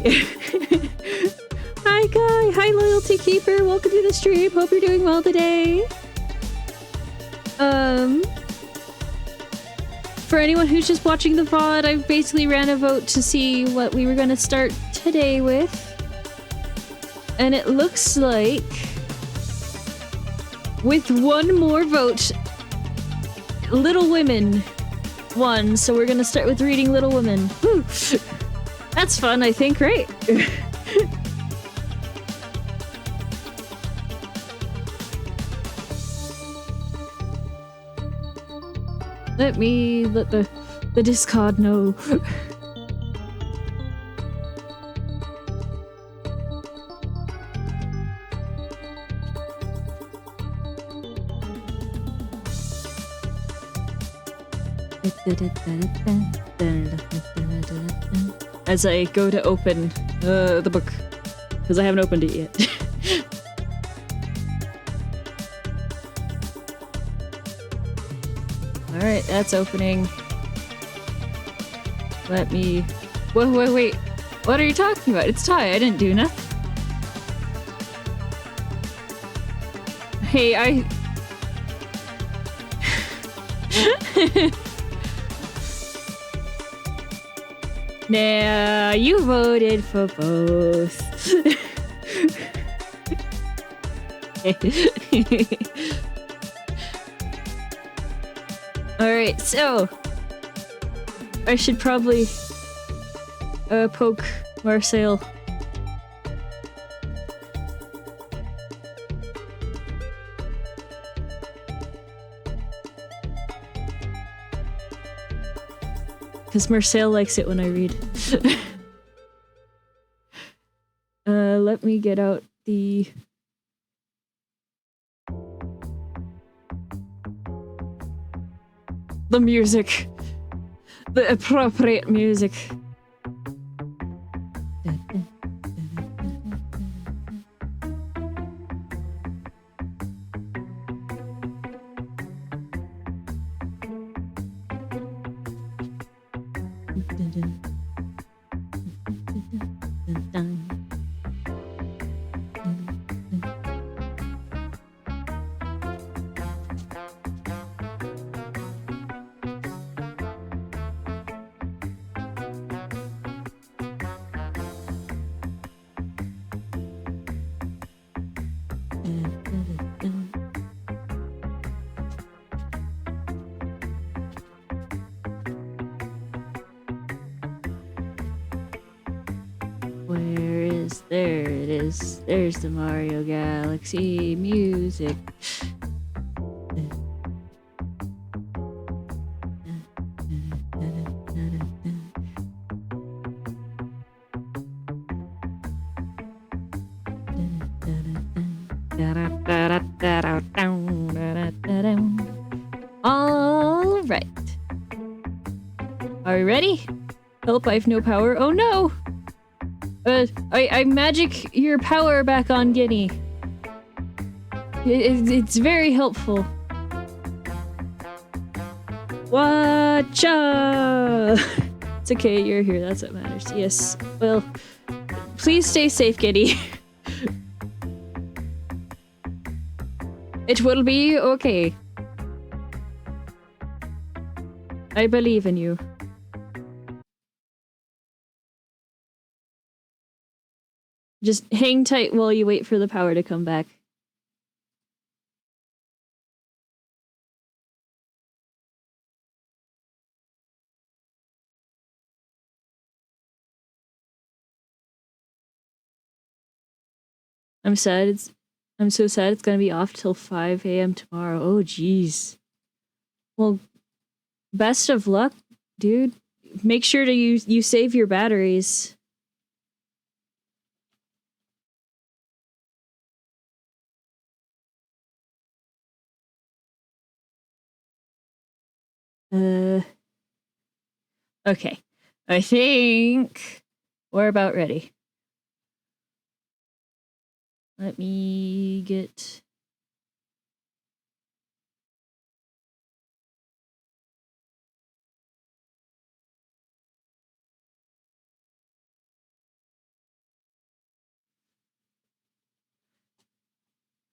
Hi, Guy. Hi, Loyalty Keeper. Welcome to the stream. Hope you're doing well today. For anyone who's just watching the VOD, I basically ran a vote to see what we were going to start today with. And it looks like, with one more vote, Little Women won. So we're going to start with reading Little Women. Whew. That's fun, I think, right? Let the Discord know. As I go to open the book, because I haven't opened it yet. Alright, that's opening. Let me... Wait. What are you talking about? It's Ty, I didn't do nothing. Hey, Nah, you voted for both. Alright, so... I should probably... poke Marcel. Because Marcel likes it when I read. Let me get out the... the music. The appropriate music. There it is. There's the Mario Galaxy music. All right. Are you ready? Help, I've no power. Oh no! I magic your power back on Guinea. It's very helpful. Watcha! It's okay, you're here, that's what matters. Yes, well, please stay safe, Guinea. It will be okay. I believe in you. Just hang tight while you wait for the power to come back. I'm sad. I'm so sad it's gonna be off till 5 a.m. tomorrow. Oh, jeez. Well, best of luck, dude. Make sure to you save your batteries. Okay. I think we're about ready. Let me get...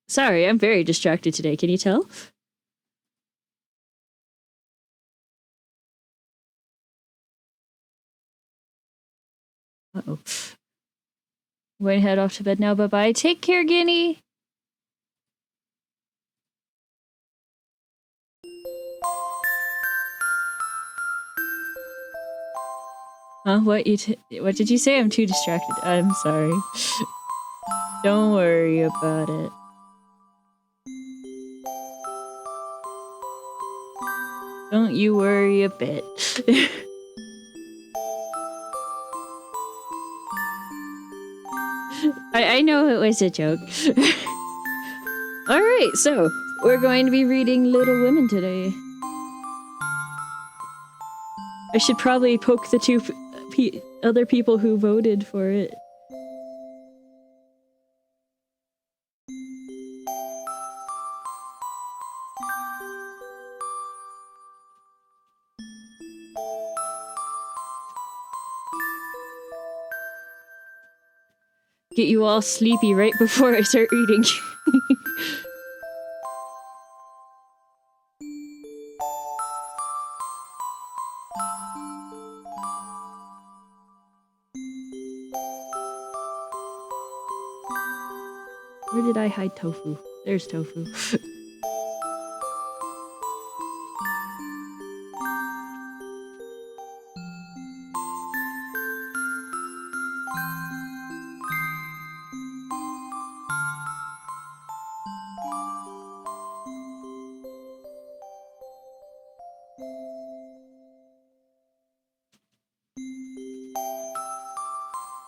Sorry, I'm very distracted today. Can you tell? Uh-oh. I'm going to head off to bed now. Bye-bye. Take care, Guinea. Huh? What did you say? I'm too distracted. I'm sorry. Don't worry about it. Don't you worry a bit. I know it was a joke. Alright, so we're going to be reading Little Women today. I should probably poke the two other people who voted for it. Get you all sleepy right before I start reading. Where did I hide Tofu? There's Tofu.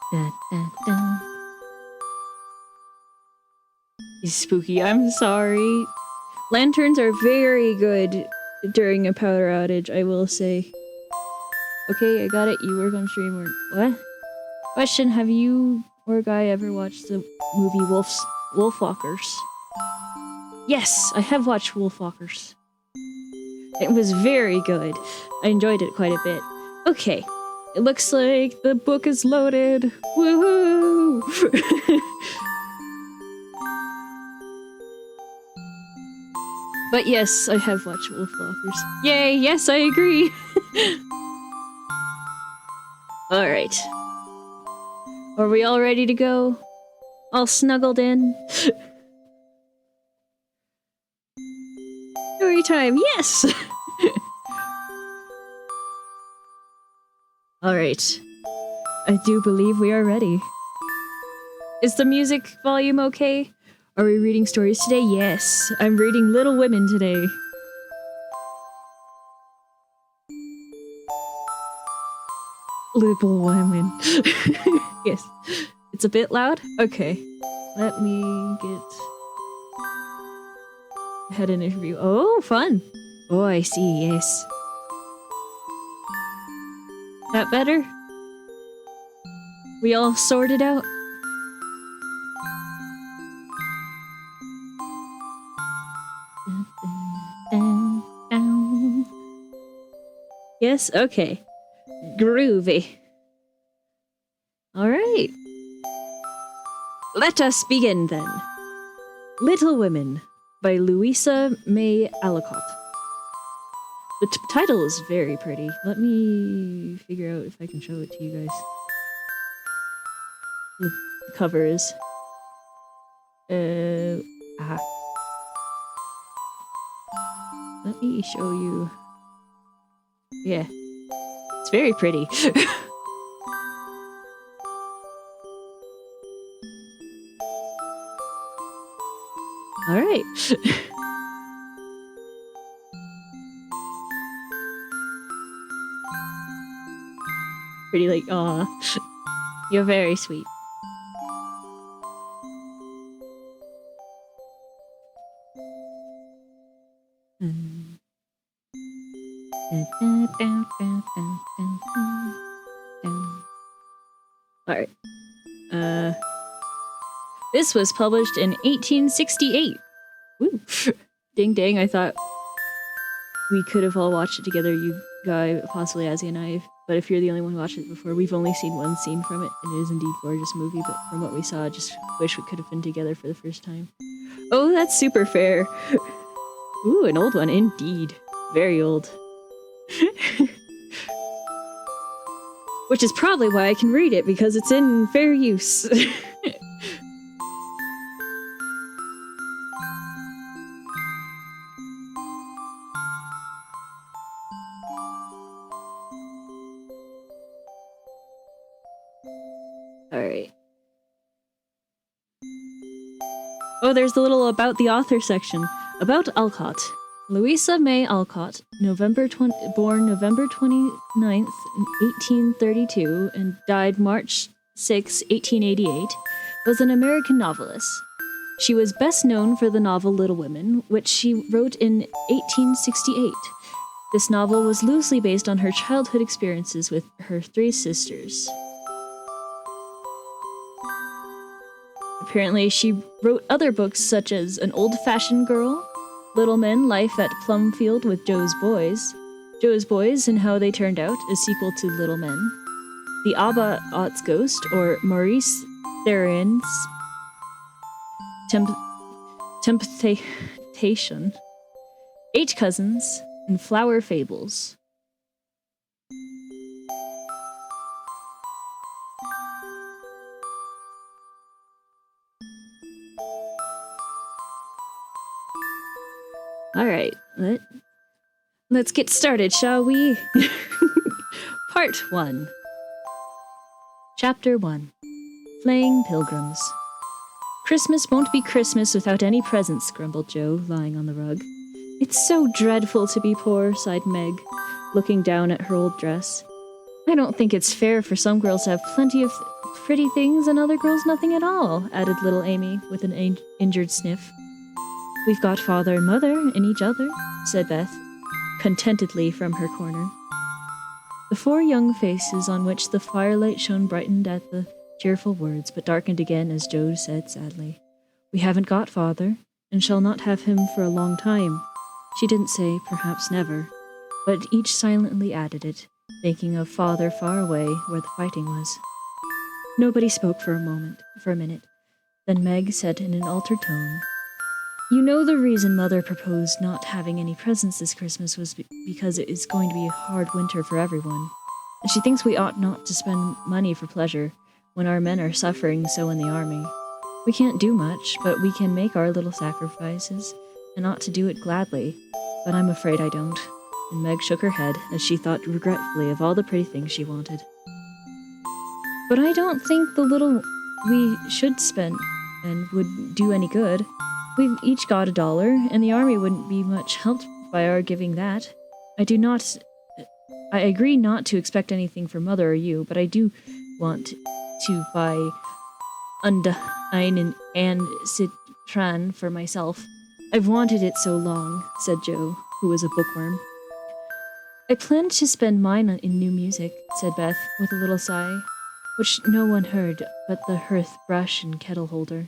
Da, da, da. He's spooky. I'm sorry. Lanterns are very good during a power outage, I will say. Okay, I got it. You work on stream or what? Question: have you or Guy ever watched the movie Wolfwalkers? Yes, I have watched Wolfwalkers. It was very good. I enjoyed it quite a bit. Okay, it looks like the book is loaded. Woohoo! But yes, I have watched Wolfwalkers. Yay! Yes, I agree. All right. Are we all ready to go? All snuggled in? Story time, yes! Alright. I do believe we are ready. Is the music volume okay? Are we reading stories today? Yes. I'm reading Little Women today. Little Women. Yes. It's a bit loud? Okay. Let me had an interview. Oh, fun. Oh, I see, yes. That better? We all sorted out? Yes? Okay. Groovy. Alright. Let us begin then. Little Women by Louisa May Alcott. The title is very pretty. Let me figure out if I can show it to you guys. The cover is... Let me show you... Yeah. It's very pretty. Alright. Pretty like, aw. You're very sweet. Alright. This was published in 1868. Woo. Ding dang, I thought we could have all watched it together, you Guy, possibly Azzy and I, but if you're the only one who watched it before, we've only seen one scene from it, and it is indeed a gorgeous movie, but from what we saw, I just wish we could have been together for the first time. Oh, that's super fair. Ooh, an old one indeed. Very old. Which is probably why I can read it, because it's in fair use. Alright. Oh, there's the little about the author section. About Alcott. Louisa May Alcott, born November 29th, 1832, and died March 6, 1888, was an American novelist. She was best known for the novel Little Women, which she wrote in 1868. This novel was loosely based on her childhood experiences with her three sisters. Apparently, she wrote other books such as An Old-Fashioned Girl, Little Men, Life at Plumfield with Joe's Boys and How They Turned Out, a sequel to Little Men, The Abba Ott's Ghost, or Maurice Theron's Temptation, Eight Cousins, and Flower Fables. Alright, let's get started, shall we? Part 1. Chapter 1. Flaying Pilgrims. Christmas won't be Christmas without any presents, grumbled Joe, lying on the rug. It's so dreadful to be poor, sighed Meg, looking down at her old dress. I don't think it's fair for some girls to have plenty of pretty things and other girls nothing at all, added little Amy with an injured sniff. We've got father and mother and each other, said Beth, contentedly from her corner. The four young faces on which the firelight shone brightened at the cheerful words, but darkened again as Joe said sadly, We haven't got father, and shall not have him for a long time. She didn't say, perhaps never, but each silently added it, thinking of father far away where the fighting was. Nobody spoke for a minute. Then Meg said in an altered tone, You know the reason Mother proposed not having any presents this Christmas was because it is going to be a hard winter for everyone, and she thinks we ought not to spend money for pleasure when our men are suffering so in the army. We can't do much, but we can make our little sacrifices, and ought to do it gladly, but I'm afraid I don't. And Meg shook her head as she thought regretfully of all the pretty things she wanted. But I don't think the little we should spend and would do any good. We've each got $1, and the army wouldn't be much helped by our giving that. I agree not to expect anything from Mother or you, but I do want to buy Undine and Citran for myself. I've wanted it so long, said Joe, who was a bookworm. I planned to spend mine in new music, said Beth, with a little sigh, which no one heard but the hearth brush and kettle holder.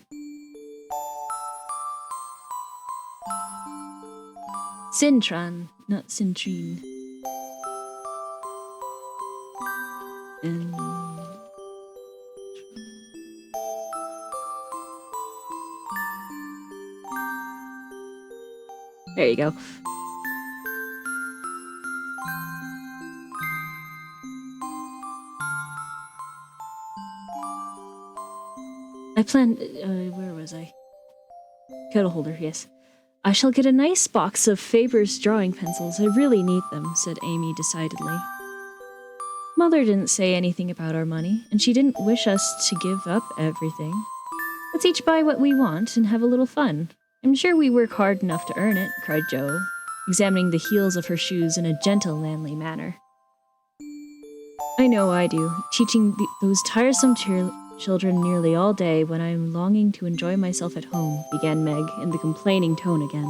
Cintran, not Cintrine. And there you go. I planned, where was I? Kettle holder, yes. I shall get a nice box of Faber's drawing pencils. I really need them, said Amy decidedly. Mother didn't say anything about our money, and she didn't wish us to give up everything. Let's each buy what we want and have a little fun. I'm sure we work hard enough to earn it, cried Jo, examining the heels of her shoes in a gentle, manly manner. I know I do, teaching those tiresome children nearly all day when I am longing to enjoy myself at home, began Meg in the complaining tone again.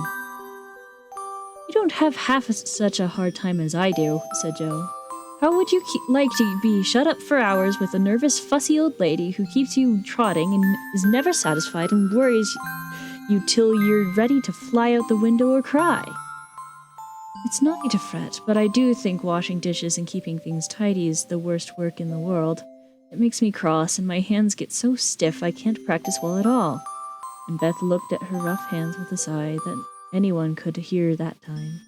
You don't have half such a hard time as I do, said Jo. How would you like to be shut up for hours with a nervous, fussy old lady who keeps you trotting and is never satisfied and worries you till you're ready to fly out the window or cry? It's not me to fret, but I do think washing dishes and keeping things tidy is the worst work in the world. It makes me cross, and my hands get so stiff I can't practice well at all. and Beth looked at her rough hands with a sigh that anyone could hear that time.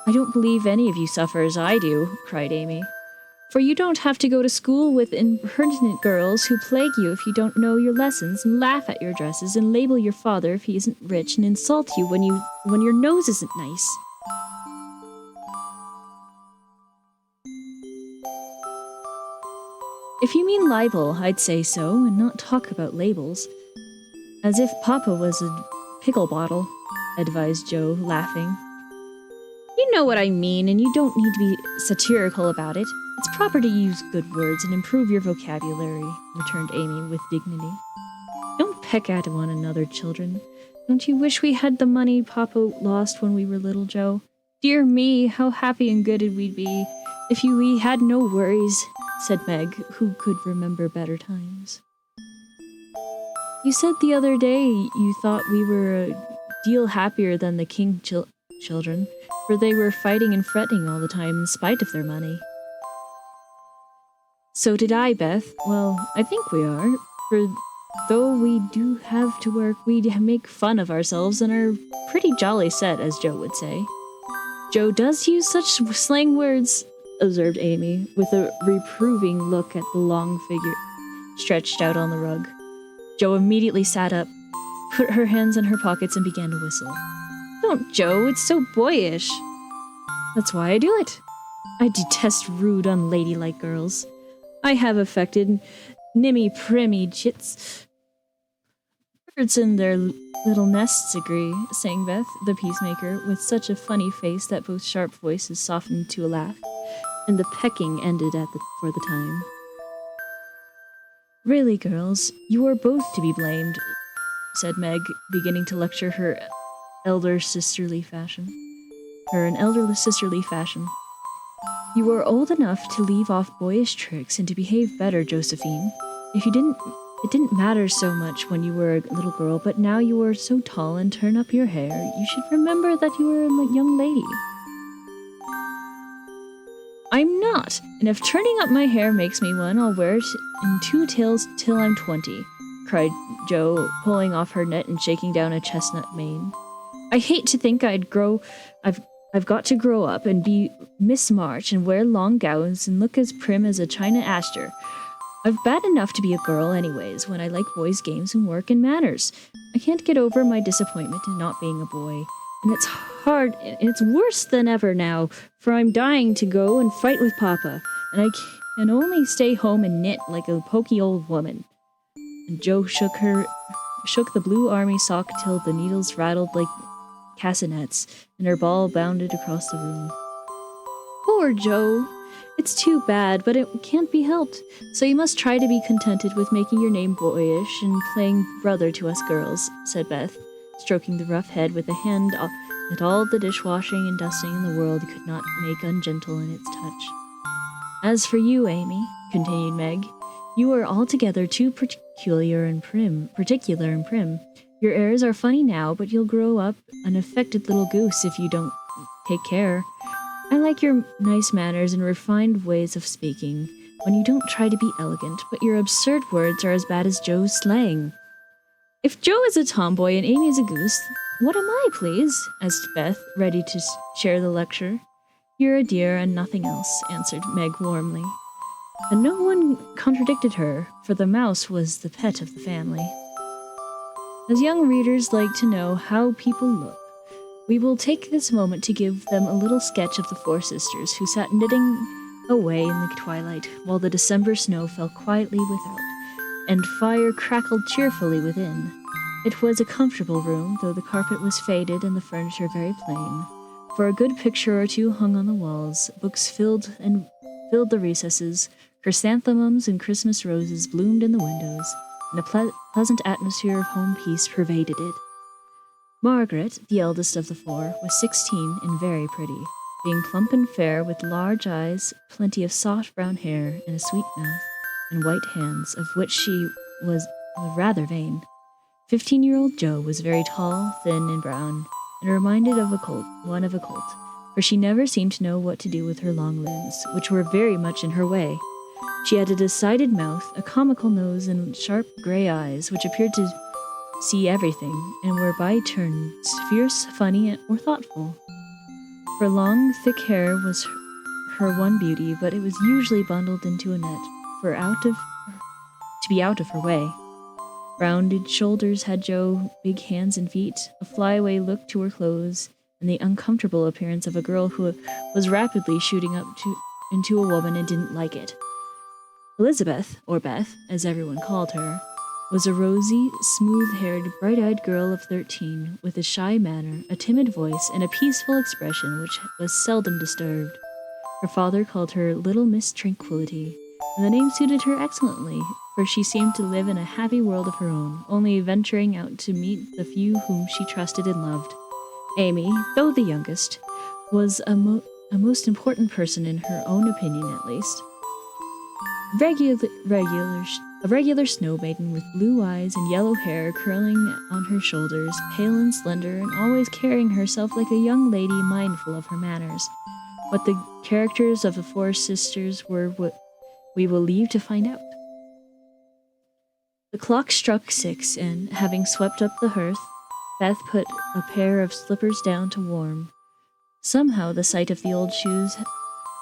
I don't believe any of you suffer as I do, cried Amy. For you don't have to go to school with impertinent girls who plague you if you don't know your lessons and laugh at your dresses and label your father if he isn't rich and insult you when your nose isn't nice. If you mean libel, I'd say so and not talk about labels. As if Papa was a pickle bottle, advised Joe, laughing. You know what I mean, and you don't need to be satirical about it. It's proper to use good words and improve your vocabulary, returned Amy with dignity. Don't peck at one another, children. Don't you wish we had the money Papa lost when we were little, Joe? Dear me, how happy and good we'd be if we had no worries, said Meg, who could remember better times. You said the other day you thought we were a deal happier than the King children, for they were fighting and fretting all the time in spite of their money. So did I, Beth. Well, I think we are, for though we do have to work, we make fun of ourselves and are pretty jolly set, as Joe would say. Joe does use such slang words, observed Amy, with a reproving look at the long figure stretched out on the rug. Joe immediately sat up, put her hands in her pockets, and began to whistle. Don't, Joe, it's so boyish. That's why I do it. I detest rude, unladylike girls. I have affected nimmy-primmy chits. Birds in their little nests agree, sang Beth, the peacemaker, with such a funny face that both sharp voices softened to a laugh, and the pecking ended for the time. Really, girls, you are both to be blamed, said Meg, beginning to lecture her in elder sisterly fashion. You are old enough to leave off boyish tricks and to behave better, Josephine. It didn't matter so much when you were a little girl, but now you are so tall and turn up your hair, you should remember that you are a young lady. I'm not, and if turning up my hair makes me one, I'll wear it in 2 tails till I'm 20, cried Joe, pulling off her net and shaking down a chestnut mane. I hate to think I've got to grow up and be Miss March and wear long gowns and look as prim as a China aster. I've bad enough to be a girl anyways when I like boys' games and work and manners. I can't get over my disappointment in not being a boy. And it's hard, and it's worse than ever now, for I'm dying to go and fight with Papa, and I can only stay home and knit like a poky old woman. And Joe shook the blue army sock till the needles rattled like castanets, and her ball bounded across the room. Poor Joe! It's too bad, but it can't be helped, so you must try to be contented with making your name boyish and playing brother to us girls, said Beth, stroking the rough head with a hand that all the dishwashing and dusting in the world could not make ungentle in its touch. As for you, Amy, continued Meg, you are altogether too particular and prim. Your airs are funny now, but you'll grow up an affected little goose if you don't take care. I like your nice manners and refined ways of speaking, when you don't try to be elegant, but your absurd words are as bad as Joe's slang. If Joe is a tomboy and Amy is a goose, what am I, please? Asked Beth, ready to share the lecture. You're a dear and nothing else, answered Meg warmly. And no one contradicted her, for the mouse was the pet of the family. As young readers like to know how people look, we will take this moment to give them a little sketch of the 4 sisters who sat knitting away in the twilight while the December snow fell quietly without, and fire crackled cheerfully within. It was a comfortable room, though the carpet was faded and the furniture very plain, for a good picture or two hung on the walls, books filled the recesses, chrysanthemums and Christmas roses bloomed in the windows, and a pleasant atmosphere of home peace pervaded it. Margaret, the eldest of the 4, was 16 and very pretty, being plump and fair with large eyes, plenty of soft brown hair, and a sweet mouth, and white hands, of which she was rather vain. 15-year-old Joe was very tall, thin, and brown, and reminded of one of a colt, for she never seemed to know what to do with her long limbs, which were very much in her way. She had a decided mouth, a comical nose, and sharp gray eyes, which appeared to see everything, and were by turns fierce, funny, or thoughtful. Her long, thick hair was her one beauty, but it was usually bundled into a net to be out of her way. Rounded shoulders had Jo, big hands and feet, a flyaway look to her clothes, and the uncomfortable appearance of a girl who was rapidly shooting up into a woman and didn't like it. Elizabeth, or Beth, as everyone called her, was a rosy, smooth-haired, bright-eyed girl of 13, with a shy manner, a timid voice, and a peaceful expression which was seldom disturbed. Her father called her Little Miss Tranquility, and the name suited her excellently, for she seemed to live in a happy world of her own, only venturing out to meet the few whom she trusted and loved. Amy, though the youngest, was a most important person in her own opinion, at least. A regular snow maiden with blue eyes and yellow hair curling on her shoulders, pale and slender, and always carrying herself like a young lady mindful of her manners. What the characters of the four sisters were, what we will leave to find out. The clock struck 6, and, having swept up the hearth, Beth put a pair of slippers down to warm. Somehow the sight of the old shoes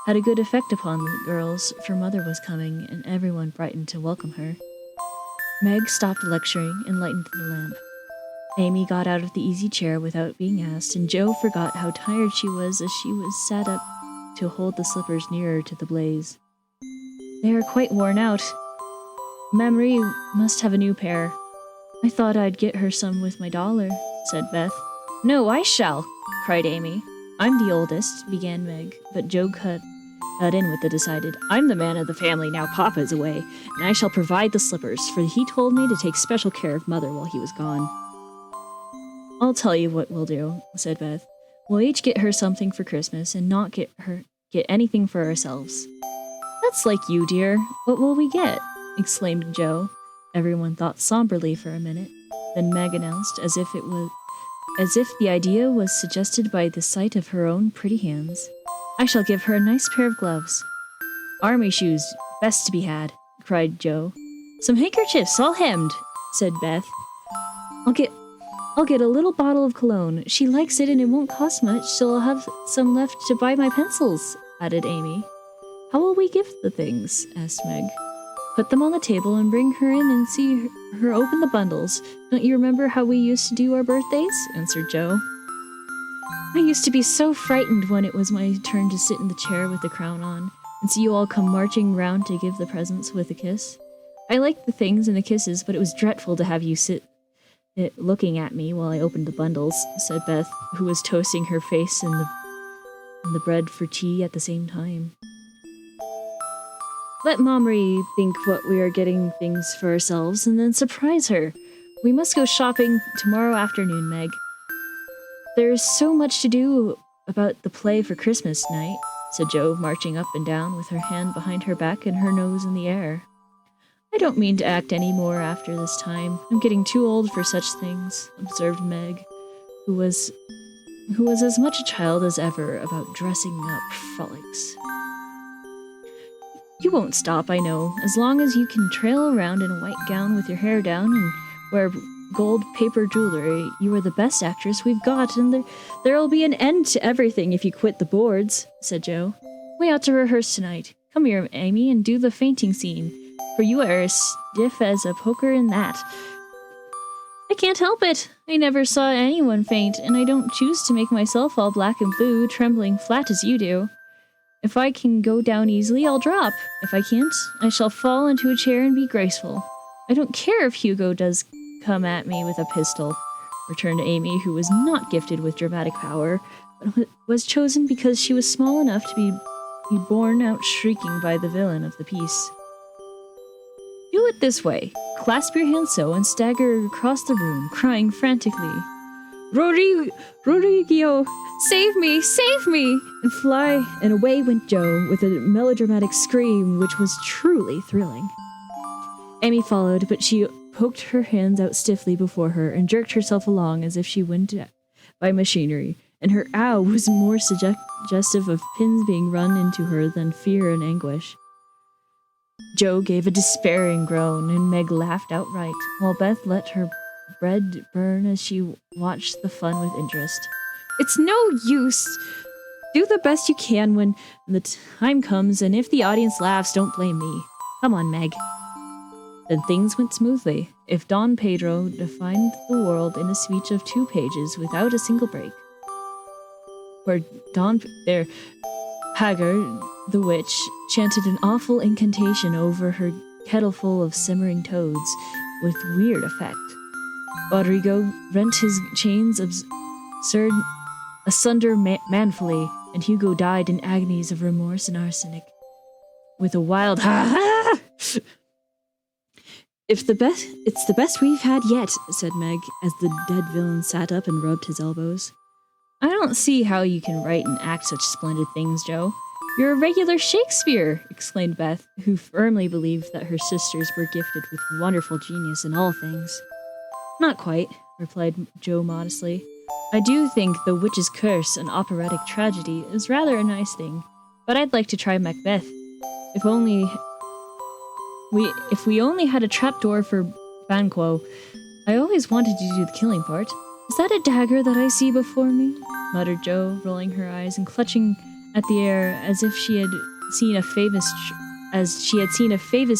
had a good effect upon the girls, for Mother was coming, and everyone brightened to welcome her. Meg stopped lecturing and lightened the lamp. Amy got out of the easy chair without being asked, and Jo forgot how tired she was as she was sat up to hold the slippers nearer to the blaze. They are quite worn out. Marie must have a new pair. I thought I'd get her some with my dollar, said Beth. No, I shall, cried Amy. I'm the oldest, began Meg, but Jo cut in with the decided, I'm the man of the family now Papa's away, and I shall provide the slippers, for he told me to take special care of Mother while he was gone. I'll tell you what we'll do, said Beth. We'll each get her something for Christmas and not get anything for ourselves. That's like you, dear. What will we get? Exclaimed Jo. Everyone thought somberly for a minute. Then Meg announced, as if the idea was suggested by the sight of her own pretty hands. I shall give her a nice pair of gloves. Army shoes, best to be had, cried Jo. Some handkerchiefs, all hemmed, said Beth. I'll get a little bottle of cologne. She likes it and it won't cost much, so I'll have some left to buy my pencils, added Amy. How will we gift the things? Asked Meg. Put them on the table and bring her in and see her open the bundles. Don't you remember how we used to do our birthdays? Answered Jo. I used to be so frightened when it was my turn to sit in the chair with the crown on, and see you all come marching round to give the presents with a kiss. I liked the things and the kisses, but it was dreadful to have you sit looking at me while I opened the bundles, said Beth, who was toasting her face in the bread for tea at the same time. Let Momry think what we are getting things for ourselves, and then surprise her. We must go shopping tomorrow afternoon, Meg. There's so much to do about the play for Christmas night, said Jo, marching up and down with her hand behind her back and her nose in the air. I don't mean to act any more after this time. I'm getting too old for such things, observed Meg, who was as much a child as ever about dressing up frolics. You won't stop, I know. As long as you can trail around in a white gown with your hair down and wear gold paper jewelry, you are the best actress we've got, and there'll be an end to everything if you quit the boards, said Jo. We ought to rehearse tonight. Come here, Amy, and do the fainting scene, for you are as stiff as a poker in that. I can't help it. I never saw anyone faint, and I don't choose to make myself all black and blue, trembling flat as you do. If I can go down easily, I'll drop. If I can't, I shall fall into a chair and be graceful. I don't care if Hugo does come at me with a pistol, returned Amy, who was not gifted with dramatic power, but was chosen because she was small enough to be borne out shrieking by the villain of the piece. Do it this way. Clasp your hands so and stagger across the room, crying frantically, Rodrigo, save me, save me! And fly, and away went Jo with a melodramatic scream which was truly thrilling. Amy followed, but she poked her hands out stiffly before her and jerked herself along as if she went by machinery, and her ow was more suggestive of pins being run into her than fear and anguish. Jo gave a despairing groan, and Meg laughed outright, while Beth let her bread burn as she watched the fun with interest. It's no use. Do the best you can when the time comes, and if the audience laughs, don't blame me. Come on, Meg. Then things went smoothly. If Don Pedro defined the world in a speech of 2 pages without a single break, where Hagar, the witch, chanted an awful incantation over her kettle full of simmering toads with weird effect. Rodrigo rent his chains asunder manfully, and Hugo died in agonies of remorse and arsenic. With a wild ha ha! It's the best we've had yet, said Meg, as the dead villain sat up and rubbed his elbows. I don't see how you can write and act such splendid things, Joe. You're a regular Shakespeare, exclaimed Beth, who firmly believed that her sisters were gifted with wonderful genius in all things. Not quite, replied Joe modestly. I do think The Witch's Curse, an operatic tragedy, is rather a nice thing, but I'd like to try Macbeth. If we only had a trapdoor for Banquo. I always wanted to do the killing part. Is that a dagger that I see before me? Muttered Joe, rolling her eyes and clutching at the air as if she had seen a famous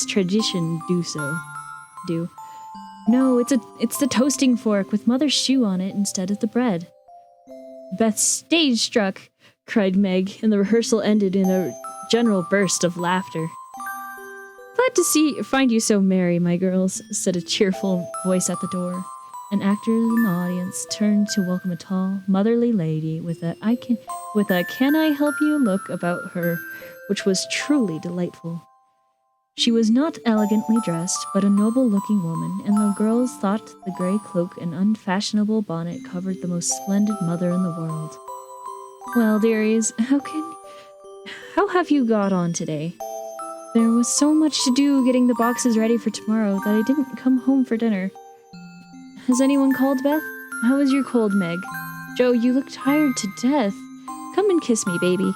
tradition do. No, it's the toasting fork with Mother's shoe on it instead of the bread. Beth stage struck, cried Meg, and the rehearsal ended in a general burst of laughter. Glad to find you so merry, my girls, said a cheerful voice at the door. An actor in the audience turned to welcome a tall, motherly lady with a "Can I help you?" look about her, which was truly delightful. She was not elegantly dressed, but a noble-looking woman, and the girls thought the gray cloak and unfashionable bonnet covered the most splendid mother in the world. Well, dearies, how have you got on today? There was so much to do getting the boxes ready for tomorrow that I didn't come home for dinner. Has anyone called, Beth? How is your cold, Meg? Joe, you look tired to death. Come and kiss me, baby.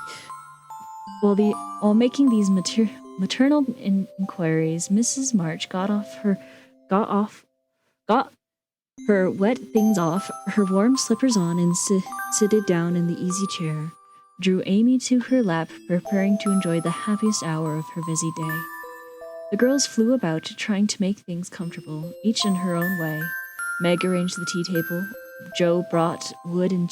While making these maternal inquiries, Mrs. March got her wet things off, her warm slippers on, and sitted down in the easy chair. Drew Amy to her lap, preparing to enjoy the happiest hour of her busy day. The girls flew about, trying to make things comfortable, each in her own way. Meg arranged the tea table. Joe brought wood and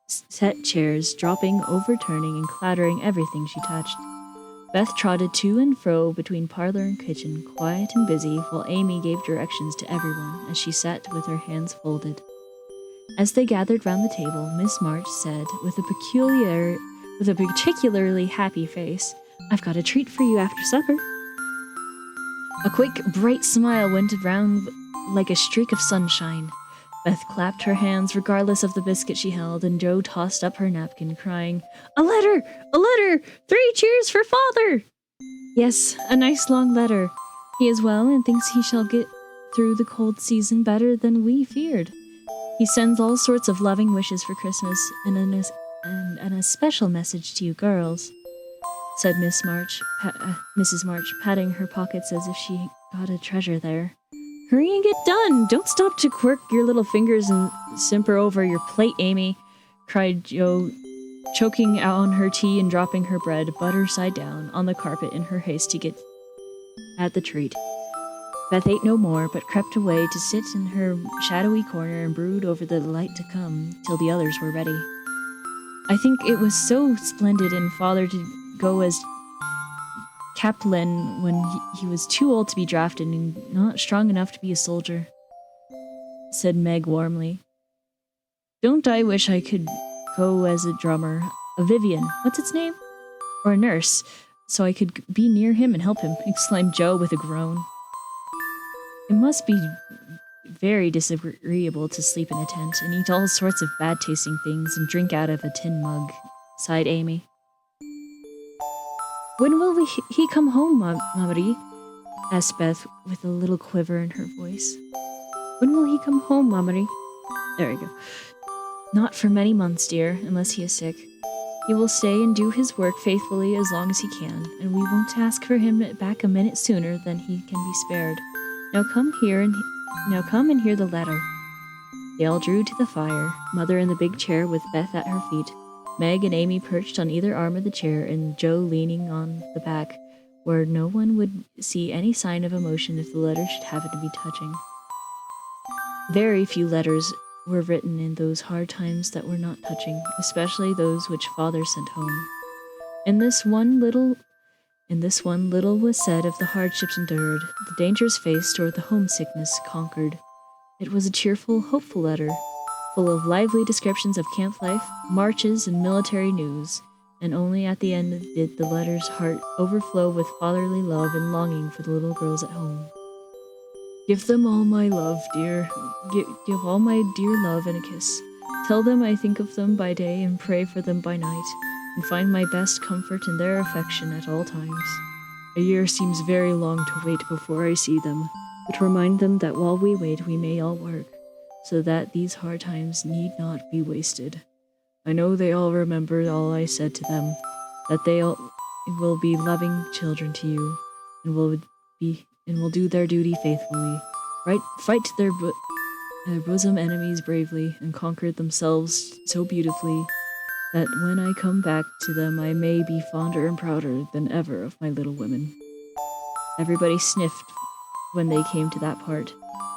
set chairs, dropping, overturning, and clattering everything she touched. Beth trotted to and fro between parlor and kitchen, quiet and busy, while Amy gave directions to everyone as she sat with her hands folded. As they gathered round the table, Miss March said, with a particularly happy face, I've got a treat for you after supper. A quick, bright smile went around like a streak of sunshine. Beth clapped her hands regardless of the biscuit she held, and Joe tossed up her napkin, crying, A letter! A letter! 3 cheers for Father! Yes, a nice long letter. He is well and thinks he shall get through the cold season better than we feared. He sends all sorts of loving wishes for Christmas, and a special message to you girls, said Mrs. March, patting her pockets as if she got a treasure there. Hurry and get done! Don't stop to quirk your little fingers and simper over your plate, Amy, cried Joe, choking on her tea and dropping her bread, butter side down, on the carpet in her haste to get at the treat. Beth ate no more, but crept away to sit in her shadowy corner and brood over the delight to come, till the others were ready. I think it was so splendid in Father to go as Kaplan when he was too old to be drafted and not strong enough to be a soldier, said Meg warmly. Don't I wish I could go as a drummer, a Vivian, what's its name? Or a nurse, so I could be near him and help him, exclaimed Joe with a groan. It must be very disagreeable to sleep in a tent and eat all sorts of bad-tasting things and drink out of a tin mug, sighed Amy. When will he come home, Marie? Asked Beth with a little quiver in her voice. When will he come home, Marie? There we go. Not for many months, dear, unless he is sick. He will stay and do his work faithfully as long as he can, and we won't ask for him back a minute sooner than he can be spared. Now come and hear the letter. They all drew to the fire, Mother in the big chair with Beth at her feet, Meg and Amy perched on either arm of the chair, and Joe leaning on the back, where no one would see any sign of emotion if the letter should happen to be touching. Very few letters were written in those hard times that were not touching, especially those which Father sent home. In this one little was said of the hardships endured, the dangers faced, or the homesickness conquered. It was a cheerful, hopeful letter, full of lively descriptions of camp life, marches, and military news, and only at the end did the letter's heart overflow with fatherly love and longing for the little girls at home. Give them all my love, dear. Give all my dear love and a kiss. Tell them I think of them by day and pray for them by night, and find my best comfort in their affection at all times. A year seems very long to wait before I see them, but remind them that while we wait we may all work, so that these hard times need not be wasted. I know they all remember all I said to them, that they all will be loving children to you, and will do their duty faithfully, fight their bosom enemies bravely, and conquer themselves so beautifully that when I come back to them I may be fonder and prouder than ever of my little women. Everybody sniffed when they came to that part.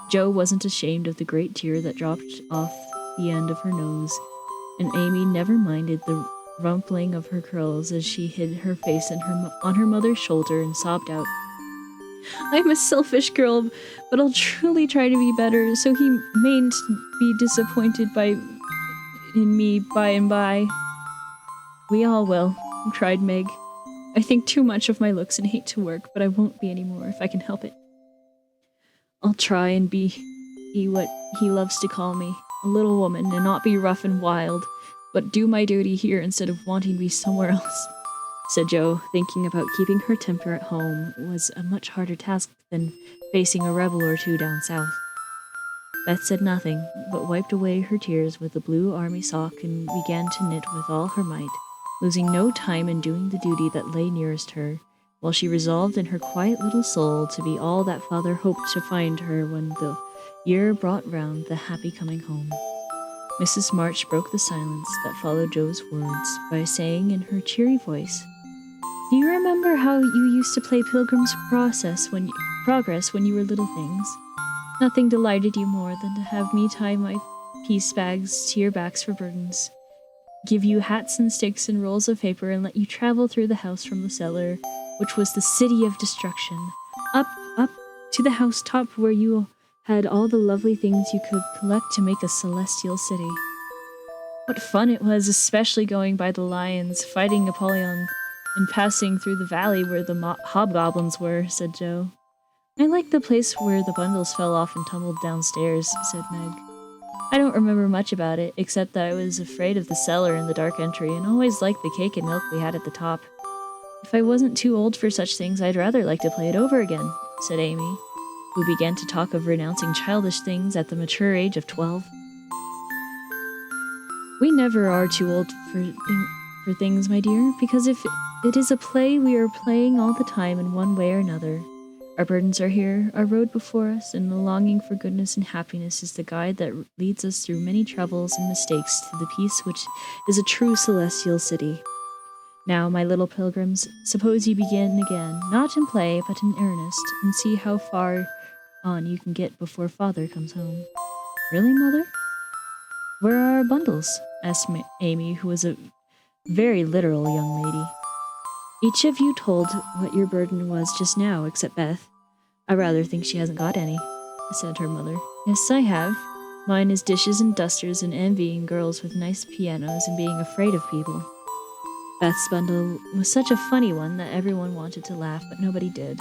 Jo wasn't ashamed of the great tear that dropped off the end of her nose, and Amy never minded the rumpling of her curls as she hid her face on her mother's shoulder and sobbed out, I'm a selfish girl, but I'll truly try to be better, so he mayn't be disappointed in me by and by. We all will, cried Meg. I think too much of my looks and hate to work, but I won't be anymore if I can help it. I'll try and be what he loves to call me, a little woman, and not be rough and wild, but do my duty here instead of wanting to be somewhere else, said Jo, thinking about keeping her temper at home was a much harder task than facing a rebel or two down south. Beth said nothing, but wiped away her tears with a blue army sock and began to knit with all her might, losing no time in doing the duty that lay nearest her, while she resolved in her quiet little soul to be all that Father hoped to find her when the year brought round the happy coming home. Mrs. March broke the silence that followed Jo's words by saying in her cheery voice, Do you remember how you used to play Pilgrim's Progress when you were little things? Nothing delighted you more than to have me tie my piece bags to your backs for burdens, give you hats and sticks and rolls of paper, and let you travel through the house from the cellar, which was the city of destruction, up to the housetop where you had all the lovely things you could collect to make a celestial city. What fun it was, especially going by the lions, fighting Apollyon, and passing through the valley where the hobgoblins were, said Jo. I like the place where the bundles fell off and tumbled downstairs, said Meg. I don't remember much about it, except that I was afraid of the cellar and the dark entry, and always liked the cake and milk we had at the top. If I wasn't too old for such things, I'd rather like to play it over again, said Amy, who began to talk of renouncing childish things at the mature age of 12. We never are too old for things, my dear, because if it is a play, we are playing all the time in one way or another. Our burdens are here, our road before us, and the longing for goodness and happiness is the guide that leads us through many troubles and mistakes to the peace which is a true celestial city. Now, my little pilgrims, suppose you begin again, not in play, but in earnest, and see how far on you can get before Father comes home. Really, Mother? Where are our bundles? Asked Amy, who was a very literal young lady. Each of you told what your burden was just now, except Beth. I rather think she hasn't got any, said her mother. Yes, I have. Mine is dishes and dusters and envying girls with nice pianos and being afraid of people. Beth's bundle was such a funny one that everyone wanted to laugh, but nobody did,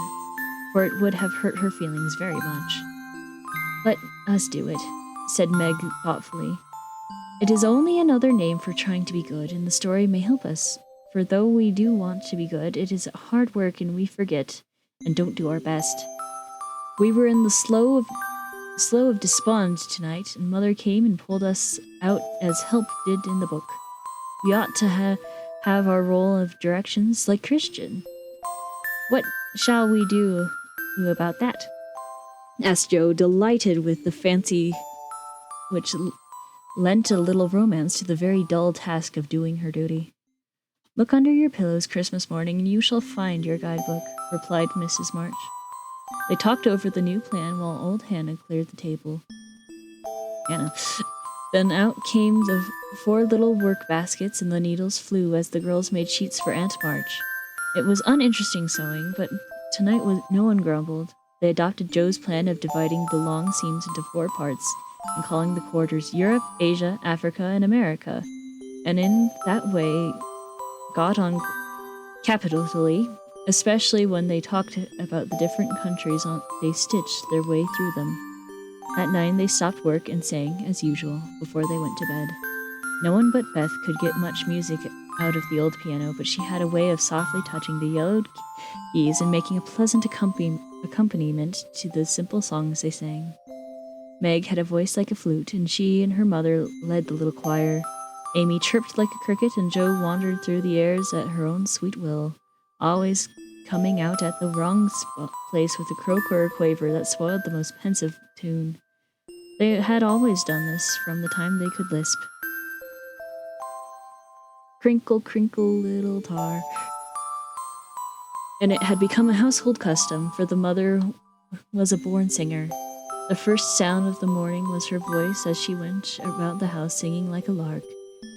for it would have hurt her feelings very much. Let us do it, said Meg thoughtfully. It is only another name for trying to be good, and the story may help us. For though we do want to be good, it is hard work and we forget and don't do our best. We were in the slough of despond tonight, and Mother came and pulled us out as help did in the book. We ought to have our role of directions like Christian. What shall we do about that? Asked Jo, delighted with the fancy which lent a little romance to the very dull task of doing her duty. "Look under your pillows Christmas morning and you shall find your guidebook," replied Mrs. March. They talked over the new plan while old Hannah cleared the table. Hannah. Then out came the 4 little work baskets and the needles flew as the girls made sheets for Aunt March. It was uninteresting sewing, but tonight no one grumbled. They adopted Joe's plan of dividing the long seams into 4 parts and calling the quarters Europe, Asia, Africa, and America, and in that way got on capitally, especially when they talked about the different countries they stitched their way through them. At 9 they stopped work and sang, as usual, before they went to bed. No one but Beth could get much music out of the old piano, but she had a way of softly touching the yellowed keys and making a pleasant accompaniment to the simple songs they sang. Meg had a voice like a flute, and she and her mother led the little choir. Amy chirped like a cricket, and Jo wandered through the airs at her own sweet will, always coming out at the wrong place with a croak or a quaver that spoiled the most pensive tune. They had always done this from the time they could lisp. Crinkle, crinkle, little tar. And it had become a household custom, for the mother was a born singer. The first sound of the morning was her voice as she went about the house singing like a lark,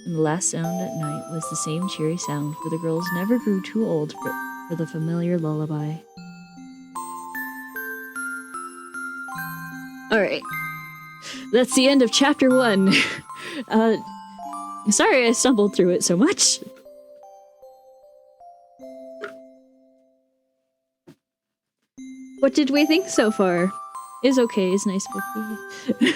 and the last sound at night was the same cheery sound, for the girls never grew too old for the familiar lullaby. Alright. That's the end of chapter 1. Sorry I stumbled through it so much. What did we think so far? Is okay, is nice bookie.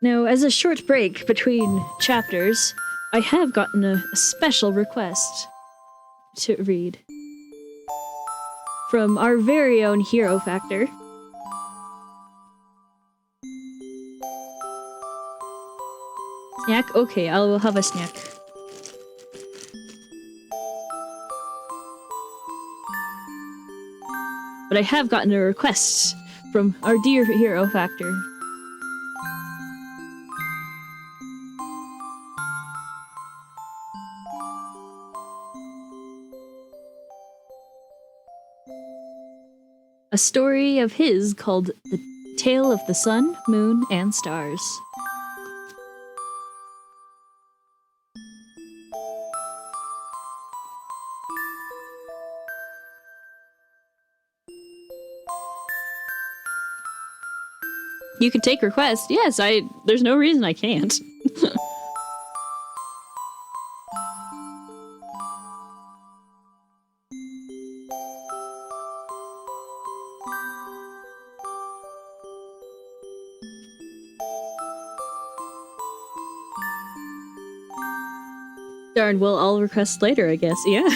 Now, as a short break between chapters, I have gotten a special request to read from our very own Hero Factor. Snack? Okay, I will have a snack. But I have gotten a request from our dear Hero Factor. A story of his called The Tale of the Sun, Moon, and Stars. You can take requests. Yes, there's no reason I can't. Darn, well, I'll request later, I guess. Yeah.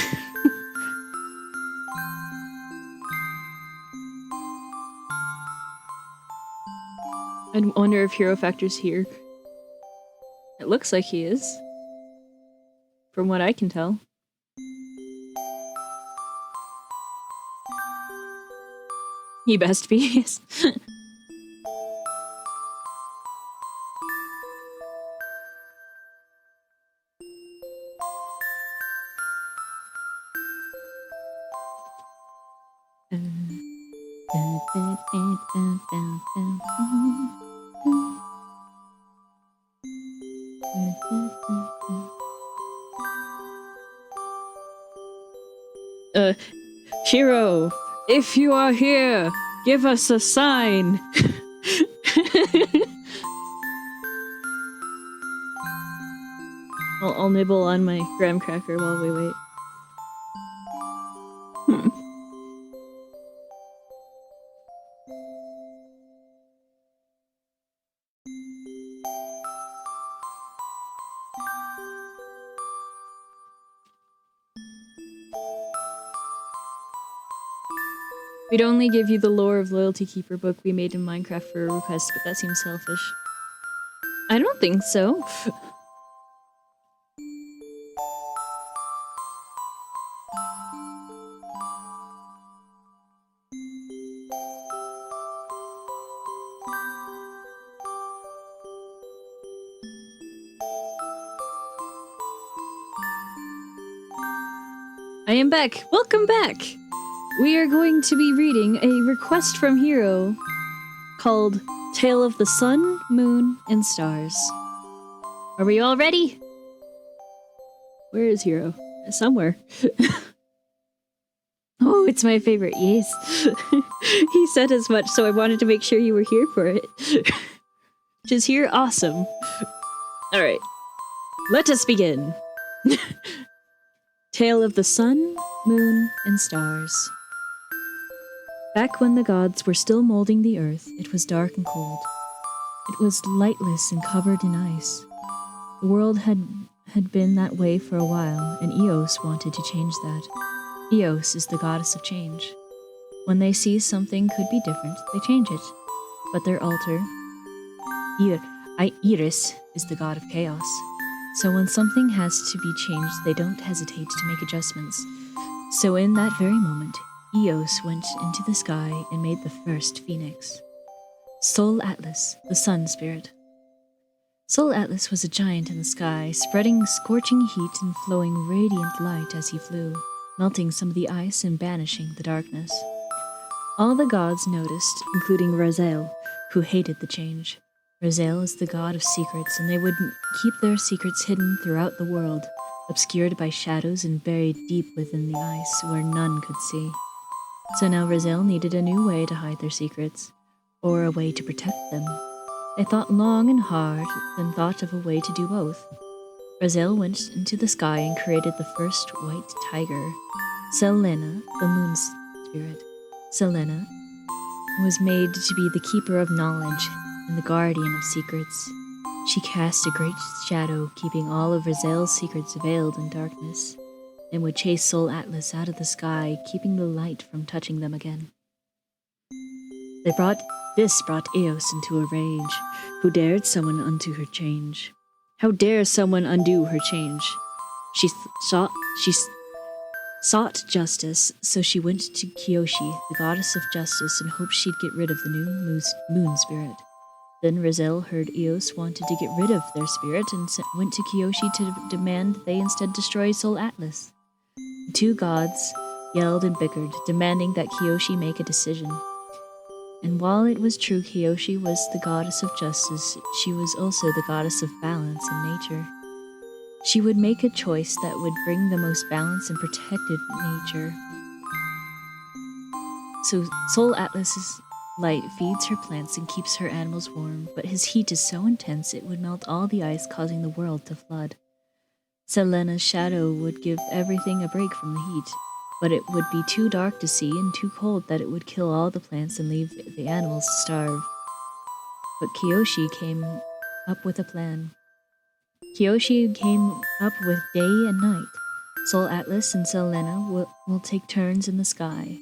I wonder if Hero Factor's here. It looks like he is. From what I can tell. He best be, yes. Hero, if you are here, give us a sign. I'll nibble on my graham cracker while we wait. We'd only give you the lore of Loyalty Keeper book we made in Minecraft for a request, but that seems selfish. I don't think so. I am back. Welcome back. We are going to be reading a request from Hero called Tale of the Sun, Moon, and Stars. Are we all ready? Where is Hero? Somewhere. Oh, it's my favorite. Yes. He said as much, so I wanted to make sure you were here for it. Which is here. Awesome. Alright. Let us begin. Tale of the Sun, Moon, and Stars. Back when the gods were still molding the earth, it was dark and cold. It was lightless and covered in ice. The world had been that way for a while, and Eos wanted to change that. Eos is the goddess of change. When they see something could be different, they change it. But their altar, Iris, is the god of chaos. So when something has to be changed, they don't hesitate to make adjustments. So in that very moment, Eos went into the sky and made the first phoenix. Sol Atlas, the sun spirit. Sol Atlas was a giant in the sky, spreading scorching heat and flowing radiant light as he flew, melting some of the ice and banishing the darkness. All the gods noticed, including Raziel, who hated the change. Raziel is the god of secrets, and they would keep their secrets hidden throughout the world, obscured by shadows and buried deep within the ice where none could see. So now Raziel needed a new way to hide their secrets, or a way to protect them. They thought long and hard, then thought of a way to do both. Raziel went into the sky and created the first white tiger, Selena, the moon spirit. Selena was made to be the keeper of knowledge and the guardian of secrets. She cast a great shadow, keeping all of Raziel's secrets veiled in darkness, and would chase Sol Atlas out of the sky, keeping the light from touching them again. This brought Eos into a rage. Who dared someone undo her change? How dare someone undo her change? She sought justice, so she went to Kyoshi, the goddess of justice, and hoped she'd get rid of the new moon spirit. Then Raziel heard Eos wanted to get rid of their spirit and went to Kyoshi to demand they instead destroy Sol Atlas. The two gods yelled and bickered, demanding that Kyoshi make a decision. And while it was true Kyoshi was the goddess of justice, she was also the goddess of balance and nature. She would make a choice that would bring the most balance and protected nature. So Sol Atlas's light feeds her plants and keeps her animals warm, but his heat is so intense it would melt all the ice, causing the world to flood. Selena's shadow would give everything a break from the heat, but it would be too dark to see and too cold that it would kill all the plants and leave the animals to starve. But Kyoshi came up with a plan. Kyoshi came up with day and night. Sol Atlas and Selena will take turns in the sky.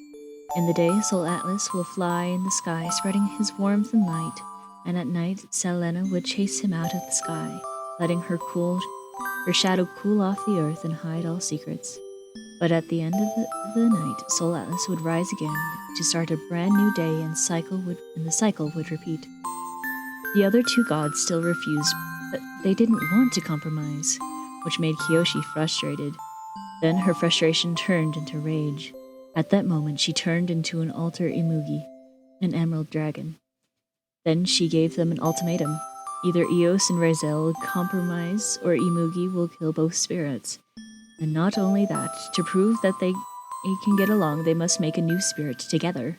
In the day, Sol Atlas will fly in the sky, spreading his warmth and light, and at night, Selena would chase him out of the sky, letting her shadow cool off the earth and hide all secrets. But at the end of the night, Sol Atlas would rise again to start a brand new day, and the cycle would repeat. The other two gods still refused, but they didn't want to compromise, which made Kyoshi frustrated. Then her frustration turned into rage. At that moment, she turned into an alter Imugi, an emerald dragon. Then she gave them an ultimatum. Either Eos and Raziel compromise, or Imugi will kill both spirits. And not only that, to prove that they can get along, they must make a new spirit together.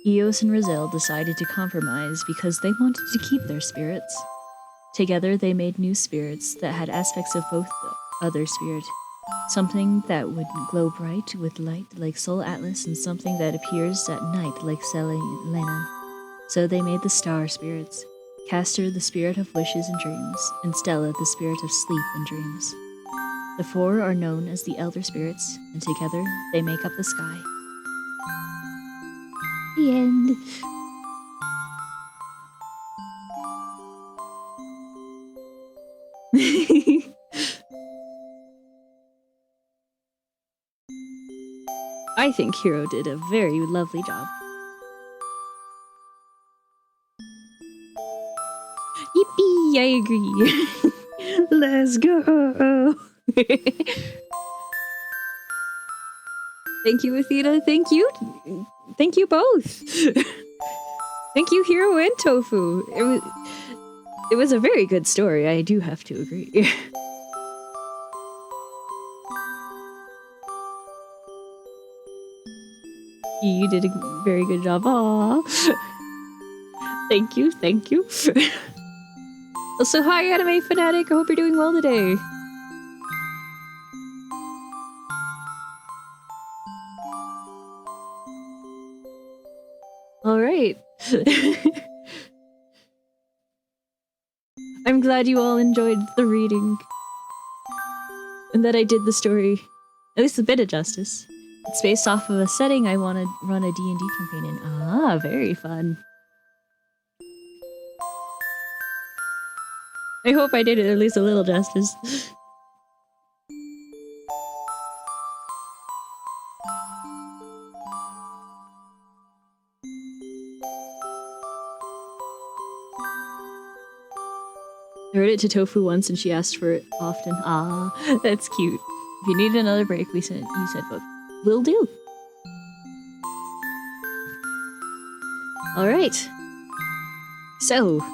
Eos and Raziel decided to compromise because they wanted to keep their spirits. Together, they made new spirits that had aspects of both the other spirit. Something that would glow bright with light like Sol Atlas, and something that appears at night like Selena. So they made the star spirits, Castor the spirit of wishes and dreams, and Stella the spirit of sleep and dreams. The four are known as the elder spirits, and together they make up the sky. The end. I think Hero did a very lovely job. Yippee! I agree. Let's go. Thank you, Athena. Thank you. Thank you both. Thank you, Hero and Tofu. It was a very good story. I do have to agree. You did a very good job. Aww. Thank you. Thank you. Also, hi, Anime Fanatic. I hope you're doing well today. All right. I'm glad you all enjoyed the reading. And that I did the story at least a bit of justice. It's based off of a setting I want to run a D&D campaign in. Ah, very fun. I hope I did it at least a little justice. I read it to Tofu once and she asked for it often. Ah, that's cute. If you need another break, you said book. Will do. Alright. So,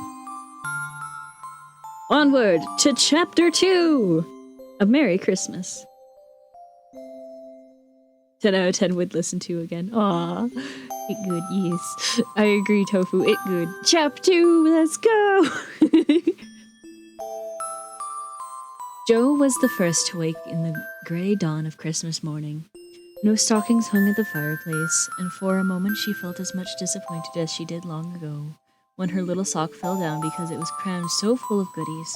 onward to chapter 2 of Merry Christmas. 10 out of 10 would listen to again. Aw, it good, yes. I agree, Tofu, it good. Chapter 2, let's go! Joe was the first to wake in the grey dawn of Christmas morning. No stockings hung at the fireplace, and for a moment she felt as much disappointed as she did long ago, when her little sock fell down because it was crammed so full of goodies.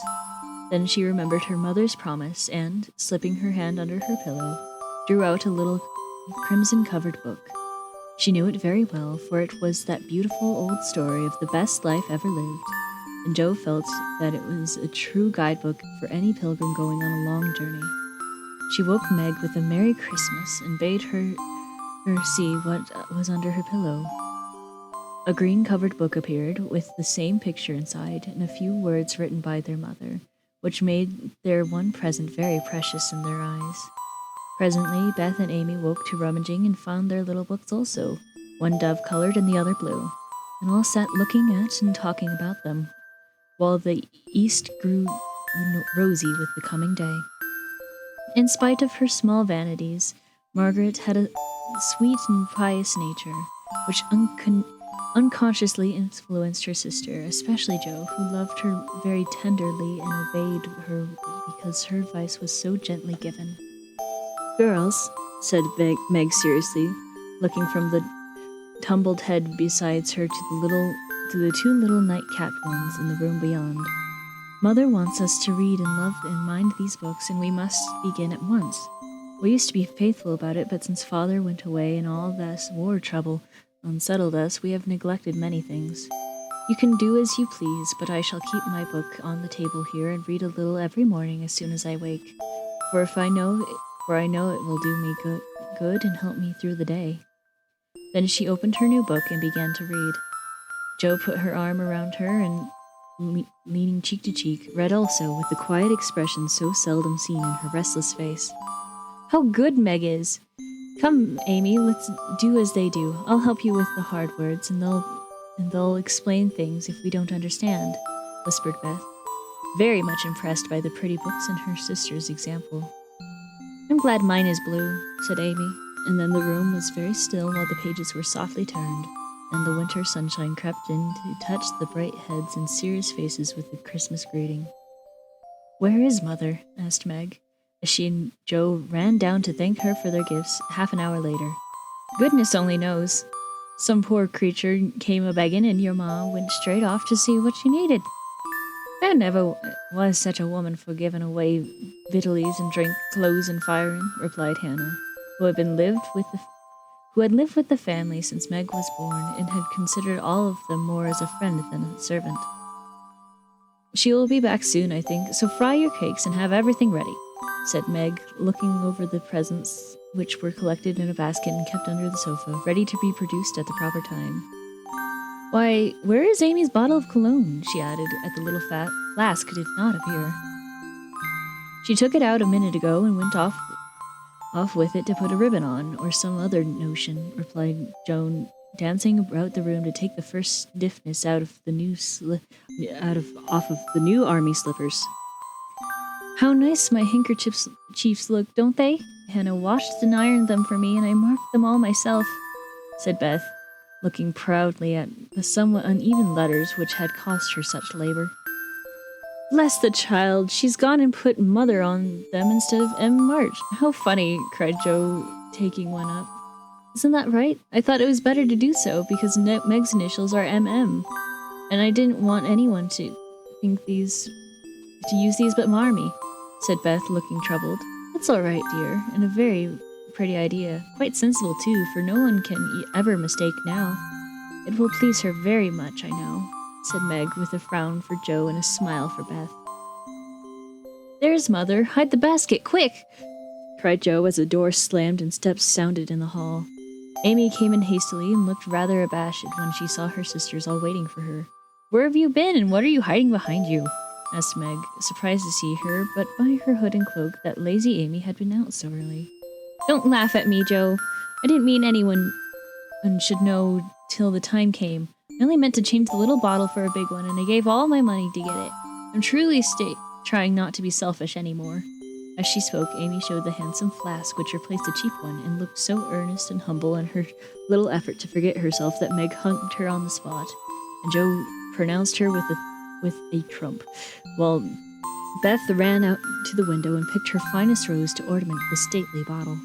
Then she remembered her mother's promise and, slipping her hand under her pillow, drew out a little crimson-covered book. She knew it very well, for it was that beautiful old story of the best life ever lived, and Joe felt that it was a true guidebook for any pilgrim going on a long journey. She woke Meg with a Merry Christmas and bade her see what was under her pillow. A green-covered book appeared, with the same picture inside and a few words written by their mother, which made their one present very precious in their eyes. Presently, Beth and Amy woke to rummaging and found their little books also, one dove-colored and the other blue, and all sat looking at and talking about them, while the east grew rosy with the coming day. In spite of her small vanities, Margaret had a sweet and pious nature, which unconsciously influenced her sister, especially Jo, who loved her very tenderly and obeyed her because her advice was so gently given. "Girls," said Meg seriously, looking from the tumbled head beside her to the two little night-capped ones in the room beyond. "Mother wants us to read and love and mind these books, and we must begin at once. We used to be faithful about it, but since Father went away and all this war trouble unsettled us, we have neglected many things. You can do as you please, but I shall keep my book on the table here and read a little every morning as soon as I wake, for I know it will do me good and help me through the day." Then she opened her new book and began to read. Jo put her arm around her and, leaning cheek to cheek, read also, with the quiet expression so seldom seen in her restless face. "How good Meg is! Come, Amy, let's do as they do. I'll help you with the hard words, and they'll explain things if we don't understand," whispered Beth, very much impressed by the pretty books and her sister's example. "I'm glad mine is blue," said Amy, and then the room was very still while the pages were softly turned, and the winter sunshine crept in to touch the bright heads and serious faces with the Christmas greeting. "Where is Mother?" asked Meg, as she and Jo ran down to thank her for their gifts half an hour later. "Goodness only knows. Some poor creature came a-begging, and your ma went straight off to see what she needed. There never was such a woman for giving away victuals and drink, clothes and firing," replied Hannah, who had lived with the family since Meg was born and had considered all of them more as a friend than a servant. "She will be back soon, I think, so fry your cakes and have everything ready," said Meg, looking over the presents, which were collected in a basket and kept under the sofa, ready to be produced at the proper time. "Why, where is Amy's bottle of cologne?" she added, as the little flask did not appear. "She took it out a minute ago and went off Off with it to put a ribbon on, or some other notion, replied Joan, dancing about the room to take the first stiffness out of the off of the new army slippers. How nice my handkerchiefs look, don't they? Hannah washed and ironed them for me, and I marked them all myself, said Beth, looking proudly at the somewhat uneven letters which had cost her such labor. Bless the child, she's gone and put mother on them instead of M. March. How funny, cried Jo, taking one up. Isn't that right? I thought it was better to do so, because Meg's initials are MM, and I didn't want anyone to use these but Marmee, said Beth, looking troubled. That's all right, dear, and a very pretty idea. Quite sensible, too, for no one can ever mistake now. It will please her very much, I know, said Meg, with a frown for Jo and a smile for Beth. There's Mother. Hide the basket, quick! Cried Jo as the door slammed and steps sounded in the hall. Amy came in hastily and looked rather abashed when she saw her sisters all waiting for her. Where have you been, and what are you hiding behind you? Asked Meg, surprised to see her, but by her hood and cloak that lazy Amy had been out so early. Don't laugh at me, Jo. I didn't mean anyone should know till the time came. I only meant to change the little bottle for a big one, and I gave all my money to get it. I'm truly trying not to be selfish anymore. As she spoke, Amy showed the handsome flask which replaced the cheap one, and looked so earnest and humble in her little effort to forget herself that Meg hugged her on the spot, and Jo pronounced her with a trump, while Beth ran out to the window and picked her finest rose to ornament the stately bottle.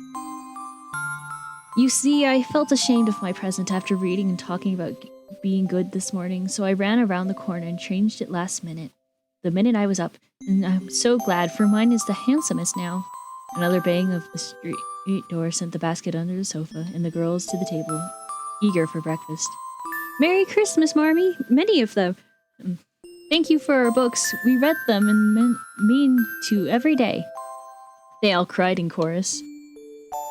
You see, I felt ashamed of my present after reading and talking about being good this morning, so I ran around the corner and changed it last minute. The minute I was up, and I'm so glad, for mine is the handsomest now. Another bang of the street door sent the basket under the sofa, and the girls to the table, eager for breakfast. Merry Christmas, Marmee! Many of them! Thank you for our books. We read them and mean to every day. They all cried in chorus.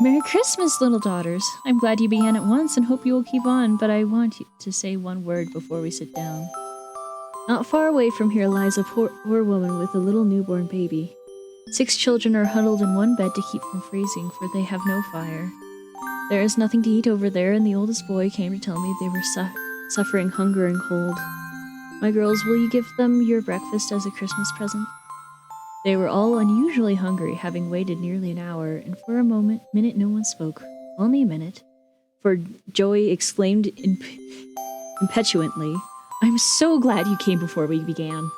Merry Christmas, little daughters. I'm glad you began at once and hope you will keep on, but I want you to say one word before we sit down. Not far away from here lies a poor woman with a little newborn baby. 6 children are huddled in one bed to keep from freezing, for they have no fire. There is nothing to eat over there, and the oldest boy came to tell me they were suffering hunger and cold. My girls, will you give them your breakfast as a Christmas present? They were all unusually hungry, having waited nearly an hour, and for a minute no one spoke. Only a minute. For Joey exclaimed impetulantly, I'm so glad you came before we began.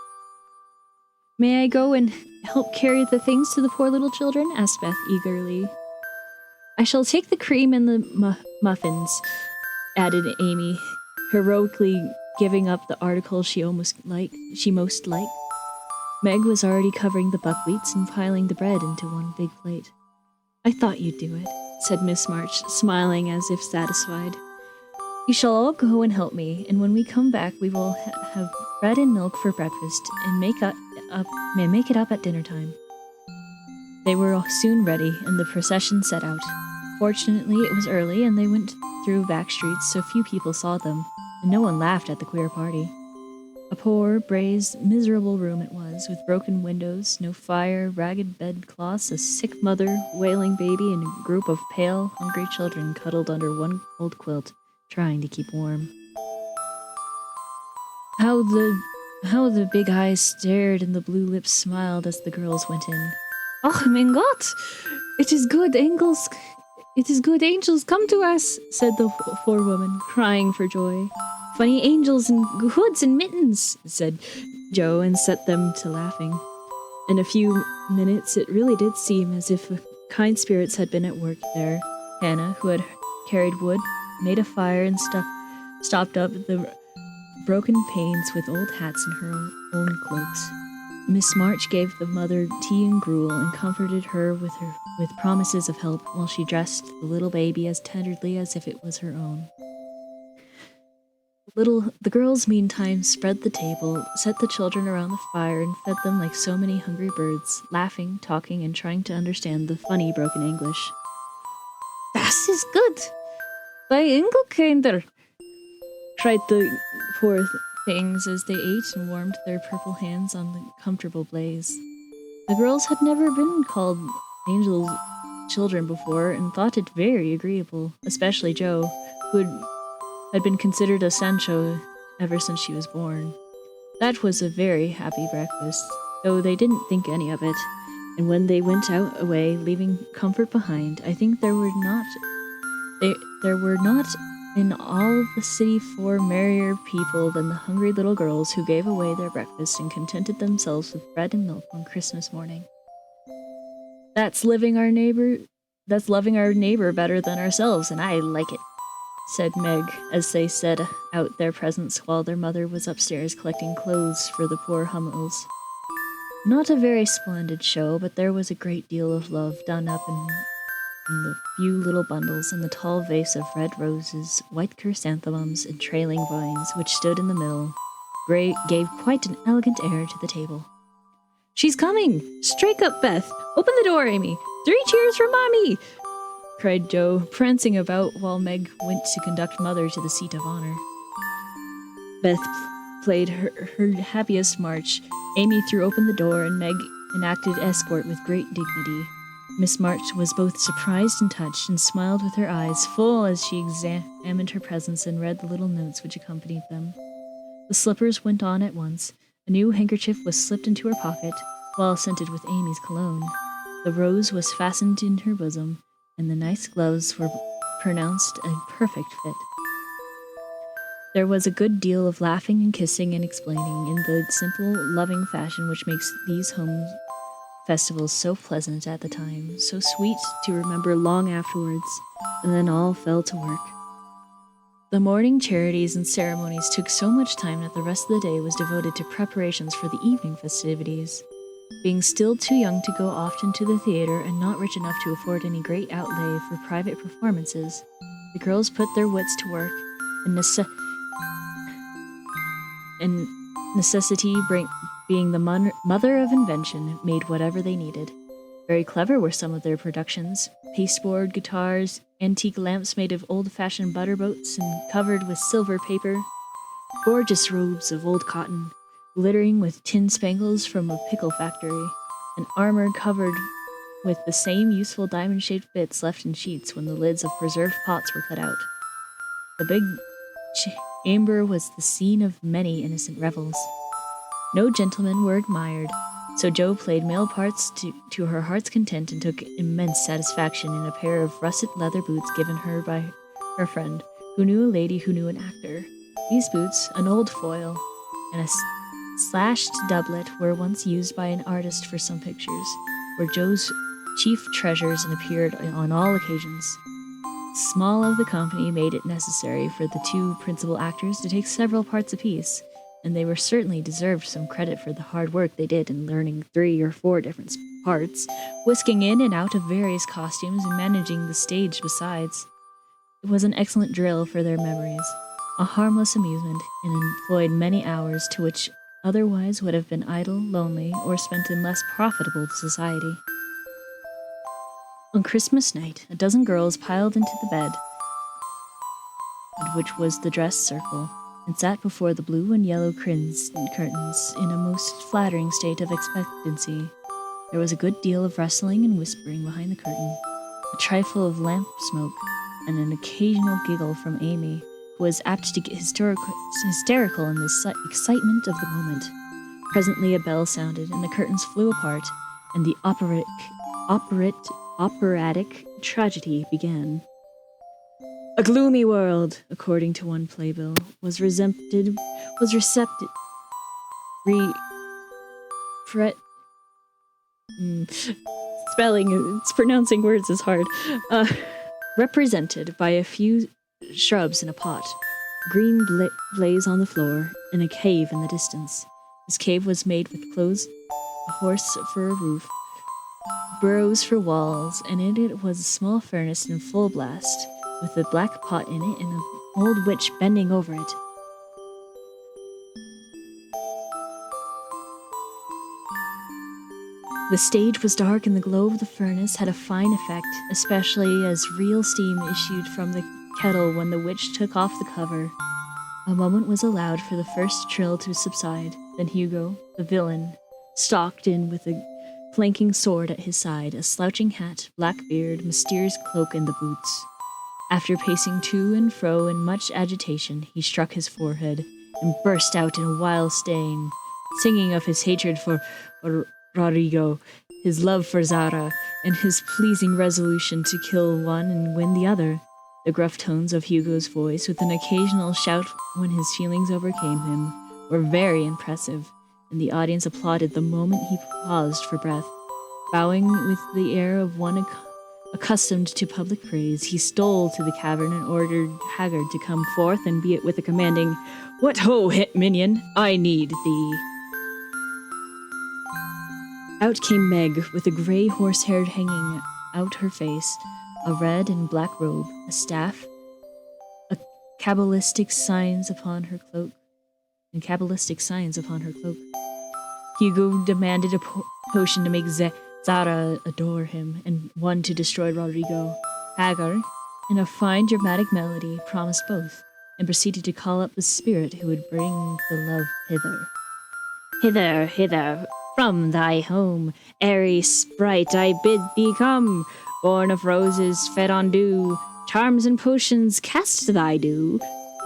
May I go and help carry the things to the poor little children? Asked Beth eagerly. I shall take the cream and the muffins, added Amy, heroically giving up the article she most liked. Meg was already covering the buckwheats and piling the bread into one big plate. I thought you'd do it, said Miss March, smiling as if satisfied. You shall all go and help me, and when we come back we will have bread and milk for breakfast and make it up at dinner time. They were soon ready, and the procession set out. Fortunately, it was early, and they went through back streets so few people saw them, and no one laughed at the queer party. A poor, braised, miserable room it was, with broken windows, no fire, ragged bedcloths, a sick mother, wailing baby, and a group of pale, hungry children cuddled under one old quilt, trying to keep warm. How the big eyes stared and the blue lips smiled as the girls went in. Oh, mein Gott! It is good angels come to us, said the poor woman, crying for joy. Funny angels in hoods and mittens, said Jo, and set them to laughing. In a few minutes it really did seem as if kind spirits had been at work there. Hannah, who had carried wood, made a fire and stopped up the broken panes with old hats and her own cloaks. Miss March gave the mother tea and gruel and comforted her with promises of help while she dressed the little baby as tenderly as if it was her own. The girls meantime spread the table, set the children around the fire, and fed them like so many hungry birds, laughing, talking, and trying to understand the funny broken English. Das ist gut! Bei Engelkinder! Cried the poor things as they ate and warmed their purple hands on the comfortable blaze. The girls had never been called angels children before and thought it very agreeable, especially Jo, who had been considered a Sancho ever since she was born. That was a very happy breakfast, though they didn't think any of it. And when they went out away, leaving comfort behind, I think there were not in all the city 4 merrier people than the hungry little girls who gave away their breakfast and contented themselves with bread and milk on Christmas morning. That's loving our neighbor better than ourselves, and I like it, said Meg as they set out their presents while their mother was upstairs collecting clothes for the poor Hummels. Not a very splendid show, but there was a great deal of love done up in the few little bundles and the tall vase of red roses, white chrysanthemums, and trailing vines which stood in the middle. Gave quite an elegant air to the table. "She's coming! Strike up, Beth! Open the door, Amy! 3 cheers for Mommy!" cried Jo, prancing about while Meg went to conduct Mother to the seat of honor. Beth played her happiest march. Amy threw open the door, and Meg enacted escort with great dignity. Miss March was both surprised and touched, and smiled with her eyes full as she examined her presents and read the little notes which accompanied them. The slippers went on at once. A new handkerchief was slipped into her pocket, well scented with Amy's cologne. The rose was fastened in her bosom, and the nice gloves were pronounced a perfect fit. There was a good deal of laughing and kissing and explaining in the simple, loving fashion which makes these home festivals so pleasant at the time, so sweet to remember long afterwards, and then all fell to work. The morning charities and ceremonies took so much time that the rest of the day was devoted to preparations for the evening festivities. Being still too young to go often to the theater and not rich enough to afford any great outlay for private performances, the girls put their wits to work, and necessity being the mother of invention, made whatever they needed. Very clever were some of their productions: pasteboard guitars, antique lamps made of old-fashioned butter boats and covered with silver paper, gorgeous robes of old cotton, glittering with tin spangles from a pickle factory, and armor covered with the same useful diamond-shaped bits left in sheets when the lids of preserved pots were cut out. The big chamber was the scene of many innocent revels. No gentlemen were admired, so Jo played male parts to her heart's content and took immense satisfaction in a pair of russet leather boots given her by her friend, who knew a lady who knew an actor. These boots, an old foil, and a slashed doublet were once used by an artist for some pictures, were Jo's chief treasures and appeared on all occasions. Small of the company made it necessary for the 2 principal actors to take several parts apiece, and they were certainly deserved some credit for the hard work they did in learning 3 or 4 different parts, whisking in and out of various costumes and managing the stage besides. It was an excellent drill for their memories, a harmless amusement, and employed many hours to which otherwise would have been idle, lonely, or spent in less profitable society. On Christmas night, a dozen girls piled into the bed, which was the dress circle, and sat before the blue and yellow curtains in a most flattering state of expectancy. There was a good deal of rustling and whispering behind the curtain, a trifle of lamp smoke, and an occasional giggle from Amy, who was apt to get hysterical in the excitement of the moment. Presently a bell sounded, and the curtains flew apart, and the operatic tragedy began. A gloomy world, according to one playbill, pronouncing words is hard. Represented by a few shrubs in a pot, green blaze on the floor, and a cave in the distance. This cave was made with clothes, a horse for a roof, burrows for walls, and in it was a small furnace in full blast, with a black pot in it and an old witch bending over it. The stage was dark, and the glow of the furnace had a fine effect, especially as real steam issued from the kettle when the witch took off the cover. A moment was allowed for the first trill to subside. Then Hugo, the villain, stalked in with a flanking sword at his side, a slouching hat, black beard, mysterious cloak, and the boots. After pacing to and fro in much agitation, he struck his forehead and burst out in a wild strain, singing of his hatred for Rodrigo, his love for Zara, and his pleasing resolution to kill one and win the other. The gruff tones of Hugo's voice, with an occasional shout when his feelings overcame him, were very impressive, and the audience applauded the moment he paused for breath. Bowing with the air of one accustomed to public praise, he stole to the cavern and ordered Haggard to come forth and be it with a commanding, "What ho, hit minion, I need thee." Out came Meg, with a grey horsehair hanging out her face, a red and black robe, a staff, a cabalistic signs upon her cloak. Hugo demanded a potion to make Zara adore him, and one to destroy Rodrigo. Hagar, in a fine dramatic melody, promised both, and proceeded to call up the spirit who would bring the love hither. "Hither, hither, from thy home, airy sprite, I bid thee come, born of roses, fed on dew, charms and potions cast thy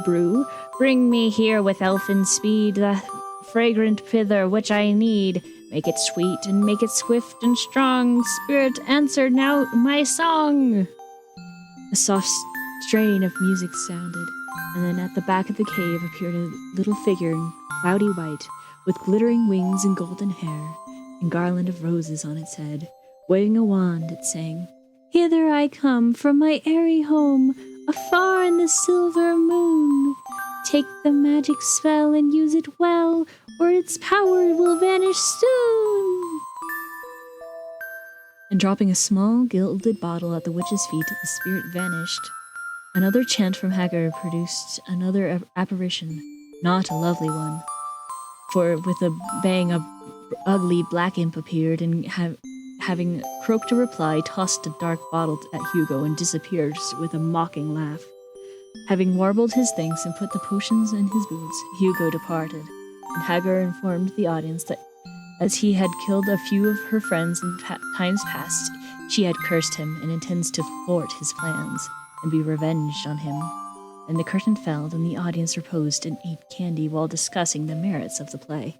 brew. Bring me here with elfin speed the fragrant pither which I need. Make it sweet and make it swift and strong. Spirit, answer now my song." A soft strain of music sounded, and then at the back of the cave appeared a little figure in cloudy white, with glittering wings and golden hair, and garland of roses on its head. Waving a wand, it sang, "Hither I come from my airy home, afar in the silver moon. Take the magic spell and use it well, or its power will vanish soon." And dropping a small gilded bottle at the witch's feet, the spirit vanished. Another chant from Hagar produced another apparition, not a lovely one. For with a bang, a ugly black imp appeared, and having croaked a reply, tossed a dark bottle at Hugo and disappeared with a mocking laugh. Having warbled his thanks and put the potions in his boots, Hugo departed, and Hagar informed the audience that as he had killed a few of her friends in times past, she had cursed him and intends to thwart his plans and be revenged on him. And the curtain fell, and the audience reposed and ate candy while discussing the merits of the play.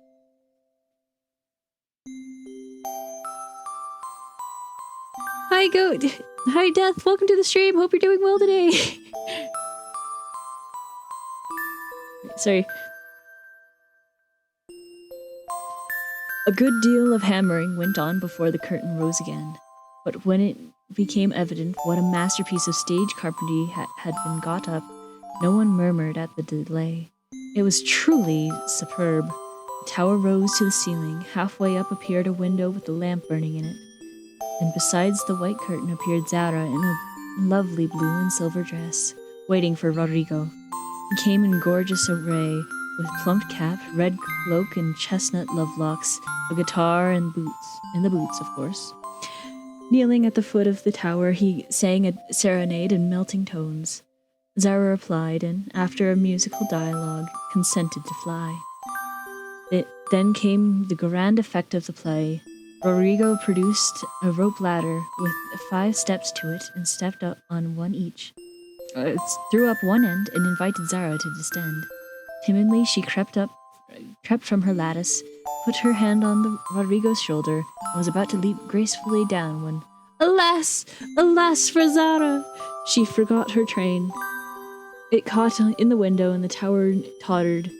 Hi, Goat. Hi, Death. Welcome to the stream. Hope you're doing well today. Sorry. A good deal of hammering went on before the curtain rose again, but when it became evident what a masterpiece of stage carpentry had been got up, no one murmured at the delay. It was truly superb. The tower rose to the ceiling. Halfway up appeared a window with a lamp burning in it, and besides the white curtain appeared Zara in a lovely blue and silver dress, waiting for Rodrigo. He came in gorgeous array, with plumped cap, red cloak, and chestnut lovelocks, a guitar and the boots, of course. Kneeling at the foot of the tower, he sang a serenade in melting tones. Zara replied, and after a musical dialogue, consented to fly. Then came the grand effect of the play. Rodrigo produced a rope ladder with 5 steps to it and stepped up on one each. Threw up one end and invited Zara to descend. Timidly, she crept from her lattice, put her hand on Rodrigo's shoulder, and was about to leap gracefully down when, alas, alas for Zara! She forgot her train. It caught in the window, and the tower tottered,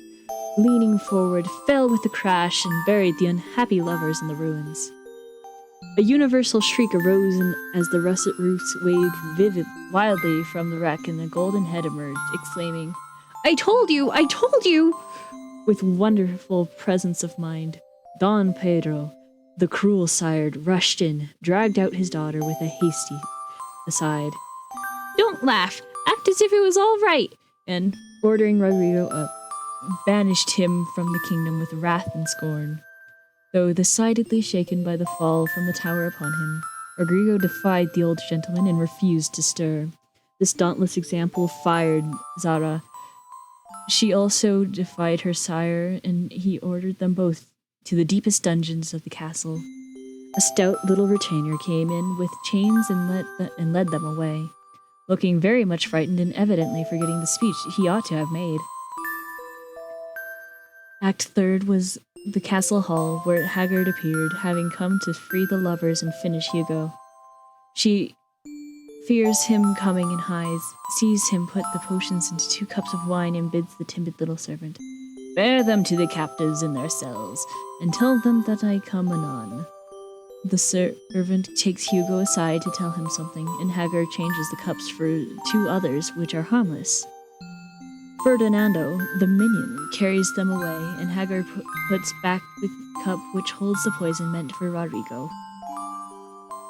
leaning forward, fell with a crash, and buried the unhappy lovers in the ruins. A universal shriek arose as the russet roofs waved wildly from the wreck, and the golden head emerged, exclaiming, I told you! I told you!" With wonderful presence of mind, Don Pedro, the cruel sire, rushed in, dragged out his daughter with a hasty aside. "Don't laugh! Act as if it was all right!" And, ordering Rodrigo up, banished him from the kingdom with wrath and scorn. Though decidedly shaken by the fall from the tower upon him, Rodrigo defied the old gentleman and refused to stir. This dauntless example fired Zara. She also defied her sire, and he ordered them both to the deepest dungeons of the castle. A stout little retainer came in with chains and led them away, looking very much frightened and evidently forgetting the speech he ought to have made. Act third was the castle hall, where Haggard appeared, having come to free the lovers and finish Hugo. She fears him coming and hides, sees him put the potions into 2 cups of wine, and bids the timid little servant, "Bear them to the captives in their cells, and tell them that I come anon." The servant takes Hugo aside to tell him something, and Haggard changes the cups for 2 others, which are harmless. Ferdinando, the minion, carries them away, and Haggard puts back the cup which holds the poison meant for Rodrigo.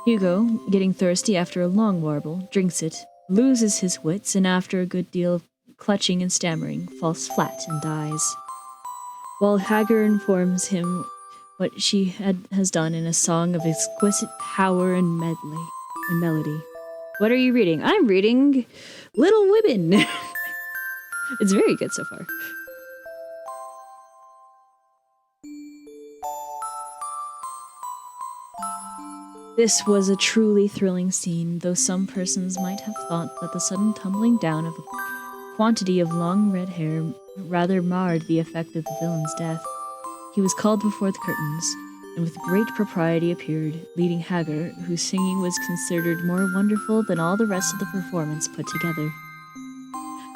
Hugo, getting thirsty after a long warble, drinks it, loses his wits, and after a good deal of clutching and stammering, falls flat and dies. While Haggard informs him what she has done in a song of exquisite power and melody. What are you reading? I'm reading Little Women. It's very good so far. This was a truly thrilling scene, though some persons might have thought that the sudden tumbling down of a quantity of long red hair rather marred the effect of the villain's death. He was called before the curtains, and with great propriety appeared, leading Haggard, whose singing was considered more wonderful than all the rest of the performance put together.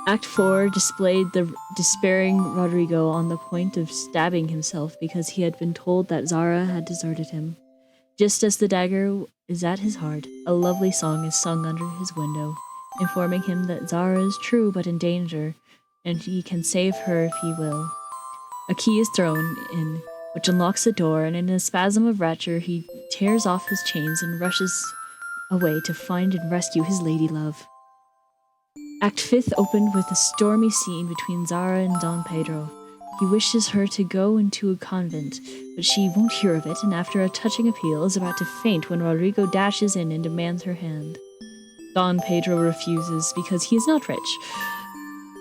Act 4 displayed the despairing Rodrigo on the point of stabbing himself because he had been told that Zara had deserted him. Just as the dagger is at his heart, a lovely song is sung under his window, informing him that Zara is true but in danger, and he can save her if he will. A key is thrown in, which unlocks the door, and in a spasm of rapture he tears off his chains and rushes away to find and rescue his lady love. Act 5 opened with a stormy scene between Zara and Don Pedro. He wishes her to go into a convent, but she won't hear of it, and after a touching appeal is about to faint when Rodrigo dashes in and demands her hand. Don Pedro refuses because he is not rich.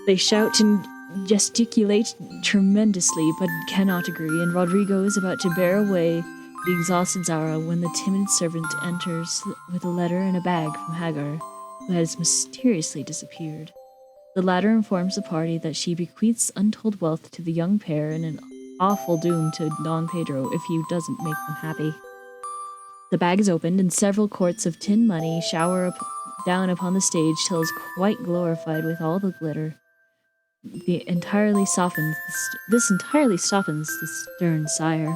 They shout and gesticulate tremendously, but cannot agree, and Rodrigo is about to bear away the exhausted Zara when the timid servant enters with a letter and a bag from Haggard, who has mysteriously disappeared. The latter informs the party that she bequeaths untold wealth to the young pair and an awful doom to Don Pedro if he doesn't make them happy. The bag is opened, and several quarts of tin money shower down upon the stage till it is quite glorified with all the glitter. This entirely softens the stern sire.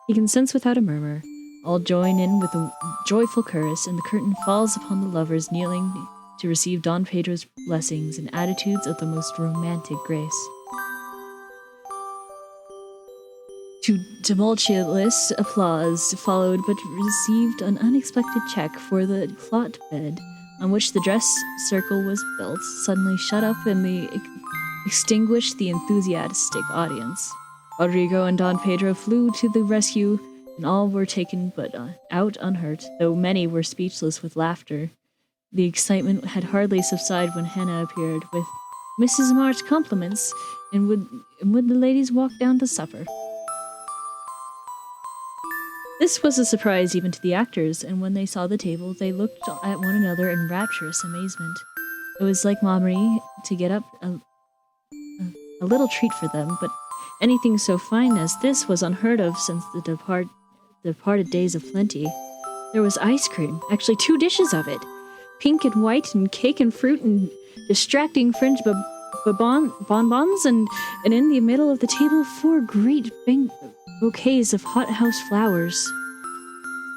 He consents without a murmur. All join in with a joyful chorus, and the curtain falls upon the lovers kneeling to receive Don Pedro's blessings in attitudes of the most romantic grace. To tumultuous applause followed, but received an unexpected check, for the clot bed on which the dress circle was built suddenly shut up and extinguished the enthusiastic audience. Rodrigo and Don Pedro flew to the rescue, and all were taken but out unhurt, though many were speechless with laughter. The excitement had hardly subsided when Hannah appeared with Mrs. March's compliments, and would the ladies walk down to supper. This was a surprise even to the actors, and when they saw the table, they looked at one another in rapturous amazement. It was like Mommery to get up a little treat for them, but anything so fine as this was unheard of since the departed days of plenty. There was ice cream, actually 2 dishes of it, pink and white, and cake and fruit, and distracting French bonbons, and in the middle of the table 4 great bouquets of hothouse flowers.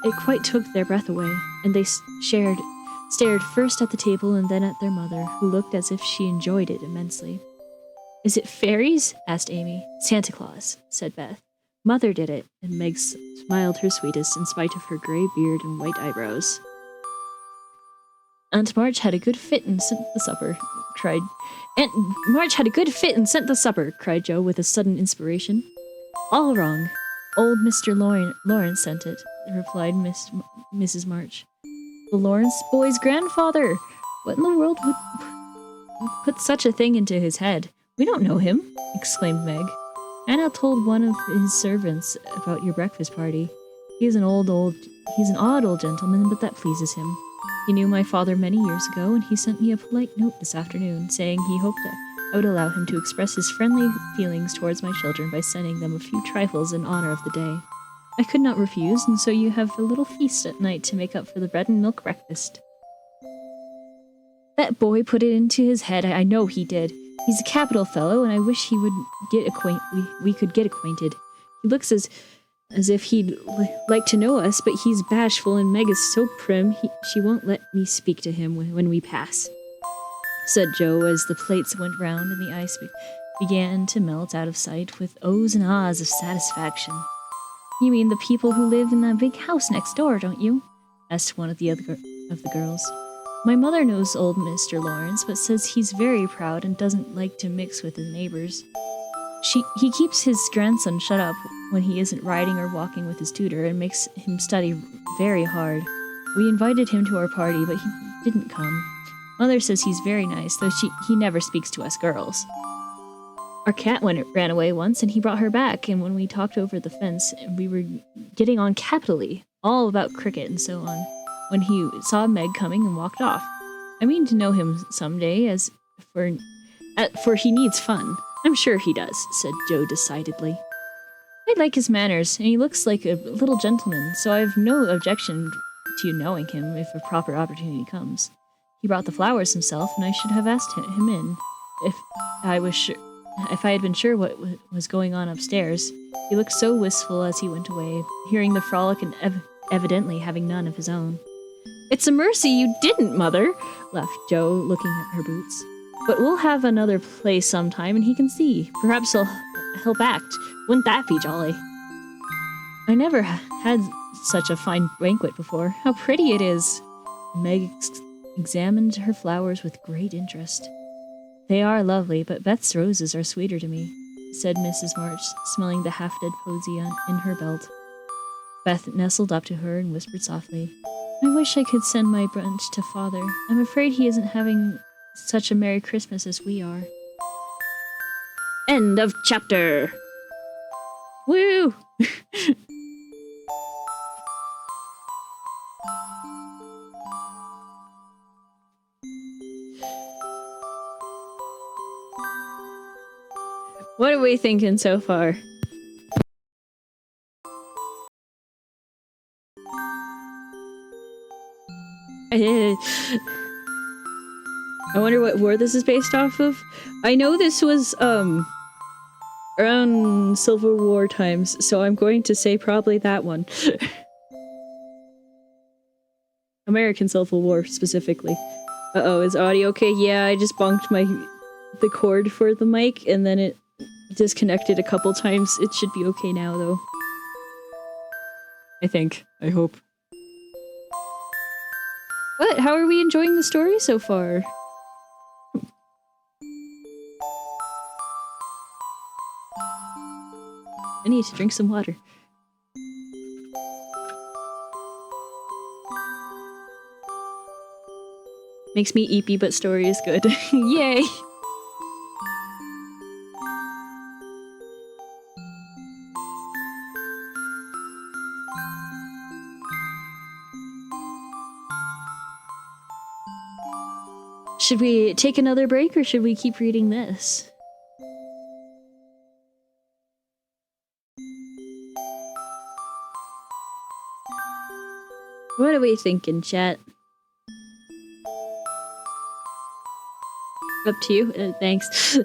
It quite took their breath away, and they stared first at the table and then at their mother, who looked as if she enjoyed it immensely. "Is it fairies?" asked Amy. "Santa Claus," said Beth. "Mother did it," and Meg smiled her sweetest in spite of her gray beard and white eyebrows. Aunt March had a good fit and sent the supper, cried Joe with a sudden inspiration. "All wrong. Old Mr. Lawrence sent it," replied Mrs. March. "The Lawrence boy's grandfather! What in the world would put such a thing into his head? We don't know him," exclaimed Meg. "Anna told one of his servants about your breakfast party. He's an odd old gentleman, but that pleases him. He knew my father many years ago, and he sent me a polite note this afternoon, saying he hoped I would allow him to express his friendly feelings towards my children by sending them a few trifles in honor of the day. I could not refuse, and so you have a little feast at night to make up for the bread and milk breakfast. That boy put it into his head. I know he did. He's a capital fellow, and I wish he would we could get acquainted. He looks as if he'd like to know us, but he's bashful, and Meg is so prim, she won't let me speak to him when we pass," said Joe as the plates went round and the ice began to melt out of sight with ohs and ahs of satisfaction. "You mean the people who live in that big house next door, don't you?" asked one of the girls. "My mother knows old Mr. Lawrence, but says he's very proud and doesn't like to mix with his neighbors. He keeps his grandson shut up when he isn't riding or walking with his tutor and makes him study very hard. We invited him to our party, but he didn't come. Mother says he's very nice, though he never speaks to us girls. Our cat ran away once, and he brought her back, and when we talked over the fence, we were getting on capitally, all about cricket and so on, when he saw Meg coming and walked off. I mean to know him some day, for he needs fun. I'm sure he does," said Joe decidedly. "I like his manners, and he looks like a little gentleman, so I have no objection to you knowing him if a proper opportunity comes. He brought the flowers himself, and I should have asked him in if I had been sure what was going on upstairs. He looked so wistful as he went away, hearing the frolic and evidently having none of his own." "It's a mercy you didn't, Mother," laughed Joe, looking at her boots. "But we'll have another play sometime, and he can see. Perhaps he'll help act. Wouldn't that be jolly?" "I never had such a fine banquet before. How pretty it is!" Meg examined her flowers with great interest. "They are lovely, but Beth's roses are sweeter to me," said Mrs. March, smelling the half-dead posy in her belt. Beth nestled up to her and whispered softly, "I wish I could send my bunch to Father. I'm afraid he isn't having such a Merry Christmas as we are." End of chapter. Woo! What are we thinking so far? I wonder what war this is based off of. I know this was around Civil War times, so I'm going to say probably that one. American Civil War specifically. Uh-oh, is audio okay? Yeah, I just bonked the cord for the mic and then it disconnected a couple times. It should be okay now though. I think. I hope. What? How are we enjoying the story so far? I need to drink some water. Makes me eepy, but story is good. Yay! Should we take another break or should we keep reading this? What are we thinking, chat? Up to you. Thanks.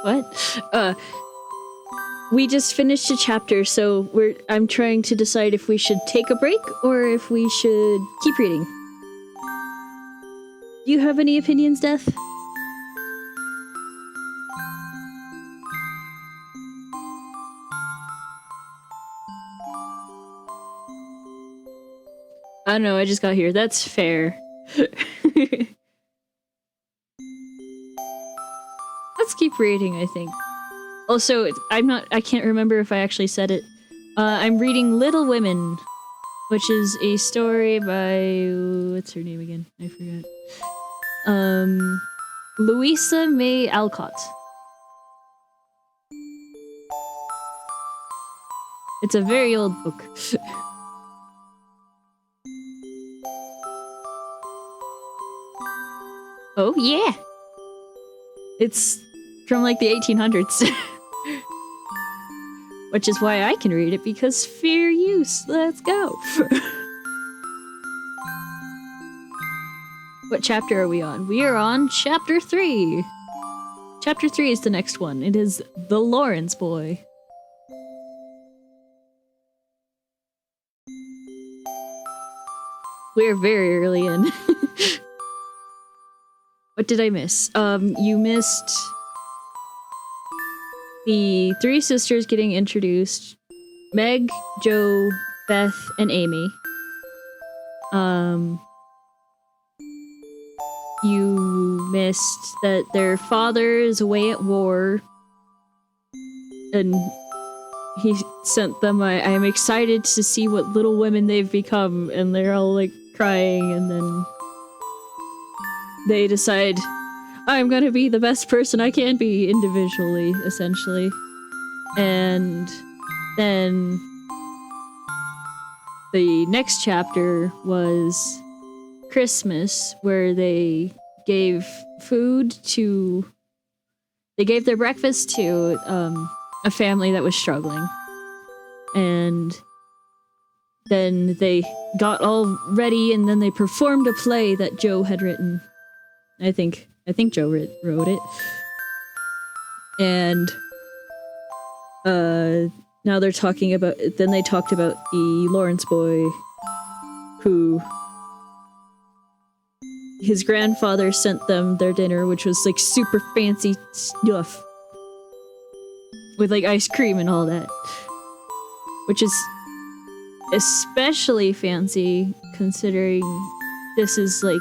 What? We just finished a chapter, so I'm trying to decide if we should take a break or if we should keep reading. Do you have any opinions, Death? I don't know, I just got here. That's fair. Let's keep reading, I think. Also, I can't remember if I actually said it. I'm reading Little Women which is a story by what's her name again? I forgot. Louisa May Alcott. It's a very old book. Oh yeah, it's from like the 1800s. Which is why I can read it, because fair use. Let's go. What chapter are we on? We are on chapter 3. Chapter 3 is the next one. It is The Lawrence Boy. We're very early in. What did I miss? You missed the three sisters getting introduced. Meg, Jo, Beth, and Amy. You missed that their father is away at war. And he sent them, I am excited to see what little women they've become. And they're all like crying, and then they decide, I'm gonna be the best person I can be individually, essentially. And then the next chapter was Christmas, where they gave food to... They gave their breakfast to a family that was struggling. And then they got all ready, and then they performed a play that Jo had written. I think Jo wrote it. And now they're talking about... Then they talked about the Lawrence boy, who... His grandfather sent them their dinner, which was like super fancy stuff. With like ice cream and all that. Which is especially fancy, considering this is like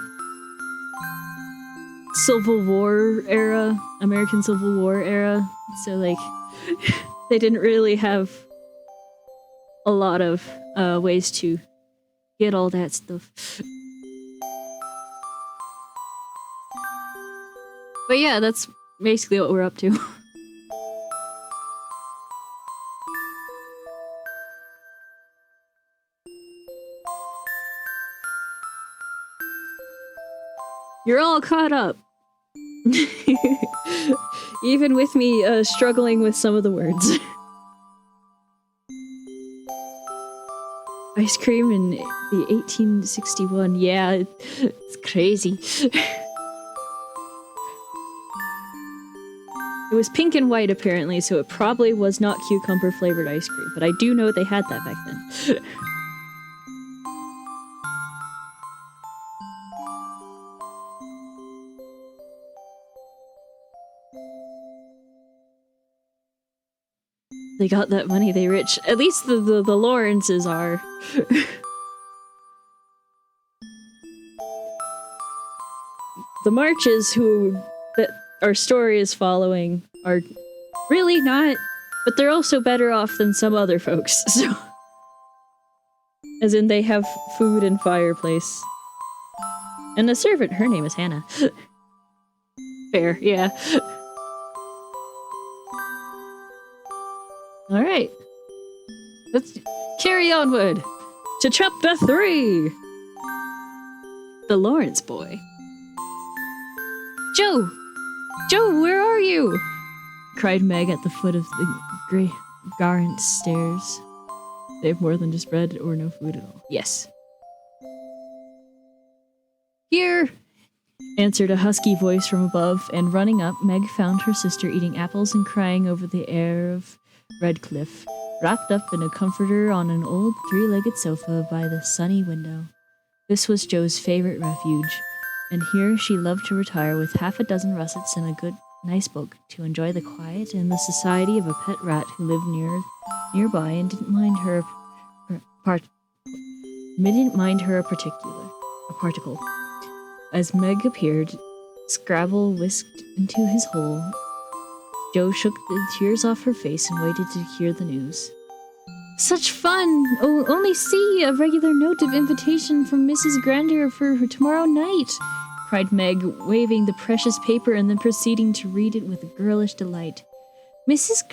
Civil War era, American Civil War era. So like, they didn't really have a lot of ways to get all that stuff. But yeah, that's basically what we're up to. You're all caught up. Even with me struggling with some of the words. Ice cream in the 1861. Yeah, it's crazy. It was pink and white, apparently, so it probably was not cucumber-flavored ice cream. But I do know they had that back then. They got that money, they rich. At least the Lawrences are. The Marches, that our story is following, are really not, but they're also better off than some other folks, so... As in, they have food and fireplace. And the servant, her name is Hannah. Fair, yeah. Alright. Let's carry onward to chapter 3! The Lawrence Boy. Jo! Jo, where are you? Cried Meg at the foot of the Grey Garant stairs. They have more than just bread or no food at all. Yes. Here! Answered a husky voice from above, and running up, Meg found her sister eating apples and crying over the air of Redcliffe, wrapped up in a comforter on an old three-legged sofa by the sunny window. This was Jo's favorite refuge, and here she loved to retire with half a dozen russets and a nice book to enjoy the quiet and the society of a pet rat who lived nearby and didn't mind her a particle. As Meg appeared, Scrabble whisked into his hole. Jo shook the tears off her face and waited to hear the news. Such fun! Oh, only see, a regular note of invitation from Mrs. Grander for tomorrow night, cried Meg, waving the precious paper and then proceeding to read it with girlish delight. Mrs.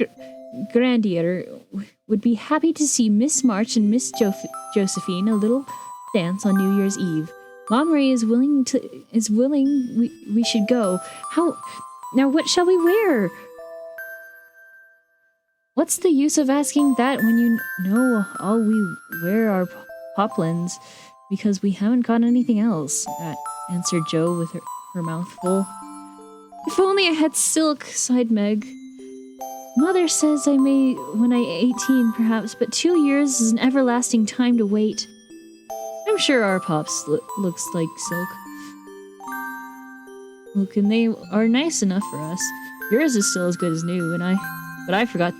Grandier would be happy to see Miss March and Miss Josephine a little dance on New Year's Eve. Mom Ray is willing we should go. How now what shall we wear? What's the use of asking that when you know all we wear are poplins because we haven't got anything else, answered Jo with her mouth full. If only I had silk, sighed Meg. Mother says I may when I'm 18 perhaps, but 2 years is an everlasting time to wait. I'm sure our pops looks like silk. Look, and they are nice enough for us. Yours is still as good as new, but I forgot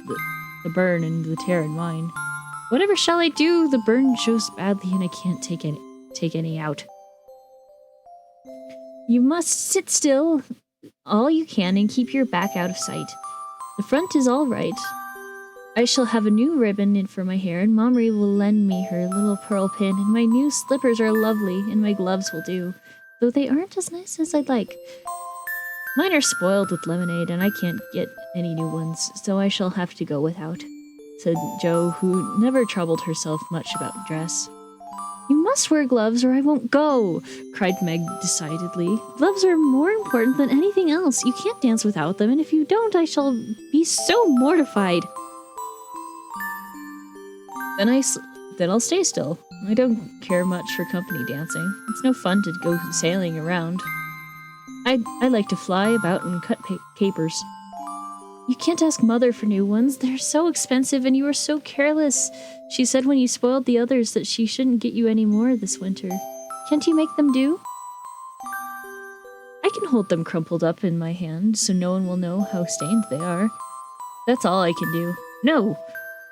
the burn and the tear in mine. Whatever shall I do? The burn shows badly and I can't take any out. You must sit still all you can and keep your back out of sight. The front is all right. I shall have a new ribbon in for my hair, and Momry will lend me her little pearl pin, and my new slippers are lovely, and my gloves will do, though they aren't as nice as I'd like. Mine are spoiled with lemonade, and I can't get any new ones, so I shall have to go without, said Jo, who never troubled herself much about dress. You must wear gloves or I won't go, cried Meg decidedly. Gloves are more important than anything else. You can't dance without them, and if you don't, I shall be so mortified. Then I'll stay still. I don't care much for company dancing. It's no fun to go sailing around. I like to fly about and cut capers. You can't ask Mother for new ones. They're so expensive and you are so careless. She said when you spoiled the others that she shouldn't get you any more this winter. Can't you make them do? I can hold them crumpled up in my hand so no one will know how stained they are. That's all I can do. No!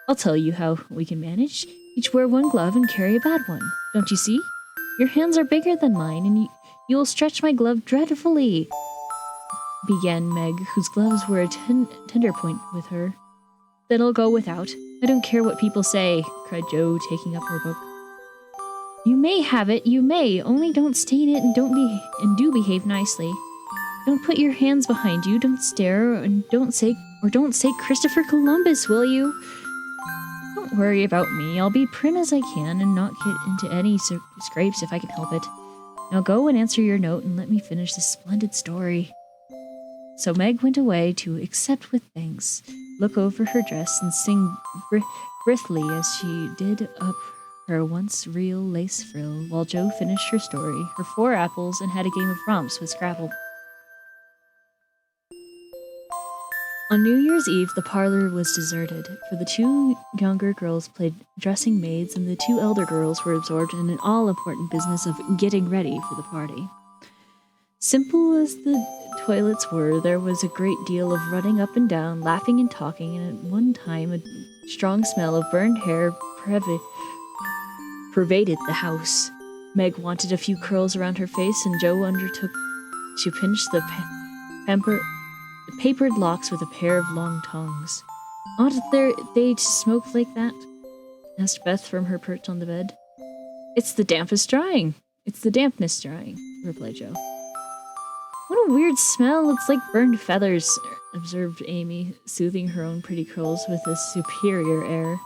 I'll tell you how we can manage. Each wear one glove and carry a bad one. Don't you see? Your hands are bigger than mine and you will stretch my glove dreadfully, began Meg, whose gloves were a tender point with her. Then I'll go without. I don't care what people say, cried Jo, taking up her book. You may have it, you may, only don't stain it and do behave nicely. Don't put your hands behind you, don't stare, and don't say Christopher Columbus, will you? Don't worry about me, I'll be prim as I can and not get into any scrapes if I can help it. Now go and answer your note and let me finish this splendid story. So Meg went away to accept with thanks, look over her dress, and sing briskly as she did up her once real lace frill, while Jo finished her story, her 4 apples, and had a game of romps with Scrabble. On New Year's Eve, the parlor was deserted, for the 2 younger girls played dressing maids, and the 2 elder girls were absorbed in an all-important business of getting ready for the party. Simple as the toilets were, there was a great deal of running up and down, laughing and talking, and at one time a strong smell of burned hair pervaded the house. Meg wanted a few curls around her face, and Jo undertook to pinch the papered locks with a pair of long tongs. Ought they to smoke like that? Asked Beth from her perch on the bed. It's the dampness drying, replied Jo. What a weird smell, it's like burned feathers, observed Amy, soothing her own pretty curls with a superior air.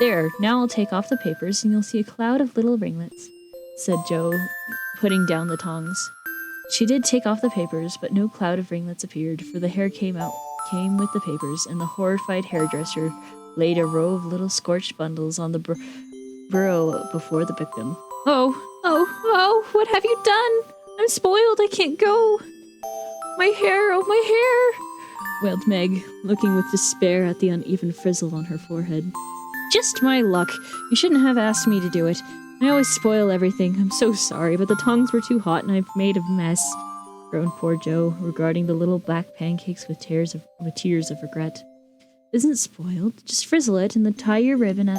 There, now I'll take off the papers and you'll see a cloud of little ringlets, said Jo, putting down the tongs. She did take off the papers, but no cloud of ringlets appeared, for the hair came with the papers, and the horrified hairdresser laid a row of little scorched bundles on the bureau before the victim. Oh, what have you done? I'm spoiled, I can't go. My hair, oh my hair, wailed Meg, looking with despair at the uneven frizzle on her forehead. Just my luck. You shouldn't have asked me to do it. I always spoil everything. I'm so sorry, but the tongs were too hot and I've made a mess, groaned poor Jo, regarding the little black pancakes with tears of regret. Isn't spoiled. Just frizzle it and then tie your ribbon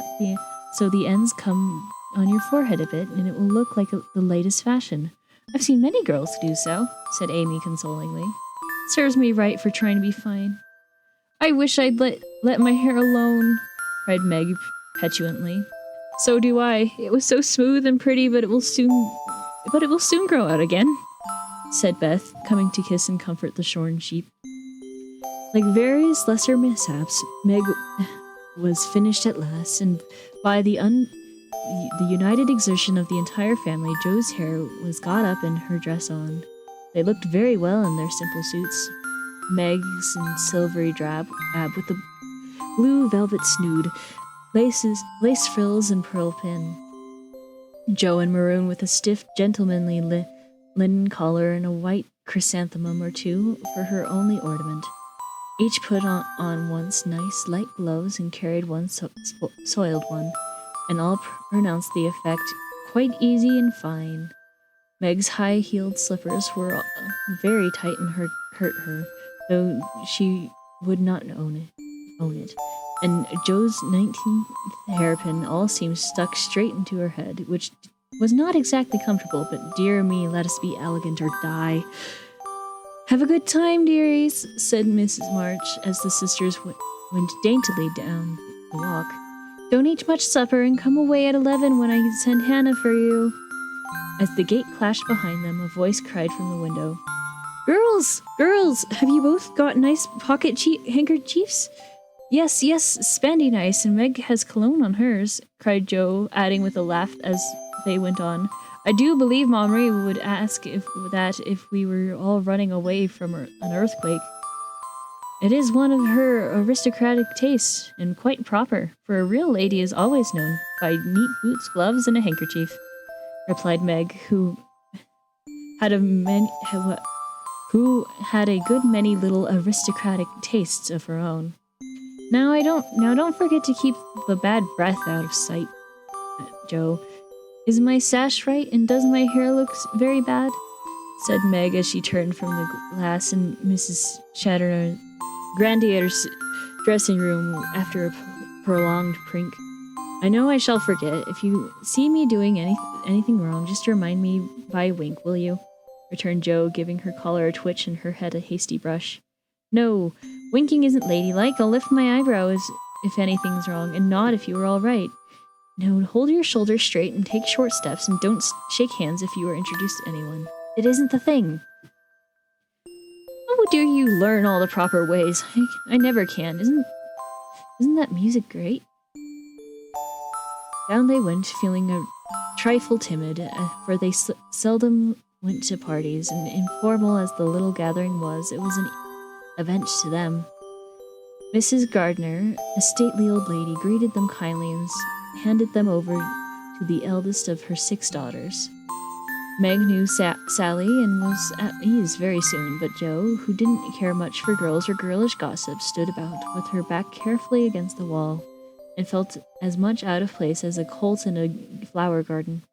so the ends come on your forehead a bit and it will look like the latest fashion. I've seen many girls do so, said Amy consolingly. Serves me right for trying to be fine. I wish I'd let my hair alone, cried Meg, petulantly. So do I. It was so smooth and pretty, but it will soon grow out again, said Beth, coming to kiss and comfort the shorn sheep. Like various lesser mishaps, Meg was finished at last, and by the united exertion of the entire family, Jo's hair was got up and her dress on. They looked very well in their simple suits. Meg's in silvery drab with the blue velvet snood, lace frills, and pearl pin. Jo in maroon with a stiff, gentlemanly linen collar and a white chrysanthemum or two for her only ornament. Each put on once nice light gloves and carried one soiled one, and all pronounced the effect quite easy and fine. Meg's high-heeled slippers were very tight and hurt her, though she would not own it. And Jo's 19th hairpin all seemed stuck straight into her head, which was not exactly comfortable, but dear me, let us be elegant or die. Have a good time, dearies, said Mrs. March as the sisters went daintily down the walk. Don't eat much supper and come away at 11 when I send Hannah for you. As the gate clashed behind them, a voice cried from the window. Girls, have you both got nice pocket handkerchiefs? Yes, spandy nice, and Meg has cologne on hers, cried Jo, adding with a laugh as they went on. I do believe Marie would ask if we were all running away from an earthquake. It is one of her aristocratic tastes, and quite proper, for a real lady is always known by neat boots, gloves, and a handkerchief, replied Meg, who had a good many little aristocratic tastes of her own. Now don't forget to keep the bad breath out of sight, Jo. Is my sash right, and does my hair look very bad? Said Meg as she turned from the glass in Mrs. Grandier's dressing room after a prolonged prink. I know I shall forget. If you see me doing anything wrong, just remind me by a wink, will you? Returned Jo, giving her collar a twitch and her head a hasty brush. No, winking isn't ladylike. I'll lift my eyebrows if anything's wrong, and nod if you are all right. No, hold your shoulders straight and take short steps, and don't shake hands if you are introduced to anyone. It isn't the thing. How do you learn all the proper ways? I never can. Isn't that music great? Down they went, feeling a trifle timid, for they seldom went to parties, and informal as the little gathering was, it was an event to them. Mrs. Gardner, a stately old lady, greeted them kindly and handed them over to the eldest of her 6 daughters. Meg knew Sally and was at ease very soon, but Jo, who didn't care much for girls or girlish gossip, stood about, with her back carefully against the wall, and felt as much out of place as a colt in a flower garden.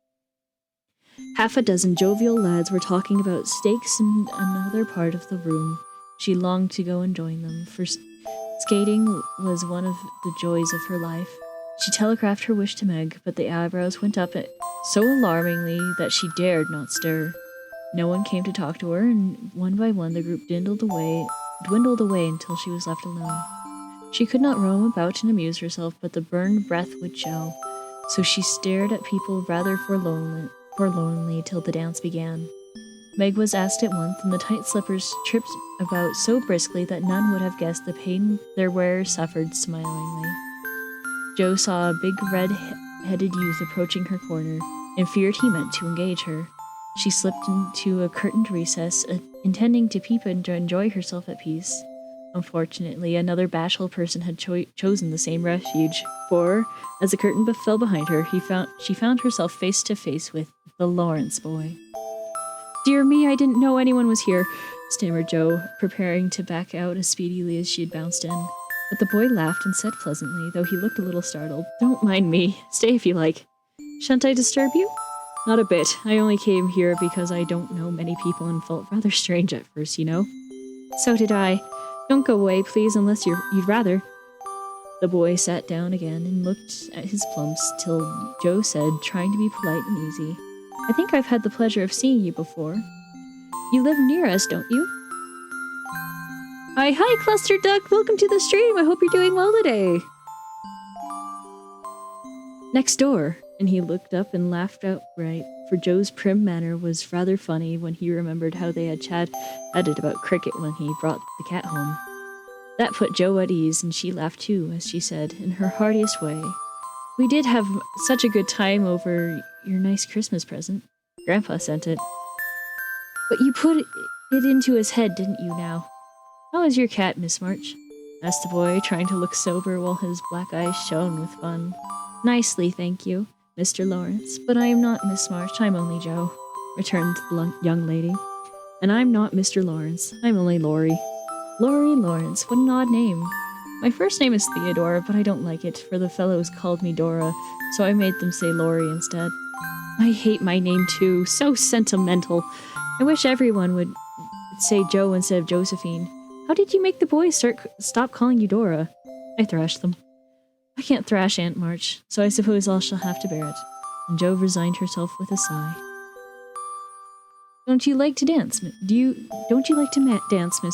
Half a dozen jovial lads were talking about steaks in another part of the room. She longed to go and join them, for skating was one of the joys of her life. She telegraphed her wish to Meg, but the eyebrows went up so alarmingly that she dared not stir. No one came to talk to her, and one by one the group dwindled away until she was left alone. She could not roam about and amuse herself, but the burned breath would show, so she stared at people rather forlornly till the dance began. Meg was asked at once, and the tight slippers tripped about so briskly that none would have guessed the pain their wearer suffered smilingly. Jo saw a big red-headed youth approaching her corner, and feared he meant to engage her. She slipped into a curtained recess, intending to peep and to enjoy herself at peace. Unfortunately, another bashful person had chosen the same refuge, for, as the curtain fell behind her, she found herself face to face with the Lawrence boy. Dear me, I didn't know anyone was here, stammered Jo, preparing to back out as speedily as she had bounced in. But the boy laughed and said pleasantly, though he looked a little startled, Don't mind me. Stay if you like. Shan't I disturb you? Not a bit. I only came here because I don't know many people and felt rather strange at first, you know. So did I. Don't go away, please, unless you'd rather. The boy sat down again and looked at his plumps till Jo said, trying to be polite and easy, I think I've had the pleasure of seeing you before. You live near us, don't you? Hi, Cluster Duck! Welcome to the stream! I hope you're doing well today! Next door. And he looked up and laughed outright, for Joe's prim manner was rather funny when he remembered how they had chatted about cricket when he brought the cat home. That put Joe at ease, and she laughed too, as she said, in her heartiest way, "We did have such a good time over your nice Christmas present. Grandpa sent it." "But you put it into his head, didn't you now? How is your cat, Miss March?" asked the boy, trying to look sober while his black eyes shone with fun. "Nicely, thank you, Mr. Lawrence, but I am not Miss March, I'm only Joe," returned the young lady. "And I'm not Mr. Lawrence, I'm only Laurie." "Laurie Lawrence, what an odd name. My first name is Theodora, but I don't like it, for the fellows called me Dora, so I made them say Laurie instead. I hate my name too, so sentimental. I wish everyone would say Joe instead of Josephine. How did you make the boys stop calling you Dora?" "I thrashed them." "I can't thrash Aunt March, so I suppose I shall have to bear it." And Joe resigned herself with a sigh. Don't you like to dance, Miss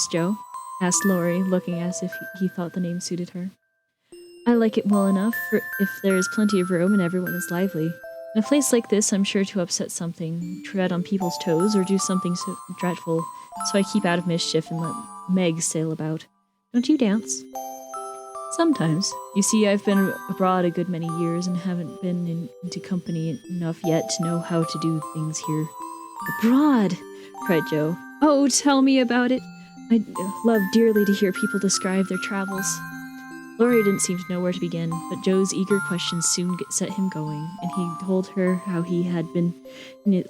Joe?" asked Laurie, looking as if he thought the name suited her. "I like it well enough, for if there is plenty of room and everyone is lively. In a place like this, I'm sure to upset something, tread on people's toes, or do something so dreadful, so I keep out of mischief and let Meg sail about. Don't you dance?" "Sometimes. You see, I've been abroad a good many years and haven't been into company enough yet to know how to do things here." "Abroad!" cried Joe. "Oh, tell me about it. I love dearly to hear people describe their travels." Laurie didn't seem to know where to begin, but Joe's eager questions soon set him going, and he told her how he had been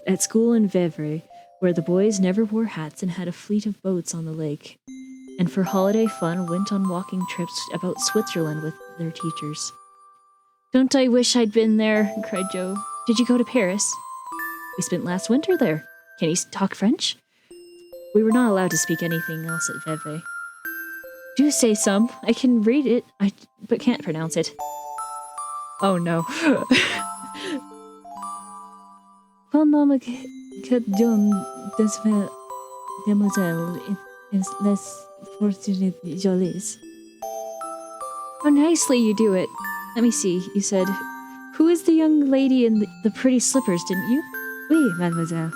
at school in Vevre, where the boys never wore hats and had a fleet of boats on the lake, and for holiday fun went on walking trips about Switzerland with their teachers. "Don't I wish I'd been there," cried Joe. "Did you go to Paris?" "We spent last winter there. Can you talk French?" "We were not allowed to speak anything else at Vevey." "Do say some. I can read it, but can't pronounce it." "Oh no." "Pendant que John des demoiselles is less fortunate jolies." "How nicely you do it. Let me see," you said. "Who is the young lady in the pretty slippers, didn't you?" "Oui, mademoiselle."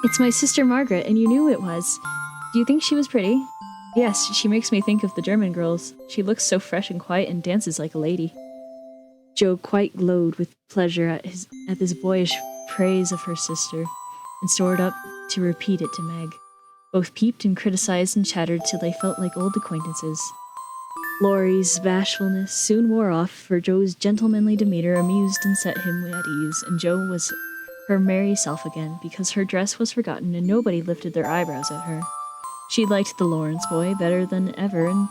"It's my sister Margaret, and you knew it was. Do you think she was pretty?" "Yes, she makes me think of the German girls. She looks so fresh and quiet and dances like a lady." Joe quite glowed with pleasure at this boyish praise of her sister, and stored up to repeat it to Meg. Both peeped and criticized and chattered till they felt like old acquaintances. Laurie's bashfulness soon wore off, for Joe's gentlemanly demeanor amused and set him at ease, and Joe was her merry self again, because her dress was forgotten and nobody lifted their eyebrows at her. She liked the Lawrence boy better than ever and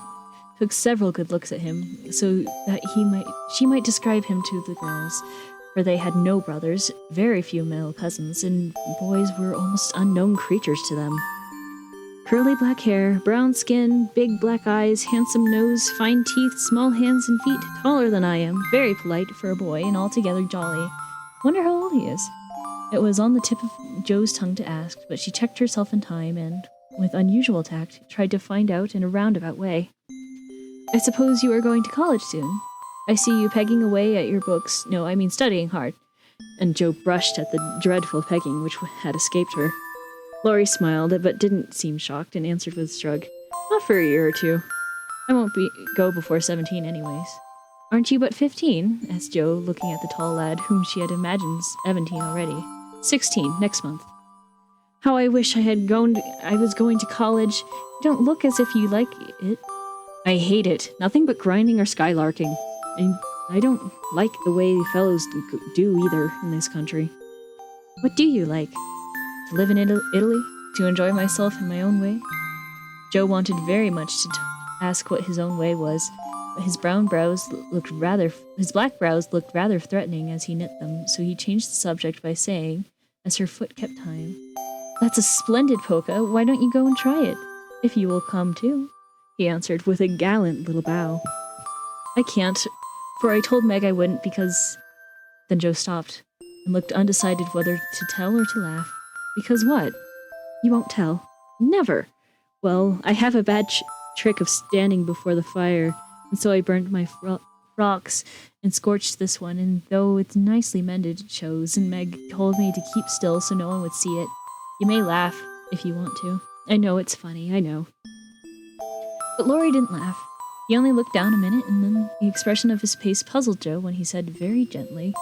took several good looks at him, so that she might describe him to the girls, for they had no brothers, very few male cousins, and boys were almost unknown creatures to them. Curly black hair, brown skin, big black eyes, handsome nose, fine teeth, small hands and feet, taller than I am, very polite for a boy, and altogether jolly. Wonder how old he is. It was on the tip of Joe's tongue to ask, but she checked herself in time and, with unusual tact, tried to find out in a roundabout way. "I suppose you are going to college soon? I see you pegging away at your books. No, I mean studying hard." And Joe brushed at the dreadful pegging which had escaped her. Laurie smiled, but didn't seem shocked, and answered with a shrug. "Not for a year or two. I won't go before 17 anyways." "Aren't you but 15? Asked Joe, looking at the tall lad, whom she had imagined 17 already. 16, next month." "How I wish I was going to college. You don't look as if you like it." "I hate it. Nothing but grinding or skylarking. And I don't like the way fellows do either in this country." "What do you like?" "To live in Italy, to enjoy myself in my own way." Joe wanted very much to ask what his own way was, but his black brows looked rather threatening as he knit them, so he changed the subject by saying, as her foot kept time, "That's a splendid polka. Why don't you go and try it? If you will come too," he answered with a gallant little bow. "I can't, for I told Meg I wouldn't because—" Then Joe stopped and looked undecided whether to tell or to laugh. "Because what?" "You won't tell." "Never." "Well, I have a bad trick of standing before the fire, and so I burned my frocks and scorched this one, and though it's nicely mended, it shows, and Meg told me to keep still so no one would see it. You may laugh if you want to. I know it's funny, I know. But Laurie didn't laugh. He only looked down a minute, and then the expression of his face puzzled Joe when he said very gently,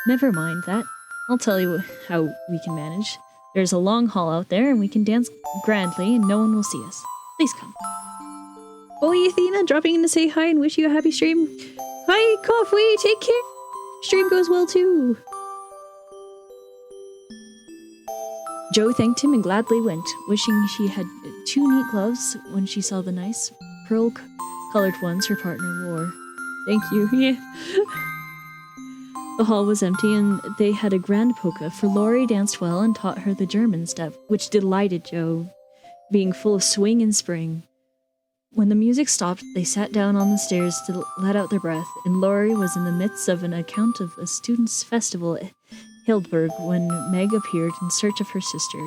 "Never mind that. I'll tell you how we can manage. There's a long hall out there, and we can dance grandly, and no one will see us. Please come." "Oh, Athena, dropping in to say hi and wish you a happy stream. Hi, Coffee, take care. Stream goes well, too." Joe thanked him and gladly went, wishing she had 2 neat gloves when she saw the nice pearl-colored ones her partner wore. "Thank you, yeah." The hall was empty, and they had a grand polka, for Laurie danced well and taught her the German step, which delighted Joe, being full of swing and spring. When the music stopped, they sat down on the stairs to let out their breath, and Laurie was in the midst of an account of a students' festival at Hildburg when Meg appeared in search of her sister.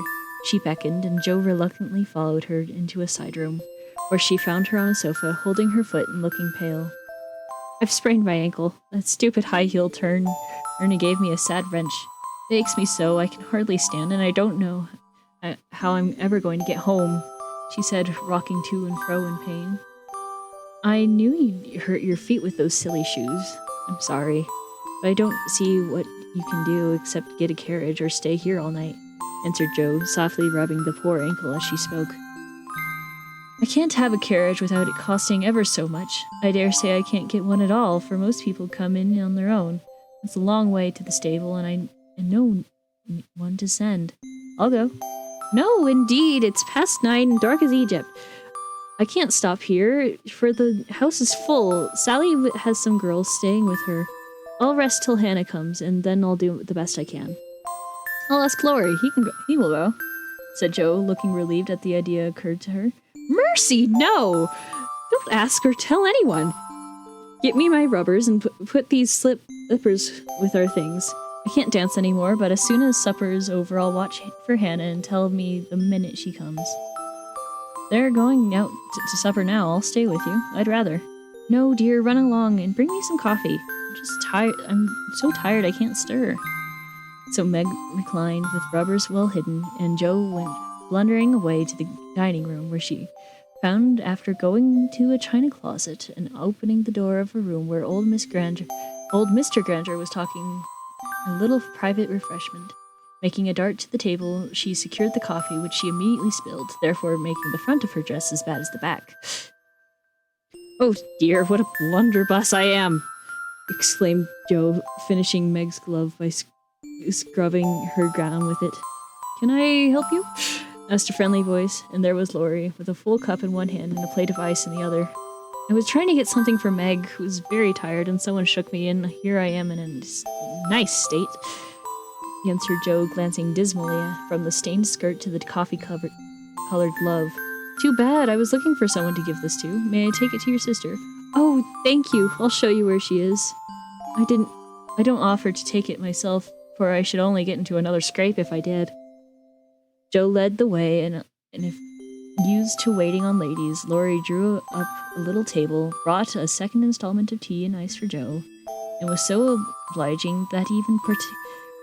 She beckoned, and Joe reluctantly followed her into a side room, where she found her on a sofa, holding her foot and looking pale. "I've sprained my ankle. That stupid high-heel turn Ernie gave me a sad wrench. It aches me so I can hardly stand, and I don't know how I'm ever going to get home," she said, rocking to and fro in pain. "I knew you'd hurt your feet with those silly shoes. I'm sorry, but I don't see what you can do except get a carriage or stay here all night," answered Joe, softly rubbing the poor ankle as she spoke. "I can't have a carriage without it costing ever so much. I dare say I can't get one at all, for most people come in on their own. It's a long way to the stable, and no one to send. I'll go." "No, indeed, it's past 9 and dark as Egypt. I can't stop here, for the house is full. Sally has some girls staying with her. I'll rest till Hannah comes, and then I'll do the best I can." "I'll ask Laurie. He will go," said Joe, looking relieved at the idea occurred to her. "Mercy, no! Don't ask or tell anyone. Get me my rubbers and put these slippers with our things. I can't dance anymore, but as soon as supper is over, I'll watch for Hannah and tell me the minute she comes." "They're going out to supper now. I'll stay with you. I'd rather." "No, dear, run along and bring me some coffee. I'm just tired. I'm so tired I can't stir." So Meg reclined with rubbers well hidden, and Joe went blundering away to the dining room, where she found, after going to a china closet and opening the door of a room where old Mr. Granger was talking a little private refreshment. Making a dart to the table, she secured the coffee, which she immediately spilled, therefore making the front of her dress as bad as the back. "Oh dear, what a blunderbuss I am!" exclaimed Joe, finishing Meg's glove by scrubbing her gown with it. "Can I help you?" asked a friendly voice, and there was Laurie, with a full cup in one hand and a plate of ice in the other. "I was trying to get something for Meg, who was very tired, and someone shook me, and here I am in a nice state," answered Joe, glancing dismally from the stained skirt to the coffee-colored glove. "Too bad. I was looking for someone to give this to. May I take it to your sister?" "Oh, thank you. I'll show you where she is." I don't offer to take it myself, for I should only get into another scrape if I did." Joe led the way, and if used to waiting on ladies, Laurie drew up a little table, brought a second installment of tea and ice for Joe, and was so obliging that even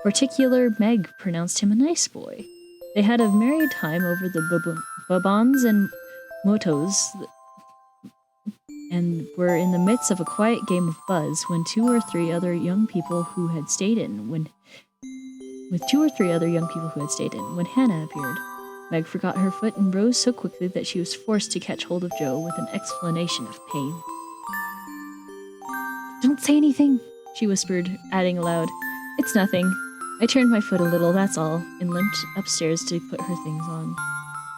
particular Meg pronounced him a nice boy. They had a merry time over the babons and motos, and were in the midst of a quiet game of buzz when with two or three other young people who had stayed in when Hannah appeared. Meg forgot her foot and rose so quickly that she was forced to catch hold of Joe with an exclamation of pain. "Don't say anything," she whispered, adding aloud, "It's nothing. I turned my foot a little, that's all," and limped upstairs to put her things on.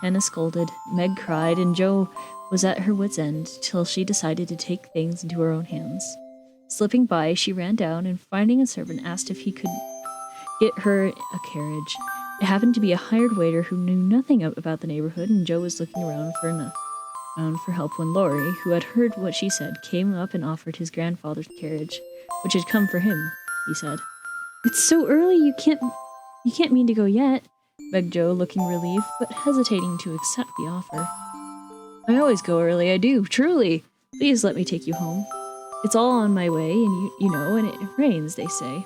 Hannah scolded, Meg cried, and Joe was at her wit's end till she decided to take things into her own hands. Slipping by, she ran down and, finding a servant, asked if he could get her a carriage. It happened to be a hired waiter who knew nothing about the neighborhood, and Joe was looking around for help when Laurie, who had heard what she said, came up and offered his grandfather's carriage, which had come for him, he said. "It's so early, you can't mean to go yet," begged Joe, looking relieved, but hesitating to accept the offer. "I always go early, I do, truly. Please let me take you home." It's all on my way, and you know, and it rains, they say.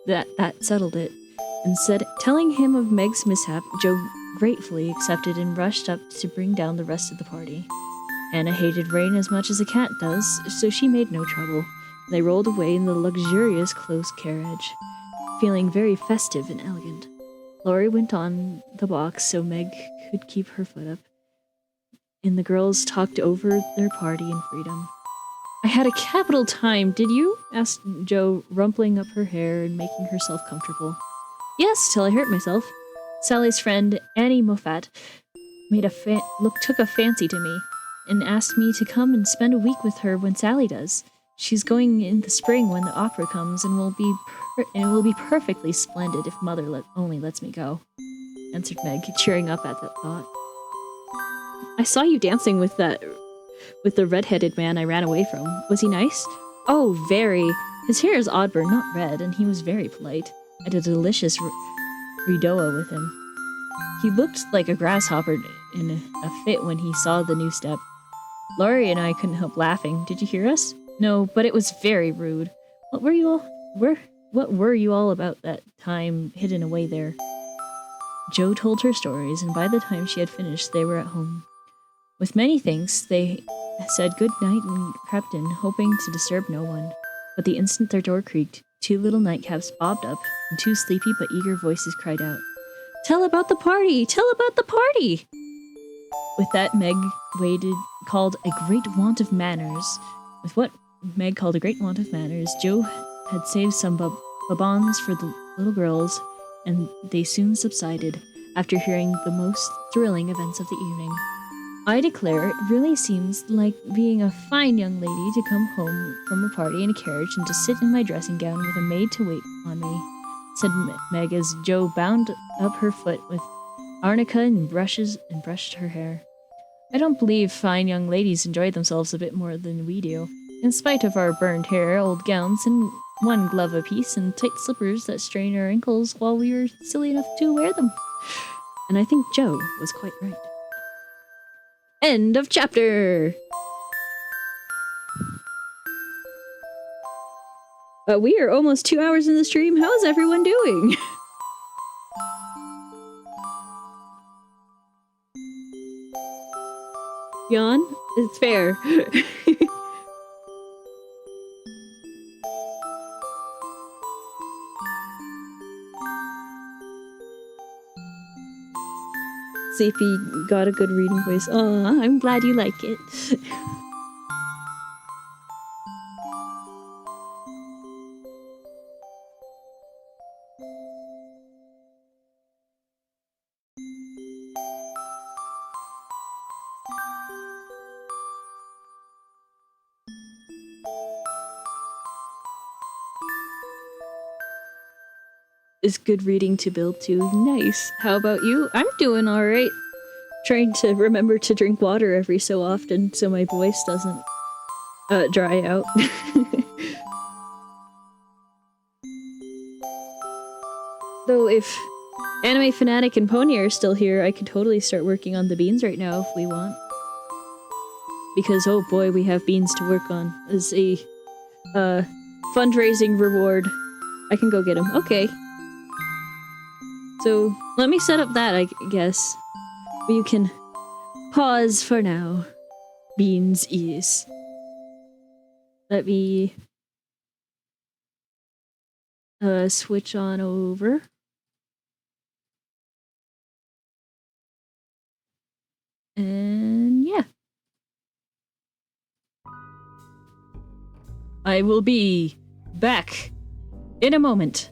That settled it. Instead, telling him of Meg's mishap, Joe gratefully accepted and rushed up to bring down the rest of the party. Hannah hated rain as much as a cat does, so she made no trouble. They rolled away in the luxurious close carriage, feeling very festive and elegant. Laurie went on the box so Meg could keep her foot up, and the girls talked over their party and freedom. I had a capital time, did you? Asked Jo, rumpling up her hair and making herself comfortable. Yes, till I hurt myself. Sally's friend, Annie Moffat, took a fancy to me and asked me to come and spend a week with her when Sally does. She's going in the spring when the opera comes, and it will be perfectly splendid if Mother only lets me go, answered Meg, cheering up at that thought. I saw you dancing with the red-headed man I ran away from. Was he nice? Oh, very. His hair is auburn, not red, and he was very polite. I had a delicious rideau with him. He looked like a grasshopper in a fit when he saw the new step. Laurie and I couldn't help laughing. Did you hear us? No, but it was very rude. What were you all about that time hidden away there? Jo told her stories, and by the time she had finished, they were at home. With many thanks, they said good night and crept in, hoping to disturb no one. But the instant their door creaked, 2 little nightcaps bobbed up, and 2 sleepy but eager voices cried out, "Tell about the party! Tell about the party!" With that, called a great want of manners, Jo had saved some babons for the little girls, and they soon subsided after hearing the most thrilling events of the evening. I declare it really seems like being a fine young lady to come home from a party in a carriage and to sit in my dressing gown with a maid to wait on me, said Meg as Jo bound up her foot with arnica and brushed her hair. I don't believe fine young ladies enjoy themselves a bit more than we do, in spite of our burned hair, old gowns, and 1 glove apiece, and tight slippers that strain our ankles while we were silly enough to wear them. And I think Jo was quite right. End of chapter! We are almost 2 hours in the stream. How is everyone doing? Yawn? It's fair. Sleepy got a good reading voice. Aw, I'm glad you like it. Is good reading to build to. Nice. How about you? I'm doing alright. Trying to remember to drink water every so often so my voice doesn't dry out. Though if Anime Fanatic and Pony are still here, I could totally start working on the beans right now if we want. Because, oh boy, we have beans to work on as a fundraising reward. I can go get them. Okay. So, let me set up that, I guess. You can pause for now. Beans is. Let me switch on over. And yeah. I will be back in a moment.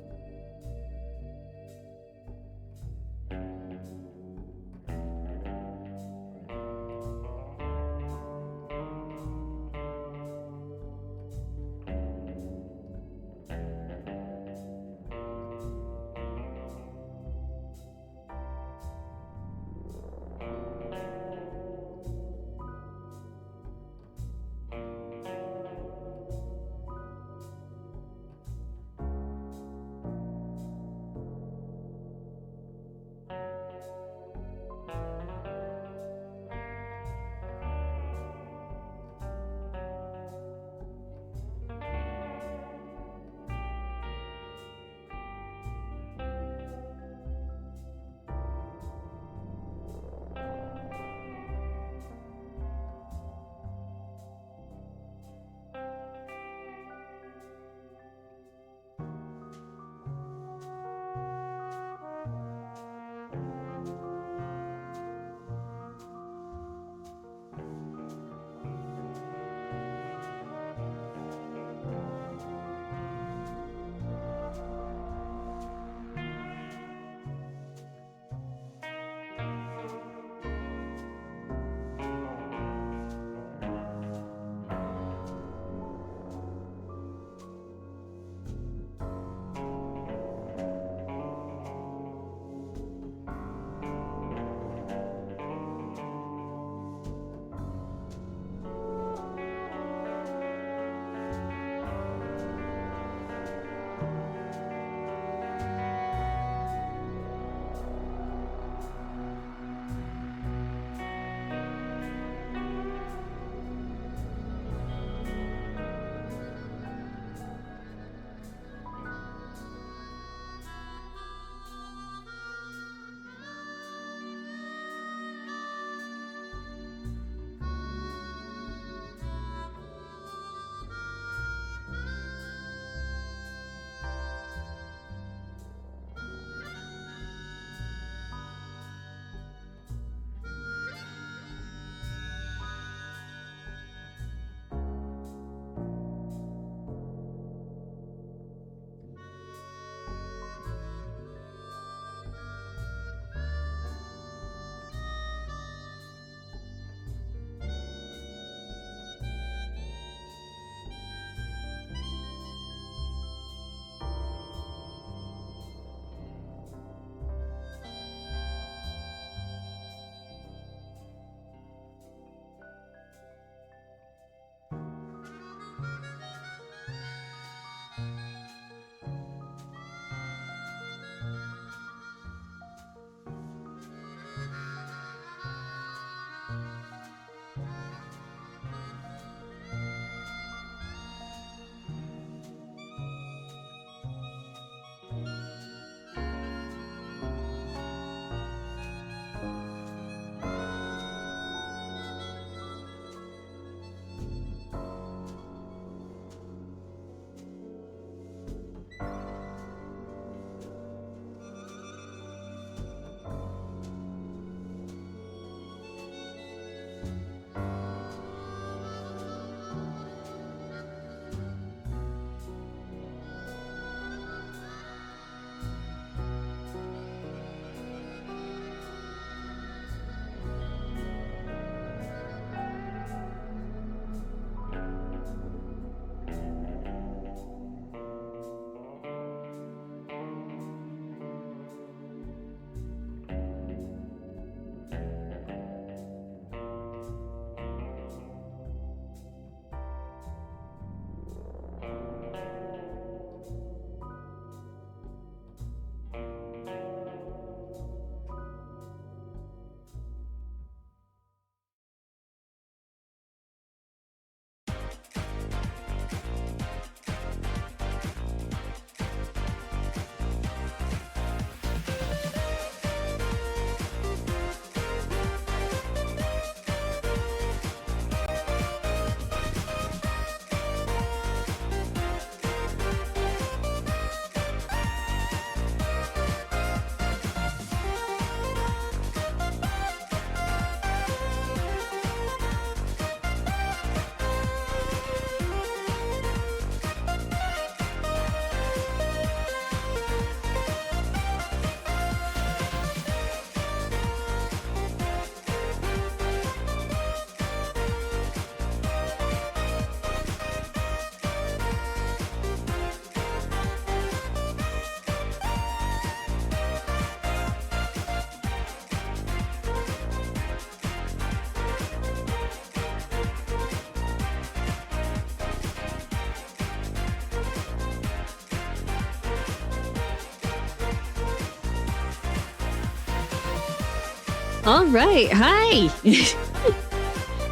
All right, hi.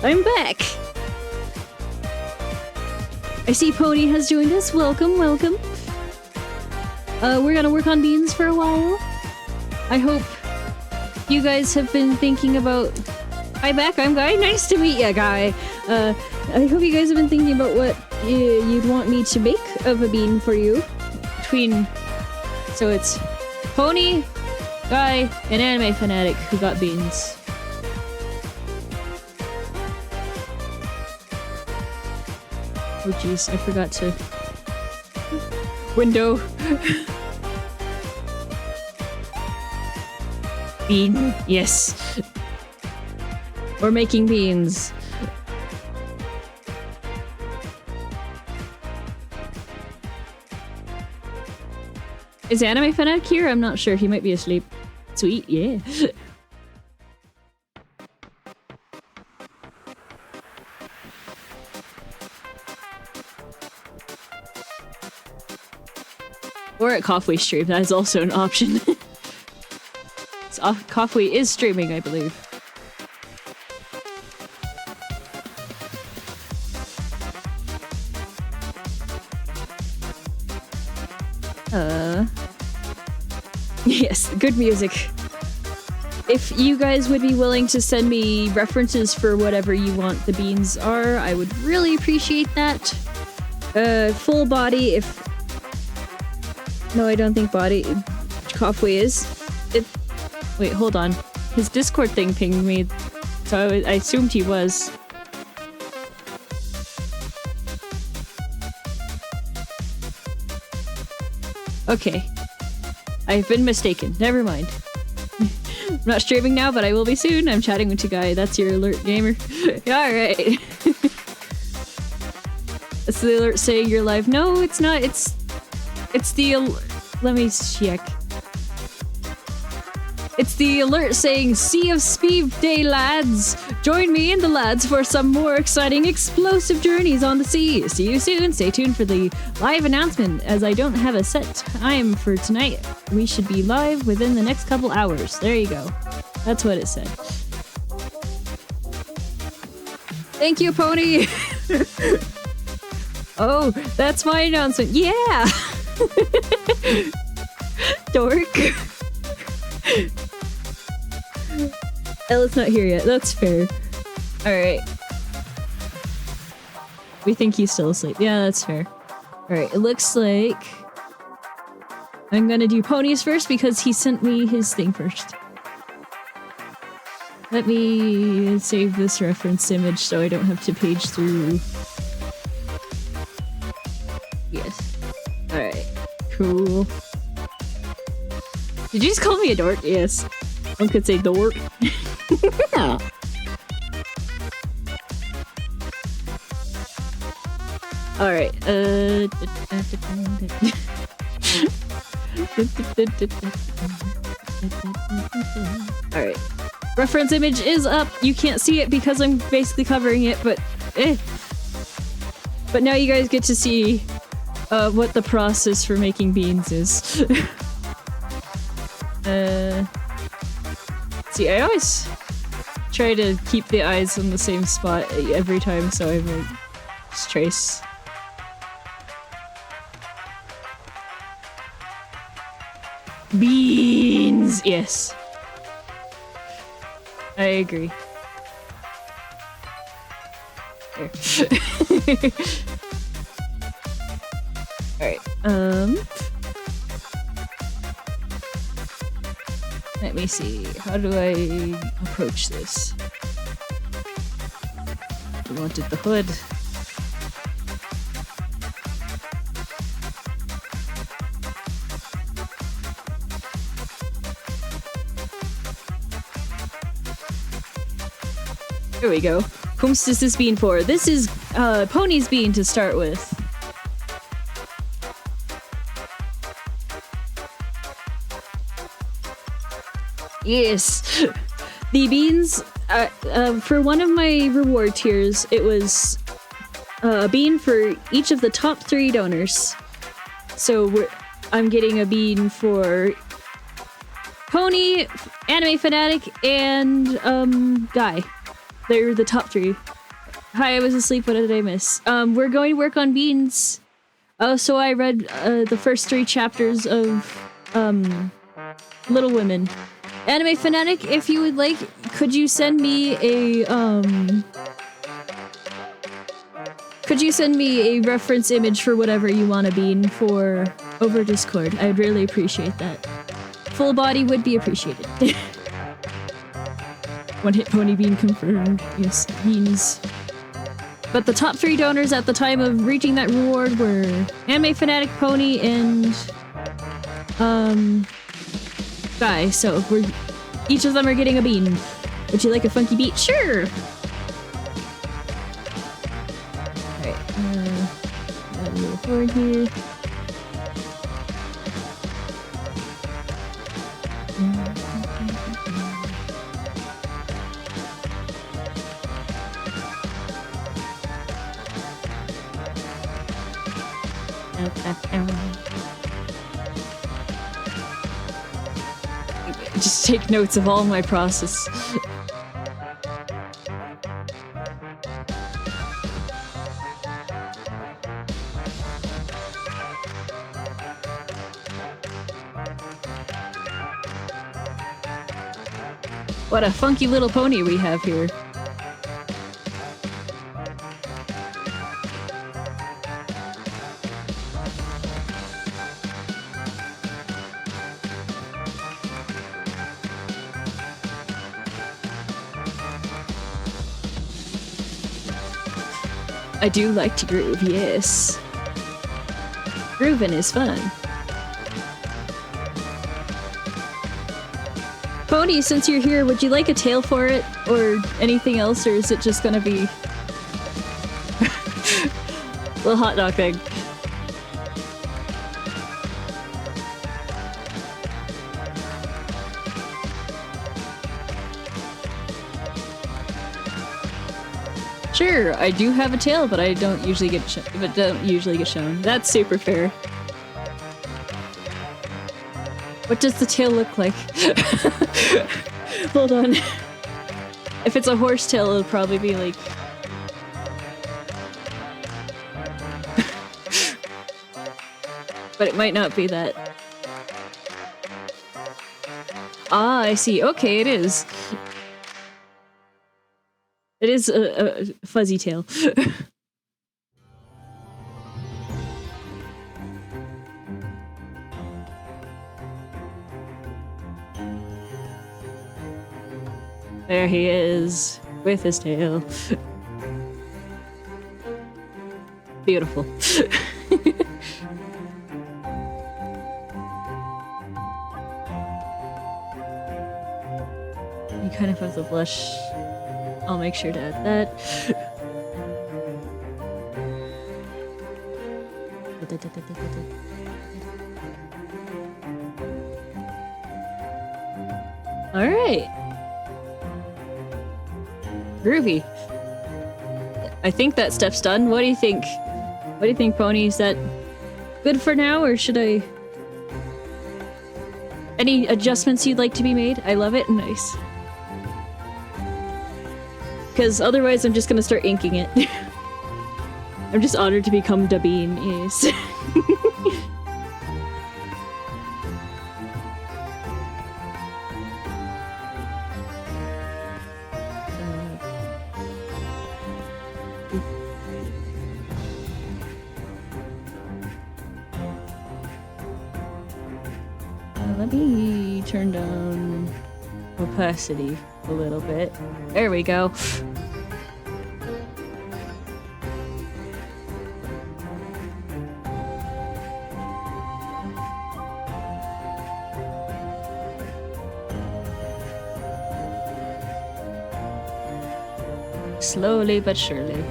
I'm back. I see Pony has joined us. Welcome, welcome. We're gonna work on beans for a while. I hope you guys have been thinking about... Hi back, I'm Guy. Nice to meet ya, Guy. I hope you guys have been thinking about what you'd want me to make of a bean for you. So it's Pony, Guy, and Anime Fanatic who got beans. Oh jeez, I forgot to... Window. Bean, yes. We're making beans. Is Anime Fanatic here? I'm not sure. He might be asleep. Sweet, yeah. Or at Coffee Stream, that is also an option. Coffee is streaming, I believe. Yes, good music. If you guys would be willing to send me references for whatever you want the beans are, I would really appreciate that. Full body if... No, I don't think body... Coffee is. Wait, hold on. His Discord thing pinged me, so I assumed he was. Okay. I've been mistaken. Never mind. I'm not streaming now, but I will be soon. I'm chatting with you guy. That's your alert, gamer. Alright. That's the alert saying you're live. No, it's not. It's the let me check. It's the alert saying Sea of Speed Day, lads! Join me and the lads for some more exciting, explosive journeys on the sea. See you soon. Stay tuned for the live announcement, as I don't have a set time for tonight. We should be live within the next couple hours. There you go. That's what it said. Thank you, Pony! Oh, that's my announcement. Yeah! Dork. Ella's not here yet. That's fair. Alright. We think he's still asleep. Yeah, that's fair. Alright, it looks like... I'm gonna do Ponies first because he sent me his thing first. Let me save this reference image so I don't have to page through. Yes. Alright. Cool. Did you just call me a dork? Yes. One could say dork. Alright, Alright. Reference image is up. You can't see it because I'm basically covering it, but But now you guys get to see what the process for making beans is. See, I always try to keep the eyes on the same spot every time, so I might just trace. Beans! Yes. I agree. There. Alright, let me see. How do I approach this? I wanted the hood. There we go. Whom's this bean for? This is Pony's bean to start with. Yes! The beans, for one of my reward tiers, it was a bean for each of the top 3 donors. So I'm getting a bean for Pony, Pony, Anime Fanatic, and Guy. They're the top 3. Hi, I was asleep. What did I miss? We're going to work on beans. So I read the first 3 chapters of Little Women. Anime Fanatic, if you would like, could you send me a reference image for whatever you want to bean for over Discord? I'd really appreciate that. Full body would be appreciated. One hit pony bean confirmed. Yes, beans. But the top 3 donors at the time of reaching that reward were Anime Fanatic, Pony, and Guy. So each of them are getting a bean. Would you like a funky beat? Sure. Alright, got a little board here. Just take notes of all my process. What a funky little pony we have here. I do like to groove, yes. Grooving is fun. Pony, since you're here, would you like a tail for it? Or anything else, or is it just gonna be... little hot dog thing? Sure, I do have a tail, but I don't usually get shown. That's super fair. What does the tail look like? Hold on. If it's a horse tail, it'll probably be like... but it might not be that. Ah, I see. Okay, it is. It is a fuzzy tail. There he is, with his tail. Beautiful. You kind of have the blush. I'll make sure to add that. Alright. Groovy. I think that step's done. What do you think? What do you think, Pony? Is that good for now, or should I... Any adjustments you'd like to be made? I love it. Nice. Because otherwise I'm just gonna start inking it. I'm just honored to become Dabine, yes. Let me turn down opacity a little bit. There we go. Slowly but surely.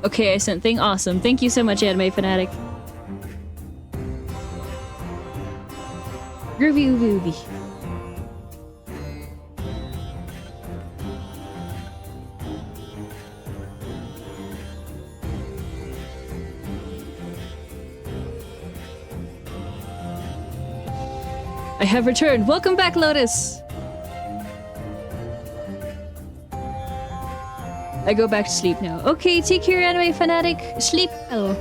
Okay, I sent thing. Awesome. Thank you so much, Anime Fanatic. Groovy ooby ooby. I have returned. Welcome back, Lotus. I go back to sleep now. Okay, take care, Anime Fanatic. Sleep well.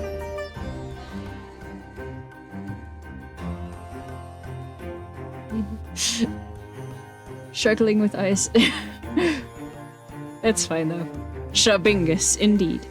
Struggling with ice. It's fine though. Shabingus, indeed.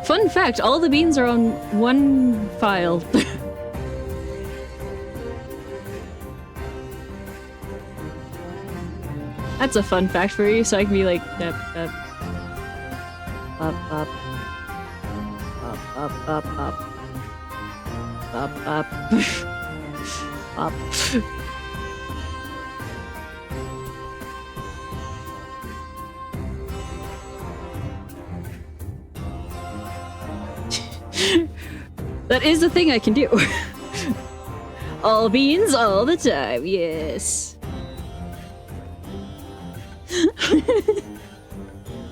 Fun fact, all the beans are on one file. That's a fun fact for you, so I can be like, up, up, up, up, up, up, up, up. That is the thing I can do. All beans, all the time, yes.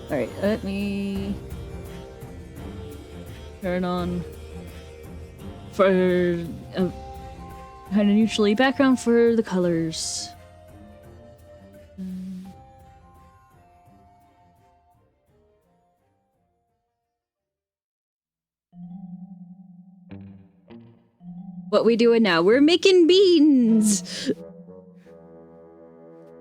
Alright, let me turn on for kind of neutrally background for the colors. What we doing now? We're making beans!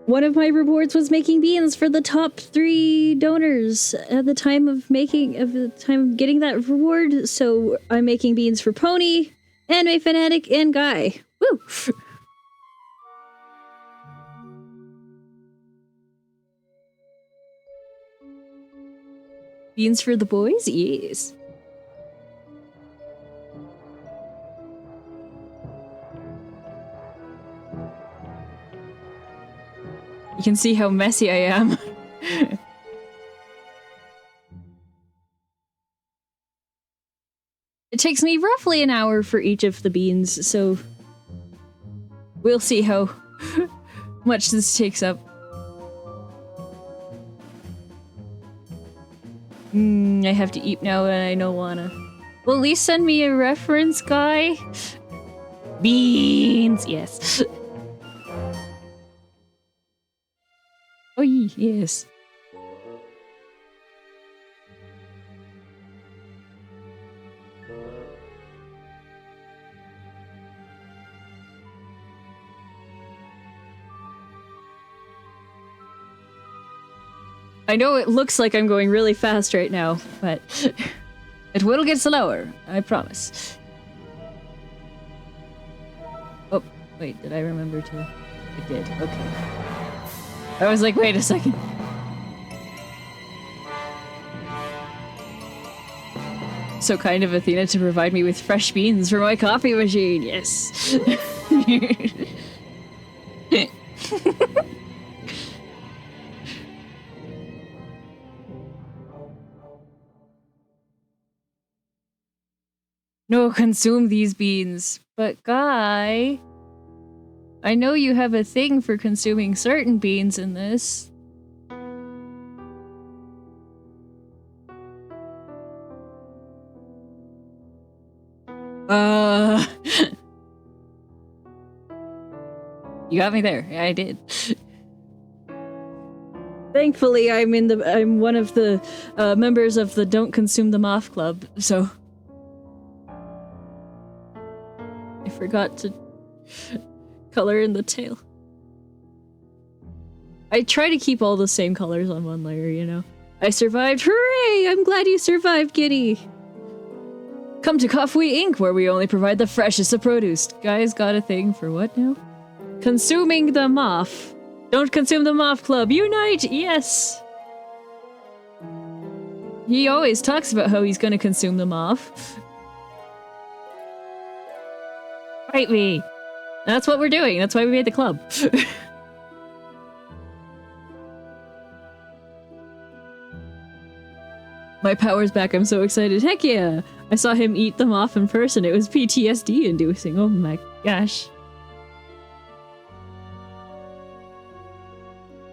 One of my rewards was making beans for the top 3 donors at the time of getting that reward, so I'm making beans for Pony, Anime Fanatic, and Guy. Woo! Beans for the boys? Yes. You can see how messy I am. It takes me roughly an hour for each of the beans, so we'll see how much this takes up. I have to eat now and I don't wanna. Will at least send me a reference, Guy? Beans! Yes. Oh, yes. I know it looks like I'm going really fast right now, but it will get slower, I promise. Oh, wait, did I remember to? I did, okay. I was like, wait a second. So kind of Athena to provide me with fresh beans for my coffee machine, yes. No, consume these beans. But Guy, I know you have a thing for consuming certain beans in this. You got me there. Yeah, I did. Thankfully, I'm one of the members of the Don't Consume Them Off Club, so I forgot to color in the tail. I try to keep all the same colors on one layer, you know. I survived! Hooray! I'm glad you survived, Giddy! Come to Coffee Inc., where we only provide the freshest of produce. Guys got a thing for what now? Consuming them off. Don't consume them off, club. Unite! Yes! He always talks about how he's gonna consume them off. Fight me! That's what we're doing. That's why we made the club. My power's back. I'm so excited. Heck yeah! I saw him eat them off in person. It was PTSD inducing. Oh my gosh.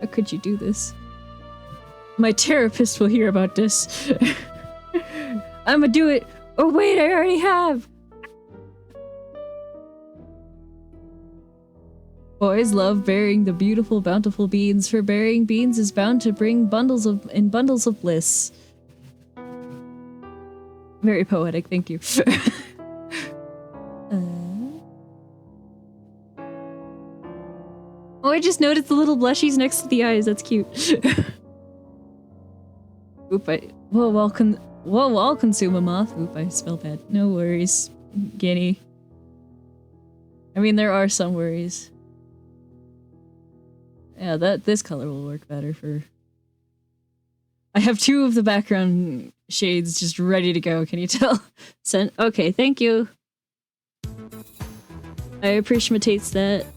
How could you do this? My therapist will hear about this. I'ma do it. Oh wait, I already have. Boys love bearing the beautiful, bountiful beans, for bearing beans is bound to bring bundles of bliss. Very poetic, thank you. Oh, I just noticed the little blushies next to the eyes. That's cute. Oop, I'll consume a moth. Oop, I spelled bad. No worries, Guinea. I mean, there are some worries. Yeah, this color will work better for... I have two of the background shades just ready to go, can you tell? Okay, thank you. I appreciate that.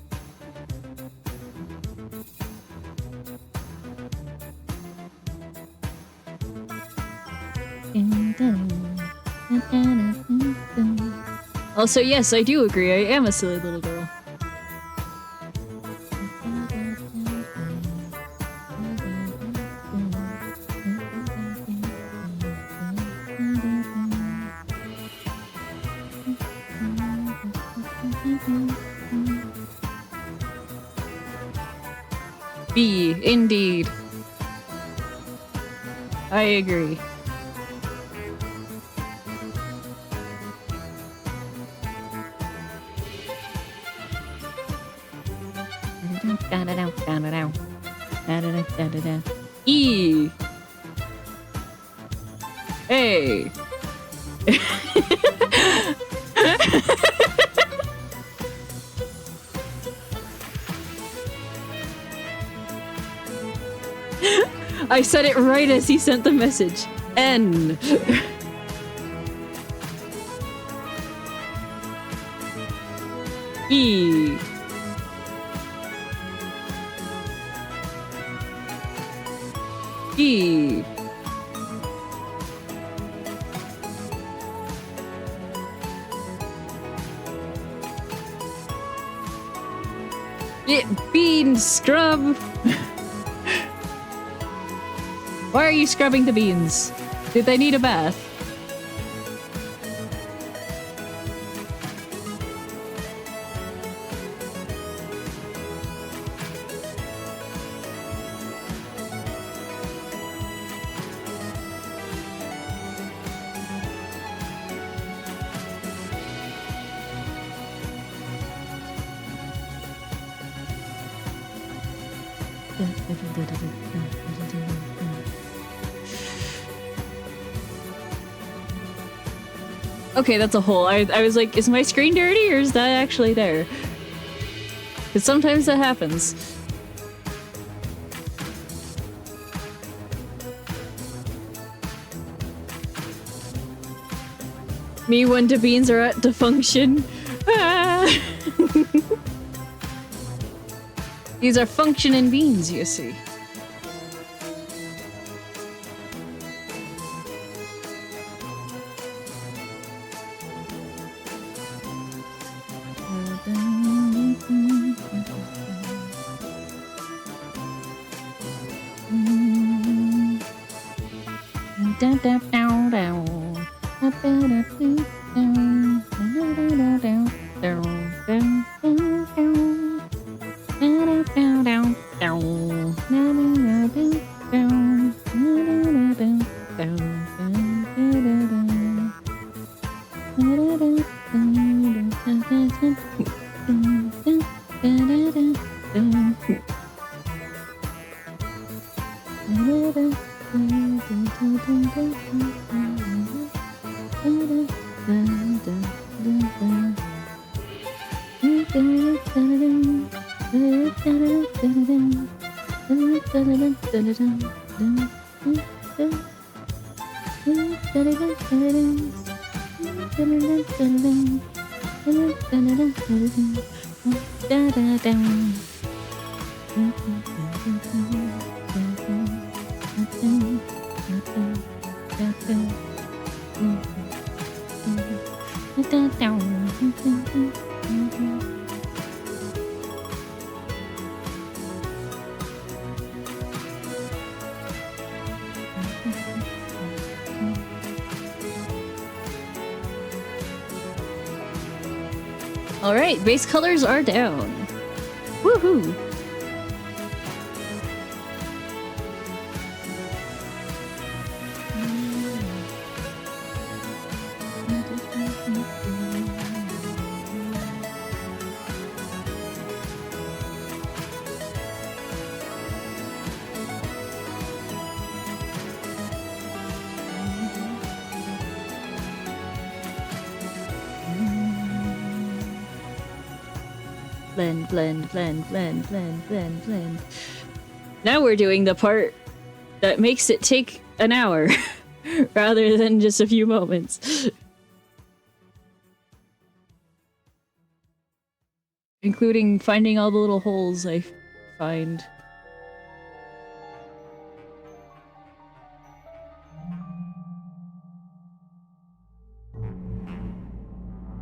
Also, yes, I do agree. I am a silly little girl. B, indeed. I agree. E. A. I said it right as he sent the message. N. E. E. Bean scrub. Why are you scrubbing the beans? Did they need a bath? Okay, that's a hole. I was like, is my screen dirty or is that actually there? Because sometimes that happens. Me when the beans are at the function. Ah. These are functioning beans, you see. Alright, base colors are down. Woohoo! Blend, blend, blend, blend, blend, blend, blend. Now we're doing the part that makes it take an hour rather than just a few moments. Including finding all the little holes I find.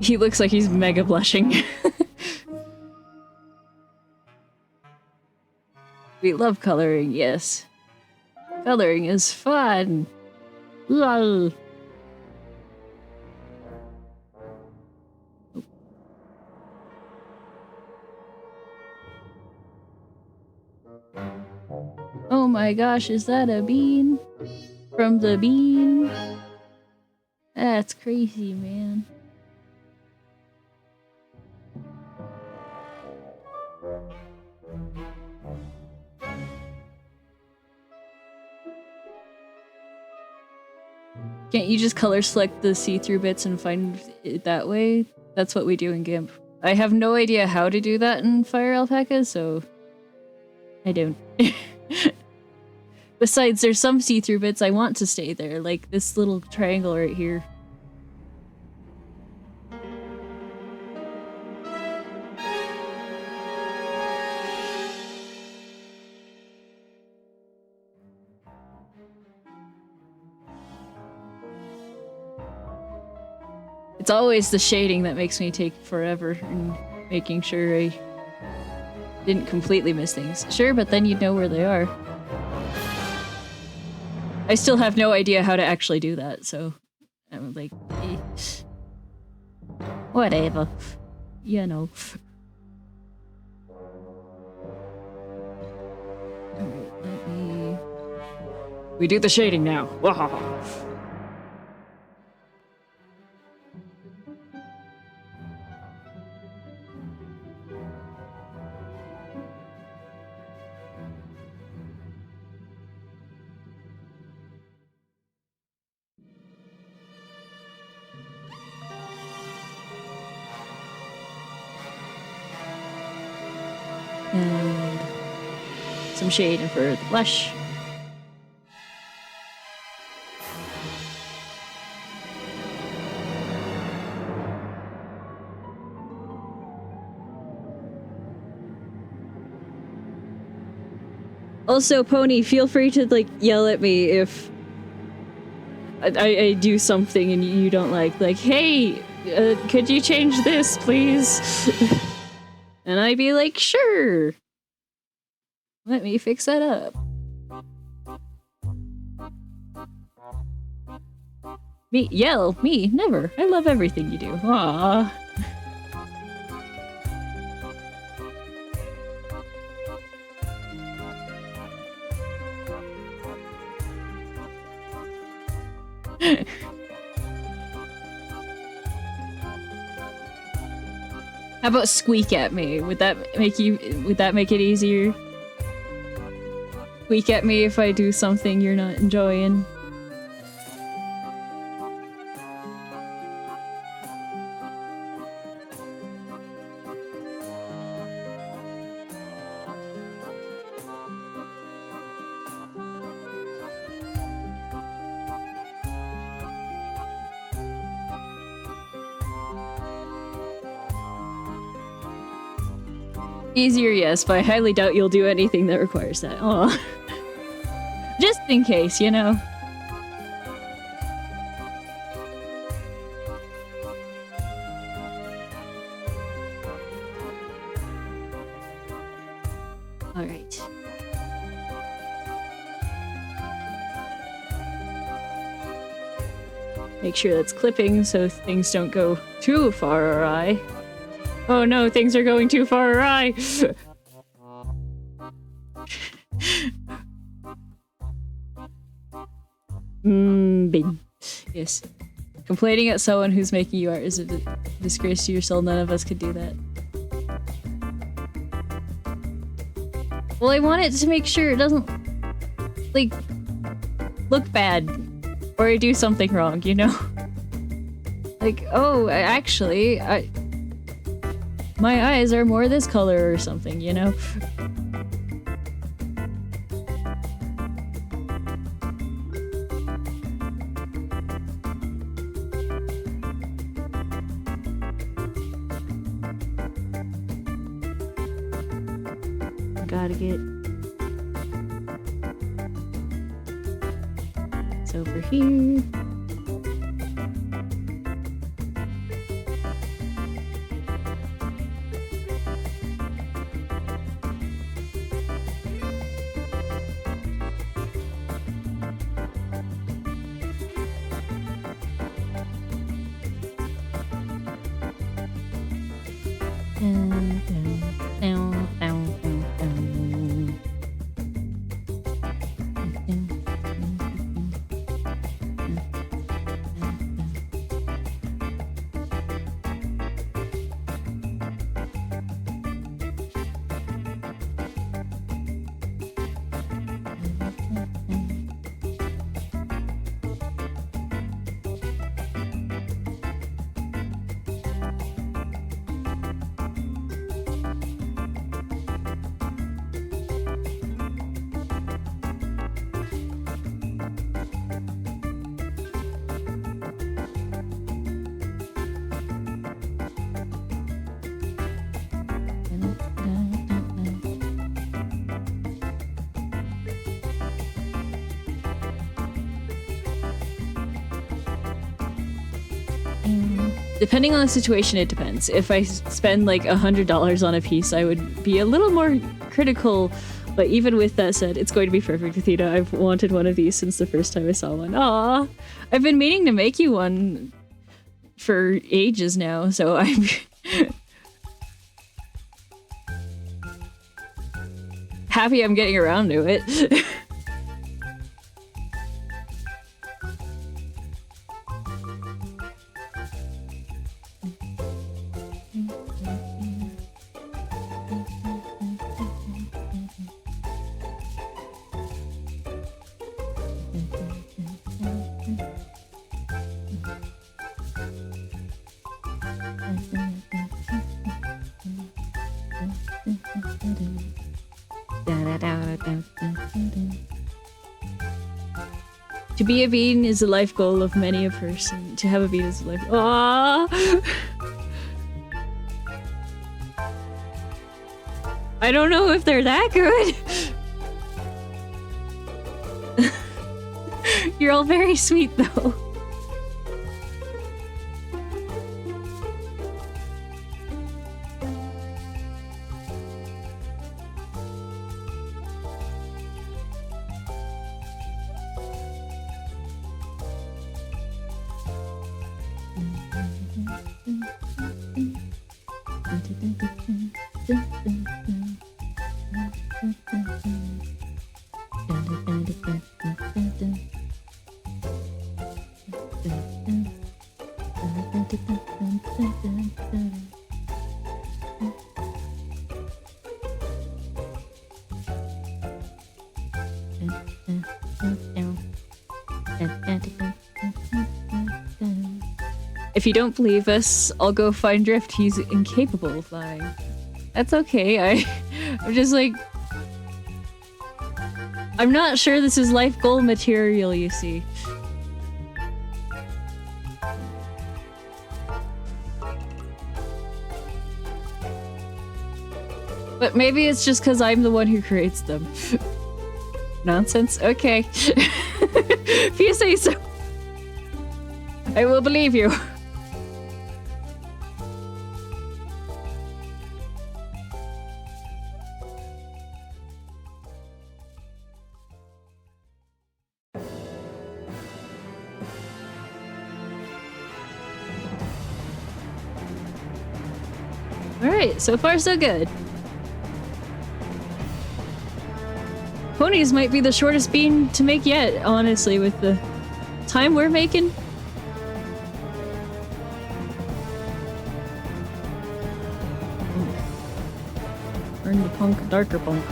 He looks like he's mega blushing. We love coloring, yes. Coloring is fun. Lol. Oh my gosh, is that a bean? From the bean? That's crazy, man. Can't you just color select the see-through bits and find it that way? That's what we do in GIMP. I have no idea how to do that in Fire Alpaca, so I don't. Besides, there's some see-through bits I want to stay there, like this little triangle right here. It's always the shading that makes me take forever in making sure I didn't completely miss things. Sure, but then you'd know where they are. I still have no idea how to actually do that, so I'm like, eh. Whatever. You know. Alright, let me... We do the shading now. Wahaha. And some shading for the blush. Also, Pony, feel free to like yell at me if I do something and you don't like. Like, hey, could you change this, please? And I'd be like, sure. Let me fix that up. Me, yell, me, never. I love everything you do. Aww. How about squeak at me? Would that make it easier? Squeak at me if I do something you're not enjoying. Easier, yes, but I highly doubt you'll do anything that requires that. Aw. Just in case, you know? Alright. Make sure that's clipping so things don't go too far awry. Oh no, things are going too far awry! Big. Yes. Complaining at someone who's making you art is a disgrace to your soul. None of us could do that. Well, I want it to make sure it doesn't, like, look bad. Or I do something wrong, you know? Like, oh, actually, my eyes are more this color or something, you know? Gotta get... It's over here. Depending on the situation, it depends. If I spend like $100 on a piece, I would be a little more critical. But even with that said, it's going to be perfect, Athena. I've wanted one of these since the first time I saw one. Aw, I've been meaning to make you one for ages now, so I'm happy I'm getting around to it. To be a bean is a life goal of many a person. To have a bean is a life. Aww. I don't know if they're that good. You're all very sweet, though. If you don't believe us, I'll go find Drift. He's incapable of lying. That's okay. I'm just like... I'm not sure this is life goal material, you see. But maybe it's just because I'm the one who creates them. Nonsense? Okay. If you say so, I will believe you. Alright, so far so good. Ponies might be the shortest bean to make yet, honestly, with the time we're making. Turn the punk darker punk.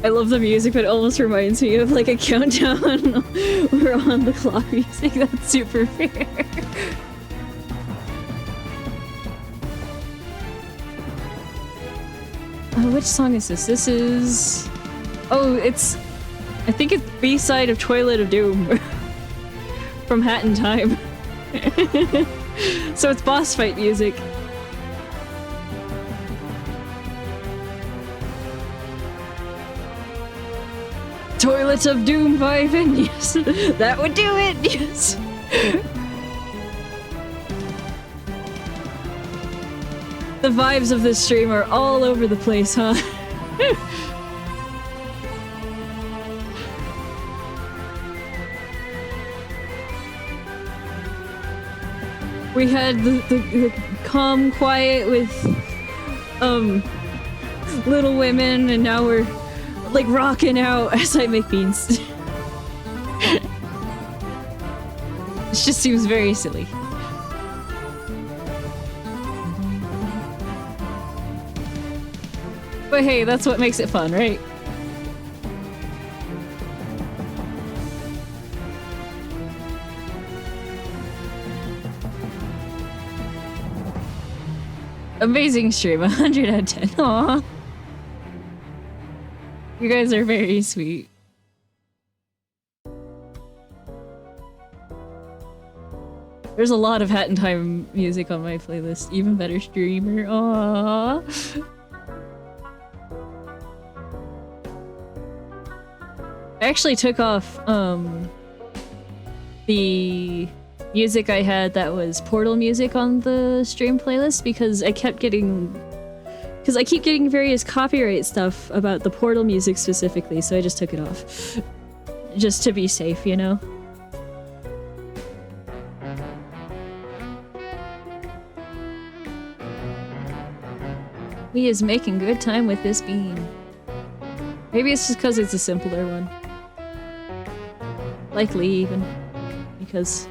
I love the music, but it almost reminds me of like a countdown or on the clock music. That's super fair. Which song is this? This is... Oh, it's... I think it's B-side of Toilet of Doom. From Hat in Time. So it's boss fight music. Toilet of Doom vibing, yes. That would do it, yes. The vibes of this stream are all over the place, huh? We had the calm quiet with Little Women, and now we're like rocking out as I make beans. It just seems very silly. But hey, that's what makes it fun, right? Amazing stream, 100 out of 10. Aww. You guys are very sweet. There's a lot of Hat in Time music on my playlist. Even better streamer. Aww. I actually took off the music I had that was Portal music on the stream playlist because I kept getting... Because I keep getting various copyright stuff about the Portal music specifically, so I just took it off. Just to be safe, you know? We is making good time with this bean. Maybe it's just because it's a simpler one. Likely, even. Because...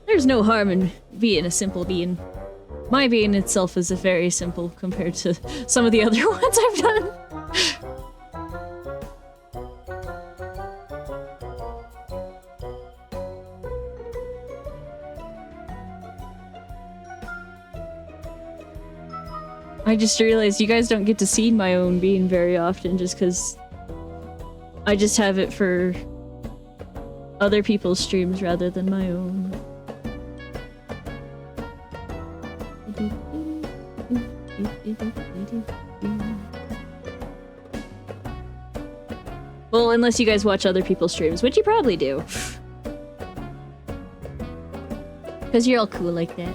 there's no harm in being a simple bean. My bean itself is very simple compared to some of the other ones I've done. I just realized you guys don't get to see my own bean very often just because I just have it for other people's streams rather than my own. Well, unless you guys watch other people's streams, which you probably do. Because you're all cool like that.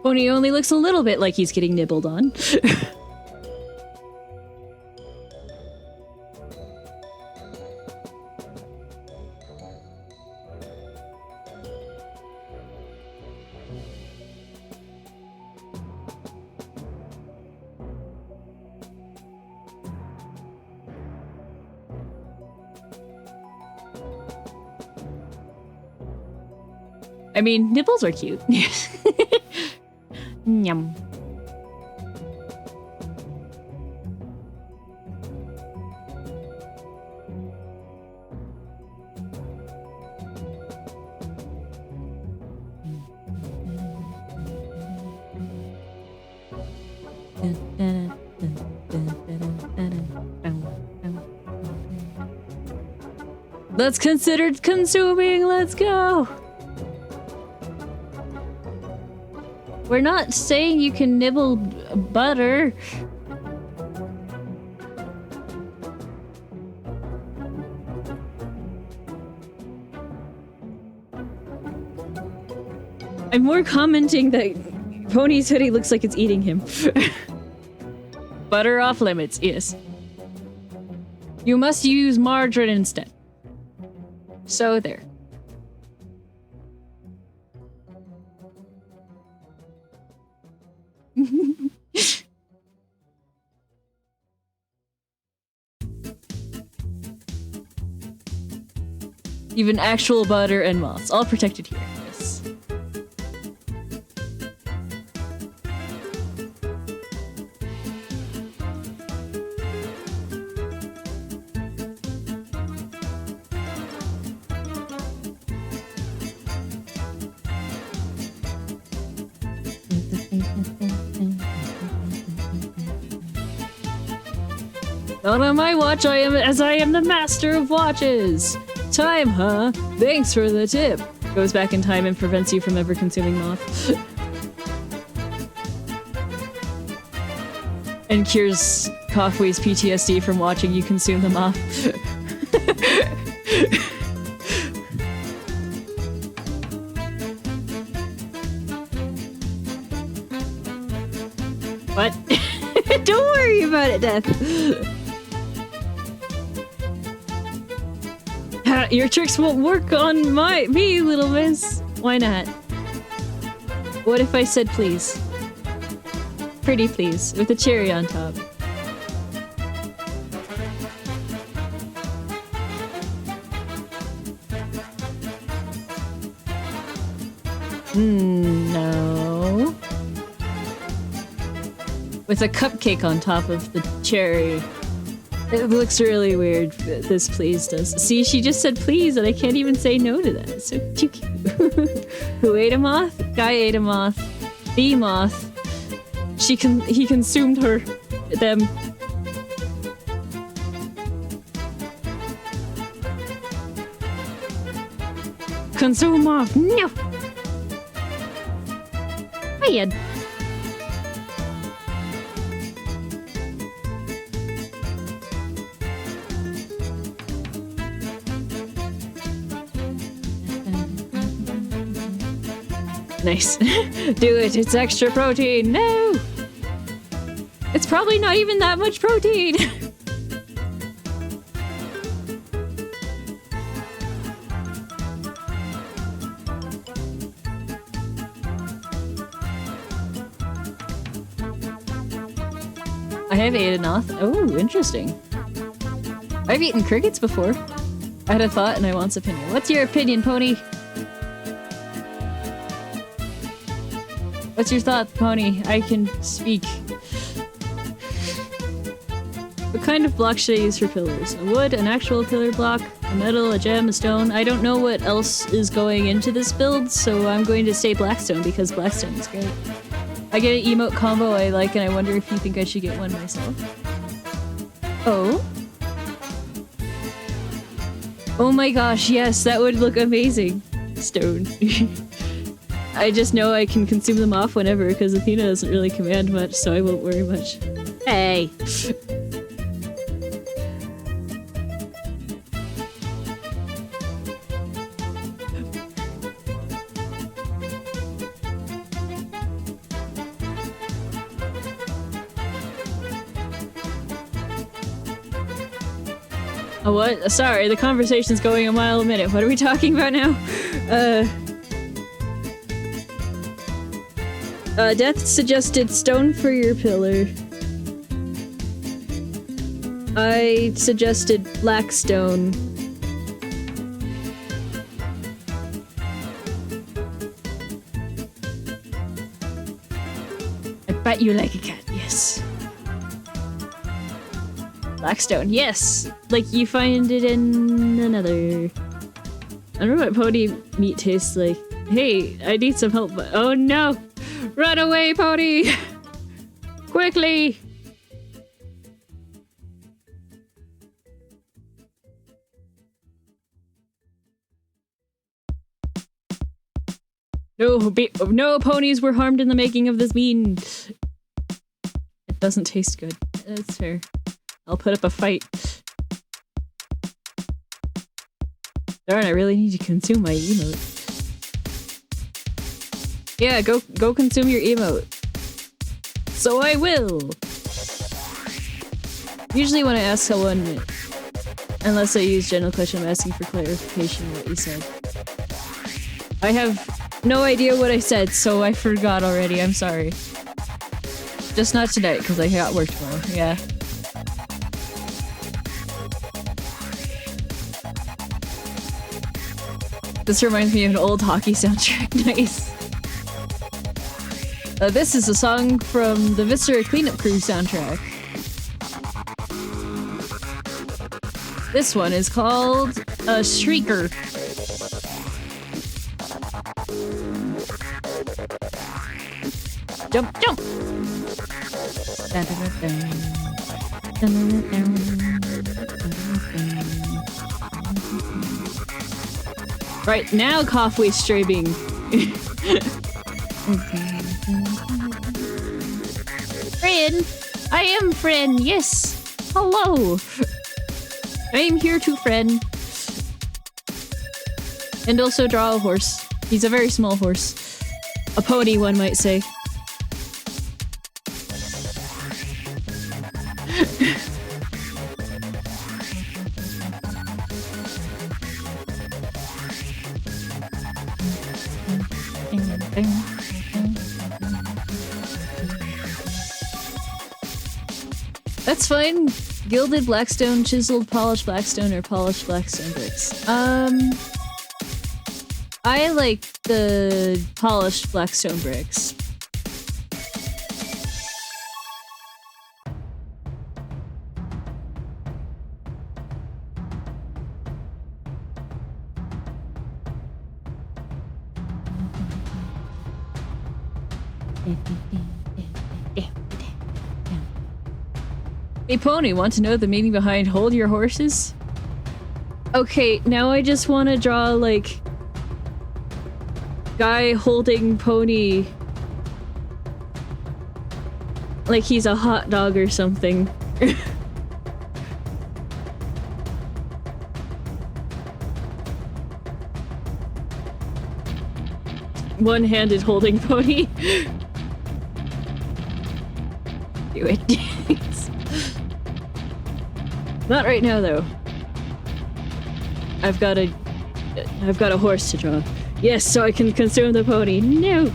Pony only looks a little bit like he's getting nibbled on. I mean, nibbles are cute. Yum. That's considered consuming. Let's go. We're not saying you can nibble butter. I'm more commenting that Pony's hoodie looks like it's eating him. Butter off limits, yes. You must use margarine instead. So there. Even actual butter and moths, all protected here. Yes. Not on my watch, I am the master of watches. Time, huh? Thanks for the tip. Goes back in time and prevents you from ever consuming moth. And cures Coffway's PTSD from watching you consume the moth. What? Don't worry about it, Death. Your tricks won't work on me, little miss. Why not? What if I said please? Pretty please, with a cherry on top. No. With a cupcake on top of the cherry. It looks really weird, this please does. See, she just said please, and I can't even say no to that. It's so too cute. Who ate a moth? Guy ate a moth. The moth. He consumed them. Consume moth. No! Hiya. Nice. Do it, it's extra protein. No! It's probably not even that much protein. I have ate an oth. Oh, interesting. I've eaten crickets before. I had a thought and I want opinion. What's your opinion, Pony? What's your thought, Pony? I can speak. What kind of block should I use for pillars? A wood, an actual pillar block, a metal, a gem, a stone? I don't know what else is going into this build, so I'm going to say blackstone because blackstone is great. I get an emote combo I like and I wonder if you think I should get one myself. Oh? Oh my gosh, yes, that would look amazing. Stone. I just know I can consume them off whenever because Athena doesn't really command much, so I won't worry much. Hey! Oh, what? Sorry, the conversation's going a mile a minute. What are we talking about now? Death suggested stone for your pillar. I suggested black stone. I bet you like a cat, yes. Blackstone, yes! Like, you find it in another... I don't know what pony meat tastes like. Hey, I need some help, but... Oh no! Run away, pony! Quickly! No ponies were harmed in the making of this bean! It doesn't taste good. That's fair. I'll put up a fight. Darn, I really need to consume my emote. Yeah, go consume your emote. So I will! Usually when I ask someone, unless I use general question, I'm asking for clarification of what you said. I have no idea what I said, so I forgot already, I'm sorry. Just not tonight, because I got work tomorrow, yeah. This reminds me of an old hockey soundtrack. Nice. This is a song from the Viscera Cleanup Crew soundtrack. This one is called Shrieker. Jump, jump! Right, now coffee streaming. Friend! I am friend, yes! Hello! I am here to friend. And also draw a horse. He's a very small horse. A pony, one might say. That's fine. Gilded blackstone, chiseled polished blackstone, or polished blackstone bricks. I like the polished blackstone bricks. Hey Pony, want to know the meaning behind hold your horses? Okay, now I just want to draw, like, guy holding pony like he's a hot dog or something. One-handed holding pony. do it. Not right now, though. I've got a horse to draw. Yes, so I can consume the pony. No!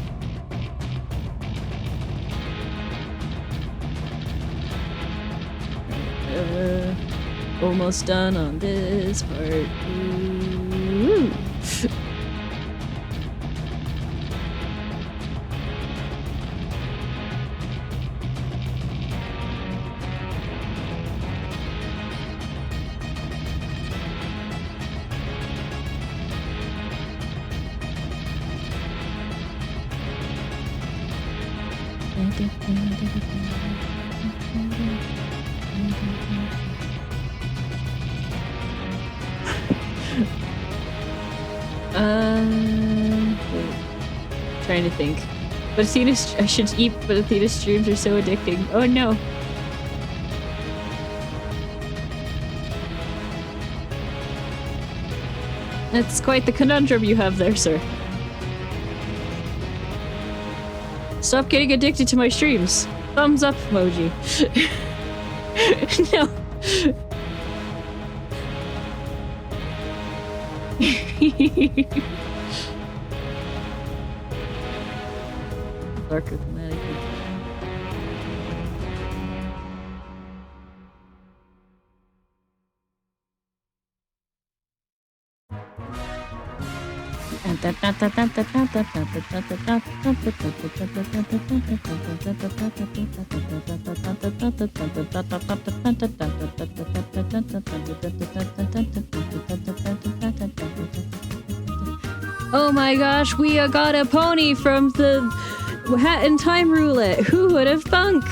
Almost done on this part. Ooh. Wait. Trying to think. But I should eat, but Athena's streams are so addicting. Oh no. That's quite the conundrum you have there, sir. Stop getting addicted to my streams. Thumbs up emoji. No. Darker than that, I think. Oh my gosh, we got a pony from the Hat in Time Roulette. Who would have thunk?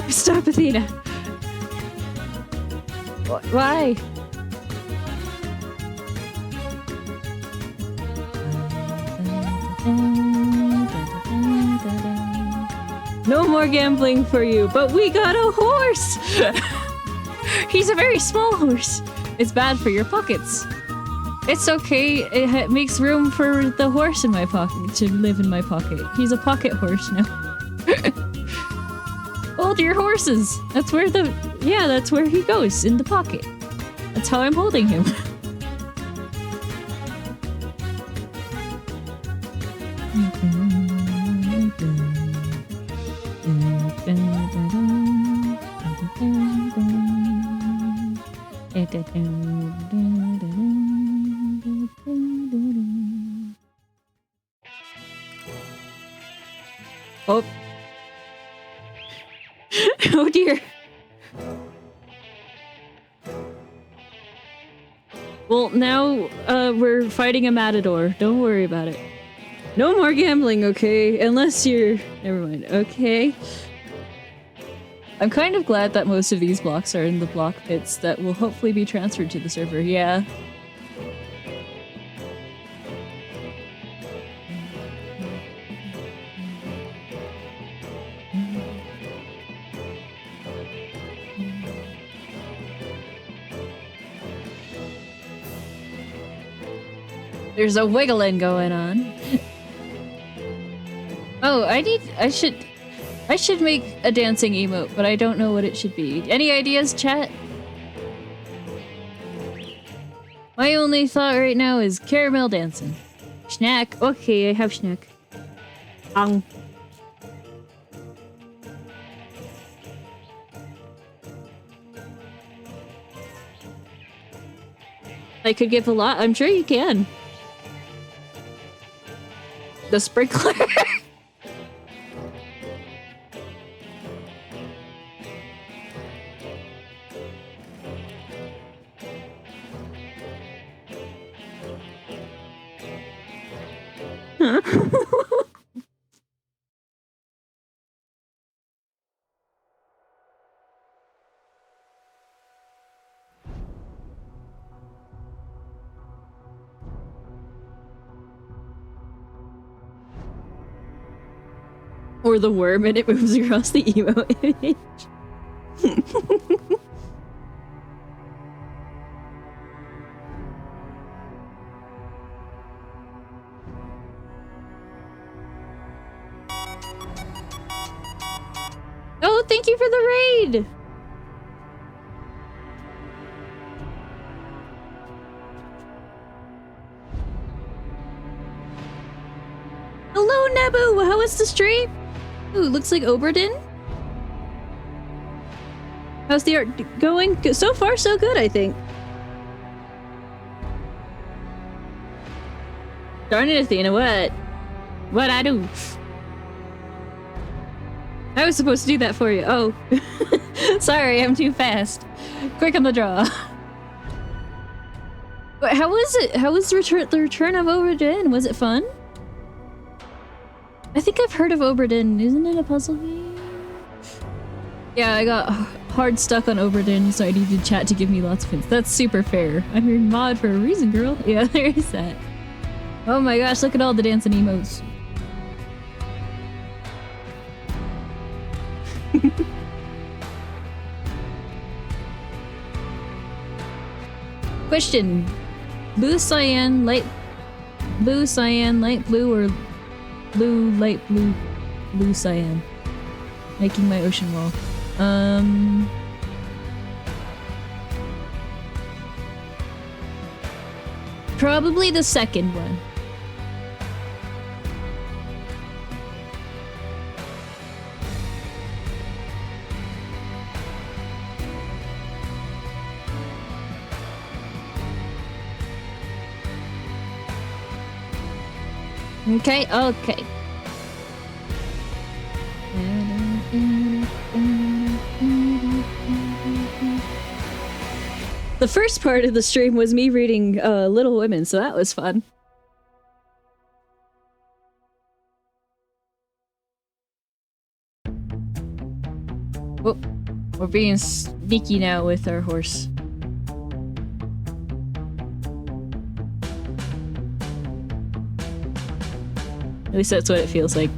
Stop, Athena. Why? No more gambling for you, but we got a horse! He's a very small horse. It's bad for your pockets. It's okay, it makes room for the horse in my pocket to live in my pocket. He's a pocket horse now. Hold your horses! That's where that's where he goes, in the pocket. That's how I'm holding him. Oh. Oh dear. Well, now, we're fighting a matador. Don't worry about it. No more gambling, okay? Unless you're... Never mind. Okay. I'm kind of glad that most of these blocks are in the block pits that will hopefully be transferred to the server. Yeah. There's a wiggling going on. Oh, I should make a dancing emote, but I don't know what it should be. Any ideas, chat? My only thought right now is caramel dancing. Snack. Okay, I have snack. I could give a lot. I'm sure you can. The sprinkler. Or the worm and it moves across the emo image. Oh, thank you for the raid! Hello, Nebu! How was the stream? Ooh, looks like Oberdin. How's the art going? So far, so good, I think. Darn it, Athena, what? What'd I do? I was supposed to do that for you. Oh. Sorry, I'm too fast. Quick on the draw. Wait, how was it? How was the return of Oberdin? Was it fun? I think I've heard of Oberdin. Isn't it a puzzle game? Yeah, I got hard stuck on Oberdin, so I needed chat to give me lots of hints. That's super fair. I'm your mod for a reason, girl. Yeah, there is that. Oh my gosh, look at all the dancing emotes. Question. Blue cyan, light blue, or blue, light blue, blue cyan. Making my ocean wall. Probably the second one. Okay, okay. The first part of the stream was me reading Little Women, so that was fun. Whoop. We're being sneaky now with our horse. At least that's what it feels like.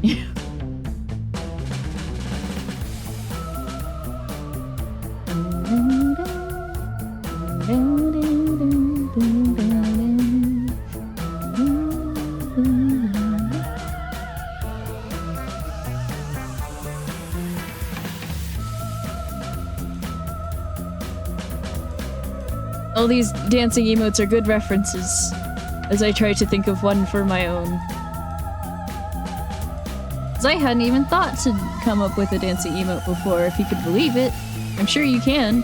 All these dancing emotes are good references, as I try to think of one for my own. Because I hadn't even thought to come up with a dancing emote before, if you could believe it. I'm sure you can.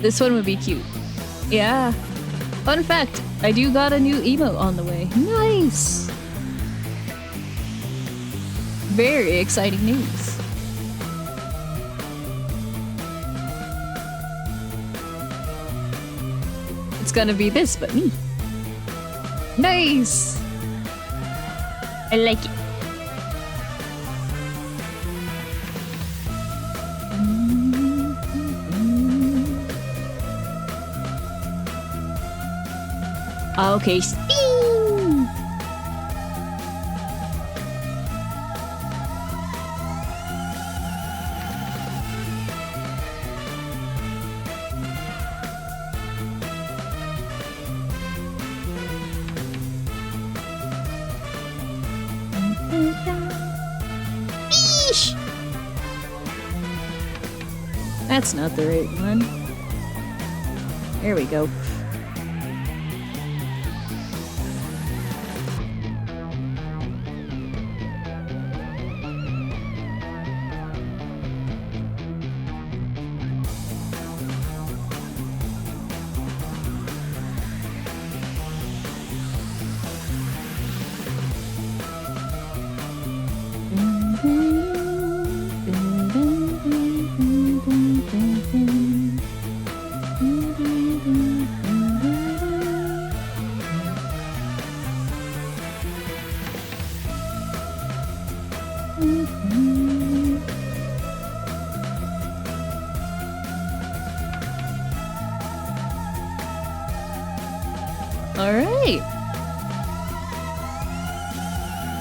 This one would be cute. Yeah. Fun fact, I do got a new emote on the way. Nice! Very exciting news. It's gonna be this, but me. Nice! I like it. Okay, spin! Eesh! That's not the right one. There we go.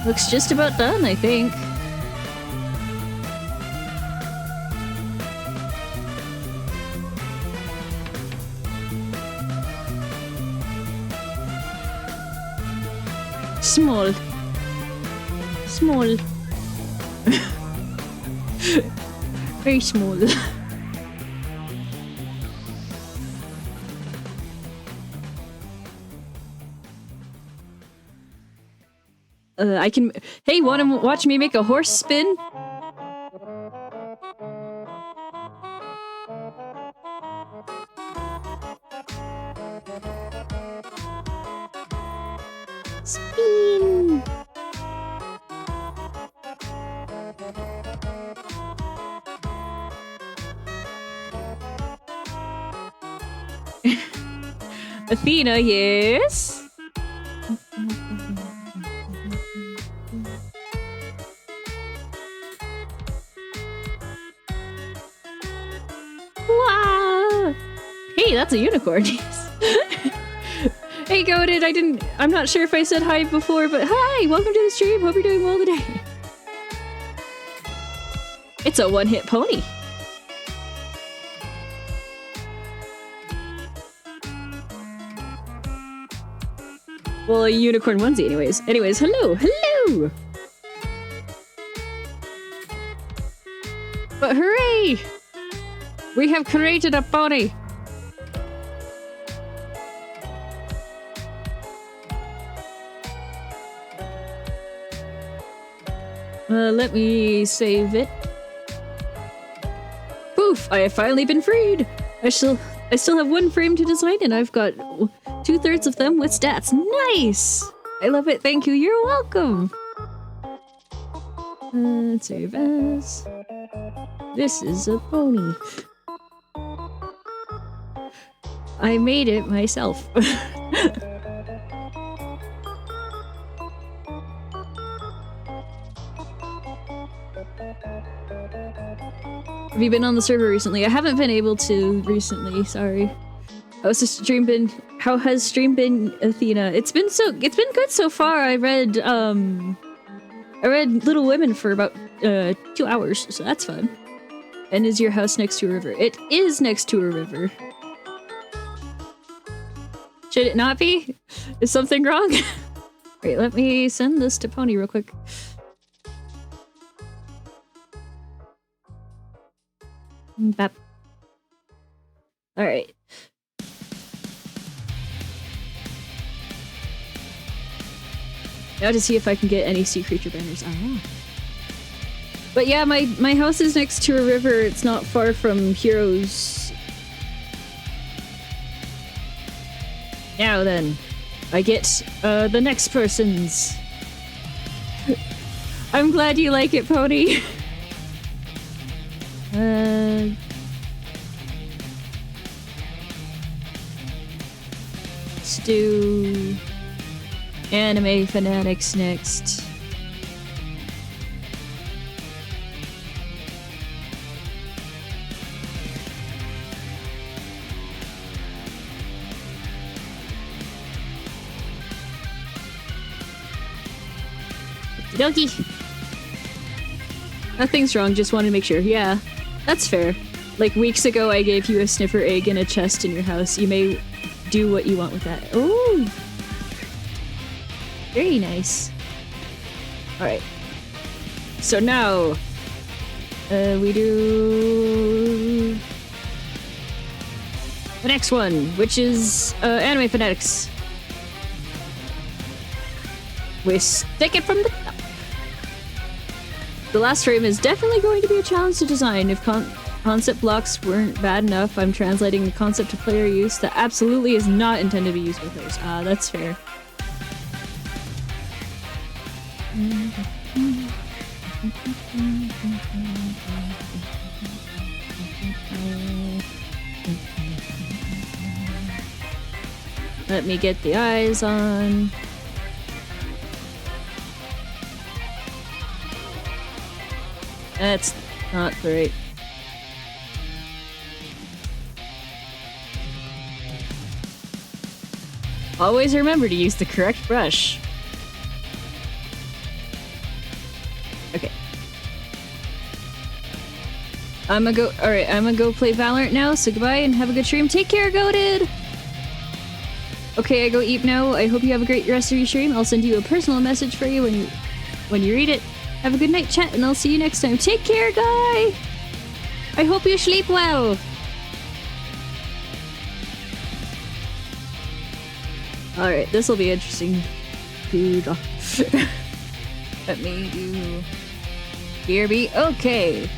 Looks just about done, I think. Small. Small. Very small. I can. Hey, wanna watch me make a horse spin? Spin. Athena, yes? Wow! Hey, that's a unicorn. Hey, Goated, I'm not sure if I said hi before, but hi! Welcome to the stream, hope you're doing well today. It's a one-hit pony. Well, a unicorn onesie anyways. Anyways, hello, hello! But hooray! We have created a pony! Let me save it. Poof! I have finally been freed! I still have one frame to design and I've got 2/3 of them with stats. Nice! I love it, thank you, you're welcome! Save as... This is a pony. I made it myself. Have you been on the server recently? I haven't been able to recently, sorry. How's the stream been? How has stream been, Athena? It's been good so far. I read Little Women for about 2 hours, so that's fun. And is your house next to a river? It is next to a river. Should it not be? Is something wrong? Wait, let me send this to Pony real quick. Bap. Alright. Now to see if I can get any sea creature banners. Ah. But yeah, my house is next to a river. It's not far from Heroes. Now then, I get the next person's. I'm glad you like it, Pony. Let's do Anime Fanatics next. Okie dokie. Nothing's wrong, just wanted to make sure. Yeah, that's fair. Like weeks ago I gave you a sniffer egg and a chest in your house. You may do what you want with that. Ooh! Very nice. Alright. So now... we do... the next one, which is Anime Fanatics. We stick it from the top. The last frame is definitely going to be a challenge to design. If concept blocks weren't bad enough, I'm translating the concept to player use that absolutely is not intended to be used by players. Ah, that's fair. Let me get the eyes on. That's not great. Always remember to use the correct brush. I'm gonna go. Alright, I'm gonna go play Valorant now, so goodbye and have a good stream. Take care, Goated! Okay, I go eat now. I hope you have a great rest of your stream. I'll send you a personal message for you when you read it. Have a good night, chat, and I'll see you next time. Take care, guy! I hope you sleep well! Alright, this will be interesting. Dude. Let me do... Here be... Okay!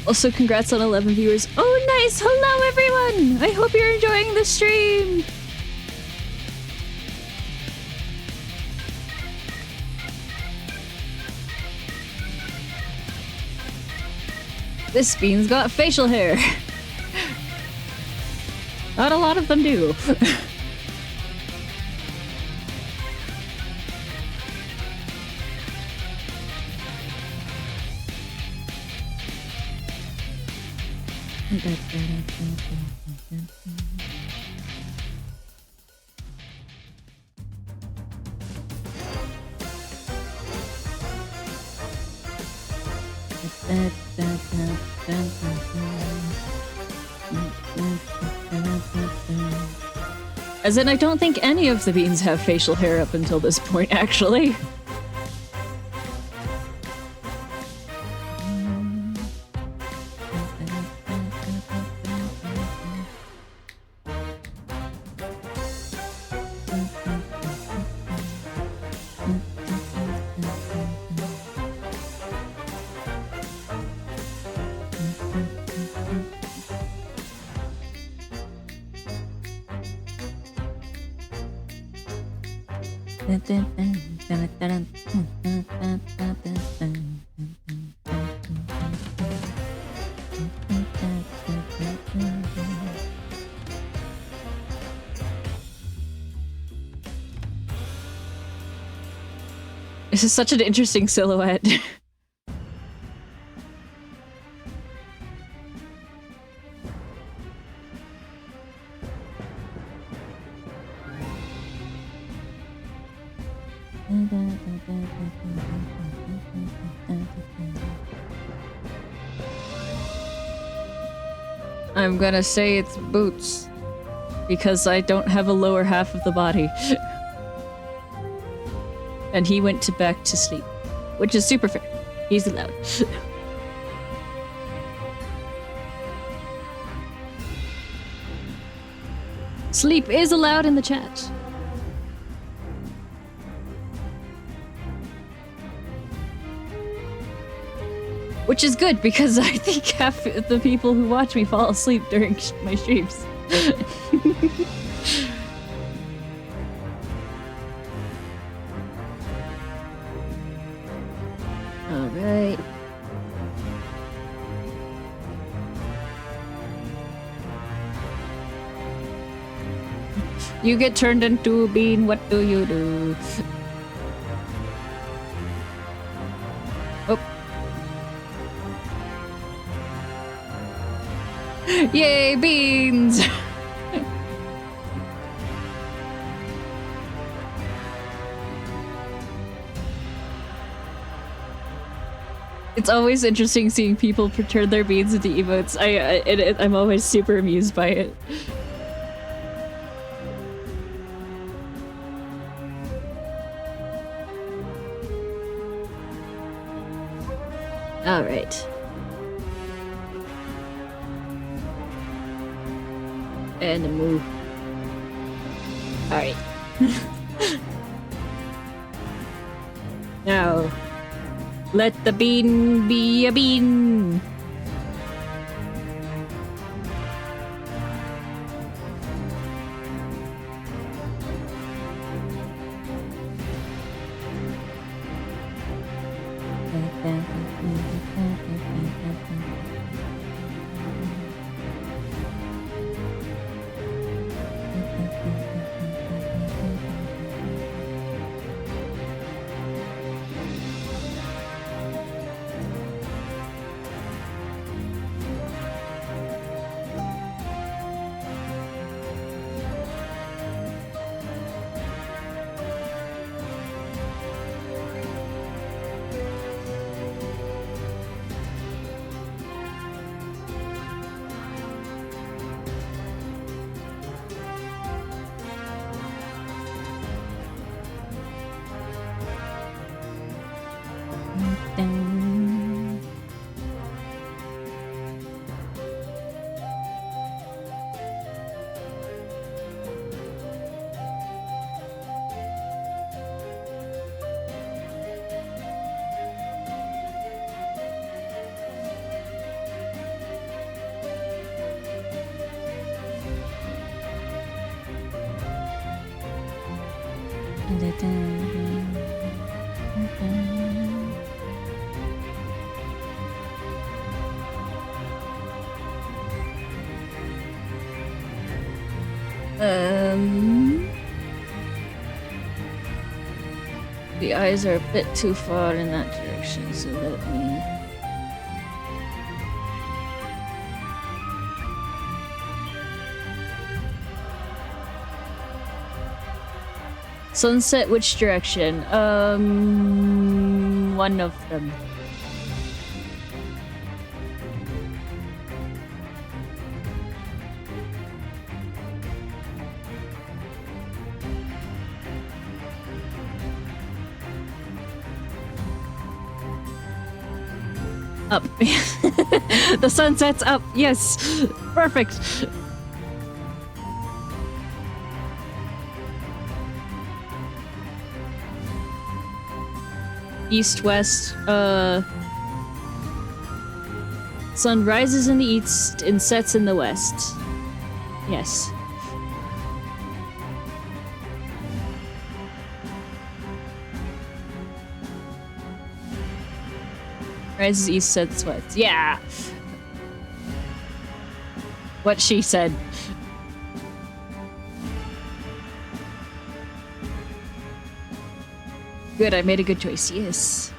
Also, congrats on 11 viewers. Oh, nice! Hello, everyone! I hope you're enjoying the stream! This bean's got facial hair. Not a lot of them do. As in, I don't think any of the beans have facial hair up until this point, actually. This is such an interesting silhouette. I'm gonna say it's boots, because I don't have a lower half of the body. And he went back to sleep, which is super fair. He's allowed. Sleep is allowed in the chat. Which is good, because I think half the people who watch me fall asleep during my streams. Alright. You get turned into a bean, what do you do? Oh. Yay, beans! It's always interesting seeing people turn their beans into emotes. I'm always super amused by it. All right. And a move. All right. Now. Let the bean be a bean. The eyes are a bit too far in that direction, so let me... Sunset, which direction? One of them. Up. The sunset's up. Yes. Perfect. East, west. Sun rises in the east and sets in the west. Yes. Rises east, sets west. Yeah. What she said. Good, I made a good choice. Yes.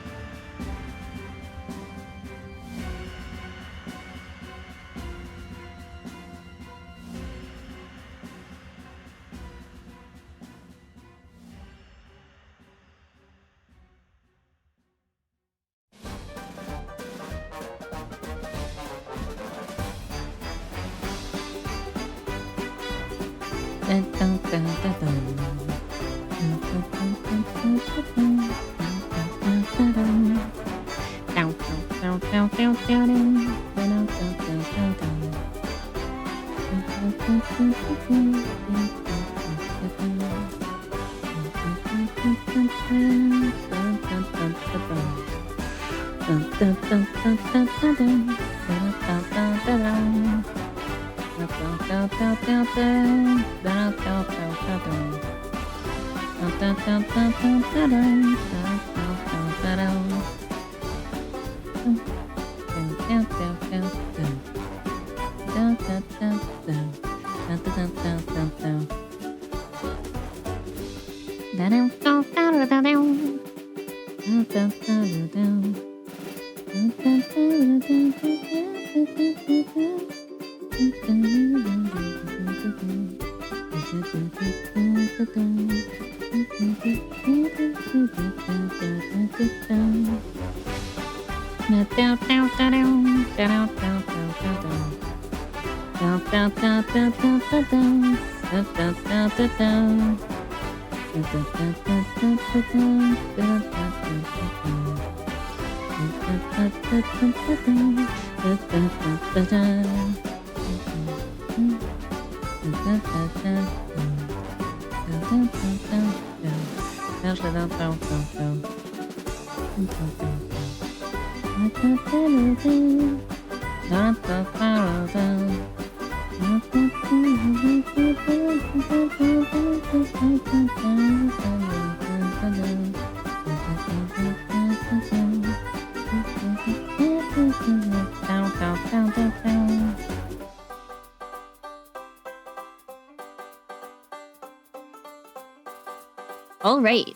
All right.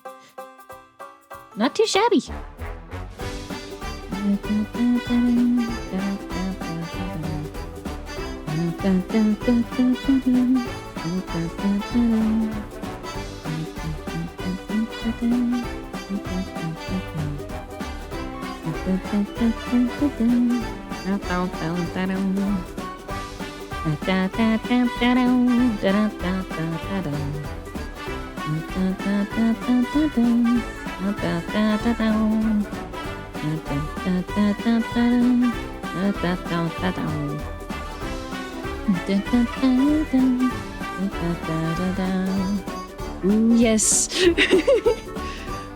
Not too shabby. Ooh, yes.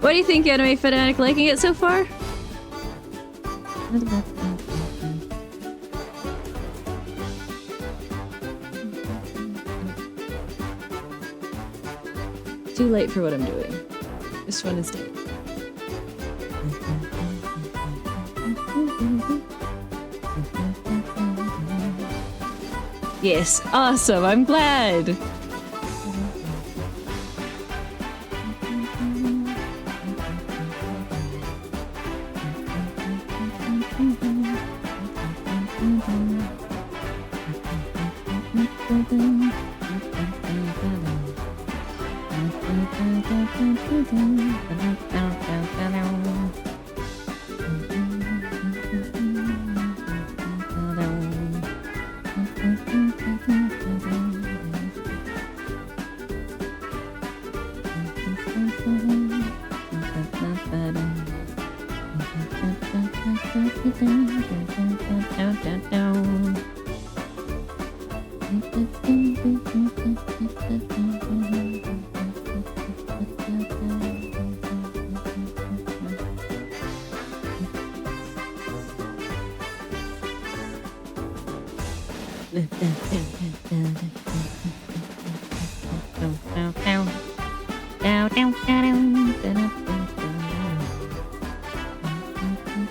What do you think, Anime Fanatic? Liking it so far? Too late for what I'm doing. This one is dead. Yes, awesome. I'm glad.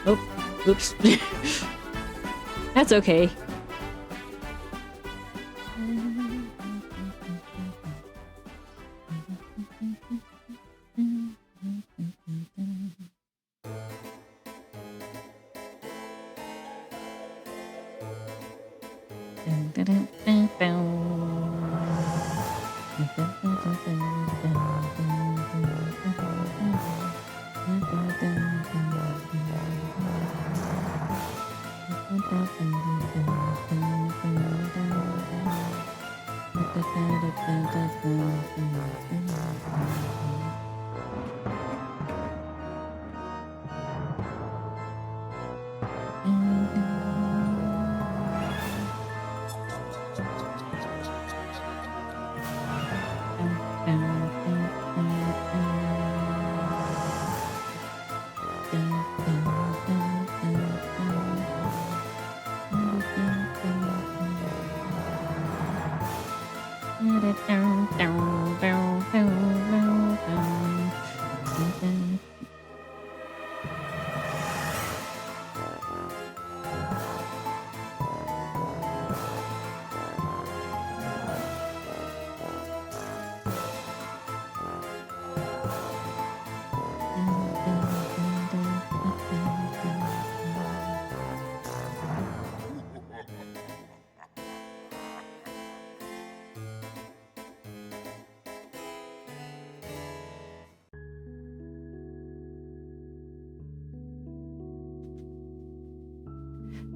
Oh, oops. That's okay.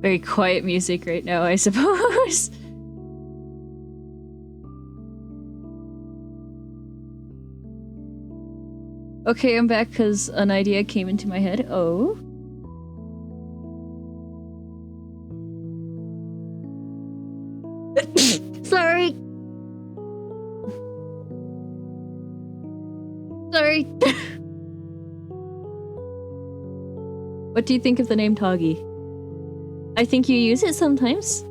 Very quiet music right now, I suppose. Okay, I'm back because an idea came into my head. Oh. Sorry. Sorry. What do you think of the name Toggy? I think you use it sometimes.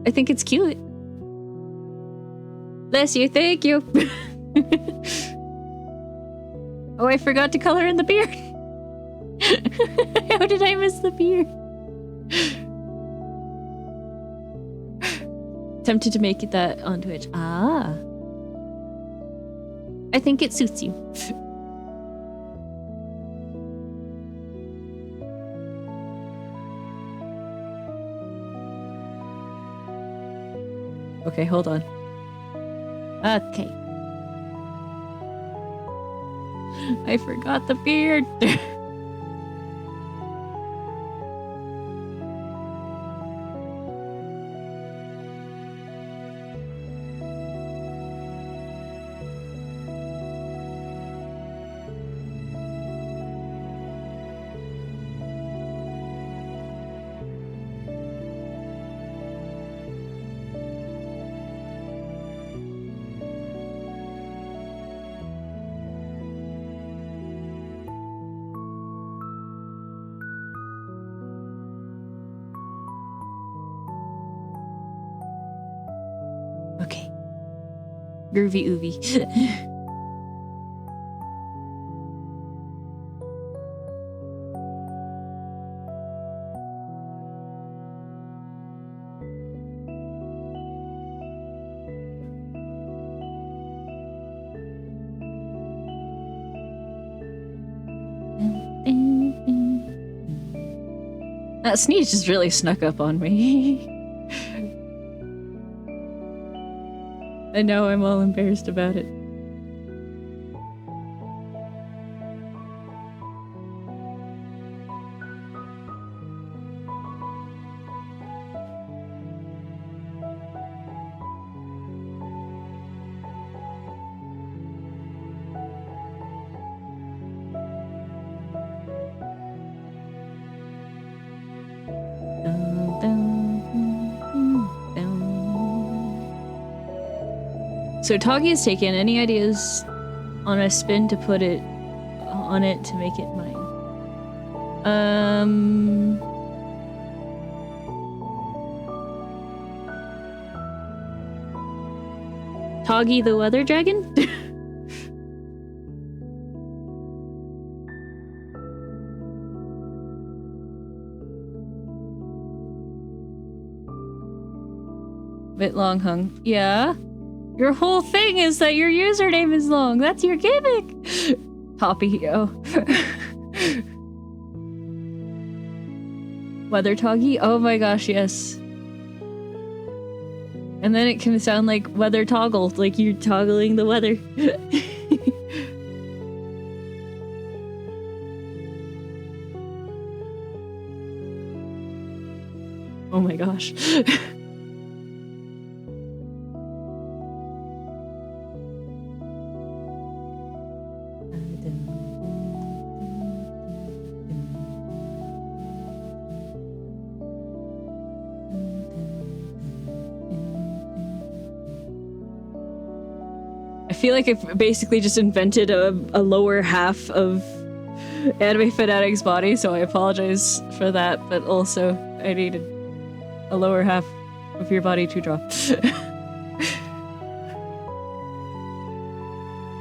I think it's cute. Bless you, thank you. Oh, I forgot to color in the beard. How did I miss the beard? Tempted to make it that on Twitch. Ah. I think it suits you. Okay, hold on. Okay. I forgot the beard. Groovy oovy. That sneeze just really snuck up on me. I know, I'm all embarrassed about it. So Toggy has taken any ideas on a spin to put it on it to make it mine. Toggy the weather dragon? Bit long hung. Yeah? Your whole thing is that your username is long. That's your gimmick. Toppy, oh. Weather Toggy? Oh my gosh, yes. And then it can sound like weather toggle, like you're toggling the weather. Oh my gosh. I feel like I've basically just invented a lower half of Anime Fanatic's body, so I apologize for that, but also I needed a lower half of your body to draw.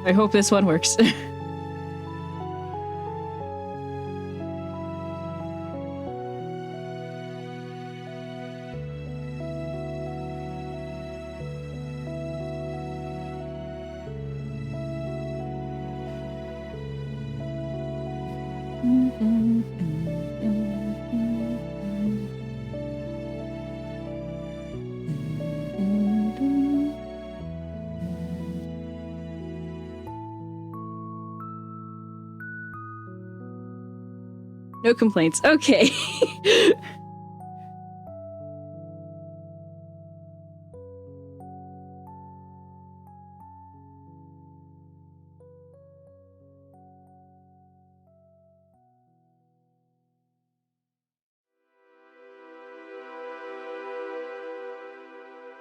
I hope this one works. No complaints. Okay.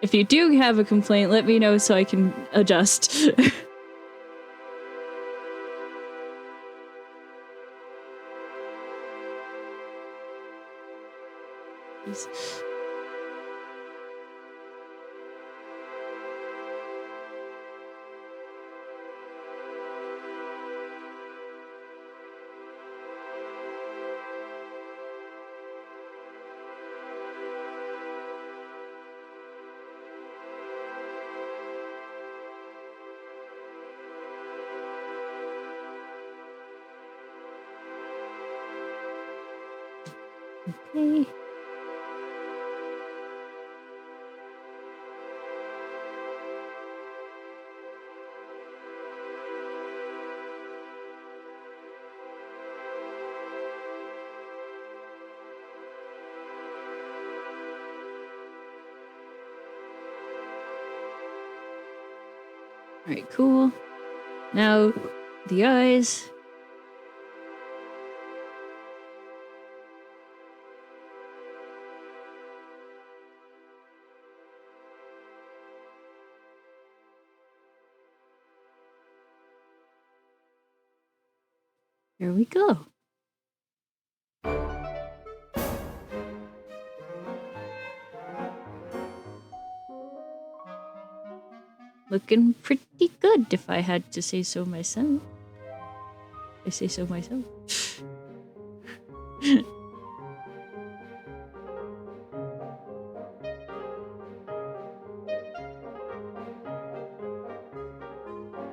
If you do have a complaint, let me know so I can adjust. Okay. Alright, cool. Now, the eyes. Here we go. Looking pretty good, if I had to say so myself. I say so myself.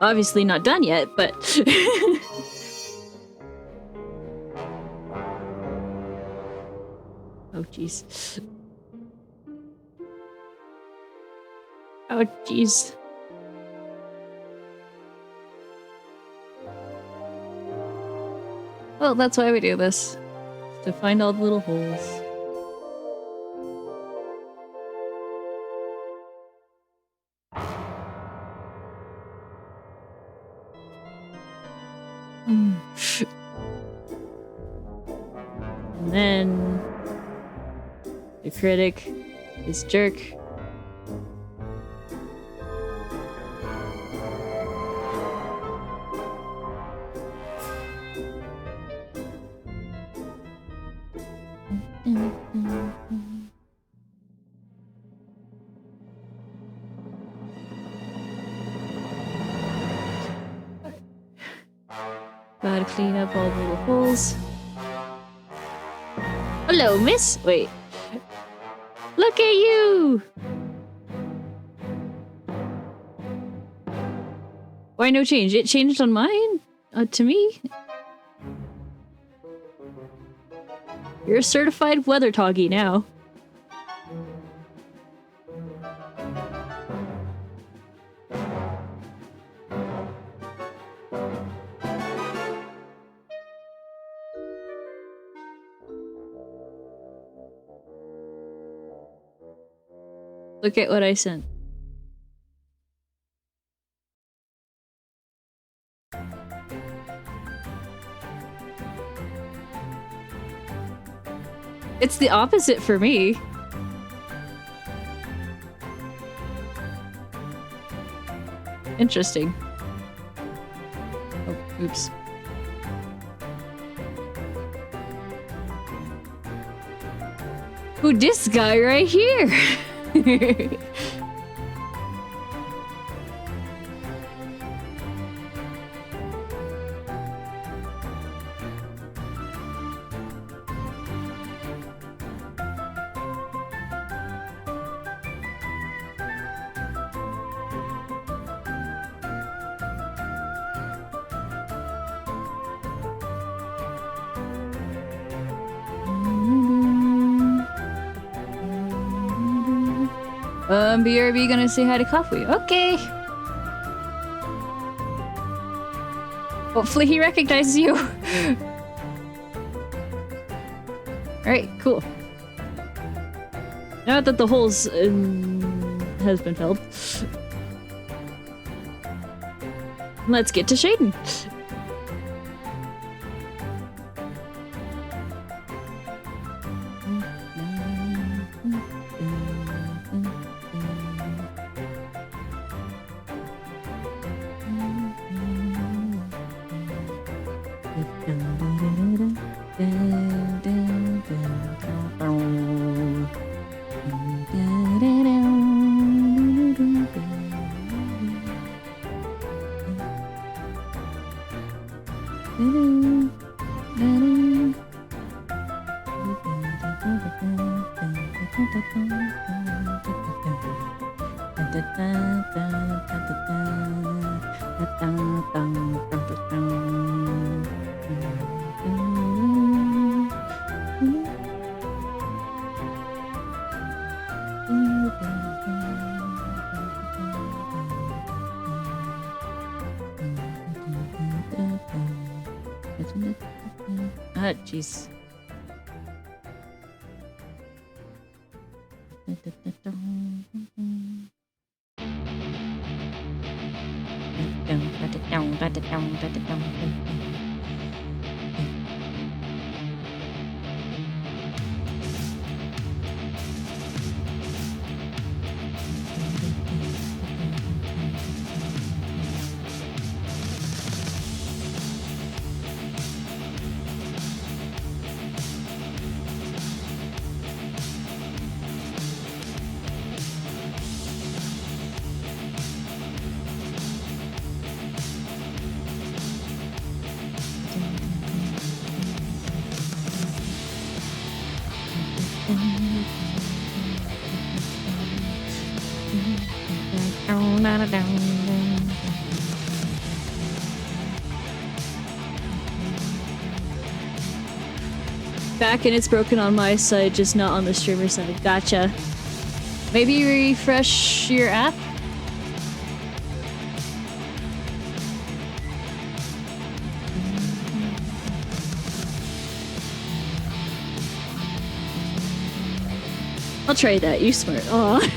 Obviously not done yet, but... Oh, jeez. Oh, jeez. Well, that's why we do this. To find all the little holes. And then... the critic is jerk. Gotta clean up all the little holes. Hello, miss! Wait. Look at you! Why no change? It changed on mine? To me? You're a certified weather toggy now. Look at what I sent. It's the opposite for me. Interesting. Oh, oops. Who this guy right here? BRB gonna say hi to Coffee. Okay. Hopefully he recognizes you. Alright, cool. Now that the holes has been filled, let's get to shading. Ah, jeez. Back and it's broken on my side, just not on the streamer side. Gotcha. Maybe refresh your app? I'll try that. You smart. Aw.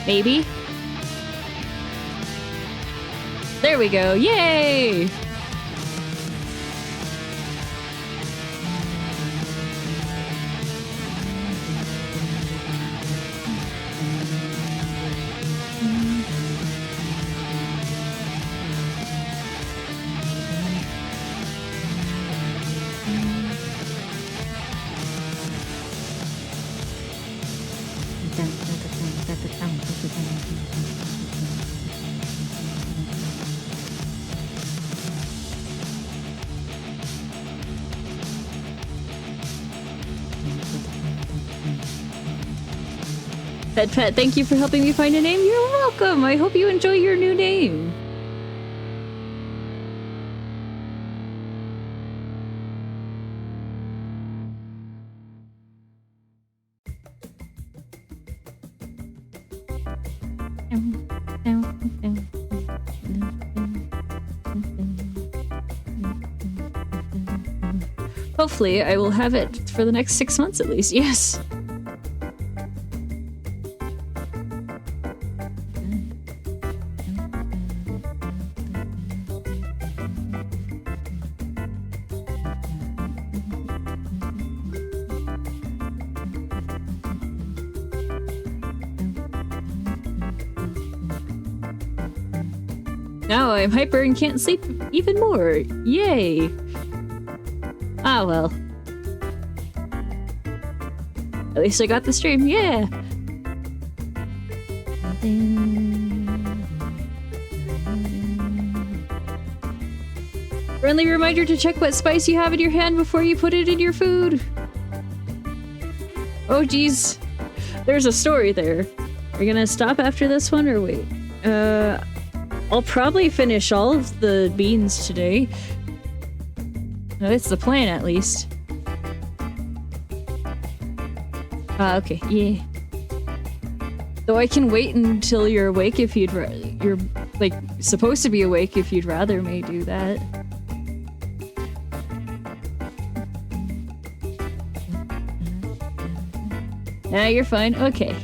Maybe? There we go. Yay! Pet, thank you for helping me find a name. You're welcome. I hope you enjoy your new name. Hopefully, I will have it for the next 6 months at least. Yes. Now I'm hyper and can't sleep even more. Yay! Ah well. At least I got the stream, yeah! Friendly reminder to check what spice you have in your hand before you put it in your food. Oh geez. There's a story there. Are you gonna stop after this one or wait? I'll probably finish all of the beans today. That's the plan, at least. Okay, yeah. Though I can wait until you're awake if you'd you're, like, supposed to be awake if you'd rather me do that. Nah, you're fine. Okay.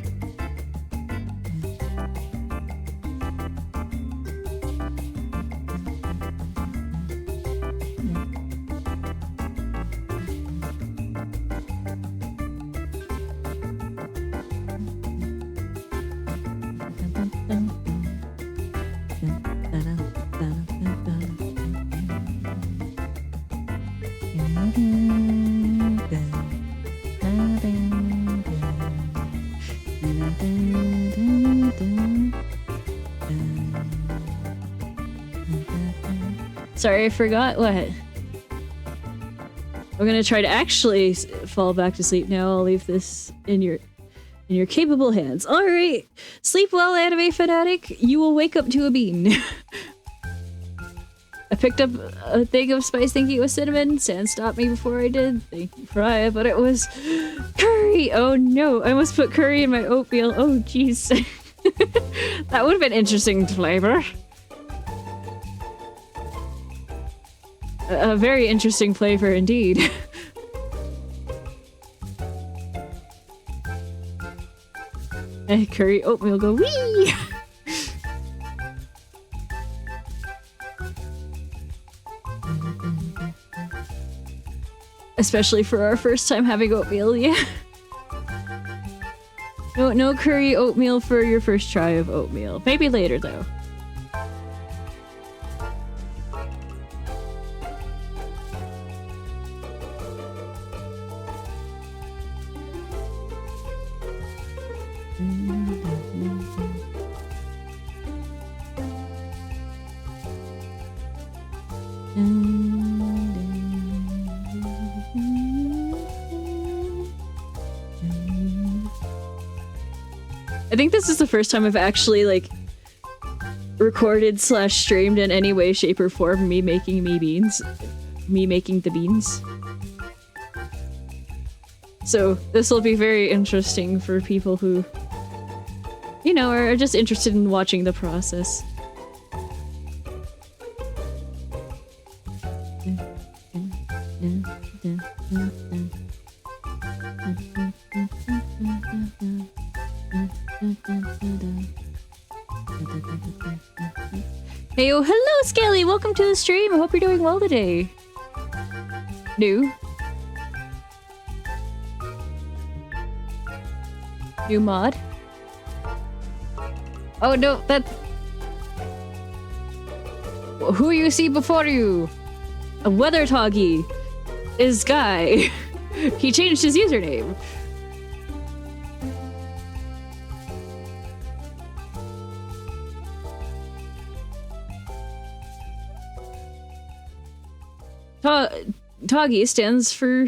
Sorry, I forgot what. I'm gonna try to actually fall back to sleep now. I'll leave this in your capable hands. All right, sleep well, anime fanatic. You will wake up to a bean. I picked up a thing of spice thinking it was cinnamon. Sand stopped me before I did. Thank you, Pariah, but it was curry. Oh no, I almost put curry in my oatmeal. Oh jeez. That would have been interesting flavor. A very interesting flavor indeed. Curry oatmeal go wee! Especially for our first time having oatmeal, yeah. No curry oatmeal for your first try of oatmeal. Maybe later though. I think this is the first time I've actually, like, recorded slash streamed in any way, shape, or form me making beans. Me making the beans. So this will be very interesting for people who, you know, are just interested in watching the process. Hey, oh, hello, Skelly! Welcome to the stream! I hope you're doing well today. New mod? Oh no, that... Who you see before you? A weather toggy is Guy. He changed his username. Toggy stands for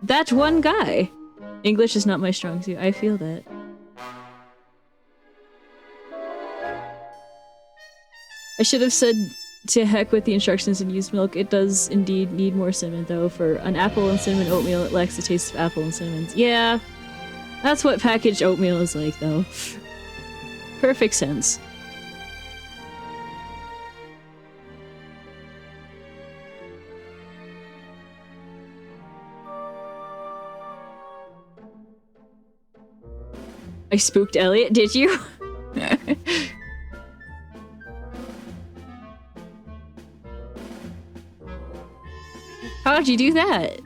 that one guy. English is not my strong suit. I feel that. I should have said to heck with the instructions and use milk. It does indeed need more cinnamon though. For an apple and cinnamon oatmeal, it lacks the taste of apple and cinnamon. Yeah, that's what packaged oatmeal is like though. Perfect sense. I spooked Elliot, did you? How'd you do that?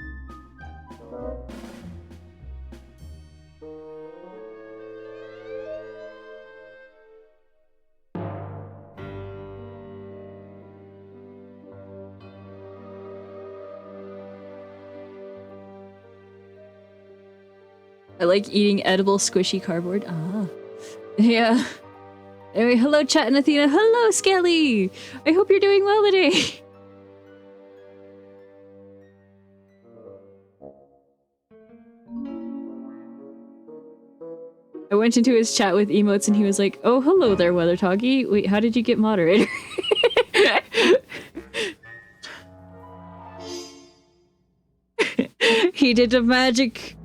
I like eating edible squishy cardboard. Ah. Yeah. Anyway, hello chat and Athena. Hello Skelly! I hope you're doing well today. I went into his chat with emotes and he was like, oh, hello there, Weather Toggy. Wait, how did you get moderator? He did a magic...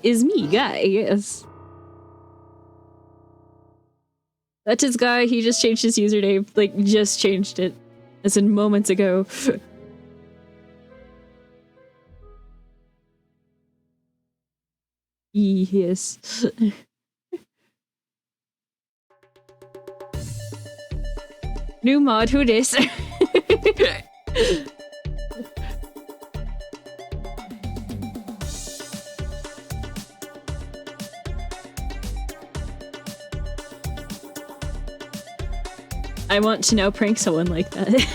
Is me, Guy, yes. That's his Guy, he just changed his username, like, just changed it. As in moments ago. Yes. New mod, who dis? I want to now prank someone like that.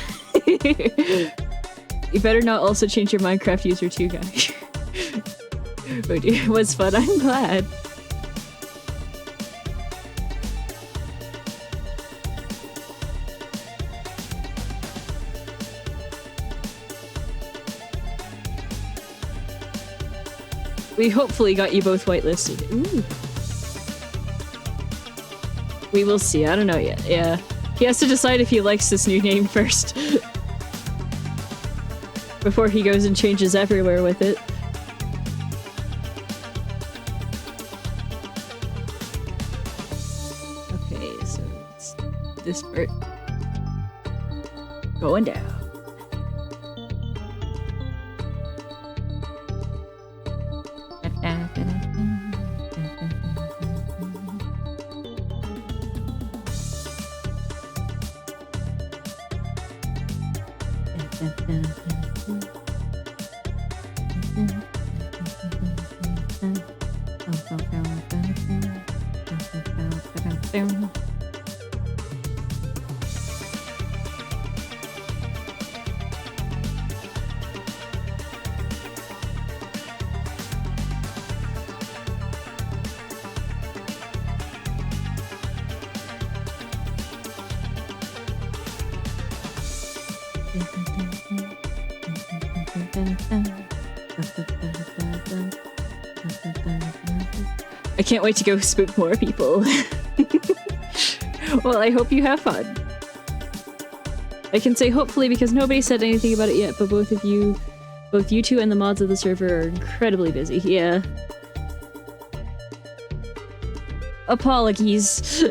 You better not also change your Minecraft user too, Guy. But it was fun, I'm glad. We hopefully got you both whitelisted. Ooh. We will see, I don't know yet, yeah. He has to decide if he likes this new name first. Before he goes and changes everywhere with it. Okay, so it's this part. Going down. I can't wait to go spook more people. Well, I hope you have fun. I can say hopefully because nobody said anything about it yet, but both you two and the mods of the server are incredibly busy. Yeah. Apologies.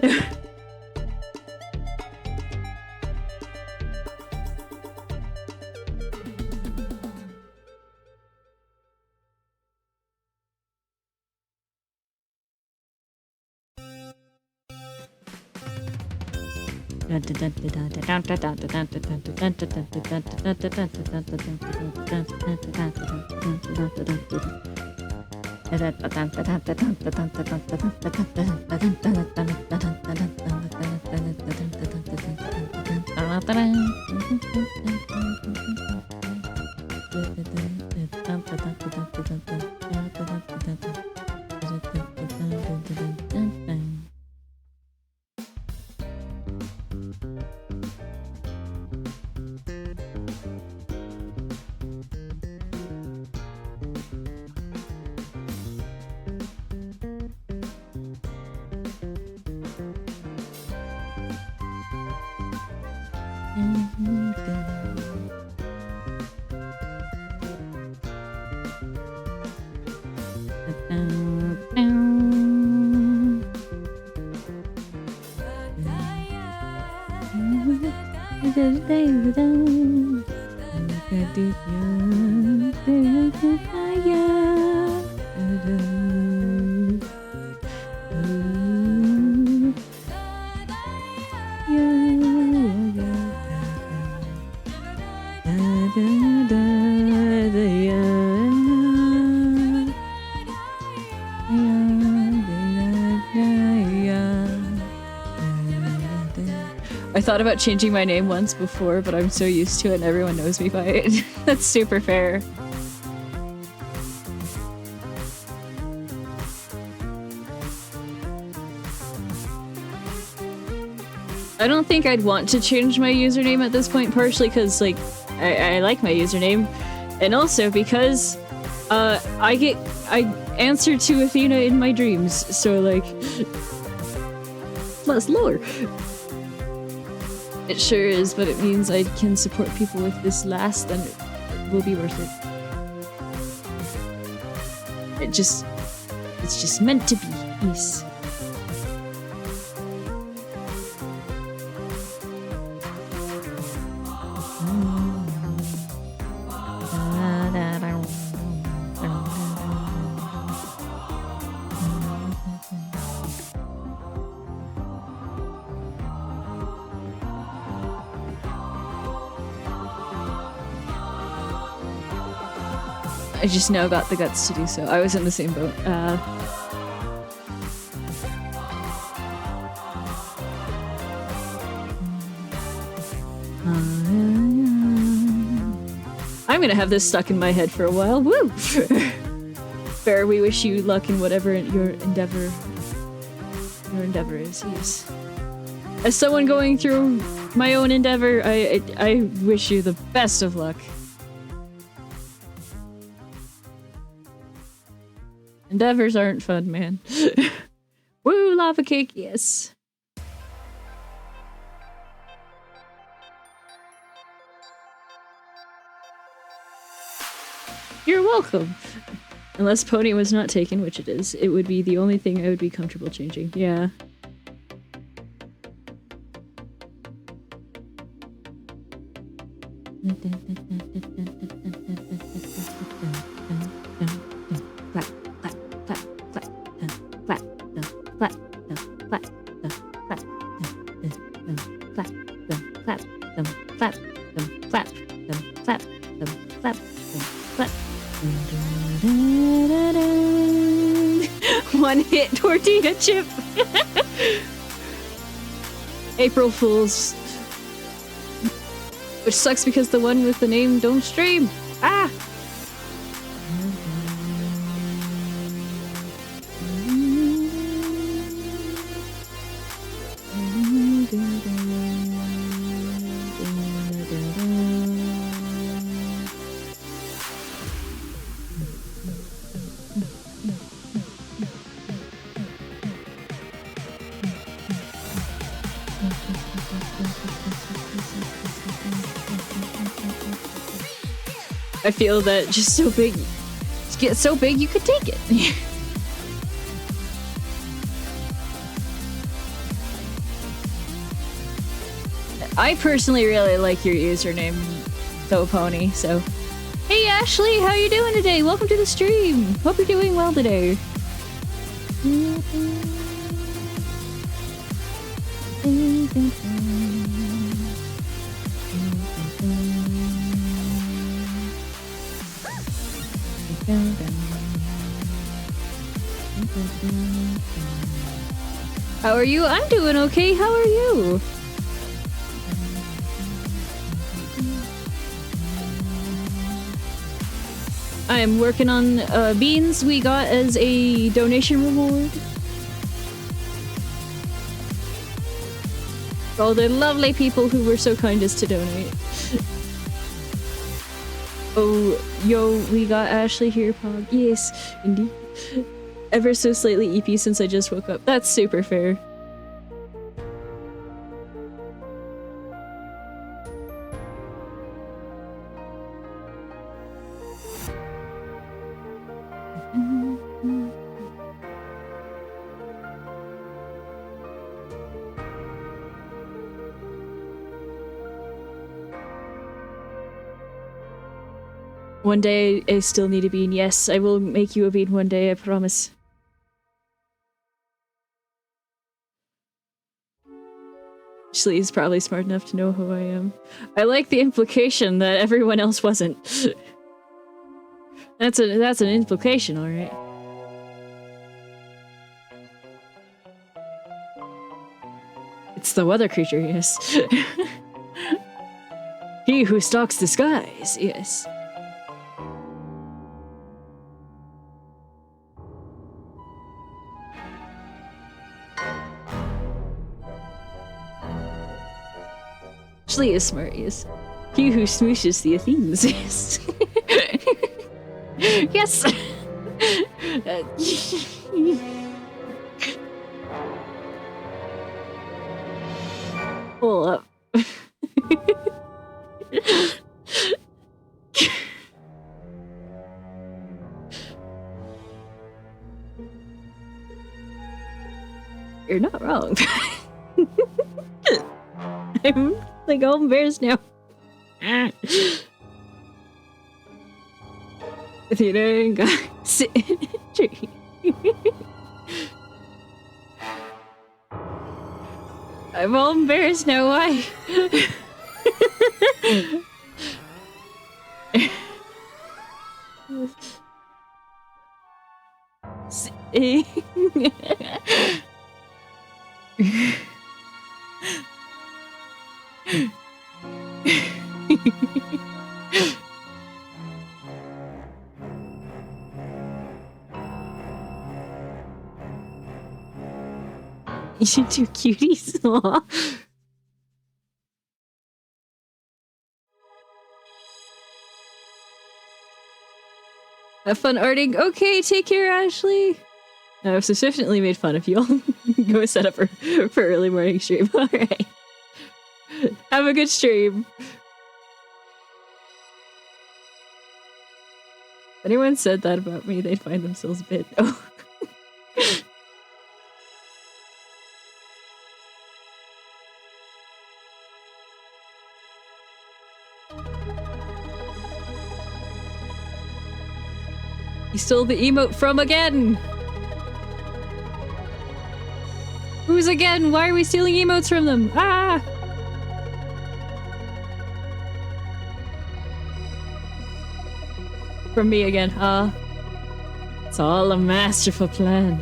I thought about changing my name once before, but I'm so used to it and everyone knows me by it. That's super fair. I don't think I'd want to change my username at this point, partially because, like, I like my username, and also because, I answer to Athena in my dreams, so, like, plus lore. It sure is, but it means I can support people with this last, and it will be worth it. It's just meant to be. Yes. I just now got the guts to do so. I was in the same boat. I'm gonna have this stuck in my head for a while. Woo! Fair, we wish you luck in whatever your endeavor is, yes. As someone going through my own endeavor, I wish you the best of luck. Endeavors aren't fun, man. Woo, lava cake, yes. You're welcome. Unless Pony was not taken, which it is, it would be the only thing I would be comfortable changing. Yeah. One hit tortilla chip. April Fools. Which sucks because the one with the name don't stream. Ah! I feel that just so big, get so big you could take it. I personally really like your username, though, Pony, so. Hey Ashley, how you doing today? Welcome to the stream. Hope you're doing well today. How are you? I'm doing okay. How are you? I am working on beans we got as a donation reward. All the lovely people who were so kind as to donate. Oh, yo, we got Ashley here, Pog. Yes, indeed. Ever so slightly EP since I just woke up. That's super fair. One day I still need a bean. Yes, I will make you a bean one day, I promise. Ashley is probably smart enough to know who I am. I like the implication that everyone else wasn't. That's an implication, alright. It's the weather creature, yes. He who stalks the skies, yes. Ashley is smart, yes. He who smooshes the Athens, yes. Yes! Hold up. You're not wrong. I'm like all embarrassed now. Athena got sit in a tree. I'm all embarrassed now, why? You should do cuties. Aww. Have fun arting. Okay, take care, Ashley. I've sufficiently made fun of you. I'll go set up for early morning stream. Alright. Have a good stream. If anyone said that about me, they'd find themselves a bit. Oh. He stole the emote from again! Who's again? Why are we stealing emotes from them? Ah! From me again, huh? It's all a masterful plan.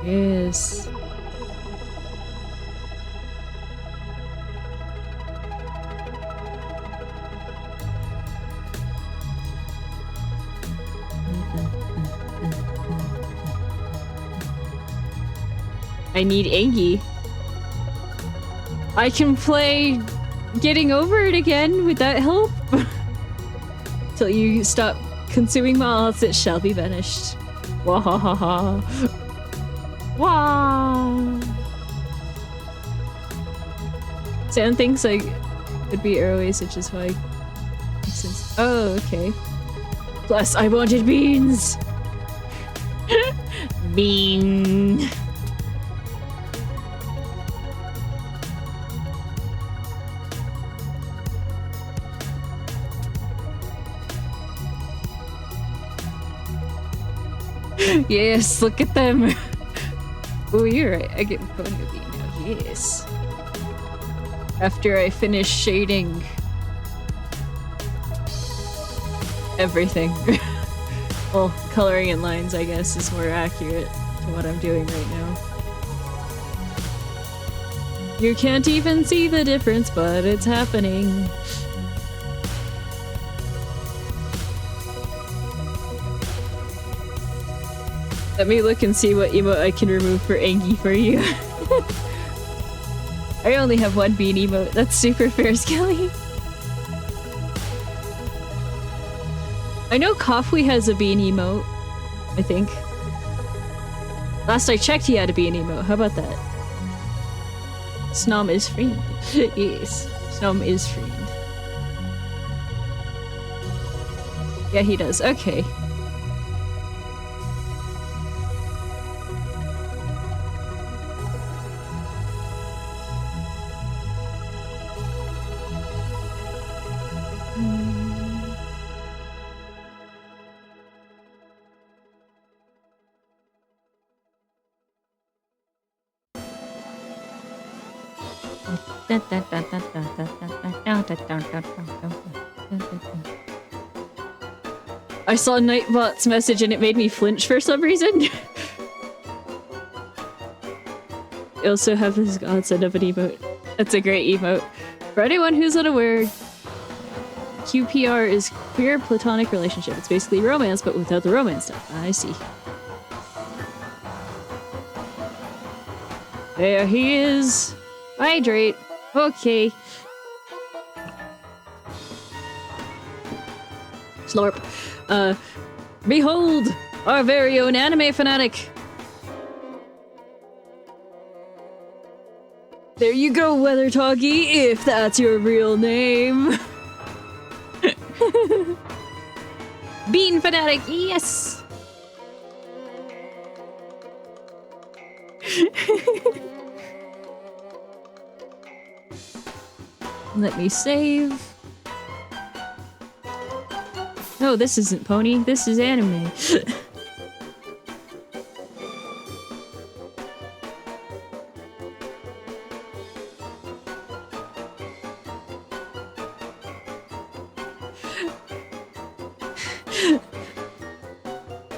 Yes. I need Angie. I can play Getting Over It again. Would that help? Till you stop consuming moths, it shall be vanished. Wahahaha. Wah. Sam thinks like could be airways, which is why. Since oh, okay. Plus, I wanted beans. Bean. Yes, look at them. Oh, you're right. I get pony a bean now. Yes. After I finish shading everything. Well, coloring in lines, I guess, is more accurate to what I'm doing right now. You can't even see the difference, but it's happening. Let me look and see what emote I can remove for Angie for you. I only have one bean emote. That's super fair, Skelly. I know Kafui has a bean emote, I think. Last I checked, he had a bean emote. How about that? Snom is friend. Yes, Snom is friend. Yeah, he does. Okay. I saw Nightbot's message and it made me flinch for some reason. I also have this godsend of an emote. That's a great emote. For anyone who's unaware, QPR is queer platonic relationship. It's basically romance, but without the romance stuff. I see. There he is. Hydrate. Okay. Slurp. Behold, our very own anime fanatic. There you go, Weather Talkie, if that's your real name. Bean fanatic, yes. Let me save. No, this isn't Pony. This is anime.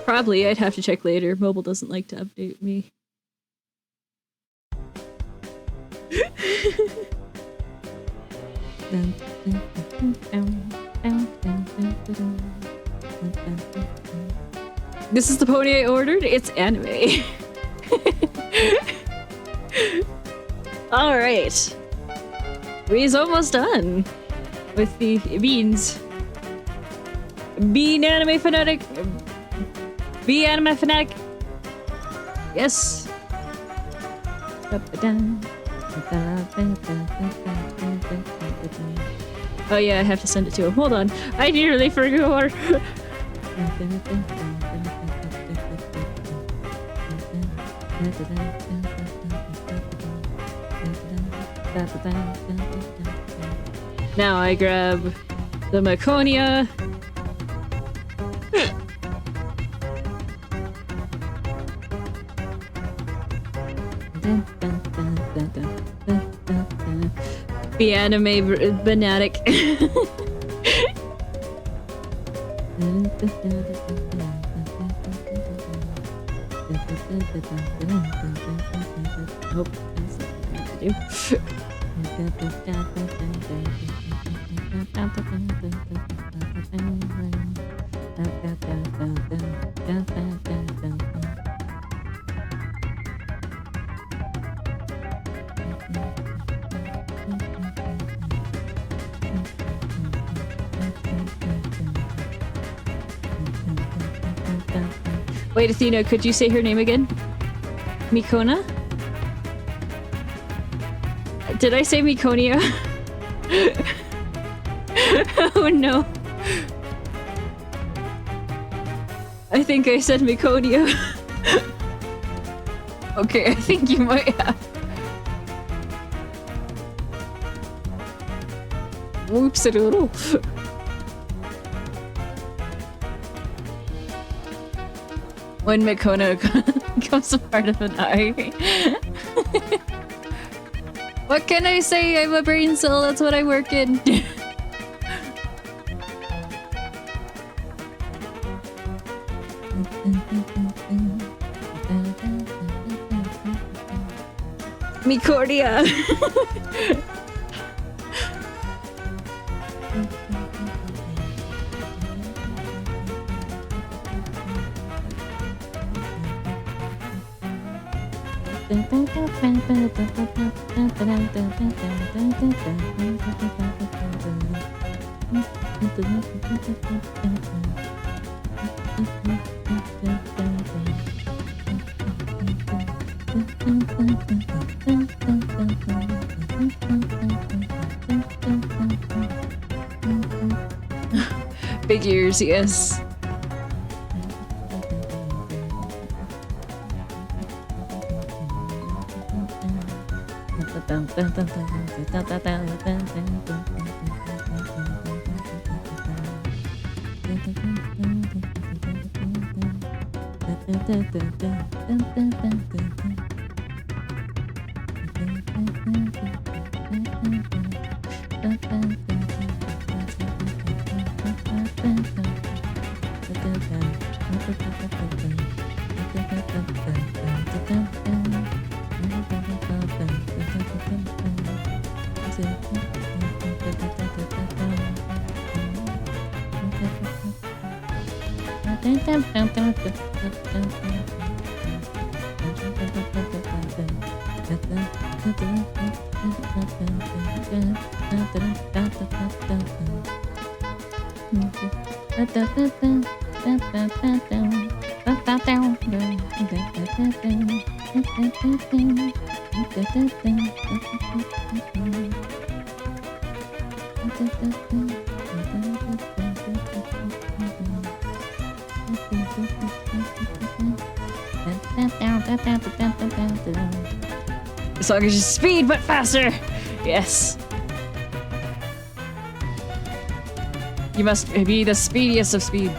Probably, I'd have to check later. Mobile doesn't like to update me. This is the pony I ordered? It's anime. Alright. We's almost done with the beans. Bean anime fanatic. Be anime fanatic. Yes. Oh yeah, I have to send it to him. Hold on. I nearly forgot. Now I grab the Maconia. Be anime fanatic. Nope, that's not what I have to do. Wait, Athena, could you say her name again? Mikona? Did I say Mikonia? Oh no. I think I said Mikonia. Okay, I think you might have. Whoops a doodle. When Mikono becomes a part of an army. What can I say? I'm a brain cell, that's what I work in. Micordia! Big ears, yes. The song is just speed, but faster! Yes. You must be the speediest of speed.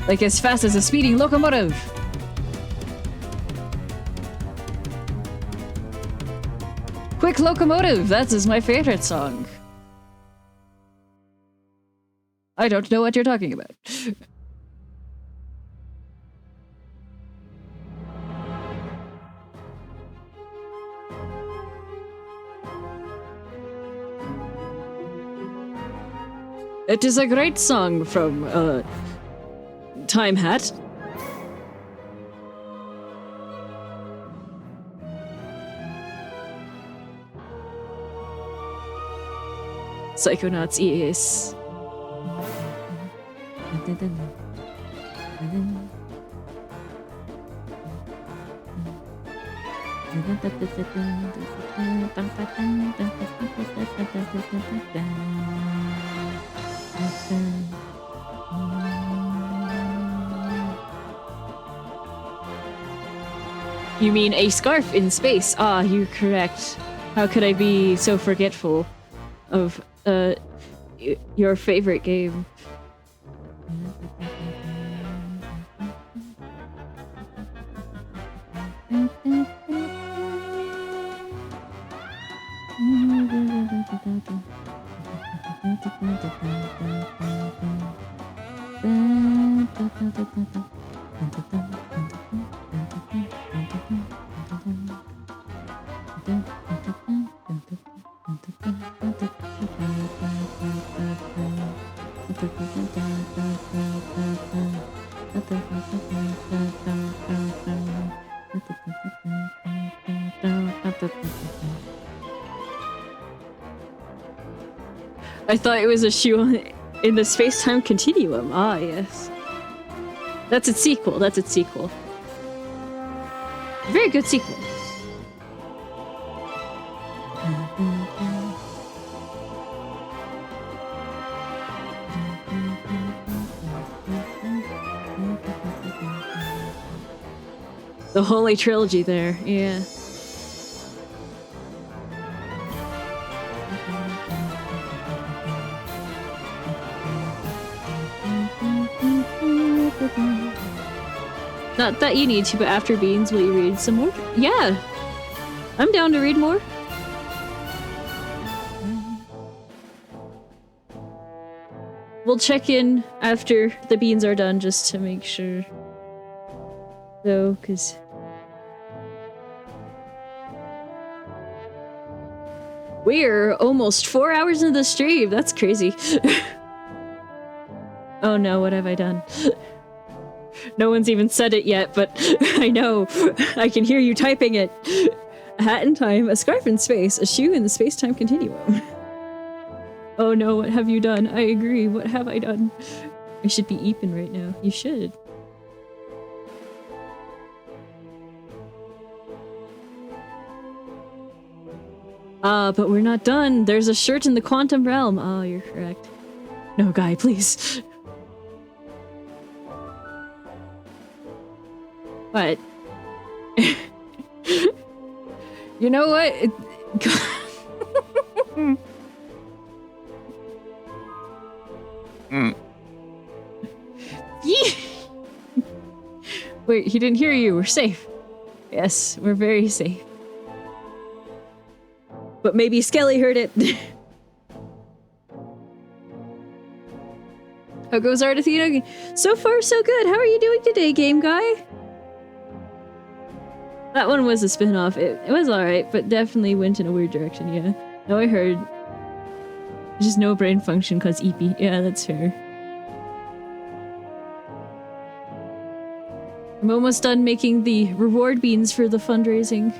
Like as fast as a speeding locomotive. Quick Locomotive, that is my favorite song. I don't know what you're talking about. It is a great song from Time Hat. Psychonauts EAS. You mean a scarf in space? Ah, you're correct. How could I be so forgetful of your favorite game? I thought it was a shoe in the space-time continuum. Ah, yes. That's its sequel. That's its sequel. Very good sequel. The Holy Trilogy there, yeah. Not that you need to, but after Beans, will you read some more? Yeah! I'm down to read more. We'll check in after the beans are done just to make sure. Though, because... We're almost 4 hours into the stream. That's crazy. Oh no, what have I done? No one's even said it yet, but I know. I can hear you typing it. A hat in time, a scarf in space, a shoe in the space-time continuum. Oh no, what have you done? I agree. What have I done? I should be eeping right now. You should. But we're not done. There's a shirt in the quantum realm. Oh, you're correct. No, guy, please. What? You know what? Wait, he didn't hear you. We're safe. Yes, we're very safe. But maybe Skelly heard it. How goes Art Athena? So far, so good. How are you doing today, game guy? That one was a spin-off. It was alright, but definitely went in a weird direction, yeah. No, I heard. Just no brain function cause EP. Yeah, that's fair. I'm almost done making the reward beans for the fundraising.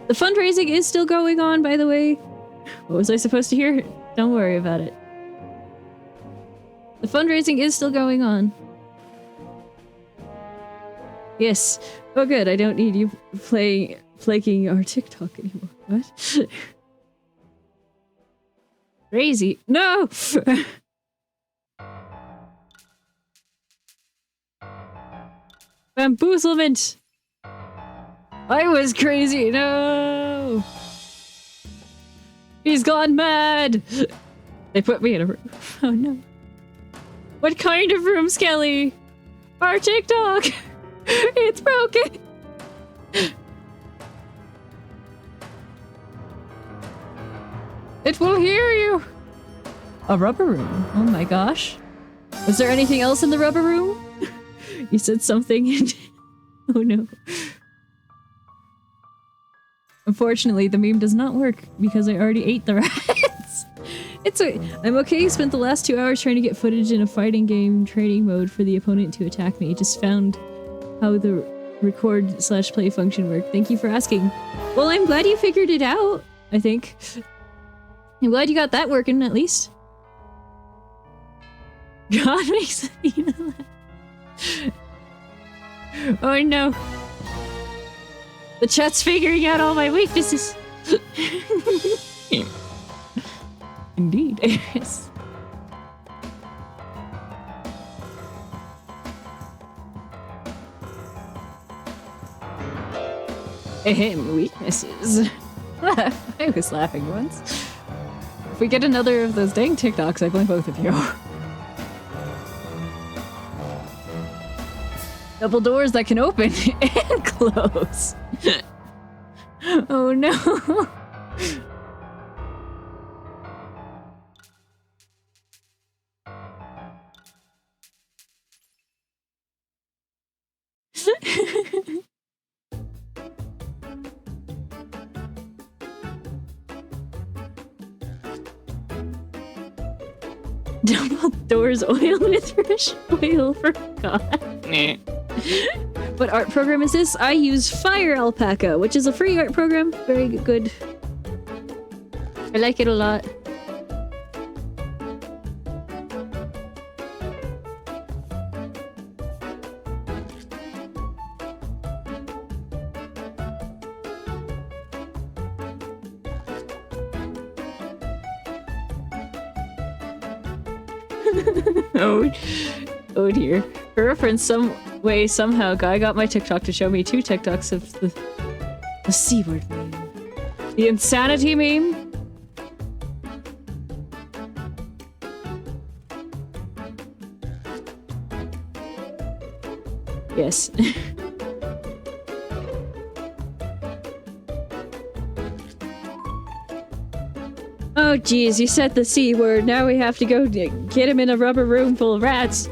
The fundraising is still going on, by the way. What was I supposed to hear? Don't worry about it. The fundraising is still going on. Yes. Oh good, I don't need you flaking our TikTok anymore. What? Crazy. No! Bamboozlement! I was crazy, no! He's gone mad! They put me in a room. Oh no. What kind of room, Skelly? Our TikTok! It's broken! It will hear you! A rubber room? Oh my gosh. Was there anything else in the rubber room? You said something and... Oh no. Unfortunately, the meme does not work because I already ate the rats. I'm okay. Spent the last 2 hours trying to get footage in a fighting game training mode for the opponent to attack me. Just found how the record/play function worked. Thank you for asking. Well, I'm glad you figured it out, I think. I'm glad you got that working, at least. God makes Athena laugh. Oh no. The chat's figuring out all my weaknesses. Indeed. Yes. Ahem, weaknesses. I was laughing once. If we get another of those dang TikToks, I blame both of you. Double doors that can open and close. Oh no. Double doors oiled with fresh oil for God. What art program is this? I use Fire Alpaca, which is a free art program. Very good. I like it a lot. Oh, oh dear. For reference, some way, somehow, Guy got my TikTok to show me 2 TikToks of the C word meme. The insanity meme. Yes. Oh geez, you said the C word. Now we have to go get him in a rubber room full of rats.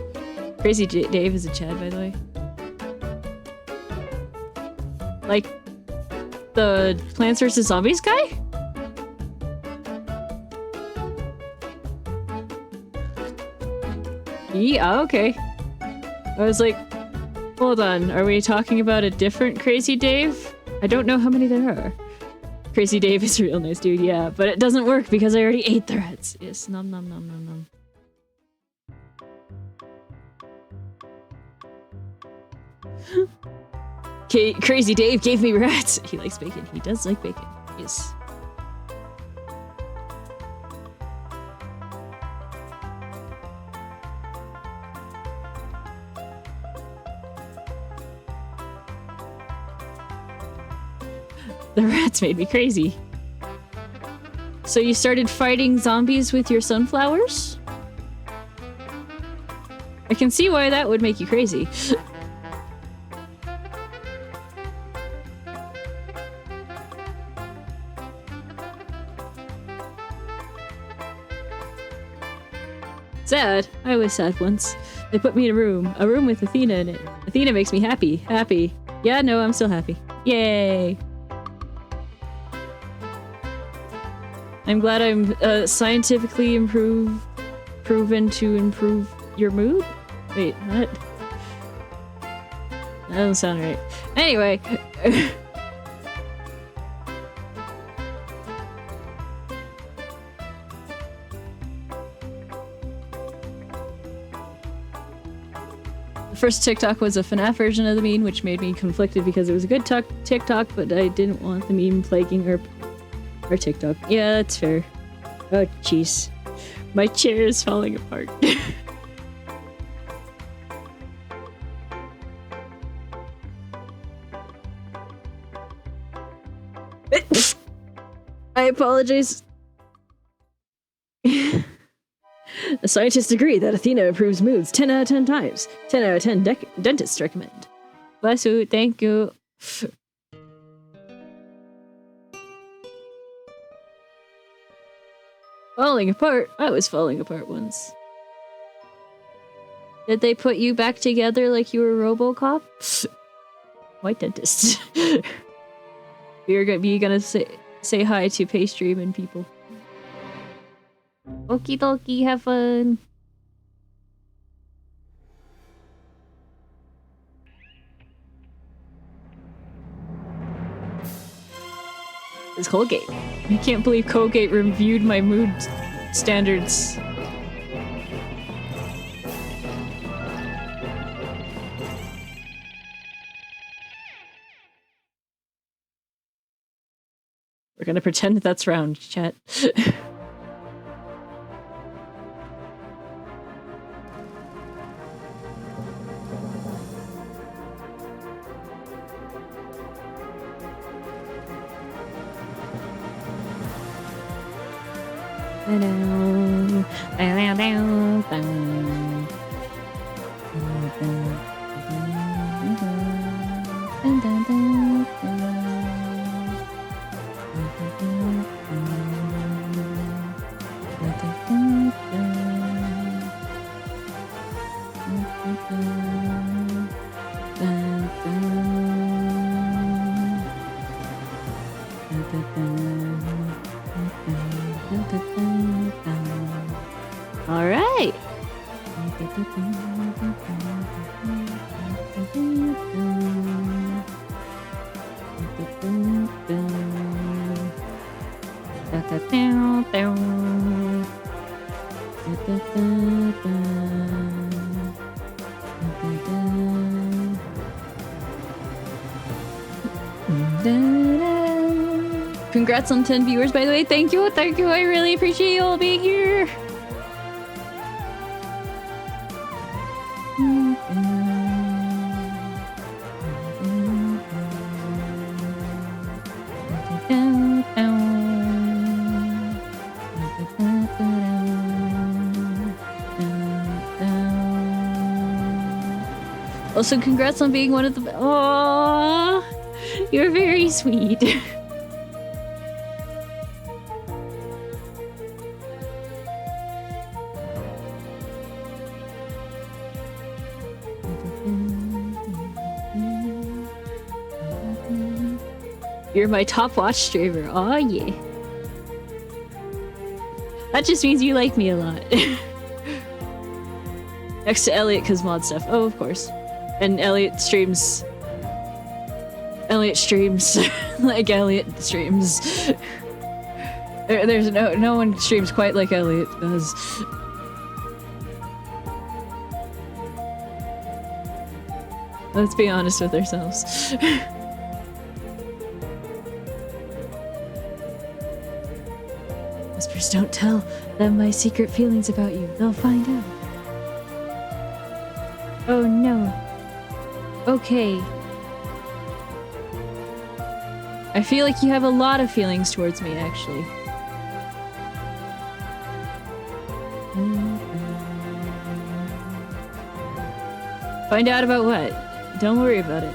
Crazy Dave is a Chad, by the way. Like the Plants vs. Zombies guy? Yeah, okay. I was like, hold on, are we talking about a different Crazy Dave? I don't know how many there are. Crazy Dave is a real nice dude, yeah, but it doesn't work because I already ate the rats. Yes, nom nom nom nom nom. Crazy Dave gave me rats. He likes bacon. He does like bacon. Yes. The rats made me crazy. So you started fighting zombies with your sunflowers? I can see why that would make you crazy. Sad. I was sad once. They put me in a room with Athena in it. Athena makes me happy. Happy. Yeah, no, I'm still happy. Yay. I'm glad I'm scientifically proven to improve your mood? Wait, what? That doesn't sound right. Anyway. The first TikTok was a FNAF version of the meme, which made me conflicted because it was a good TikTok, but I didn't want the meme plaguing our TikTok. Yeah, that's fair. Oh, jeez. My chair is falling apart. I apologize. The scientists agree that Athena improves moods 10 out of 10 times. 10 out of 10 dentists recommend. Bless you, thank you. Falling apart? I was falling apart once. Did they put you back together like you were RoboCop? White dentist. You're gonna say hi to Paystream and people. Okie dokie, have fun. It's Colgate. I can't believe Colgate reviewed my mood standards. We're gonna pretend that's round, chat. All right. Congrats on 10 viewers, by the way. Thank you. I really appreciate you all being here. Also, congrats on being one of the. Aww, you're very sweet. You're my top watch streamer. Oh yeah. That just means you like me a lot. Next to Elliot, cause mod stuff. Oh, of course. And Elliot streams. Elliot streams like Elliot streams. There's no one streams quite like Elliot does. Let's be honest with ourselves. Whispers, don't tell them my secret feelings about you. They'll find out. Oh no. Okay. I feel like you have a lot of feelings towards me, actually. Find out about what? Don't worry about it.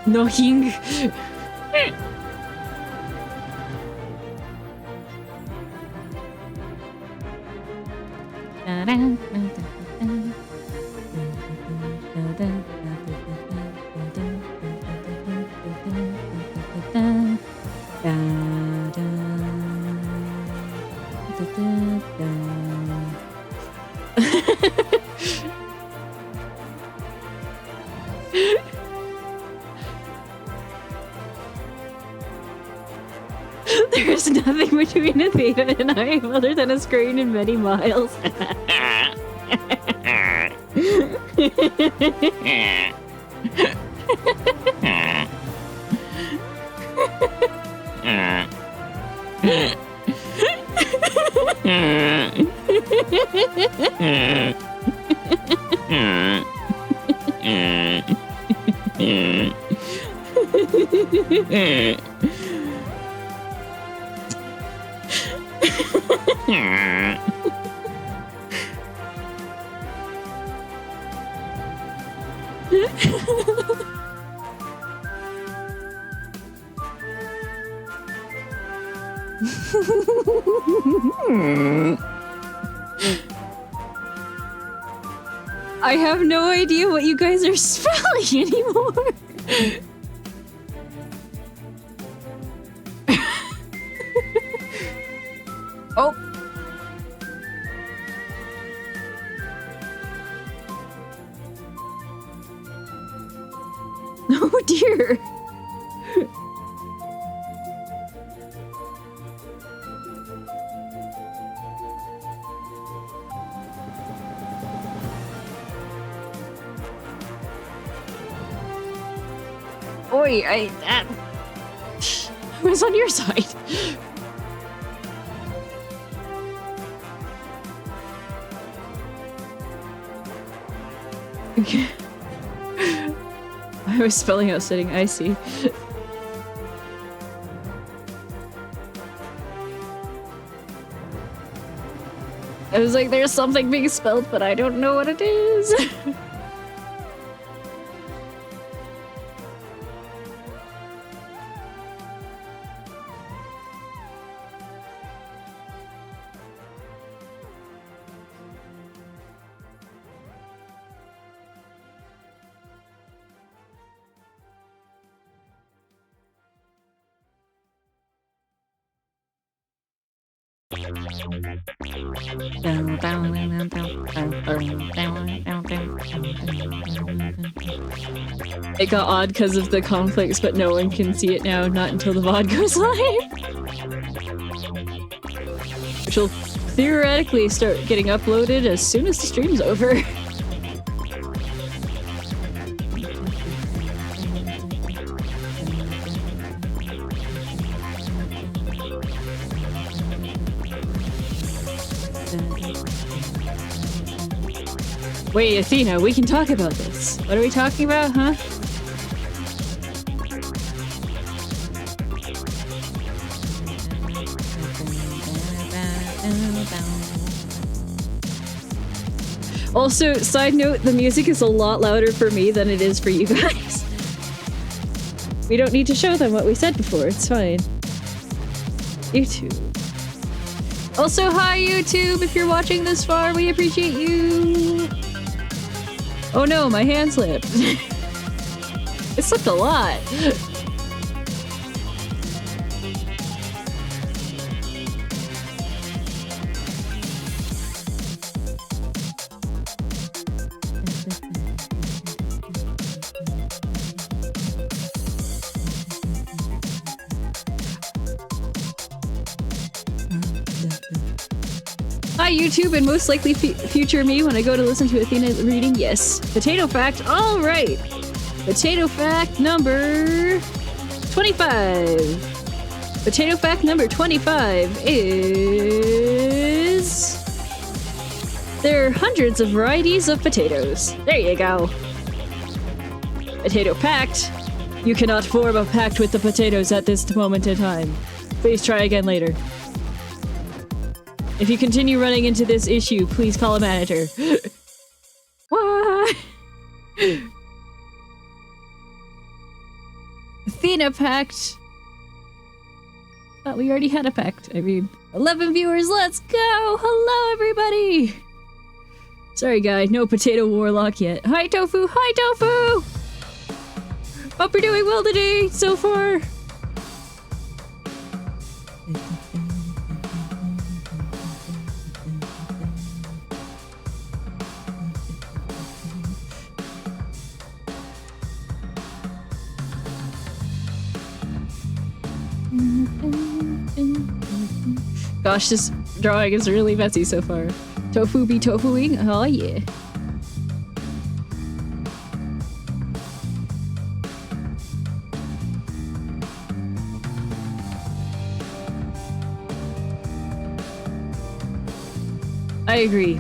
Knocking. There's nothing between Athena and I other than a screen and many miles. I have no idea what you guys are spelling anymore. Oh. Oh dear. Oi, I was on your side. Okay. I was spelling out sitting, I see. I was like, there's something being spelled, but I don't know what it is. It got odd because of the conflicts, but no one can see it now, not until the VOD goes live. Which will theoretically start getting uploaded as soon as the stream's over. Wait, Athena, we can talk about this. What are we talking about, huh? Also, side note, the music is a lot louder for me than it is for you guys. We don't need to show them what we said before, it's fine. YouTube. Also, hi YouTube, if you're watching this far, we appreciate you! Oh no, my hand slipped. It slipped a lot. Hi YouTube and most likely future me when I go to listen to Athena reading. Yes. Potato fact. All right. Potato fact number 25. Potato fact number 25 is there are hundreds of varieties of potatoes. There you go. Potato pact. You cannot form a pact with the potatoes at this moment in time. Please try again later. If you continue running into this issue, please call a manager. Why? Athena pact. Thought we already had a pact. I mean, 11 viewers, let's go! Hello, everybody! Sorry, guy, no potato warlock yet. Hi, Tofu! Hi, Tofu! Hope you're doing well today, so far. Gosh, this drawing is really messy so far. Tofu be tofuing? Oh yeah. I agree.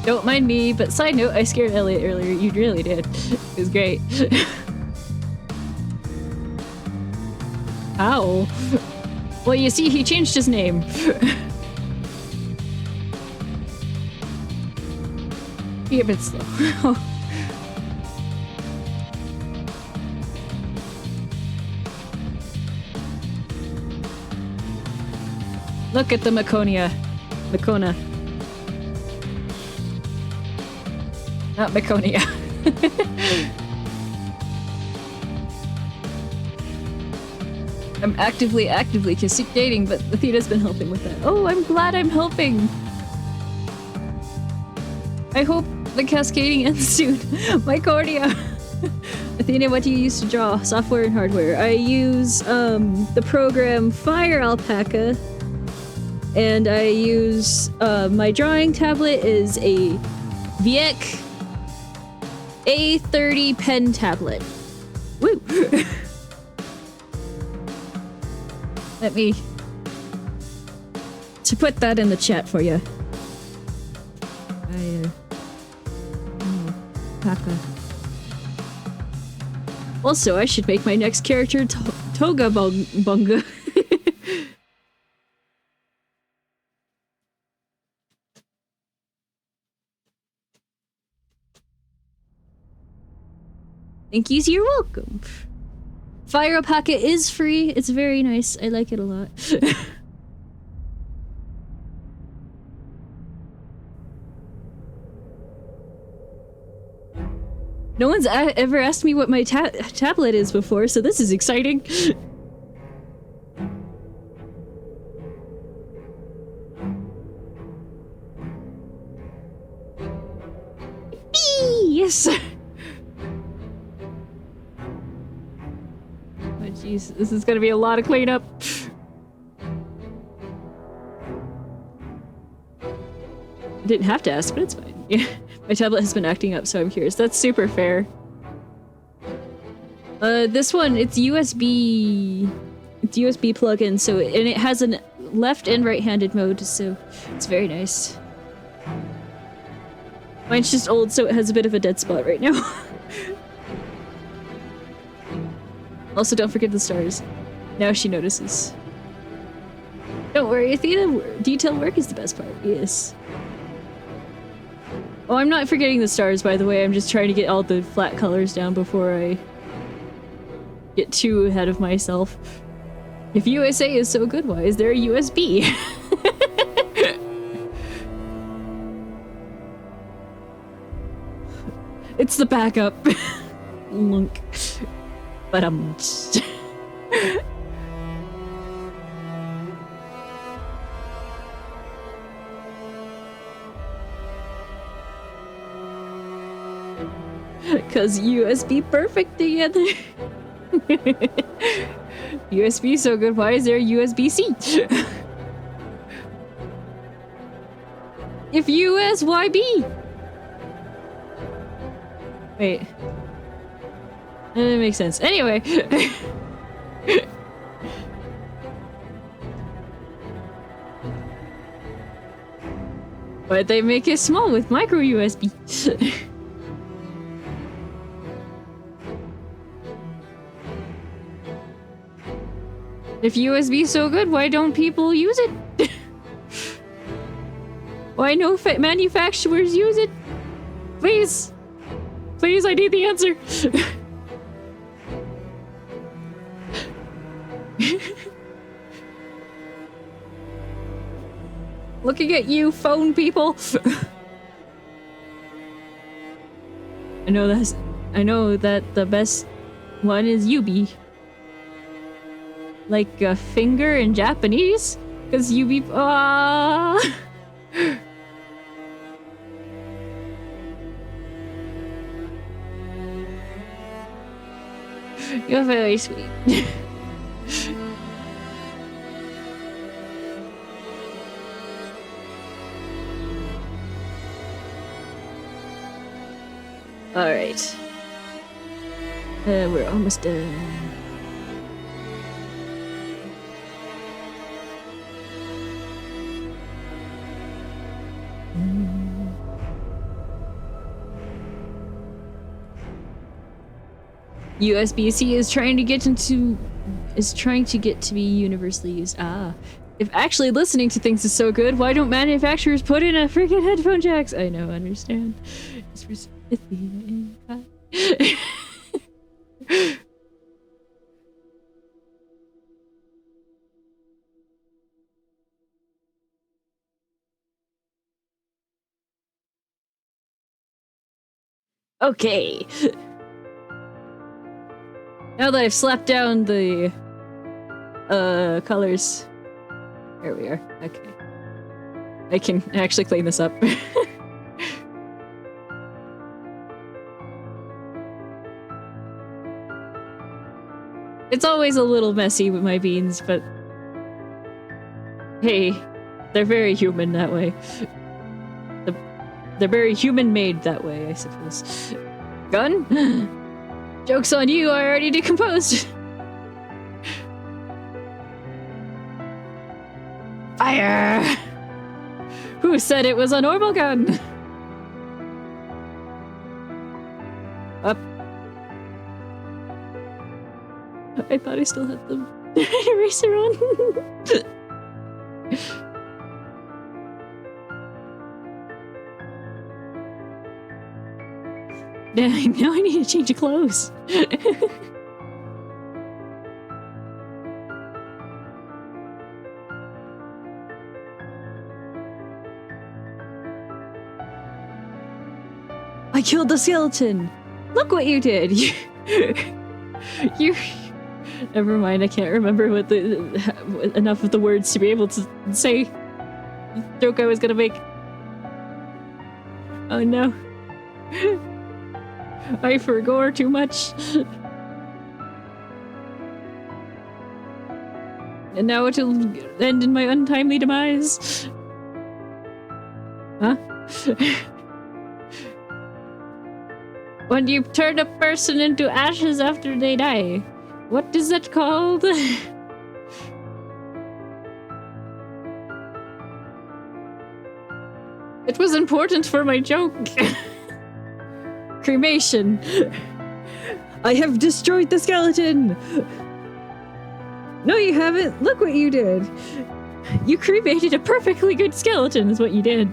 Don't mind me, but side note, I scared Elliot earlier. You really did. It was great. Ow. Well, you see, he changed his name. Be a bit slow. Look at the Maconia. Macona. Not Maconia. I'm actively dating, but Athena's been helping with that. Oh, I'm glad I'm helping! I hope the cascading ends soon. My cornea! Athena, what do you use to draw? Software and hardware. I use, the program Fire Alpaca, and I use, my drawing tablet is a Viec A30 pen tablet. Woo! Let me to put that in the chat for you. Papa. Also, I should make my next character Toga Bunga. Thank you, you're welcome. Fire Alpaca is free. It's very nice. I like it a lot. No one's ever asked me what my tablet is before, so this is exciting. Yes! Jeez, this is gonna be a lot of cleanup. I didn't have to ask, but it's fine. Yeah, my tablet has been acting up, so I'm curious. That's super fair. This one, it's USB... It's USB plug-in, so and it has a left and right-handed mode, so it's very nice. Mine's just old, so it has a bit of a dead spot right now. Also, don't forget the stars. Now she notices. Don't don't worry, Athena. Detail work is the best part. Yes. Oh, I'm not forgetting the stars, by the way. I'm just trying to get all the flat colors down before I get too ahead of myself. If USA is so good, why is there a USB? It's the backup. Lunk. But Cause USB perfect together. USB so good, why is there a USB-C? If US, why B? Wait. That makes sense. Anyway. But they make it small with micro USB. If USB is so good, why don't people use it? Why no manufacturers use it? Please! Please, I need the answer! Looking at you, phone people! I know that the best one is Yubi. Like a finger in Japanese? Cause Yubi. You're very sweet. Alright. We're almost done. USB-C is trying to get to be universally used. Ah. If actually listening to things is so good, why don't manufacturers put in a freaking headphone jacks? I know, understand. Okay. Now that I've slapped down the colors. There we are. Okay. I can actually clean this up. It's always a little messy with my beans, but hey, they're very human that way. They're very human-made that way, I suppose. Gun? Joke's on you, I already decomposed! Fire! Who said it was a normal gun? Up. I thought I still had the eraser on. Now I need to change of clothes. I killed the skeleton! Look what you did! You... Never mind, I can't remember what enough of the words to be able to say the joke I was gonna make. Oh no. I forgot too much. And now it'll end in my untimely demise. Huh? When you turn a person into ashes after they die. What is that called? It was important for my joke. Cremation. I have destroyed the skeleton. No, you haven't. Look what you did. You cremated a perfectly good skeleton is what you did.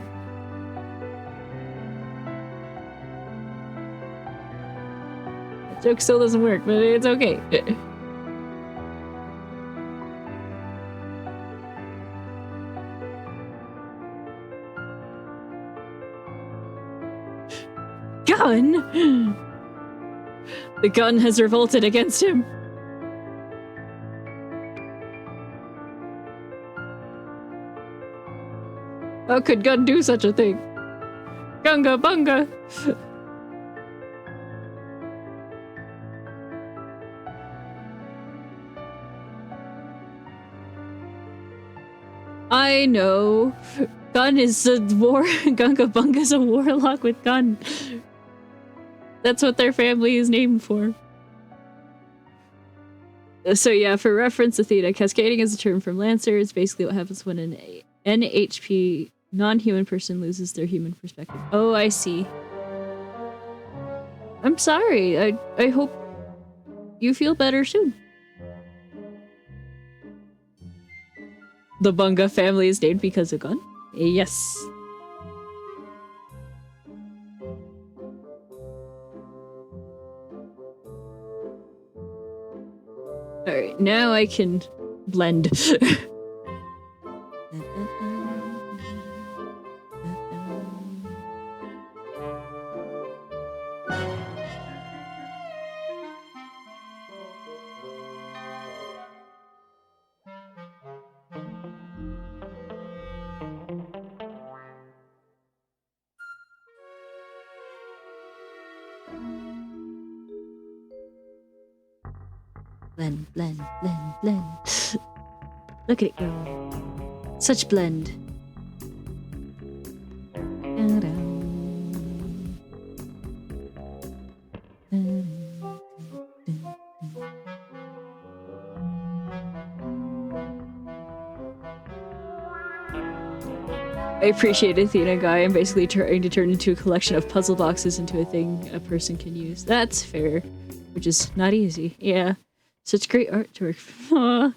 That joke still doesn't work, but it's okay. Gun! The gun has revolted against him. How could Gun do such a thing? Gunga bunga! I know. Gun is a Gunga bunga's a warlock with gun. That's what their family is named for. So yeah, for reference, Athena, cascading is a term from Lancer. It's basically what happens when an NHP non-human person loses their human perspective. Oh, I see. I'm sorry. I hope you feel better soon. The Bunga family is named because of gun? Yes. Alright, now I can blend. Blend, blend, blend, blend. Look at it go. Such blend. I appreciate Athena guy. I'm basically trying to turn into a collection of puzzle boxes into a thing a person can use. That's fair. Which is not easy. Yeah. Such great artwork. Aww.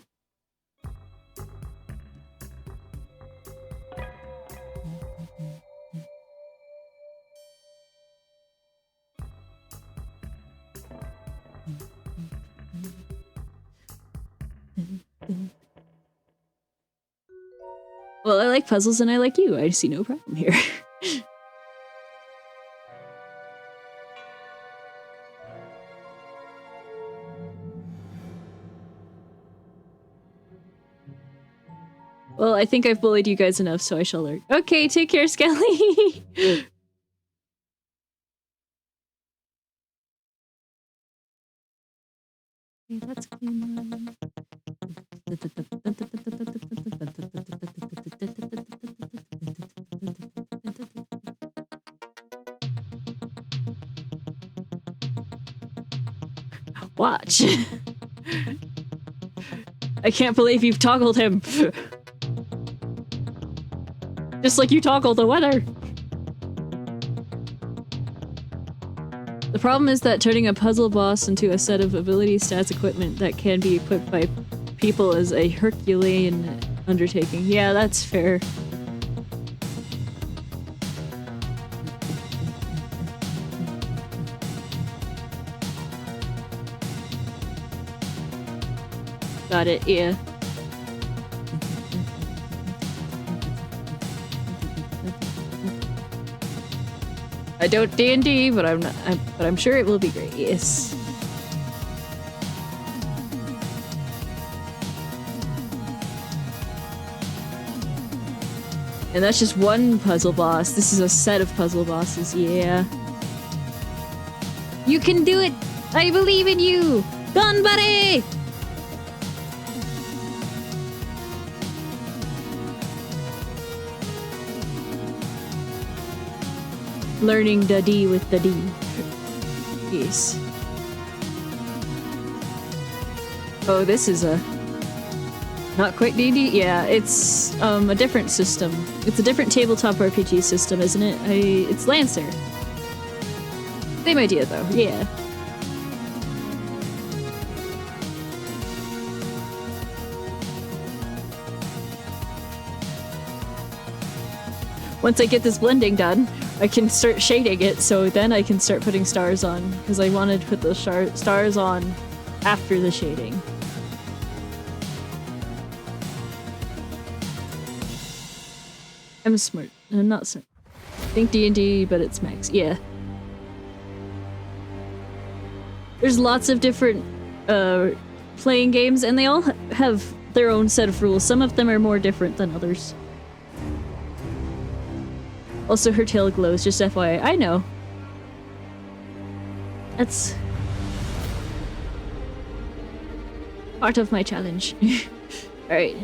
Well, I like puzzles and I like you. I see no problem here. Well, I think I've bullied you guys enough, so I shall learn. Okay, take care, Skelly! Okay, let's clean Watch! I can't believe you've toggled him! Just like you toggle the weather. The problem is that turning a puzzle boss into a set of ability stats equipment that can be equipped by people is a Herculean undertaking. Yeah, that's fair. Got it, yeah. I don't D&D, but I'm sure it will be great. Yes. And that's just one puzzle boss. This is a set of puzzle bosses. Yeah. You can do it. I believe in you. Done, buddy. Learning the D with the D. Yes. Oh, this is a... Not quite D&D? Yeah, it's a different system. It's a different tabletop RPG system, isn't it? It's Lancer. Same idea, though. Yeah. Once I get this blending done, I can start shading it, so then I can start putting stars on, because I wanted to put those stars on after the shading. I'm smart. I'm not smart. Think D&D, but it's max. Yeah. There's lots of different playing games, and they all have their own set of rules. Some of them are more different than others. Also, her tail glows, just FYI. I know. That's part of my challenge. Alright.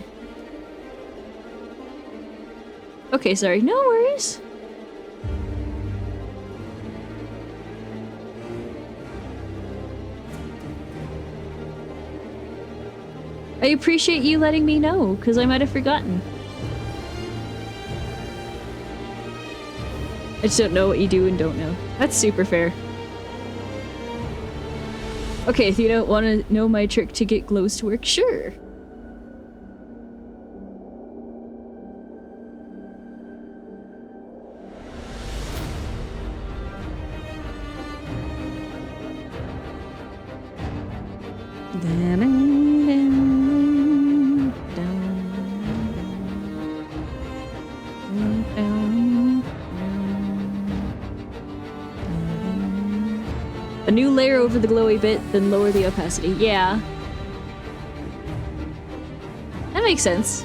Okay, sorry. No worries. I appreciate you letting me know, because I might have forgotten. I just don't know what you do and don't know. That's super fair. Okay, if you don't want to know my trick to get glows to work, sure. A new layer over the glowy bit, then lower the opacity. Yeah. That makes sense.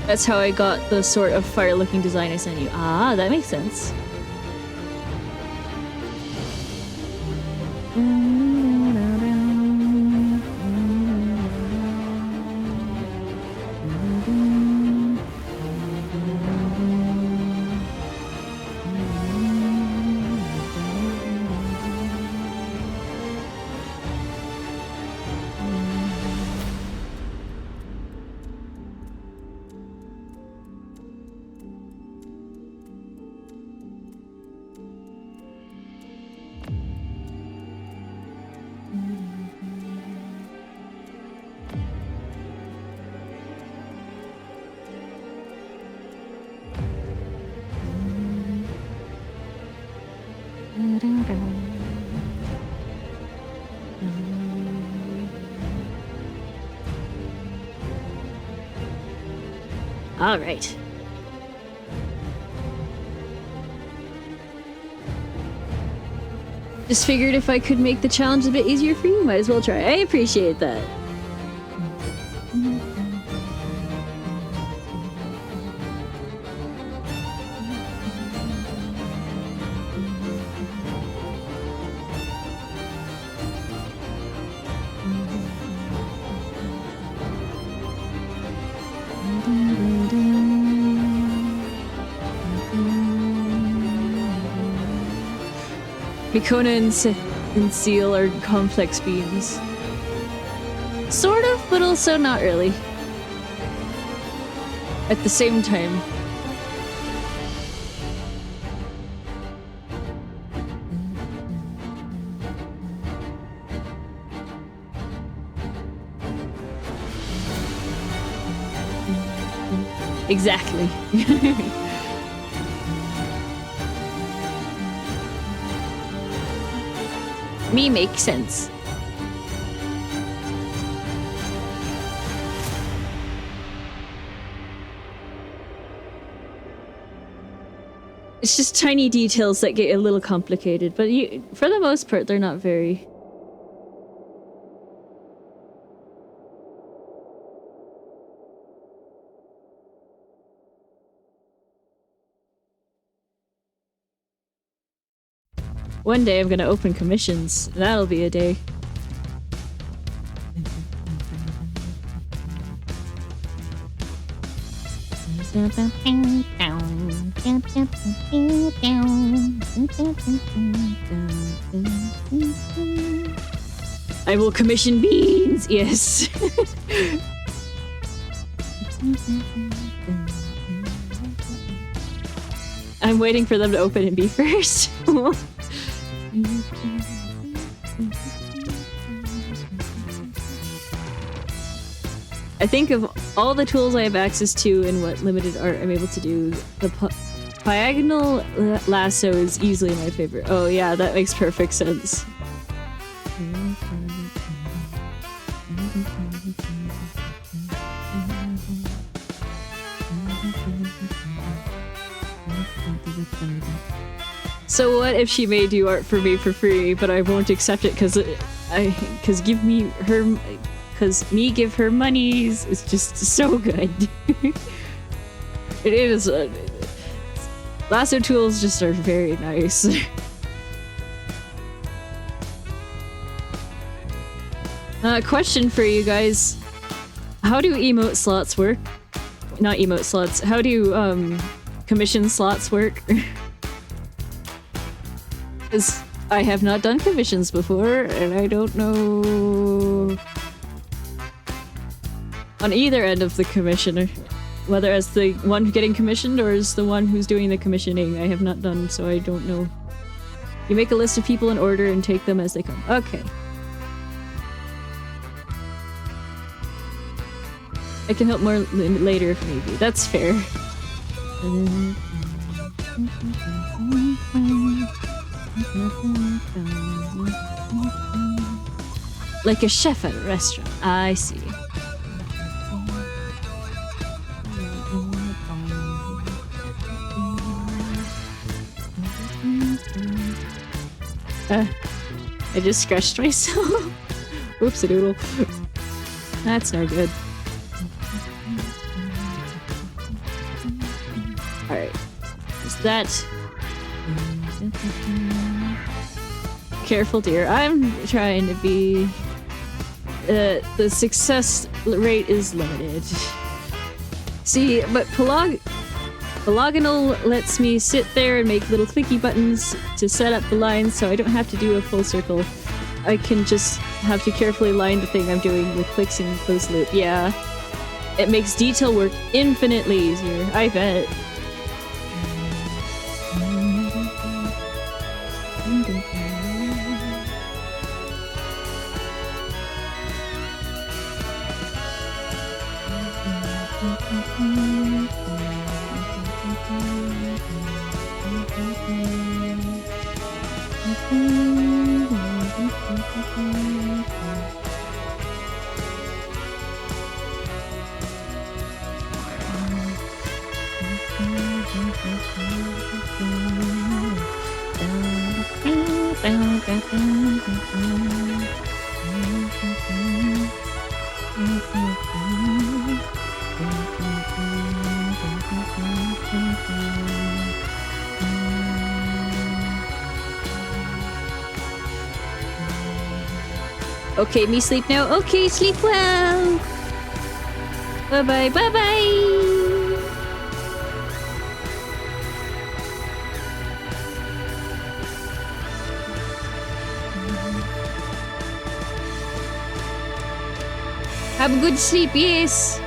That's how I got the sort of fire-looking design I sent you. Ah, that makes sense. All right. Just figured if I could make the challenge a bit easier for you, might as well try. I appreciate that. Mikona and Seal are complex beings. Sort of, but also not really. At the same time. Exactly. Me makes sense. It's just tiny details that get a little complicated, but for the most part, they're not very. One day I'm gonna open commissions. That'll be a day. I will commission beans, yes. I'm waiting for them to open and be first. I think of all the tools I have access to and what limited art I'm able to do, the diagonal lasso is easily my favorite. Oh yeah, that makes perfect sense. So what if she may do art for me for free, but I won't accept it because me give her monies is just so good. It is. Lasso tools just are very nice. Question for you guys: how do emote slots work? Not emote slots. How do commission slots work? Because I have not done commissions before, and I don't know on either end of the commissioner, whether as the one getting commissioned or as the one who's doing the commissioning. I have not done, so I don't know. You make a list of people in order and take them as they come. Okay. I can help more later if need be. That's fair. Like a chef at a restaurant. I see. I just scratched myself. Oops-a-doodle. That's no good. Alright. Is that... Careful, dear. I'm trying to be... the success rate is limited. See, but Polygonal lets me sit there and make little clicky buttons to set up the lines, so I don't have to do a full circle. I can just have to carefully line the thing I'm doing with clicks and closed loop. Yeah. It makes detail work infinitely easier, I bet. Okay, me sleep now. Okay, sleep well. Bye-bye, bye-bye. Have a good sleep, yes.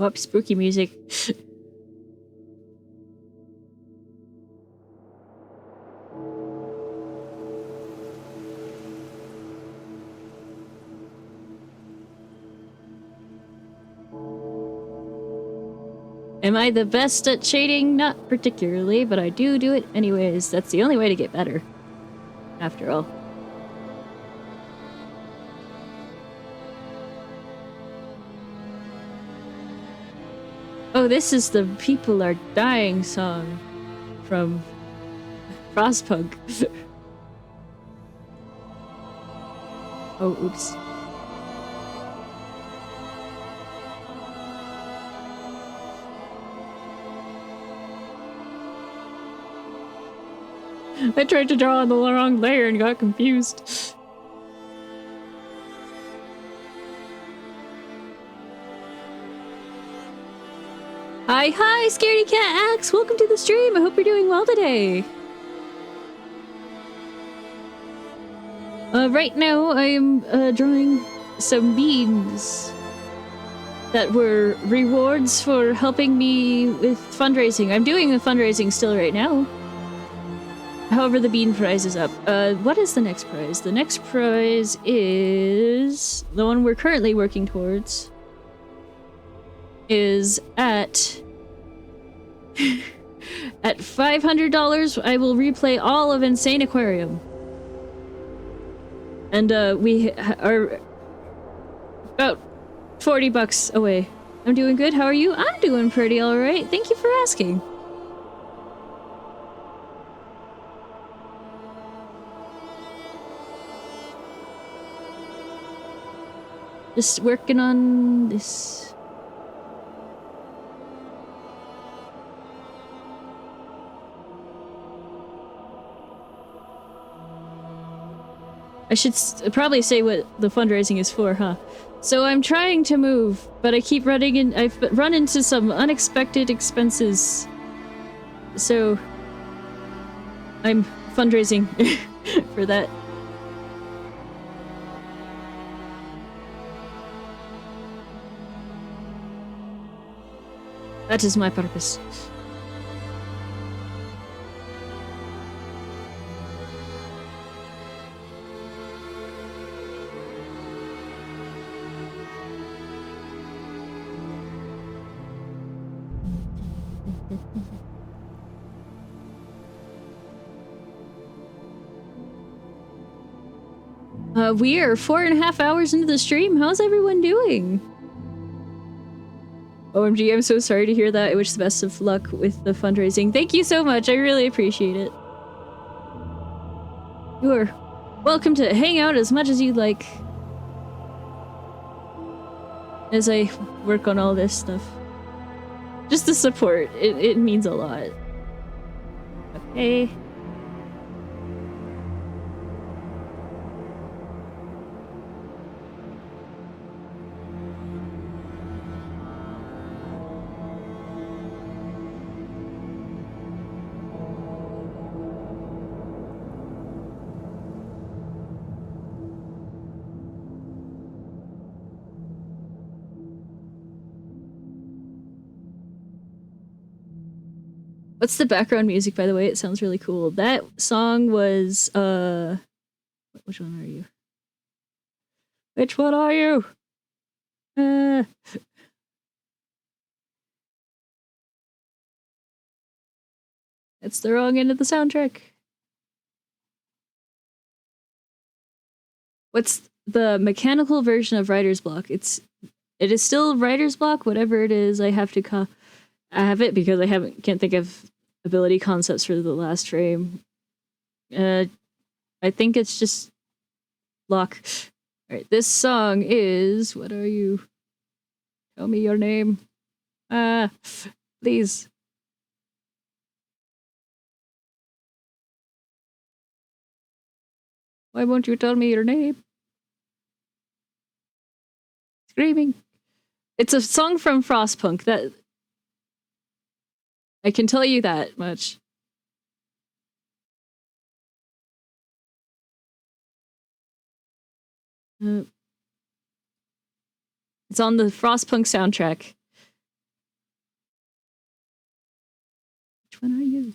Oh, spooky music. Am I the best at shading? Not particularly, but I do it anyways. That's the only way to get better. After all. Oh, this is the People Are Dying song from Frostpunk. Oh, oops. I tried to draw on the wrong layer and got confused. Hi, Scaredy Cat Axe! Welcome to the stream! I hope you're doing well today! Right now I am drawing some beans. that were rewards for helping me with fundraising. I'm doing the fundraising still right now. However, the bean prize is up. What is the next prize? The next prize is the one we're currently working towards. Is at at $500. I will replay all of Insane Aquarium, and we are about $40 away. I'm doing good. How are you? I'm doing pretty all right. Thank you for asking. Just working on this. I should probably say what the fundraising is for, huh? So I'm trying to move, but I keep running in. I've run into some unexpected expenses. So I'm fundraising for that. That is my purpose. We are 4.5 hours into the stream. How's everyone doing? OMG, I'm so sorry to hear that. I wish the best of luck with the fundraising. Thank you so much. I really appreciate it. You are welcome to hang out as much as you'd like as I work on all this stuff. Just the support. It means a lot. Okay. What's the background music, by the way? It sounds really cool. That song was, which one are you? Which one are you? It's the wrong end of the soundtrack. What's the mechanical version of writer's block? It is still writer's block, whatever it is. I have it because I can't think of ability concepts for the last frame. I think it's just block. Alright, this song is, what are you? Tell me your name. Please. Why won't you tell me your name? Screaming. It's a song from Frostpunk. That I can tell you that much. It's on the Frostpunk soundtrack. Which one are you?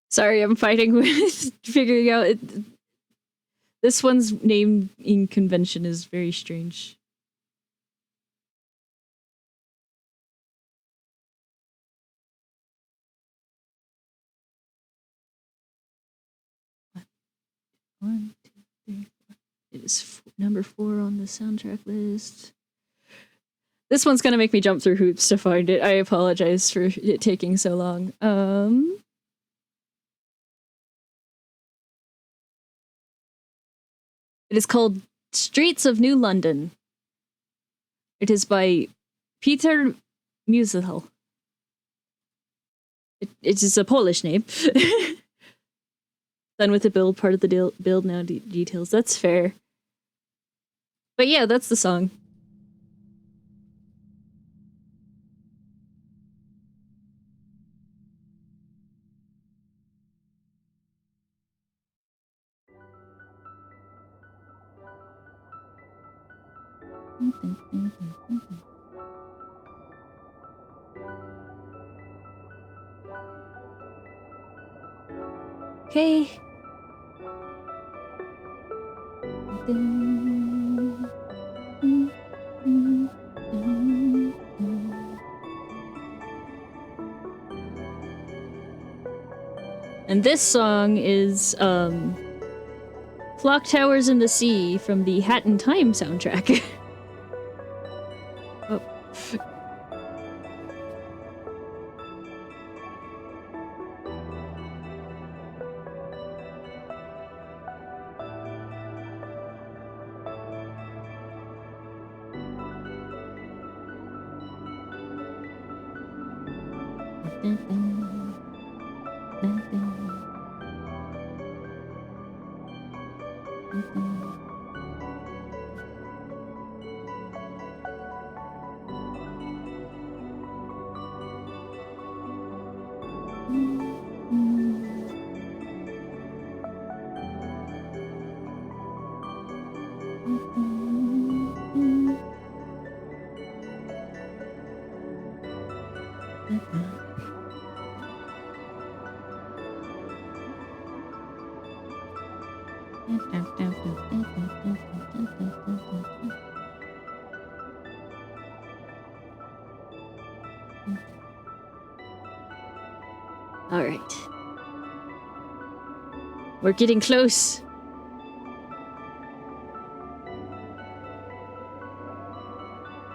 Sorry, I'm fighting with figuring out it. This one's naming convention is very strange. One, two, three, four. It is number 4 on the soundtrack list. This one's gonna make me jump through hoops to find it. I apologize for it taking so long. It is called Streets of New London. It is by Peter Musical. It is a Polish name. Done with the build part of the build now details. That's fair. But yeah, that's the song. Okay. And this song is Clock Towers in the Sea from the Hat in Time soundtrack. Oh. All right. We're getting close.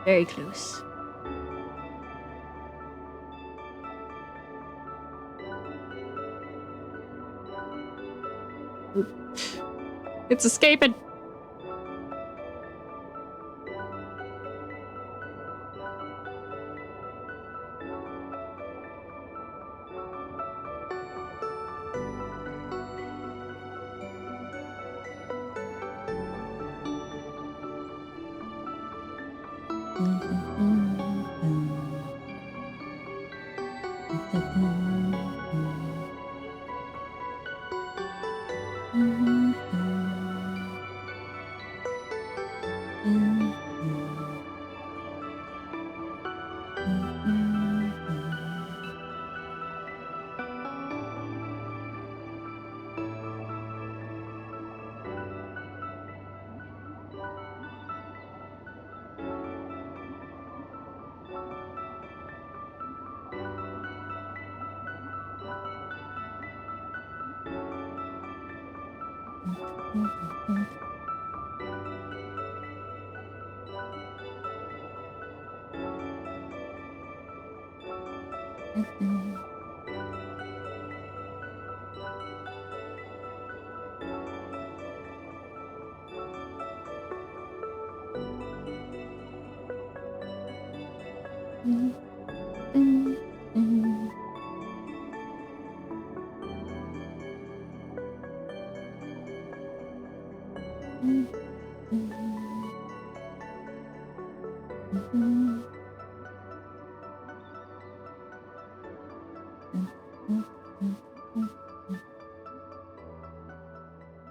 Very close. Oop. It's escaping.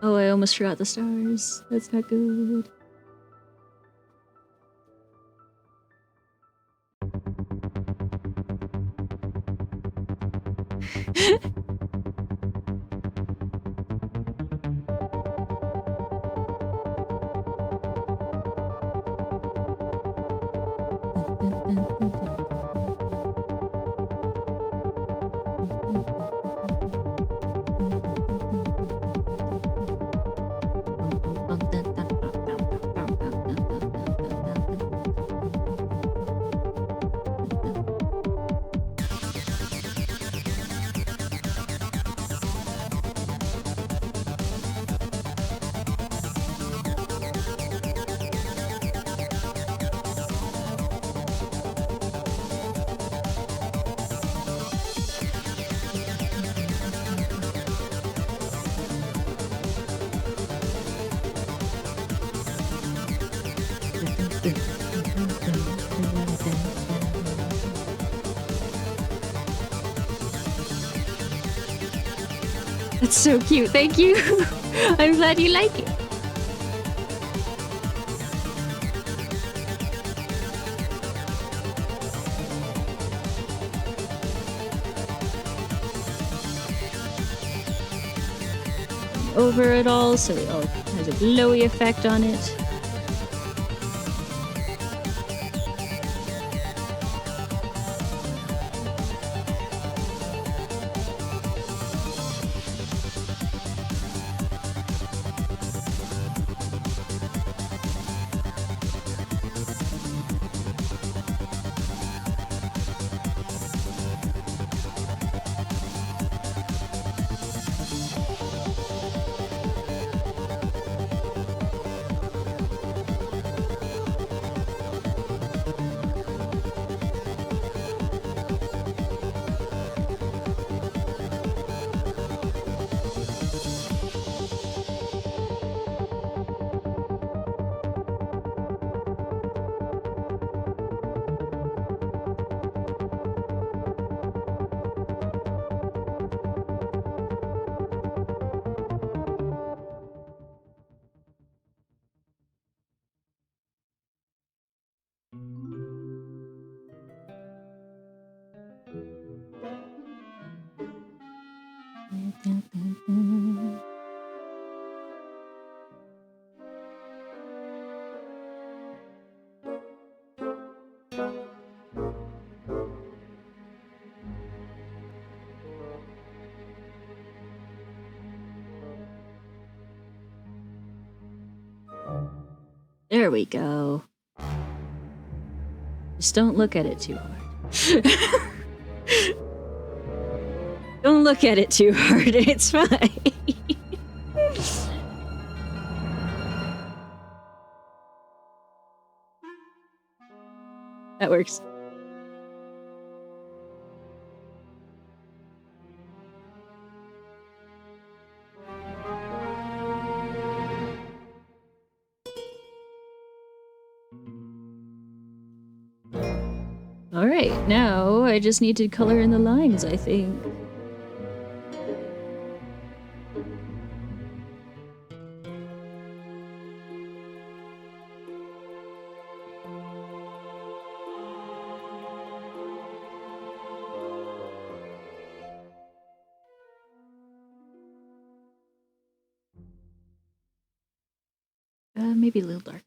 Oh, I almost forgot the stars. That's not good. That's so cute. Thank you. I'm glad you like it. over it all, so it all has a glowy effect on it. There we go. Just don't look at it too hard. Don't look at it too hard, it's fine. That works. Alright, now I just need to color in the lines, I think. Maybe a little darker.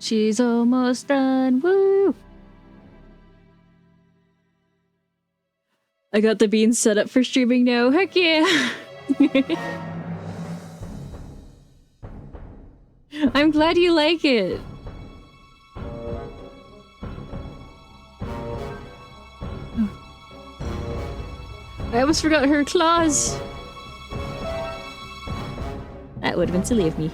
She's almost done. Woo! I got the beans set up for streaming now. Heck yeah! I'm glad you like it. I almost forgot her claws. That would have been silly of me.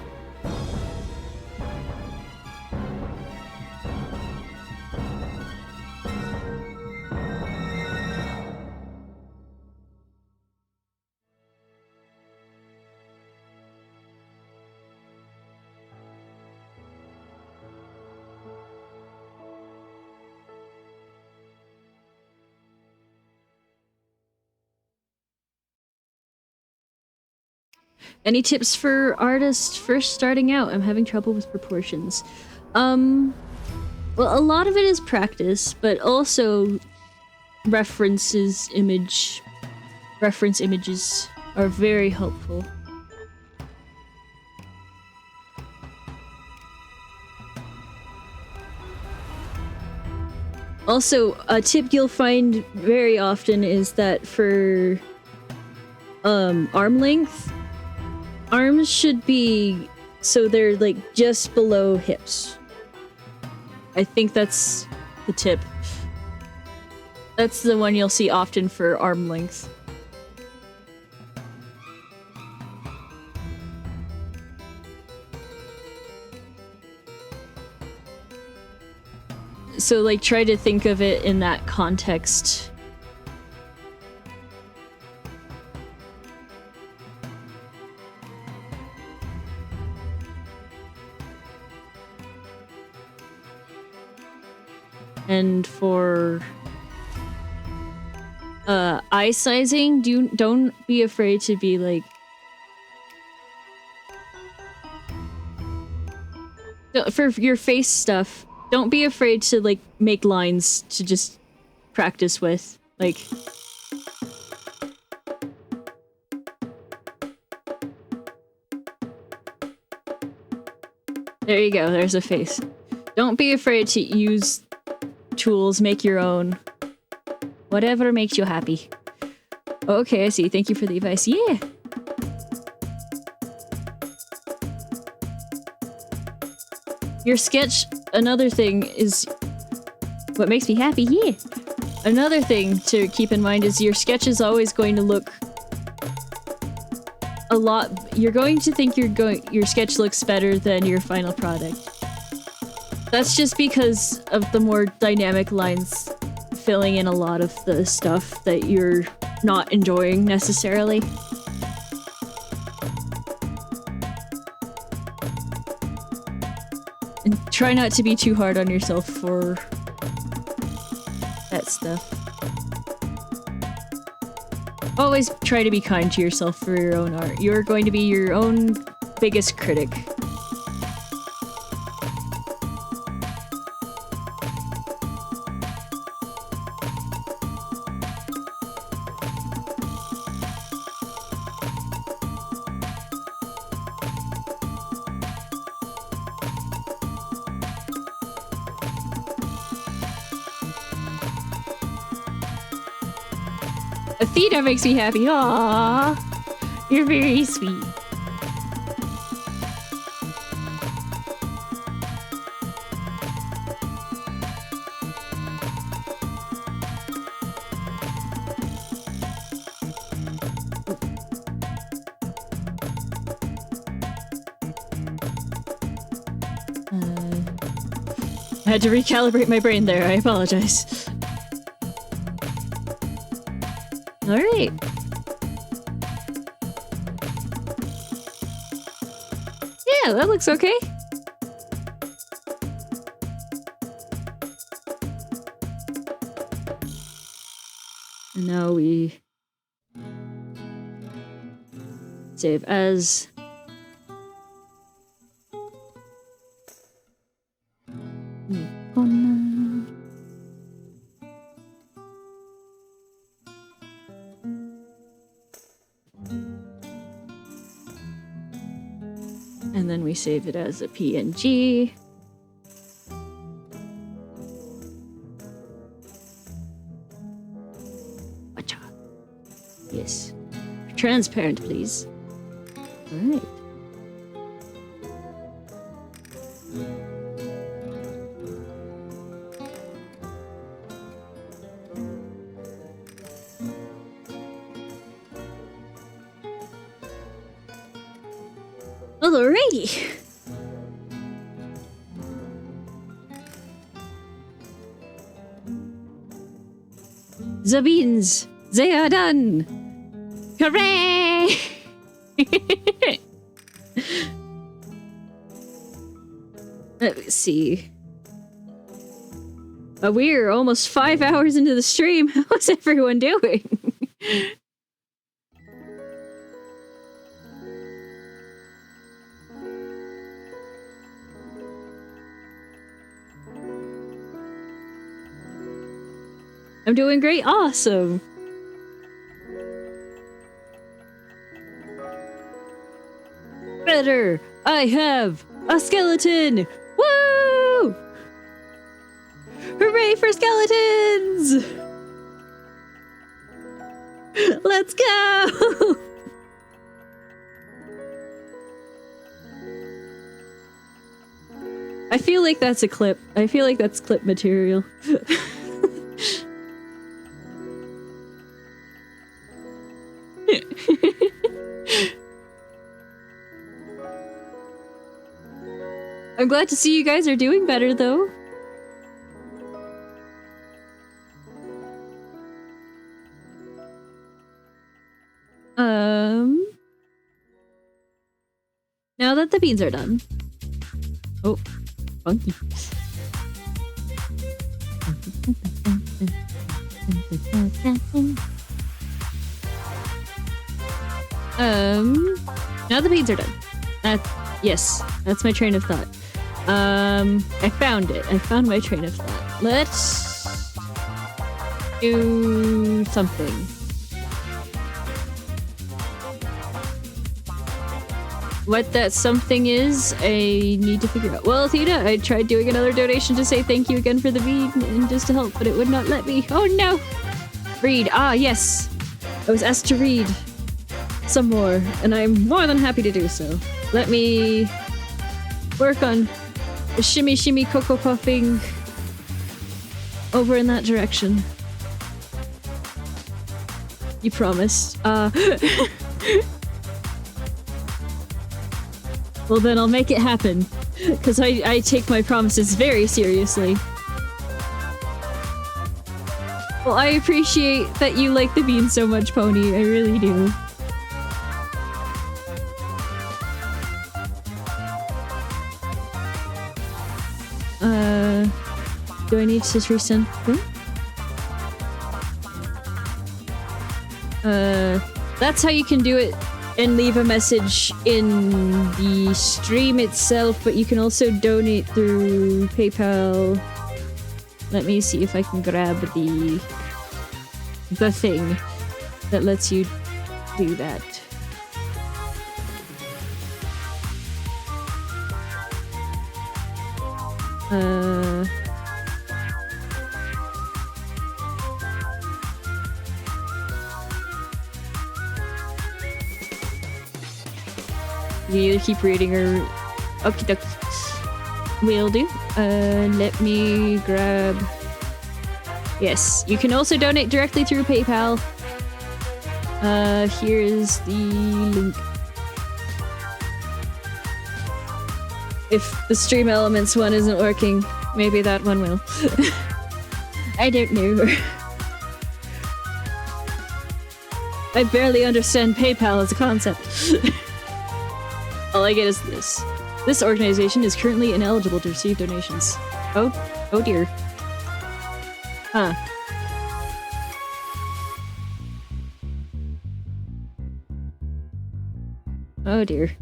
Any tips for artists first starting out? I'm having trouble with proportions. Well, a lot of it is practice, but also reference images are very helpful. Also, a tip you'll find very often is that for arm length, arms should be so they're like just below hips. I think that's the tip. That's the one you'll see often for arm length. So like try to think of it in that context. And for eye sizing, don't be afraid to be like for your face stuff, don't be afraid to like make lines to just practice with. Like there you go, there's a face. Don't be afraid to use tools, make your own. Whatever makes you happy. Okay, I see. Thank you for the advice. Yeah! Your sketch, another thing is... What makes me happy? Yeah! Another thing to keep in mind is your sketch is always going to look... a lot... You're going to think your sketch looks better than your final product. That's just because of the more dynamic lines filling in a lot of the stuff that you're not enjoying necessarily. And try not to be too hard on yourself for that stuff. Always try to be kind to yourself for your own art. You're going to be your own biggest critic. Athena makes me happy. Aww, you're very sweet. I had to recalibrate my brain there. I apologize. All right. Yeah, that looks okay. And now we save as. And then we save it as a PNG. Watcha. Yes. Transparent, please. All right. Alrighty. The beans, they are done. Hooray! Let's see. We're almost 5 hours into the stream. How's everyone doing? I'm doing great. Awesome. Better. I have a skeleton. Woo! Hooray for skeletons! Let's go! I feel like that's a clip. I feel like that's clip material. I'm glad to see you guys are doing better, though. Now that the beans are done. Oh, funky. Now the beans are done. Yes, that's my train of thought. I found it. I found my train of thought. Let's do something. What that something is, I need to figure out. Well, Athena, I tried doing another donation to say thank you again for the bean and just to help, but it would not let me. Oh no! Read. Ah, yes. I was asked to read some more, and I'm more than happy to do so. Let me work on the shimmy shimmy cocoa puffing over in that direction. You promised. Well, then I'll make it happen, because I take my promises very seriously. Well, I appreciate that you like the bean so much, Pony. I really do. Do I need to resend them? That's how you can do it and leave a message in the stream itself, but you can also donate through PayPal. Let me see if I can grab the thing that lets you do that. You either keep reading or... Okie dokie. Will do. Let me grab... Yes, you can also donate directly through PayPal. Here is the link. If the Stream Elements one isn't working, maybe that one will. I don't know. I barely understand PayPal as a concept. All I get is this. This organization is currently ineligible to receive donations. Oh dear. Huh. Oh dear.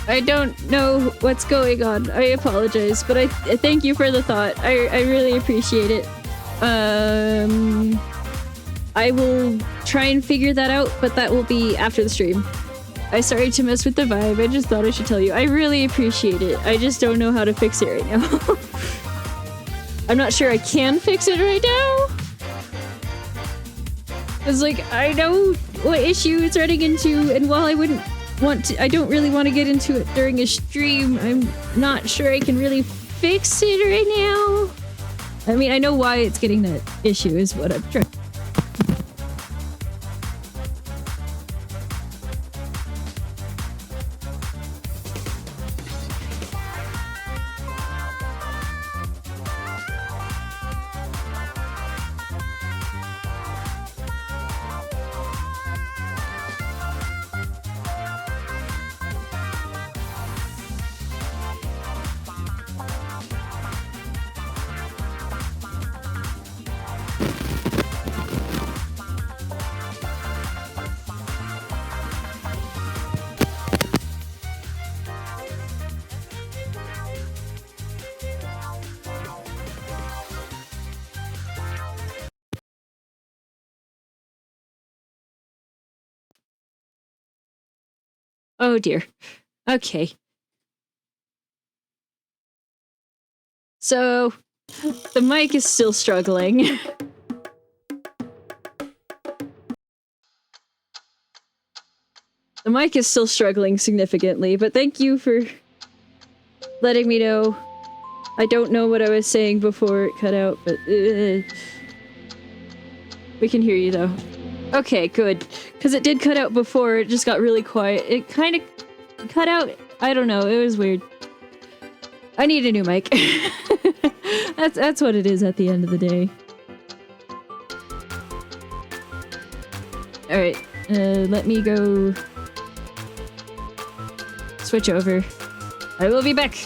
I don't know what's going on. I apologize, but I thank you for the thought. I really appreciate it. I will try and figure that out, but that will be after the stream. I'm sorry to mess with the vibe. I just thought I should tell you. I really appreciate it. I just don't know how to fix it right now. I'm not sure I can fix it right now. It's like, I know what issue it's running into, and while I wouldn't want to, I don't really want to get into it during a stream, I'm not sure I can really fix it right now. I mean, I know why it's getting that issue is what I'm trying. Oh dear. Okay. So, the mic is still struggling. The mic is still struggling significantly, but thank you for letting me know. I don't know what I was saying before it cut out, but we can hear you though. Okay, good. Because it did cut out before, it just got really quiet. It kind of cut out, I don't know, it was weird. I need a new mic. That's what it is at the end of the day. Alright, let me go switch over. I will be back.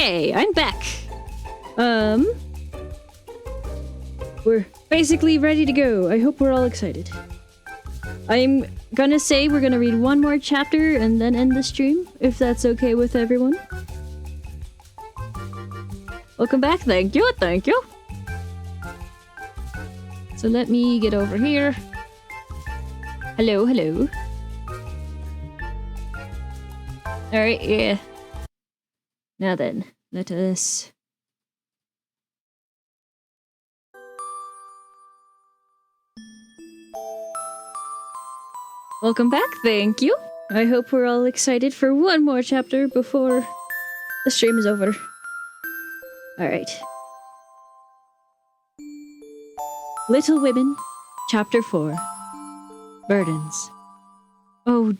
Okay, I'm back. We're basically ready to go. I hope we're all excited. I'm gonna say we're gonna read one more chapter and then end the stream, if that's okay with everyone. Welcome back. Thank you. Thank you. So let me get over here. Hello, hello. Alright, yeah. Now then, let us... Welcome back, thank you. I hope we're all excited for one more chapter before the stream is over. Alright. Little Women, Chapter 4. Burdens. Oh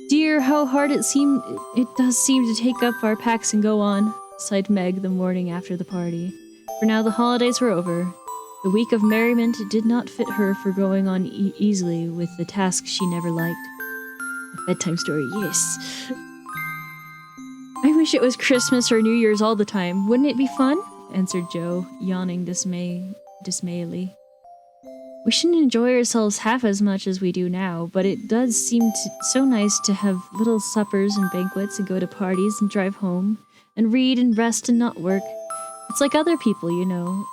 dear, how hard it does seem to take up our packs and go on, sighed Meg the morning after the party. For now the holidays were over. The week of merriment did not fit her for going on easily with the task she never liked. A bedtime story, yes. I wish it was Christmas or New Year's all the time. Wouldn't it be fun? Answered Joe, yawning dismayedly. We shouldn't enjoy ourselves half as much as we do now, but it does seem so nice to have little suppers and banquets and go to parties and drive home and read and rest and not work. It's like other people, you know.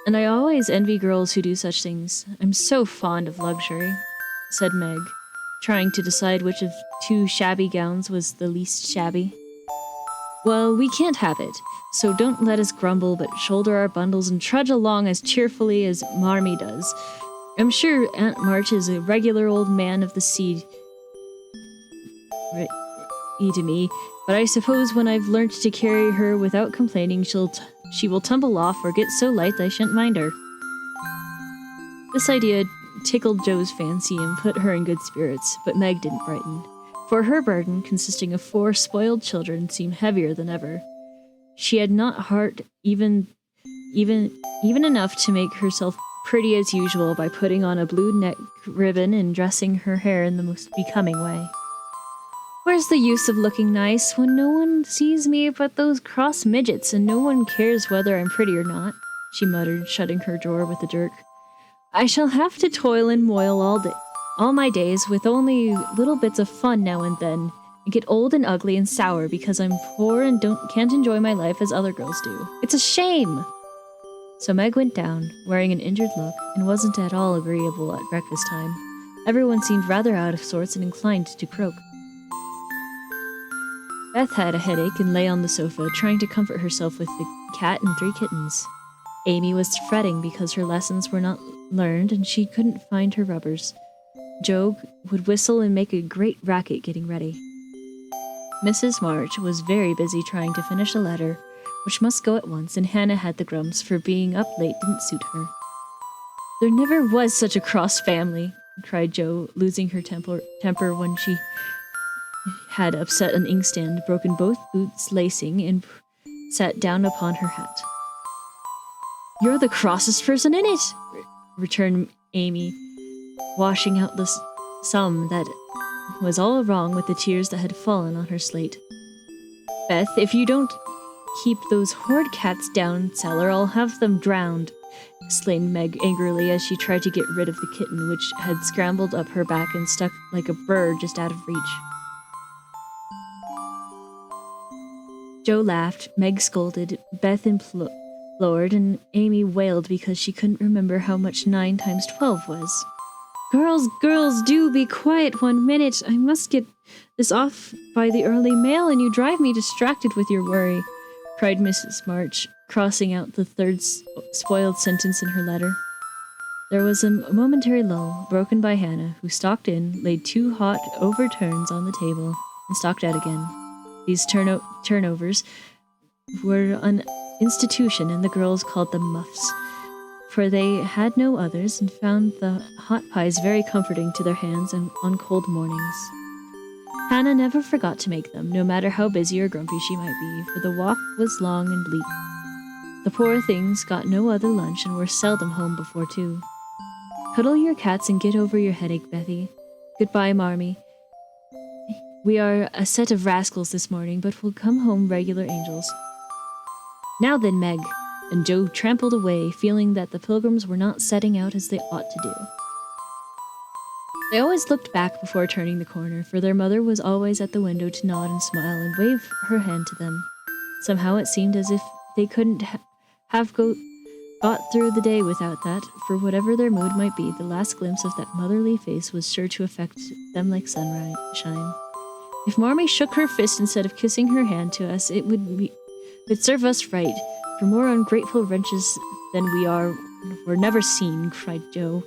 And I always envy girls who do such things. I'm so fond of luxury, said Meg, trying to decide which of two shabby gowns was the least shabby. Well, we can't have it, so don't let us grumble, but shoulder our bundles and trudge along as cheerfully as Marmee does. I'm sure Aunt March is a regular old man of the sea to me, but I suppose when I've learnt to carry her without complaining, she will tumble off or get so light that I shan't mind her. This idea tickled Joe's fancy and put her in good spirits, but Meg didn't brighten. For her burden, consisting of 4 spoiled children, seemed heavier than ever. She had not heart even enough to make herself pretty as usual by putting on a blue neck ribbon and dressing her hair in the most becoming way. Where's the use of looking nice when no one sees me but those cross midgets and no one cares whether I'm pretty or not? She muttered, shutting her drawer with a jerk. I shall have to toil and moil all my days with only little bits of fun now and then, and get old and ugly and sour because I'm poor and can't enjoy my life as other girls do. It's a shame! So Meg went down, wearing an injured look, and wasn't at all agreeable at breakfast time. Everyone seemed rather out of sorts and inclined to croak. Beth had a headache and lay on the sofa, trying to comfort herself with the cat and 3 kittens. Amy was fretting because her lessons were not learned and she couldn't find her rubbers. Joe would whistle and make a great racket getting ready. Mrs. March was very busy trying to finish a letter, which must go at once, and Hannah had the grumps, for being up late didn't suit her. There never was such a cross family, cried Jo, losing her temper when she had upset an inkstand, broken both boots' lacing, and sat down upon her hat. You're the crossest person in it, returned Amy, washing out the sum that was all wrong with the tears that had fallen on her slate. Beth, if you don't keep those horrid cats down cellar, I'll have them drowned, exclaimed Meg angrily as she tried to get rid of the kitten, which had scrambled up her back and stuck like a bird just out of reach. Jo laughed, Meg scolded, Beth implored, and Amy wailed because she couldn't remember how much 9 times 12 was. Girls, do be quiet 1 minute. I must get this off by the early mail, and you drive me distracted with your worry, cried Mrs. March, crossing out the 3rd spoiled sentence in her letter. There was a momentary lull, broken by Hannah, who stalked in, laid 2 hot overturns on the table, and stalked out again. These turnovers were an institution, and the girls called them muffs, for they had no others and found the hot pies very comforting to their hands on cold mornings. Hannah never forgot to make them, no matter how busy or grumpy she might be, for the walk was long and bleak. The poor things got no other lunch and were seldom home before 2. Cuddle your cats and get over your headache, Bethy. Goodbye, Marmee. We are a set of rascals this morning, but we'll come home regular angels. Now then, Meg. And Joe trampled away, feeling that the pilgrims were not setting out as they ought to do. They always looked back before turning the corner, for their mother was always at the window to nod and smile and wave her hand to them. Somehow it seemed as if they couldn't have got through the day without that, for whatever their mood might be, the last glimpse of that motherly face was sure to affect them like sunshine. If Marmee shook her fist instead of kissing her hand to us, it would serve us right, for more ungrateful wretches than we are were never seen, cried Joe,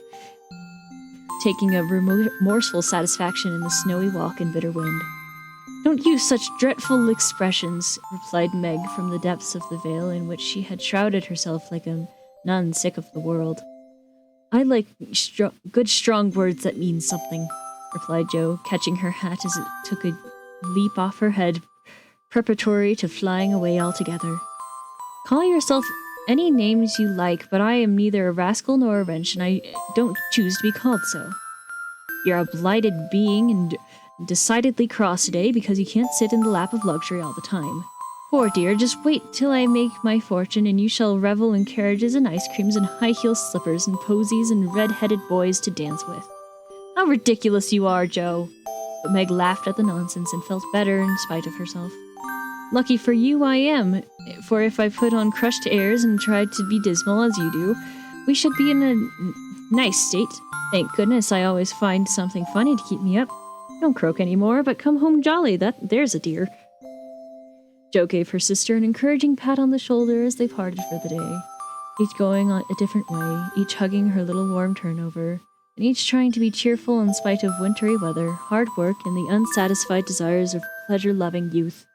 taking a remorseful satisfaction in the snowy walk and bitter wind. Don't use such dreadful expressions, replied Meg from the depths of the veil in which she had shrouded herself like a nun sick of the world. I like good strong words that mean something, replied Joe, catching her hat as it took a leap off her head, preparatory to flying away altogether. Call yourself any names you like, but I am neither a rascal nor a wretch, and I don't choose to be called so. You're a blighted being and decidedly cross today because you can't sit in the lap of luxury all the time. Poor dear, just wait till I make my fortune and you shall revel in carriages and ice creams and high-heel slippers and posies and red-headed boys to dance with. How ridiculous you are, Joe! But Meg laughed at the nonsense and felt better in spite of herself. Lucky for you I am, for if I put on crushed airs and tried to be dismal as you do, we should be in a nice state. Thank goodness I always find something funny to keep me up. Don't croak any more, but come home jolly, there's a dear. Jo gave her sister an encouraging pat on the shoulder as they parted for the day, each going on a different way, each hugging her little warm turnover, and each trying to be cheerful in spite of wintry weather, hard work, and the unsatisfied desires of pleasure-loving youth.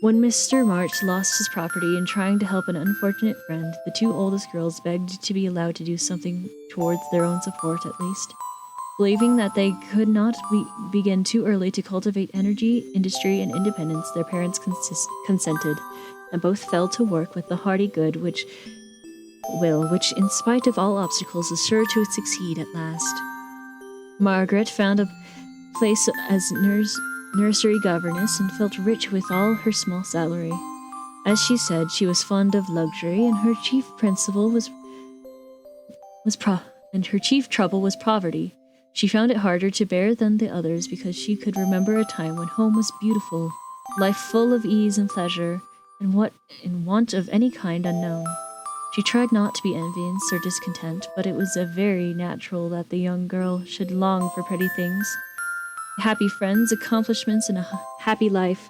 When Mr. March lost his property in trying to help an unfortunate friend, the two oldest girls begged to be allowed to do something towards their own support at least. Believing that they could not begin too early to cultivate energy, industry, and independence, their parents consented, and both fell to work with the hearty good which, in spite of all obstacles, is sure to succeed at last. Margaret found a place as nursery governess and felt rich with all her small salary. As she said, she was fond of luxury, and her chief trouble was poverty. She found it harder to bear than the others because she could remember a time when home was beautiful, life full of ease and pleasure, and in want of any kind unknown. She tried not to be envious or discontent, but it was very natural that the young girl should long for pretty things, happy friends, accomplishments, and a happy life.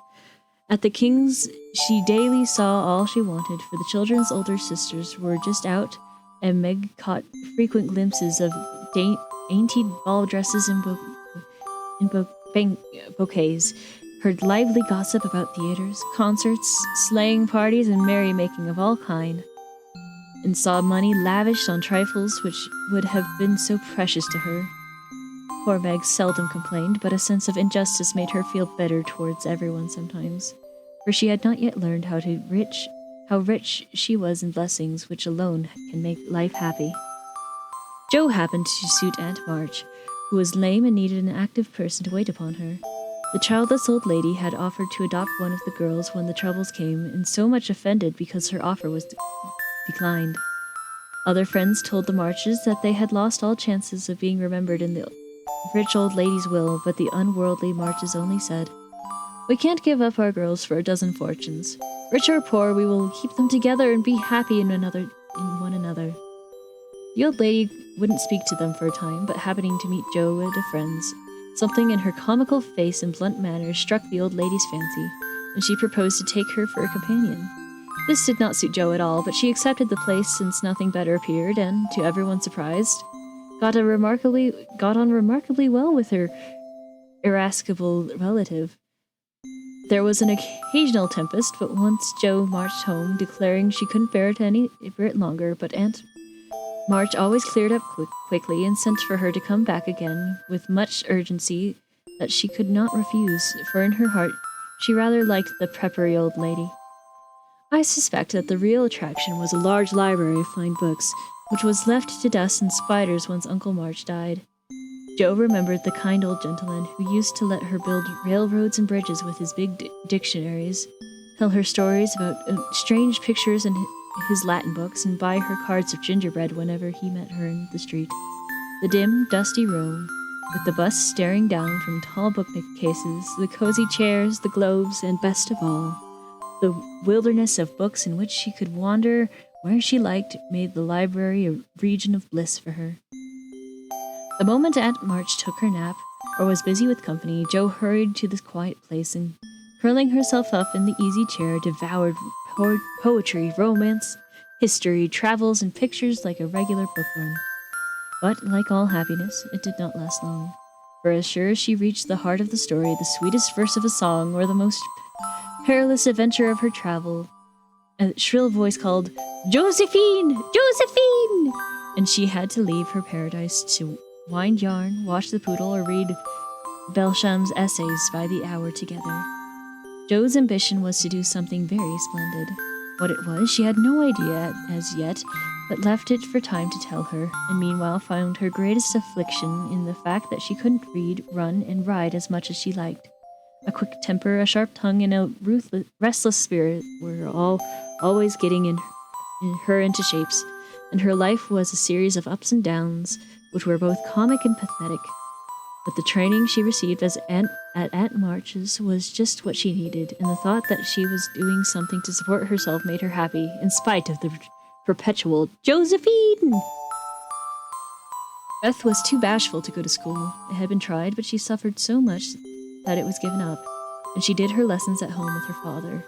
At the King's, she daily saw all she wanted, for the children's older sisters were just out, and Meg caught frequent glimpses of dainty ball dresses and bouquets, heard lively gossip about theaters, concerts, sleighing parties, and merrymaking of all kind, and saw money lavished on trifles which would have been so precious to her. Poor Meg seldom complained, but a sense of injustice made her feel bitter towards everyone sometimes, for she had not yet learned how rich she was in blessings which alone can make life happy. Jo happened to suit Aunt March, who was lame and needed an active person to wait upon her. The childless old lady had offered to adopt one of the girls when the troubles came, and so much offended because her offer was declined. Other friends told the Marches that they had lost all chances of being remembered in the rich old lady's will, but the unworldly Marches only said, "We can't give up our girls for a dozen fortunes. Rich or poor, we will keep them together and be happy in one another." The old lady wouldn't speak to them for a time, but happening to meet Jo at a friend's, something in her comical face and blunt manner struck the old lady's fancy, and she proposed to take her for a companion. This did not suit Jo at all, but she accepted the place since nothing better appeared, and, to everyone's surprise, got on remarkably well with her irascible relative. There was an occasional tempest, but once Jo marched home, declaring she couldn't bear it longer, but Aunt March always cleared up quickly and sent for her to come back again with much urgency that she could not refuse, for in her heart she rather liked the peppery old lady. I suspect that the real attraction was a large library of fine books, which was left to dust and spiders once Uncle March died. Jo remembered the kind old gentleman who used to let her build railroads and bridges with his big dictionaries, tell her stories about strange pictures in his Latin books, and buy her cards of gingerbread whenever he met her in the street. The dim, dusty room, with the bus staring down from tall bookcases, the cozy chairs, the globes, and best of all, the wilderness of books in which she could wander where she liked, made the library a region of bliss for her. The moment Aunt March took her nap, or was busy with company, Jo hurried to this quiet place and, curling herself up in the easy chair, devoured poetry, romance, history, travels, and pictures like a regular bookworm. But, like all happiness, it did not last long. For as sure as she reached the heart of the story, the sweetest verse of a song, or the most perilous adventure of her travel, a shrill voice called, "Josephine! Josephine!" And she had to leave her paradise to wind yarn, wash the poodle, or read Belcham's essays by the hour together. Jo's ambition was to do something very splendid. What it was, she had no idea as yet, but left it for time to tell her, and meanwhile found her greatest affliction in the fact that she couldn't read, run, and ride as much as she liked. A quick temper, a sharp tongue, and a restless spirit were always getting in her into shapes, and her life was a series of ups and downs, which were both comic and pathetic. But the training she received at Aunt March's was just what she needed, and the thought that she was doing something to support herself made her happy, in spite of the perpetual "Josephine!" Beth was too bashful to go to school. It had been tried, but she suffered so much that it was given up, and she did her lessons at home with her father.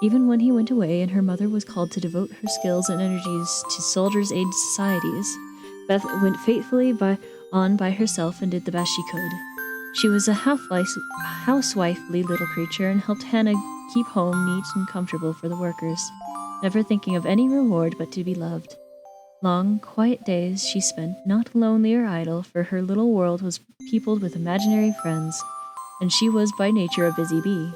Even when he went away and her mother was called to devote her skills and energies to soldiers' aid societies, Beth went faithfully on by herself and did the best she could. She was a housewifely little creature and helped Hannah keep home neat and comfortable for the workers, never thinking of any reward but to be loved. Long, quiet days she spent, not lonely or idle, for her little world was peopled with imaginary friends, and she was by nature a busy bee.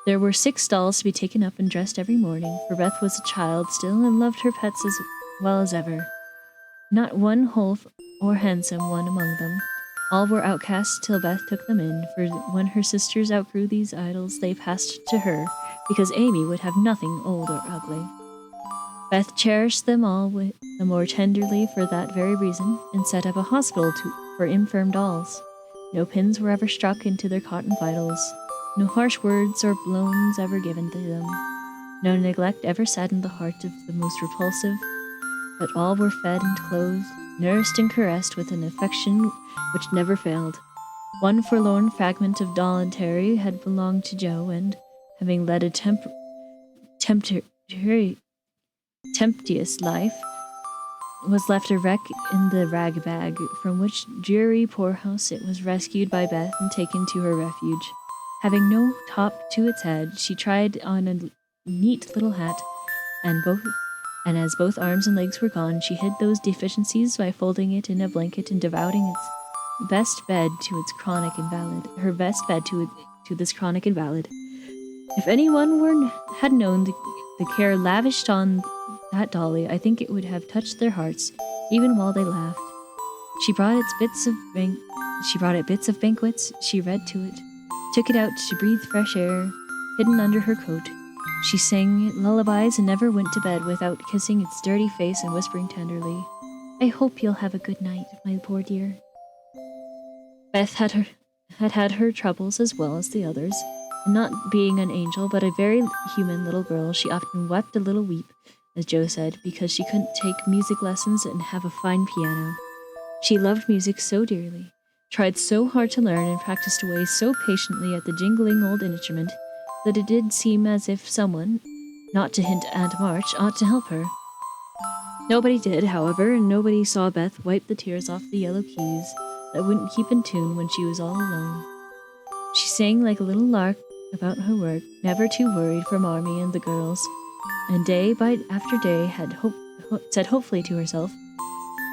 There were 6 dolls to be taken up and dressed every morning, for Beth was a child still and loved her pets as well as ever. Not one whole or handsome one among them. All were outcasts till Beth took them in, for when her sisters outgrew these idols, they passed to her, because Amy would have nothing old or ugly. Beth cherished them all the more tenderly for that very reason, and set up a hospital for infirm dolls. No pins were ever struck into their cotton vitals, no harsh words or blows ever given to them, no neglect ever saddened the heart of the most repulsive, but all were fed and clothed, nursed and caressed with an affection which never failed. One forlorn fragment of doll and Terry had belonged to Jo, and, having led a tempestuous life, was left a wreck in the rag bag, from which dreary poorhouse it was rescued by Beth and taken to her refuge. Having no top to its head, she tried on a neat little hat, and as both arms and legs were gone, she hid those deficiencies by folding it in a blanket and devoting its best bed to its chronic invalid. Her best bed to this chronic invalid. If anyone had known the care lavished on that dolly, I think it would have touched their hearts, even while they laughed. She brought it bits of banquets. She read to it, took it out to breathe fresh air, hidden under her coat. She sang it lullabies and never went to bed without kissing its dirty face and whispering tenderly, "I hope you'll have a good night, my poor dear." Beth had her troubles as well as the others, and not being an angel but a very human little girl, she often wept a little weep, as Jo said, because she couldn't take music lessons and have a fine piano. She loved music so dearly, tried so hard to learn, and practiced away so patiently at the jingling old instrument that it did seem as if someone, not to hint Aunt March, ought to help her. Nobody did, however, and nobody saw Beth wipe the tears off the yellow keys that wouldn't keep in tune when she was all alone. She sang like a little lark about her work, never too worried for Marmee and the girls, and day after day said hopefully to herself,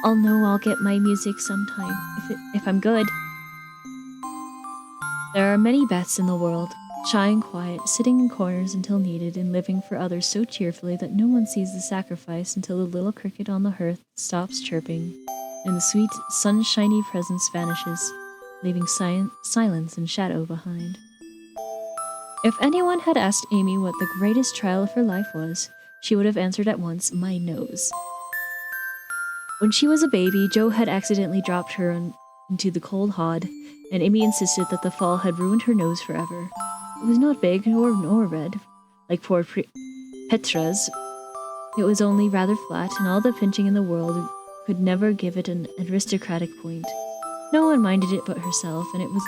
I'll get my music sometime, if I'm good." There are many Beths in the world, shy and quiet, sitting in corners until needed, and living for others so cheerfully that no one sees the sacrifice until the little cricket on the hearth stops chirping, and the sweet, sunshiny presence vanishes, leaving silence and shadow behind. If anyone had asked Amy what the greatest trial of her life was, she would have answered at once, my nose. When she was a baby, Joe had accidentally dropped her into the cold hod, and Amy insisted that the fall had ruined her nose forever. It was not big nor red, like poor Petra's. It was only rather flat, and all the pinching in the world could never give it an aristocratic point. No one minded it but herself, and it was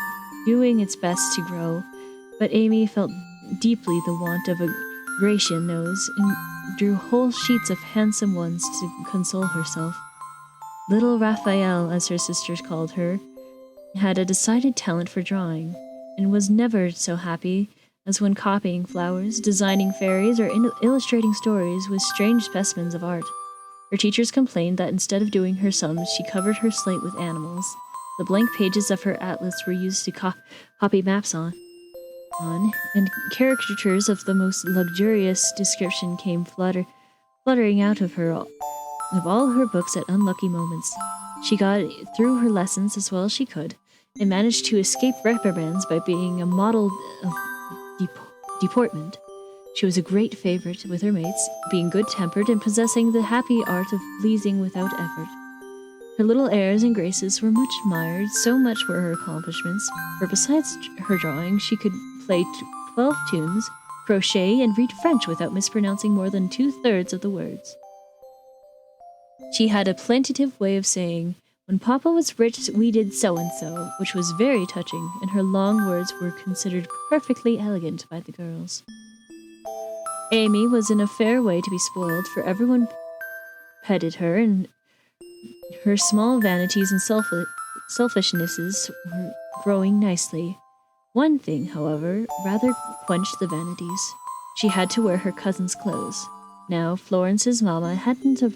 doing its best to grow, but Amy felt deeply the want of a Grecian nose, and drew whole sheets of handsome ones to console herself. Little Raphael, as her sisters called her, had a decided talent for drawing, and was never so happy as when copying flowers, designing fairies, or illustrating stories with strange specimens of art. Her teachers complained that instead of doing her sums, she covered her slate with animals. The blank pages of her atlas were used to copy maps on, and caricatures of the most luxurious description came fluttering out of all her books at unlucky moments. She got through her lessons as well as she could, and managed to escape reprimands by being a model of deportment. She was a great favorite with her mates, being good-tempered and possessing the happy art of pleasing without effort. Her little airs and graces were much admired, so much were her accomplishments, for besides her drawing, she could play 12 tunes, crochet, and read French without mispronouncing more than 2/3 of the words. She had a plaintive way of saying, "When Papa was rich, we did so-and-so," which was very touching, and her long words were considered perfectly elegant by the girls. Amy was in a fair way to be spoiled, for everyone petted her, and her small vanities and selfishnesses were growing nicely. One thing, however, rather quenched the vanities. She had to wear her cousin's clothes. Now, Florence's mamma hadn't a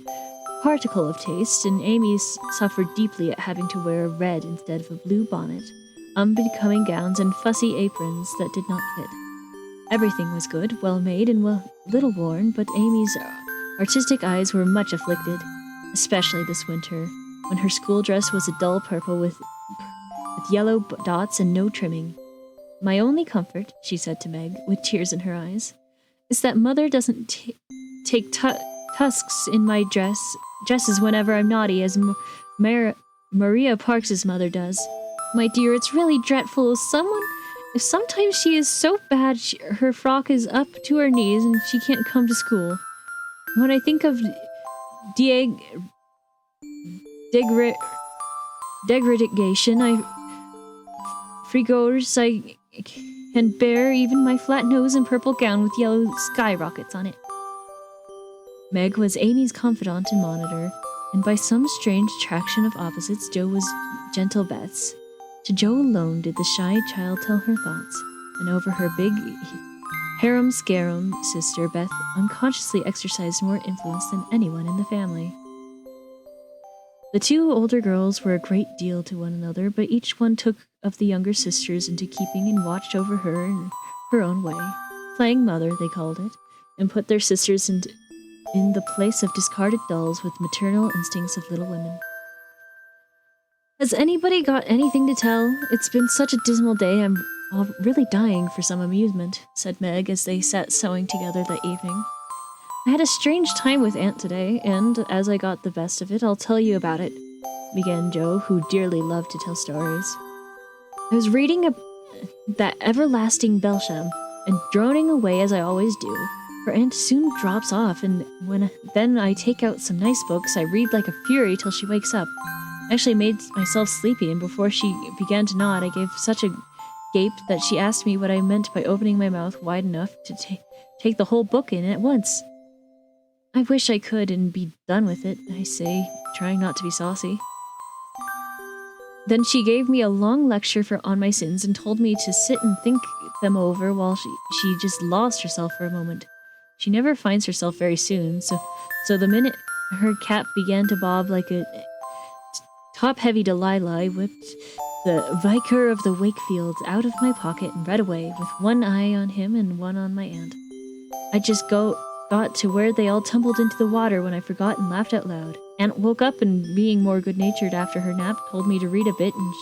particle of taste, and Amy suffered deeply at having to wear a red instead of a blue bonnet, unbecoming gowns, and fussy aprons that did not fit. Everything was good, well made, and little worn, but Amy's artistic eyes were much afflicted, especially this winter, when her school dress was a dull purple with yellow dots and no trimming. "My only comfort," she said to Meg, with tears in her eyes, "is that Mother doesn't take tusks in my dresses whenever I'm naughty, as Maria Parks's mother does. My dear, it's really dreadful. If sometimes she is so bad her frock is up to her knees and she can't come to school. When I think of degradation, I can bear even my flat nose and purple gown with yellow skyrockets on it." Meg was Amy's confidant and monitor, and by some strange attraction of opposites, Joe was gentle Beth's. To Joe alone did the shy child tell her thoughts, and over her big harum-scarum sister, Beth unconsciously exercised more influence than anyone in the family. The two older girls were a great deal to one another, but each one took of the younger sisters into keeping and watched over her in her own way. Playing mother, they called it, and put their sisters in the place of discarded dolls with maternal instincts of little women. "Has anybody got anything to tell? It's been such a dismal day, I'm really dying for some amusement," said Meg as they sat sewing together that evening. "I had a strange time with Aunt today, and as I got the best of it, I'll tell you about it," began Joe, who dearly loved to tell stories. "I was reading that everlasting Belsham, and droning away as I always do. Her aunt soon drops off, and then I take out some nice books. I read like a fury till she wakes up. I actually made myself sleepy, and before she began to nod, I gave such a gape that she asked me what I meant by opening my mouth wide enough to take the whole book in at once. I wish I could and be done with it, I say, trying not to be saucy. Then she gave me a long lecture on my sins and told me to sit and think them over while she just lost herself for a moment. She never finds herself very soon, so the minute her cap began to bob like a top-heavy Delilah, I whipped the Vicar of the Wakefields out of my pocket and read away, with one eye on him and one on my aunt. I just got to where they all tumbled into the water when I forgot and laughed out loud. Aunt woke up and, being more good-natured after her nap, told me to read a bit and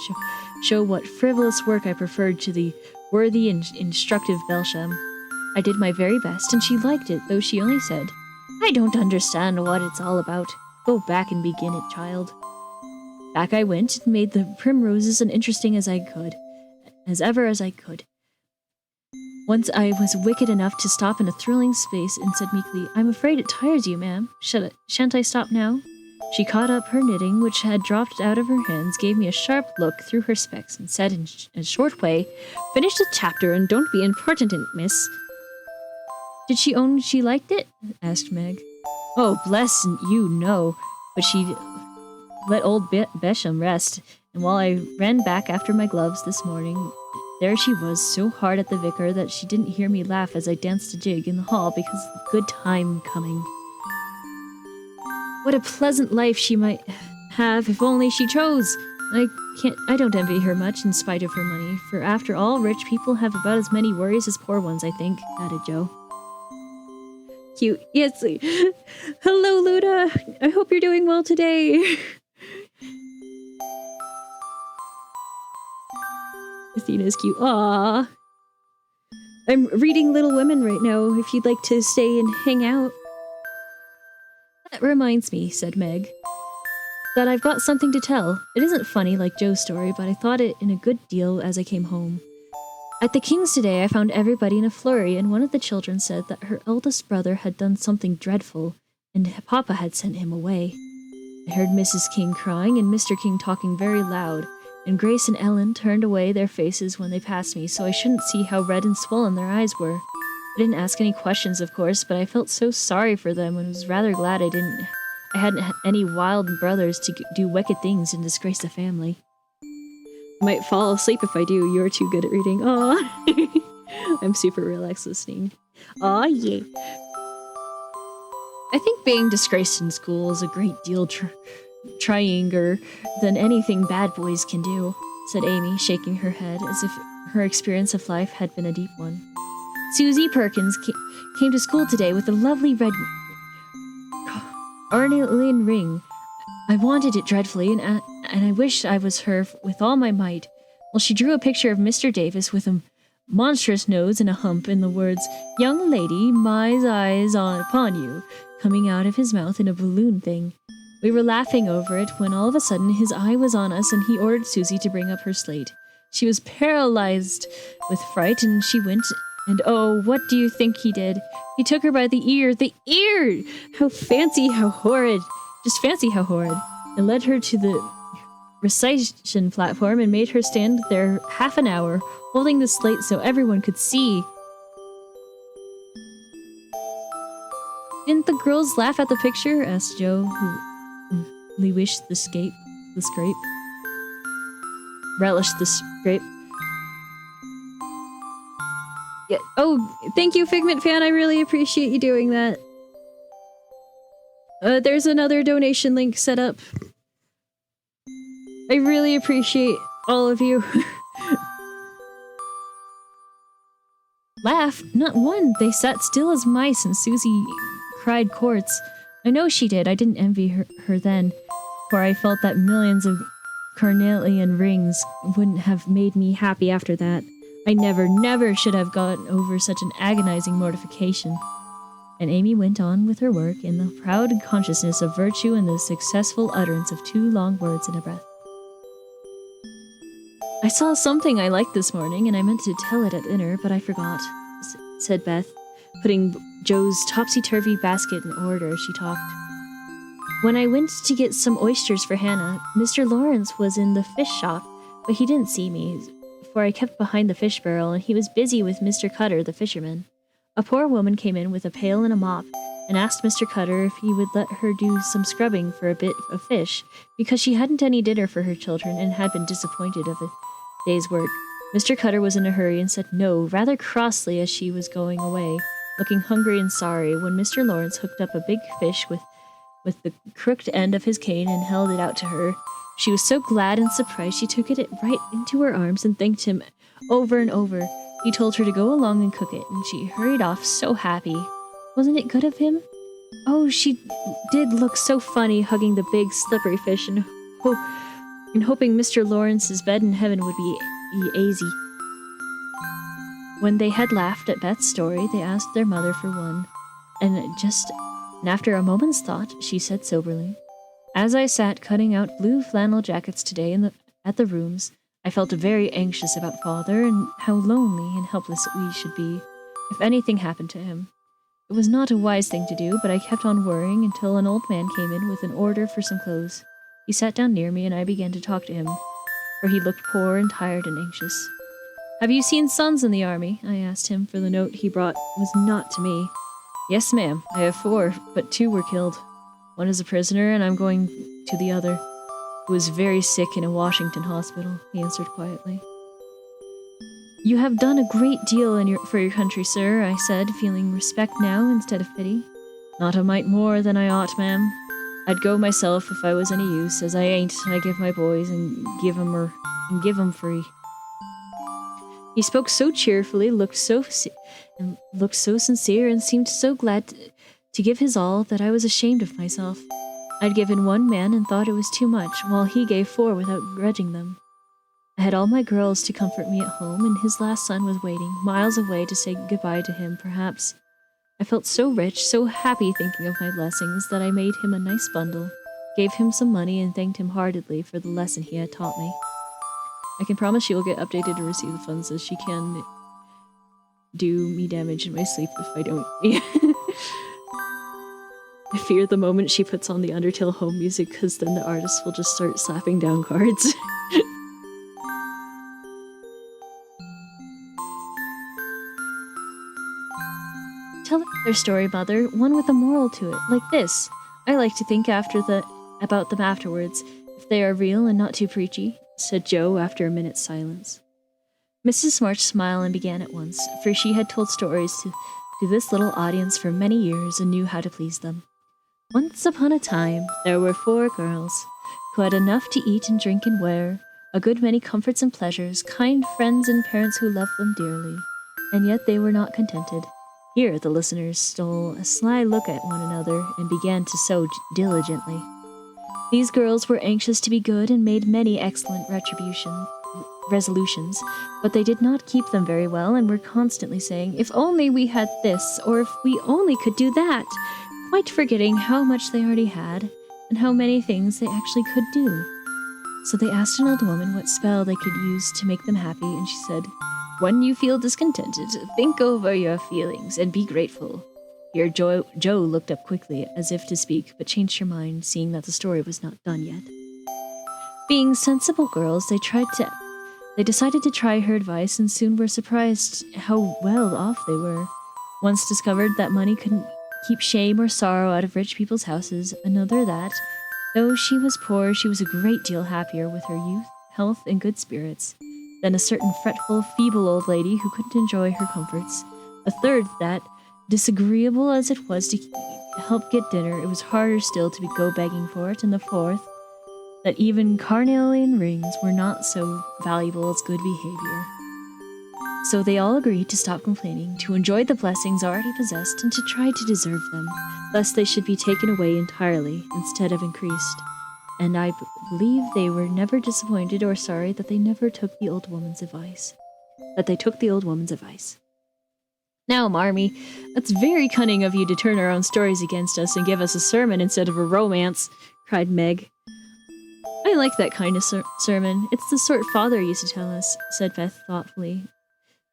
show what frivolous work I preferred to the worthy and instructive Belsham. I did my very best, and she liked it, though she only said, "I don't understand what it's all about. Go back and begin it, child." Back I went and made the primroses as interesting as I could. Once I was wicked enough to stop in a thrilling space and said meekly, "I'm afraid it tires you, ma'am. Shan't I stop now?" She caught up her knitting, which had dropped out of her hands, gave me a sharp look through her specs, and said in a short way, "Finish the chapter and don't be impertinent, miss." "Did she own she liked it?" asked Meg. "Oh, bless you, no. But she let old Besham rest, and while I ran back after my gloves this morning, there she was, so hard at the vicar that she didn't hear me laugh as I danced a jig in the hall because of the good time coming. What a pleasant life she might have if only she chose. I don't envy her much in spite of her money, for after all, rich people have about as many worries as poor ones, I think," added Joe. Cute. Yes. Hello, Luna. I hope you're doing well today. Athena's cute. Aww. I'm reading Little Women right now, if you'd like to stay and hang out. "That reminds me," said Meg, "that I've got something to tell. It isn't funny like Joe's story, but I thought it in a good deal as I came home. At the King's today, I found everybody in a flurry, and one of the children said that her eldest brother had done something dreadful, and Papa had sent him away. I heard Mrs. King crying and Mr. King talking very loud, and Grace and Ellen turned away their faces when they passed me, so I shouldn't see how red and swollen their eyes were. I didn't ask any questions, of course, but I felt so sorry for them and was rather glad I hadn't any wild brothers to do wicked things and disgrace the family. I might fall asleep if I do. You're too good at reading. Aw. I'm super relaxed listening. Aw, yeah. I think being disgraced in school is a great deal tryinger than anything bad boys can do, said Amy, shaking her head as if her experience of life had been a deep one. Susie Perkins came to school today with a lovely red ornate ring. I wanted it dreadfully, and I wished I was her with all my might. Well, she drew a picture of Mr. Davis with a monstrous nose and a hump, and the words, "Young lady, my eyes upon you," coming out of his mouth in a balloon thing. We were laughing over it when all of a sudden his eye was on us, and he ordered Susie to bring up her slate. She was paralyzed with fright, and she went, and oh, what do you think he did? He took her by the ear! The ear! How fancy, how horrid! Just fancy how horrid. And led her to the recitation platform and made her stand there half an hour, holding the slate so everyone could see. Didn't the girls laugh at the picture? Asked Joe, who relished the scrape. Relished the scrape. Yeah. Oh, thank you, Figment fan. I really appreciate you doing that. There's another donation link set up. I really appreciate all of you. Laugh? Not one. They sat still as mice and Susie cried quarts. I know she did. I didn't envy her then, for I felt that millions of carnelian rings wouldn't have made me happy after that. I never should have gotten over such an agonizing mortification. And Amy went on with her work in the proud consciousness of virtue and the successful utterance of 2 long words in a breath. I saw something I liked this morning, and I meant to tell it at dinner, but I forgot, said Beth, putting Joe's topsy-turvy basket in order as she talked. When I went to get some oysters for Hannah, Mr. Lawrence was in the fish shop, but he didn't see me, for I kept behind the fish barrel, and he was busy with Mr. Cutter, the fisherman. A poor woman came in with a pail and a mop, and asked Mr. Cutter if he would let her do some scrubbing for a bit of fish, because she hadn't any dinner for her children and had been disappointed of a day's work. Mr. Cutter was in a hurry and said no, rather crossly as she was going away, looking hungry and sorry, when Mr. Lawrence hooked up a big fish with the crooked end of his cane and held it out to her. She was so glad and surprised she took it right into her arms and thanked him over and over. He told her to go along and cook it, and she hurried off so happy. Wasn't it good of him? Oh, she did look so funny hugging the big slippery fish and hoping Mr. Lawrence's bed in heaven would be easy. When they had laughed at Beth's story, they asked their mother for one, and after a moment's thought, she said soberly, "As I sat cutting out blue flannel jackets today at the rooms, I felt very anxious about father and how lonely and helpless we should be if anything happened to him. It was not a wise thing to do, but I kept on worrying until an old man came in with an order for some clothes. He sat down near me and I began to talk to him, for he looked poor and tired and anxious. 'Have you seen sons in the army?' I asked him, for the note he brought was not to me. 'Yes, ma'am, I have 4, but 2 were killed. One is a prisoner and I'm going to the other, who is very sick in a Washington hospital,' he answered quietly. 'You have done a great deal for your country, sir,' I said, feeling respect now instead of pity. 'Not a mite more than I ought, ma'am. I'd go myself if I was any use. As I ain't, I give my boys and give 'em free.' He spoke so cheerfully, looked so sincere, and seemed so glad to give his all that I was ashamed of myself. I'd given 1 man and thought it was too much, while he gave 4 without grudging them. I had all my girls to comfort me at home, and his last son was waiting, miles away, to say goodbye to him, perhaps. I felt so rich, so happy thinking of my blessings, that I made him a nice bundle, gave him some money, and thanked him heartily for the lesson he had taught me. I can promise she will get updated and receive the funds, as she can do me damage in my sleep if I don't. I fear the moment she puts on the Undertale home music, because then the artist will just start slapping down cards. Tell their story, Mother, one with a moral to it, like this. I like to think about them afterwards, if they are real and not too preachy," said Joe after a minute's silence. Mrs. March smiled and began at once, for she had told stories to this little audience for many years and knew how to please them. "Once upon a time, there were 4 girls who had enough to eat and drink and wear, a good many comforts and pleasures, kind friends and parents who loved them dearly, and yet they were not contented." Here the listeners stole a sly look at one another and began to sew diligently. These girls were anxious to be good and made many excellent resolutions, but they did not keep them very well and were constantly saying, "If only we had this, or if we only could do that," quite forgetting how much they already had and how many things they actually could do. So they asked an old woman what spell they could use to make them happy, and she said, "When you feel discontented, think over your feelings and be grateful." Here Joe looked up quickly, as if to speak, but changed her mind, seeing that the story was not done yet. Being sensible girls, they decided to try her advice, and soon were surprised how well off they were. Once discovered that money couldn't keep shame or sorrow out of rich people's houses, another that, though she was poor, she was a great deal happier with her youth, health, and good spirits than a certain fretful, feeble old lady who couldn't enjoy her comforts. A third that, disagreeable as it was to help get dinner, it was harder still to go begging for it, and the fourth, that even carnelian rings were not so valuable as good behavior. So they all agreed to stop complaining, to enjoy the blessings already possessed, and to try to deserve them, lest they should be taken away entirely instead of increased. And I believe they were never disappointed or sorry that they took the old woman's advice. "Now, Marmee, that's very cunning of you to turn our own stories against us and give us a sermon instead of a romance," cried Meg. "I like that kind of sermon. It's the sort Father used to tell us," said Beth thoughtfully,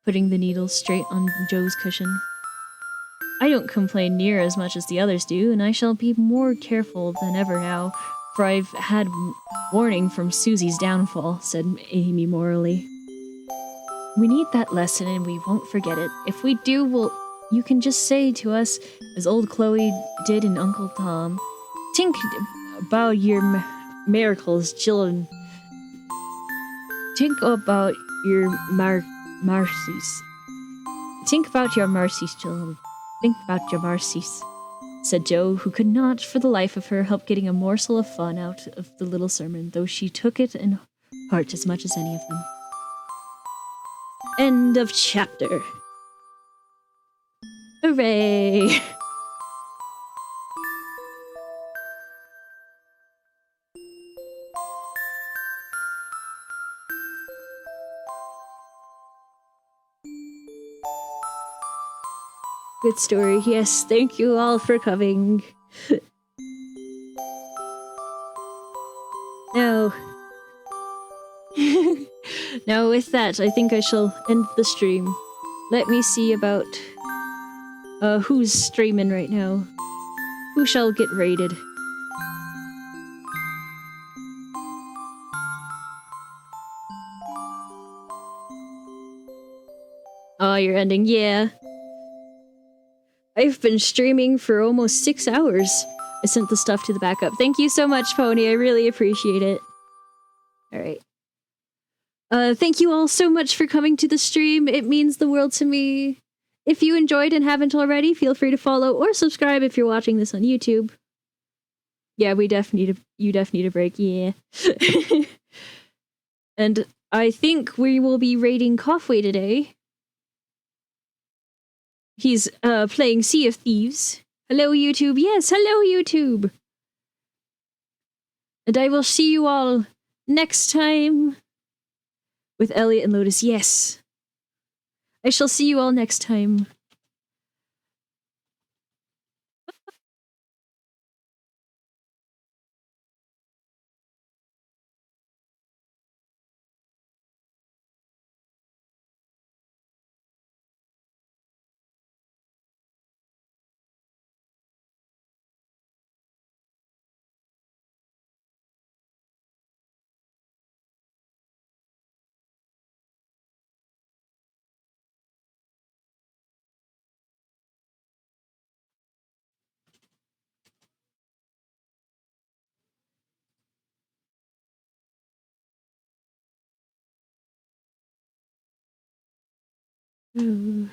putting the needle straight on Joe's cushion. "I don't complain near as much as the others do, and I shall be more careful than ever now, for I've had warning from Susie's downfall," said Amy morally. "We need that lesson and we won't forget it. If we do, you can just say to us, as old Chloe did in Uncle Tom, 'Think about your miracles, children. Think about your mercies. Think about your mercies, children. Think about your mercies," said Joe, who could not, for the life of her, help getting a morsel of fun out of the little sermon, though she took it in heart as much as any of them. End of chapter. Hooray! Good story. Yes, thank you all for coming. Now, now with that, I think I shall end the stream. Let me see about who's streaming right now. Who shall get raided? Oh, you're ending. Yeah. I've been streaming for almost 6 hours. I sent the stuff to the backup. Thank you so much, Pony. I really appreciate it. Alright. Thank you all so much for coming to the stream. It means the world to me. If you enjoyed and haven't already, feel free to follow or subscribe if you're watching this on YouTube. Yeah, you def need a break, yeah. And I think we will be raiding Coughway today. He's playing Sea of Thieves. Hello, YouTube. Yes, hello, YouTube. And I will see you all next time with Elliot and Lotus. Yes. I shall see you all next time. Ooh.